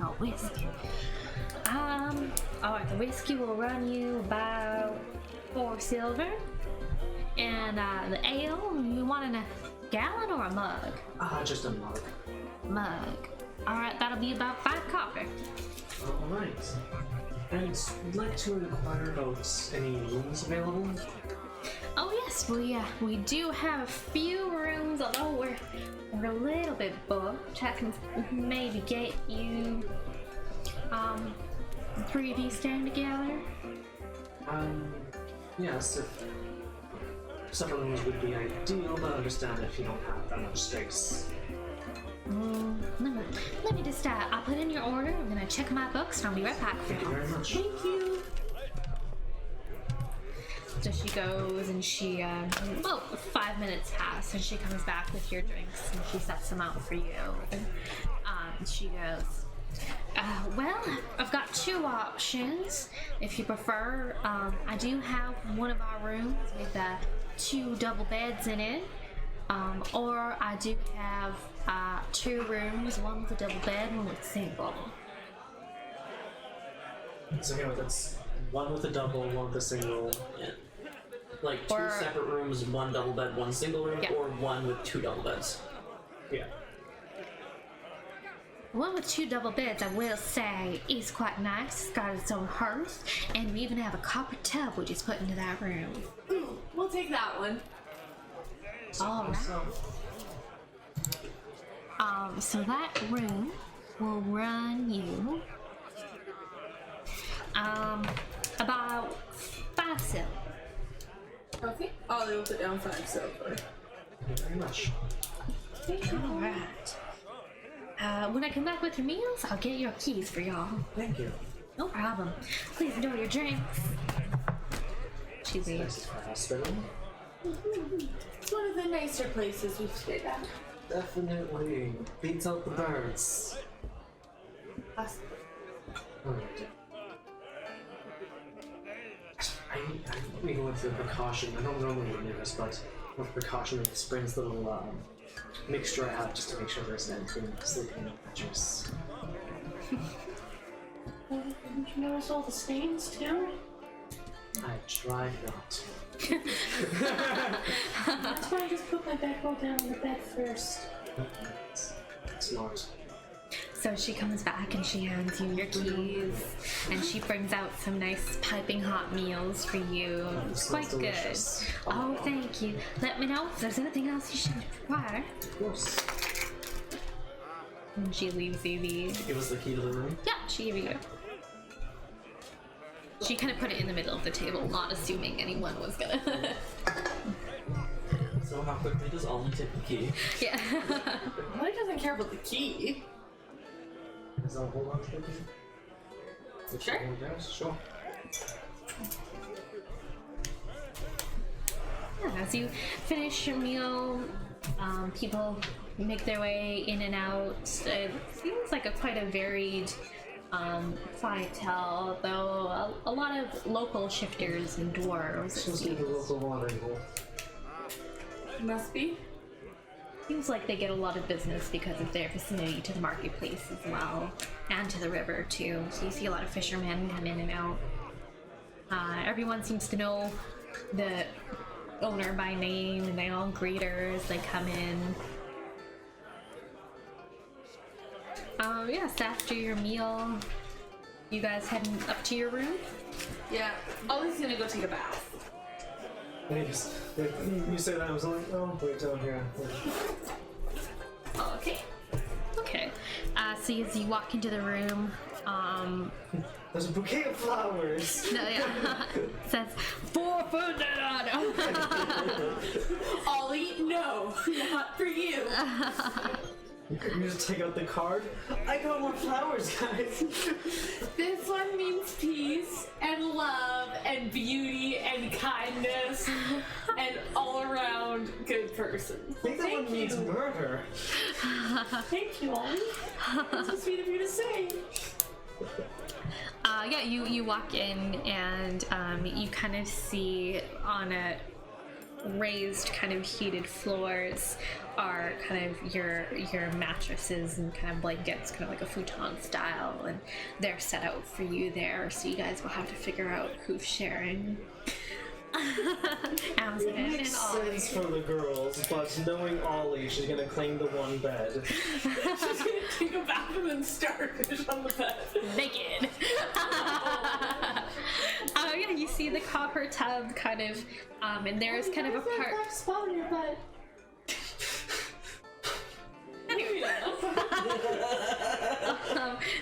Oh, whiskey. Alright, the whiskey will run you about 4 silver. And the ale, you want in a gallon or a mug? Just a mug. Mug. Alright, that'll be about 5 copper. Alright. And we'd like to inquire about any rooms available. Oh yes, we do have a few rooms, although we're a little bit booked. I can maybe get you 3 of you staying together. Yes, if separate rooms would be ideal, but I understand if you don't have that much space. Let me just, I'll put in your order. I'm gonna check my books and I'll be right back for Thank you you. very much. Thank you. So she goes and she, well, 5 minutes pass and she comes back with your drinks and she sets them out for you. And she goes, well, I've got 2 options. If you prefer, I do have one of our rooms with 2 double beds in it. Or I do have 2 rooms, one with a double bed, one with a single. So anyway, that's one with a double, one with a single. Yeah. Like 2 Or- separate rooms, 1 double bed, 1 single room, Yeah. or 1 with 2 double beds. Yeah. One with 2 double beds, I will say, is quite nice. It's got its own hearth, and we even have a copper tub we just put into that room. We'll take that one. All right. So that room will run you about 5 silver. Okay. Oh, they will put down 5 silver. Thank you very much. All right. When I come back with your meals, I'll get your keys for y'all. Thank you. No problem. Please enjoy your drinks. She This leaves. is hospital. It's one of the nicer places we've stayed at. Definitely beats out the birds. Alright. I go with the precaution. I don't normally do this, but with precaution with this brings little mixture I have just to make sure there's anything sleeping mattress. Did you notice all the stains too? I tried not. That's why I just put my bedroll down on the bed first. Smart. So she comes back and she hands you your keys, and she brings out some nice piping hot meals for you. It's quite Sounds good. delicious. Oh, thank you. Let me know if there's anything else you should require. Of course. And she leaves you the. Give us the key to the room. Yeah, she gave you. She kind of put it in the middle of the table, not assuming anyone was gonna. So how quickly does Ollie take the key? Yeah. Molly doesn't care about the key. Is that a whole lot of things? Sure. Sure. Yeah, as you finish your meal, people make their way in and out. It seems like quite a varied clientele, though a lot of local shifters and dwarves. It Supposed to be the seems. local watering hole. Must be. Seems like they get a lot of business because of their vicinity to the marketplace as well, and to the river too. So you see a lot of fishermen come in and out. Everyone seems to know the owner by name, and they all greet her as they come in. Yes, after your meal, you guys heading up to your room? Yeah. Ollie's gonna go take a bath. You say that, I was like, oh, wait down here. Okay. Okay. So as you walk into the room, There's a bouquet of flowers! no, yeah, it says for Fernando. Ollie, no, not for you. You just take out the card. I got more flowers, guys! This one means peace and love and beauty and kindness and all around good person. I think that one means murder. Thank you, Ollie. That's so sweet of you to say. Yeah, you walk in and you kind of see on a raised kind of heated floors are kind of your mattresses and kind of blankets, kind of like a futon style, and they're set out for you there, so you guys will have to figure out who's sharing. Amazon It makes and Ollie. sense for the girls, but knowing Ollie, she's gonna claim the one bed. She's gonna take a bath and then starfish on the bed. Naked. Yeah, you see the copper tub kind of, and there's kind of a part. spot on your butt.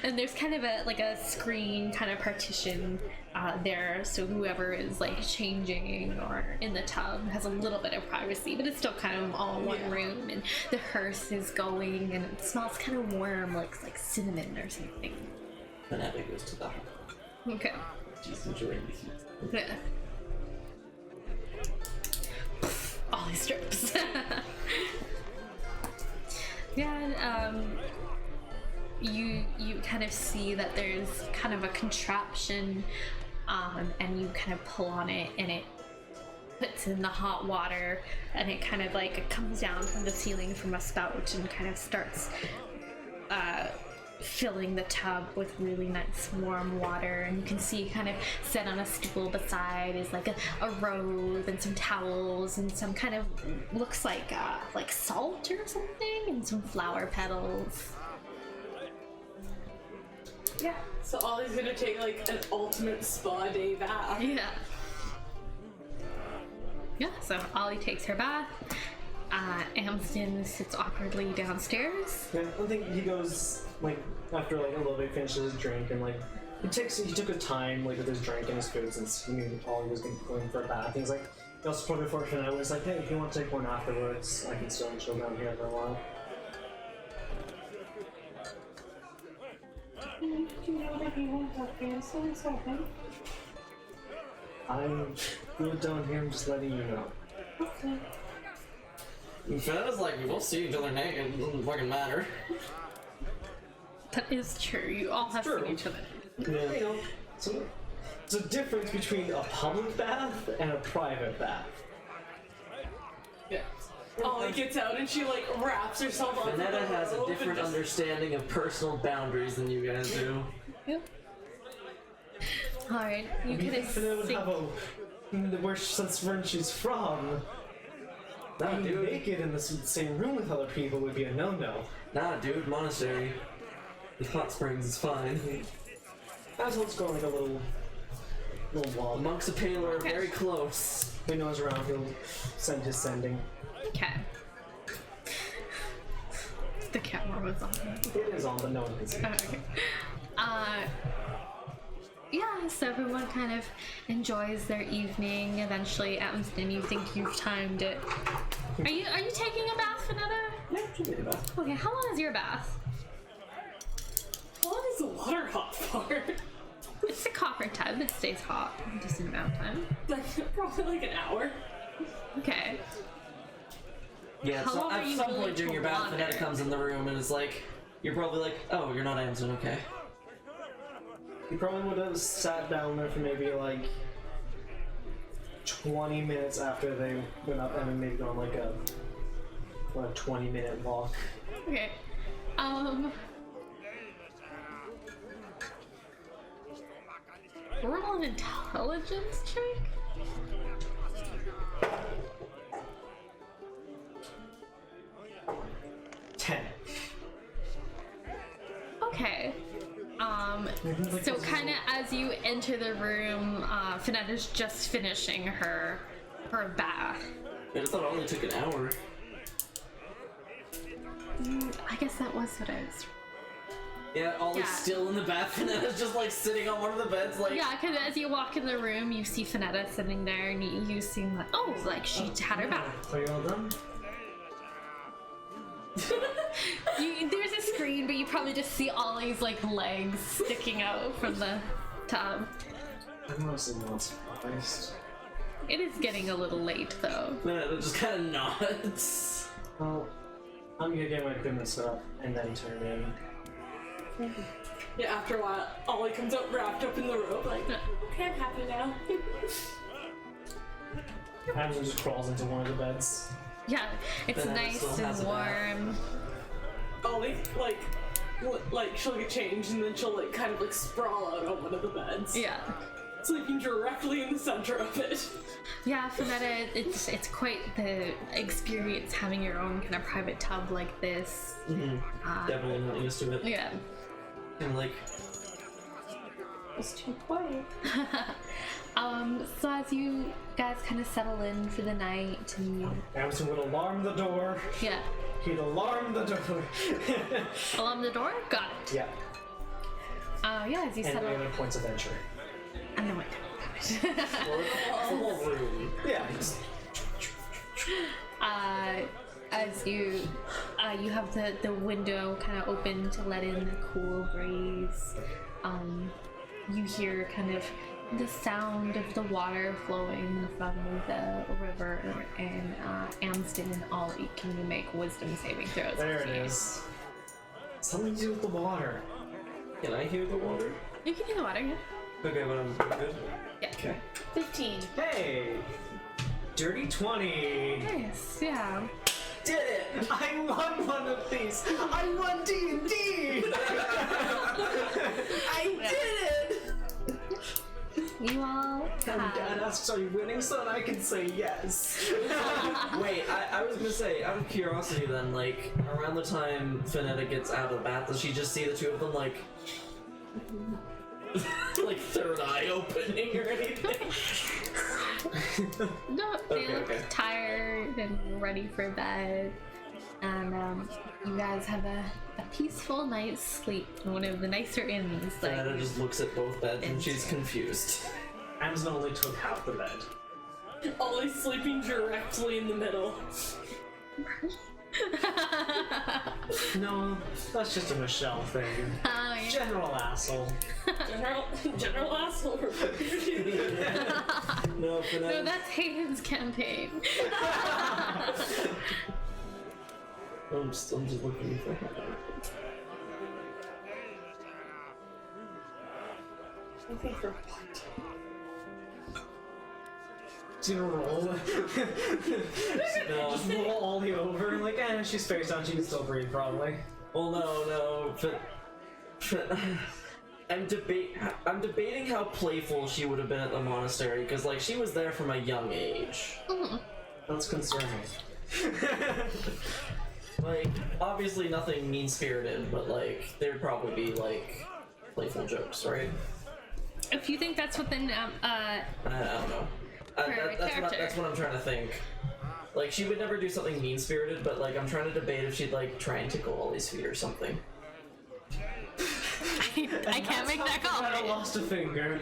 And there's kind of a screen kind of partition there, so whoever is like changing or in the tub has a little bit of privacy, but it's still kind of all one room. And the hearse is going, and it smells kind of warm, like cinnamon or something. Fanatic goes to the hot. Okay. She's enjoying the heat. Yeah. All these strips. Yeah, you kind of see that there's kind of a contraption, and you kind of pull on it, and it puts in the hot water, and it kind of like comes down from the ceiling from a spout and kind of starts filling the tub with really nice warm water. And you can see kind of set on a stool beside is like a robe and some towels and some kind of looks like salt or something, and some flower petals. Yeah. So Ollie's gonna take like an ultimate spa day bath. Yeah. Yeah, so Ollie takes her bath. Amsden sits awkwardly downstairs. Yeah, I think he goes like after like a little bit, finishes his drink, and like he took his time like with his drink and his food since he knew Ollie was going for a bath. He's like, he also put it for I was like, hey, if you want to take one afterwards, I can still chill down here for a while. I'm good down here. I'm just letting you know. Fenetta's like, we'll see each other naked. It doesn't fucking matter. That is true. You all have true. seen each other. Yeah. You know, so it's a difference between a public bath and a private bath. Yeah. Ollie gets out and she like wraps herself up. Fenetta has a different understanding of personal boundaries than you guys do. Yep. Alright, you You kind think of Fenetta would have where she's from? Nah, Being dude. naked in the same room with other people would be a no-no. Nah, dude, monastery. With hot springs is fine. Asshole going like a little wall. Monks of Paler are very close. If he knows around, he'll send his sending. Okay. The camera was on. It is on, but no one can see. Okay. Yeah, so everyone kind of enjoys their evening. Eventually, Amsden, you think you've timed it. Are you taking a bath, Fenetta? Yeah, she'll take a bath. Okay, how long is your bath? How long is the water hot for? It's a copper tub. It stays hot a decent amount of time. Like probably like an hour. Okay. Yeah, How so long are at you some willing point during to your bath, wander? Fenetta comes in the room and is like, you're probably like, oh, you're not Amsden, okay. He probably would have sat down there for maybe like 20 minutes after they went up and then maybe gone like a 20-minute walk. Okay. Roll an intelligence check? Okay. So kind of as you enter the room, Fenetta's just finishing her bath. I just thought it only took an hour. I guess that was what I was. Yeah, Ollie's Yeah. still in the bath, Fenetta's just like sitting on one of the beds like... Yeah, because as you walk in the room, you see Fenetta sitting there, and you seem like, oh, like she had her bath. Are you all done? There's a screen, but you probably just see Ollie's like legs sticking out from the tub. I'm honestly not surprised. It is getting a little late, though. Fenetta just kind of nods. Well, I'm gonna get my equipment set up and then turn in. Yeah, after a while, Ollie comes out wrapped up in the robe, like, okay, I'm happy now. Amazon just crawls into one of the beds. Yeah, it's Fenetta nice still has and a bath. warm. Ollie, like, she'll get changed and then she'll, like, kind of, like, sprawl out on one of the beds. Yeah. Sleeping directly in the center of it. Yeah, Fenetta, it's quite the experience having your own kind of private tub like this. Definitely not used to it. Yeah. And like, It's too quiet. So as you guys kind of settle in for the night, and Amazon would alarm the door. yeah, He'd alarm the door. alarm the door. Got it. Yeah. Yeah, as you And settle. any other points of entry. know what time The whole room. Yeah. Just, as you have the window kind of open to let in the cool breeze. You hear kind of the sound of the water flowing from the river, and Amsden and Ollie, can you make wisdom saving throws? there it is. Something to do with the water. Can I hear the water? You can hear the water, yeah. Okay, but I'm good. Yeah. Okay. 15. Hey! Dirty 20! Nice, yeah. Did it! I won one of these! I won D&D! I did it! You all And Dad have... asks, are you winning, son? I can say yes. Wait, I was gonna say, out of curiosity then, like, around the time Finetta gets out of the bath, does she just see the two of them, like, like third eye opening or anything? No, they Okay, look okay. tired and ready for bed. And you guys have a peaceful night's sleep in one of the nicer inns. Finetta just looks at both beds and she's confused. Amazon only took half the bed. Ollie's sleeping directly in the middle. No, that's just a Michelle thing. Oh, yeah. General asshole. General asshole. No, No, Finetta. that's Hayden's campaign. I'm just looking for her. Looking for what? Do you roll? No. Just roll Ollie over and like, she's face down, she can still breathe probably. Well, no. I'm debating how playful she would have been at the monastery, because like she was there from a young age. That's concerning. Like, obviously nothing mean-spirited, but like there'd probably be like playful jokes, right? If you think that's within, I don't know. Her character. That's what I'm trying to think. Like, she would never do something mean-spirited, but like I'm trying to debate if she'd like try and tickle Ollie's feet or something. I can't make that call. I lost a finger.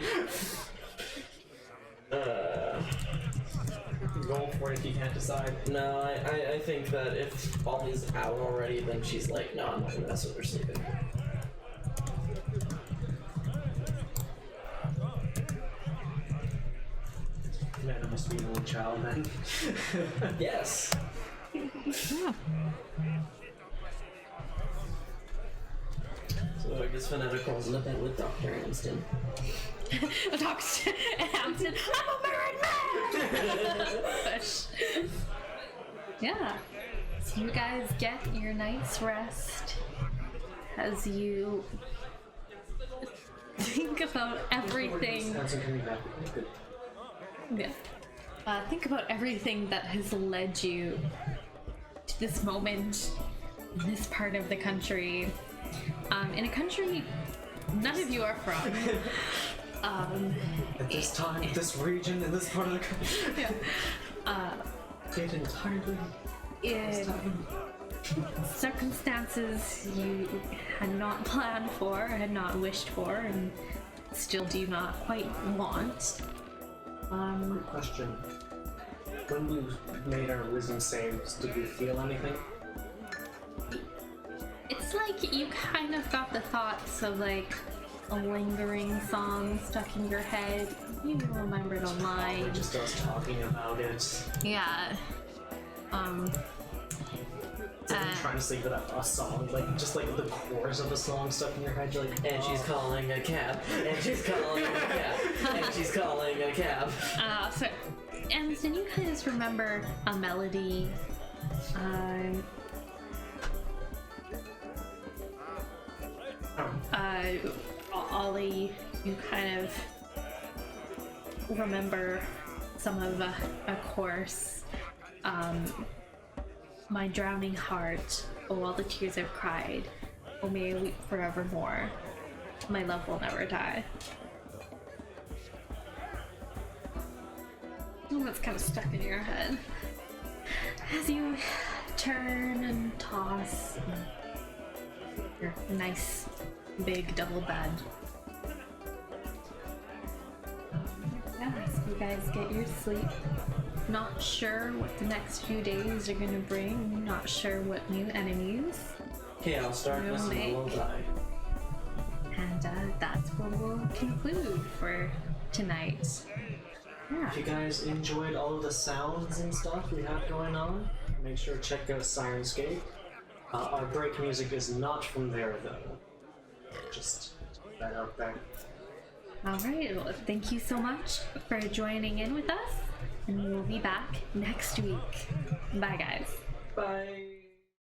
Roll for it if you can't decide. No, I think that if Ollie's out already, then she's like, no, I'm not gonna mess with her sleeping. Man, I must be an only child then. Yes. So I guess Finetta calls it a bed with Dr. Amsden. Talks to Hampton. I'm a married man! Push. Yeah. So you guys get your night's rest as you think about everything. Hanson, can you back? Good. Yeah. Think about everything that has led you to this moment, in this part of the country, in a country none of you are from. At this time, this region, in this part of the country. It entirely. In circumstances you had not planned for, had not wished for, and still do not quite want. Question. When we made our wisdom saves, did we feel anything? It's like you kind of got the thoughts of like a lingering song stuck in your head. You remembered a line. Just us talking about it. Yeah. Trying to sleep without a song, like just like the chorus of a song stuck in your head. You're like, And she's calling a cab. And she's calling a cab. And she's calling a cab. So, Amazon, you guys remember a melody? Ollie, you kind of remember some of a chorus. My drowning heart, oh all the tears I've cried, oh may I weep forevermore. My love will never die. And that's kind of stuck in your head. As you turn and toss your nice big double bed. you guys get your sleep. Not sure what the next few days are gonna bring. Not sure what new enemies. Chaos, darkness, and Make. will die. And that's what we'll conclude for tonight. Yeah. If you guys enjoyed all of the sounds and stuff we have going on, make sure to check out Sirenscape. Our break music is not from there though. Just put that out there. All right. Well, thank you so much for joining in with us, and we'll be back next week. Bye, guys. Bye.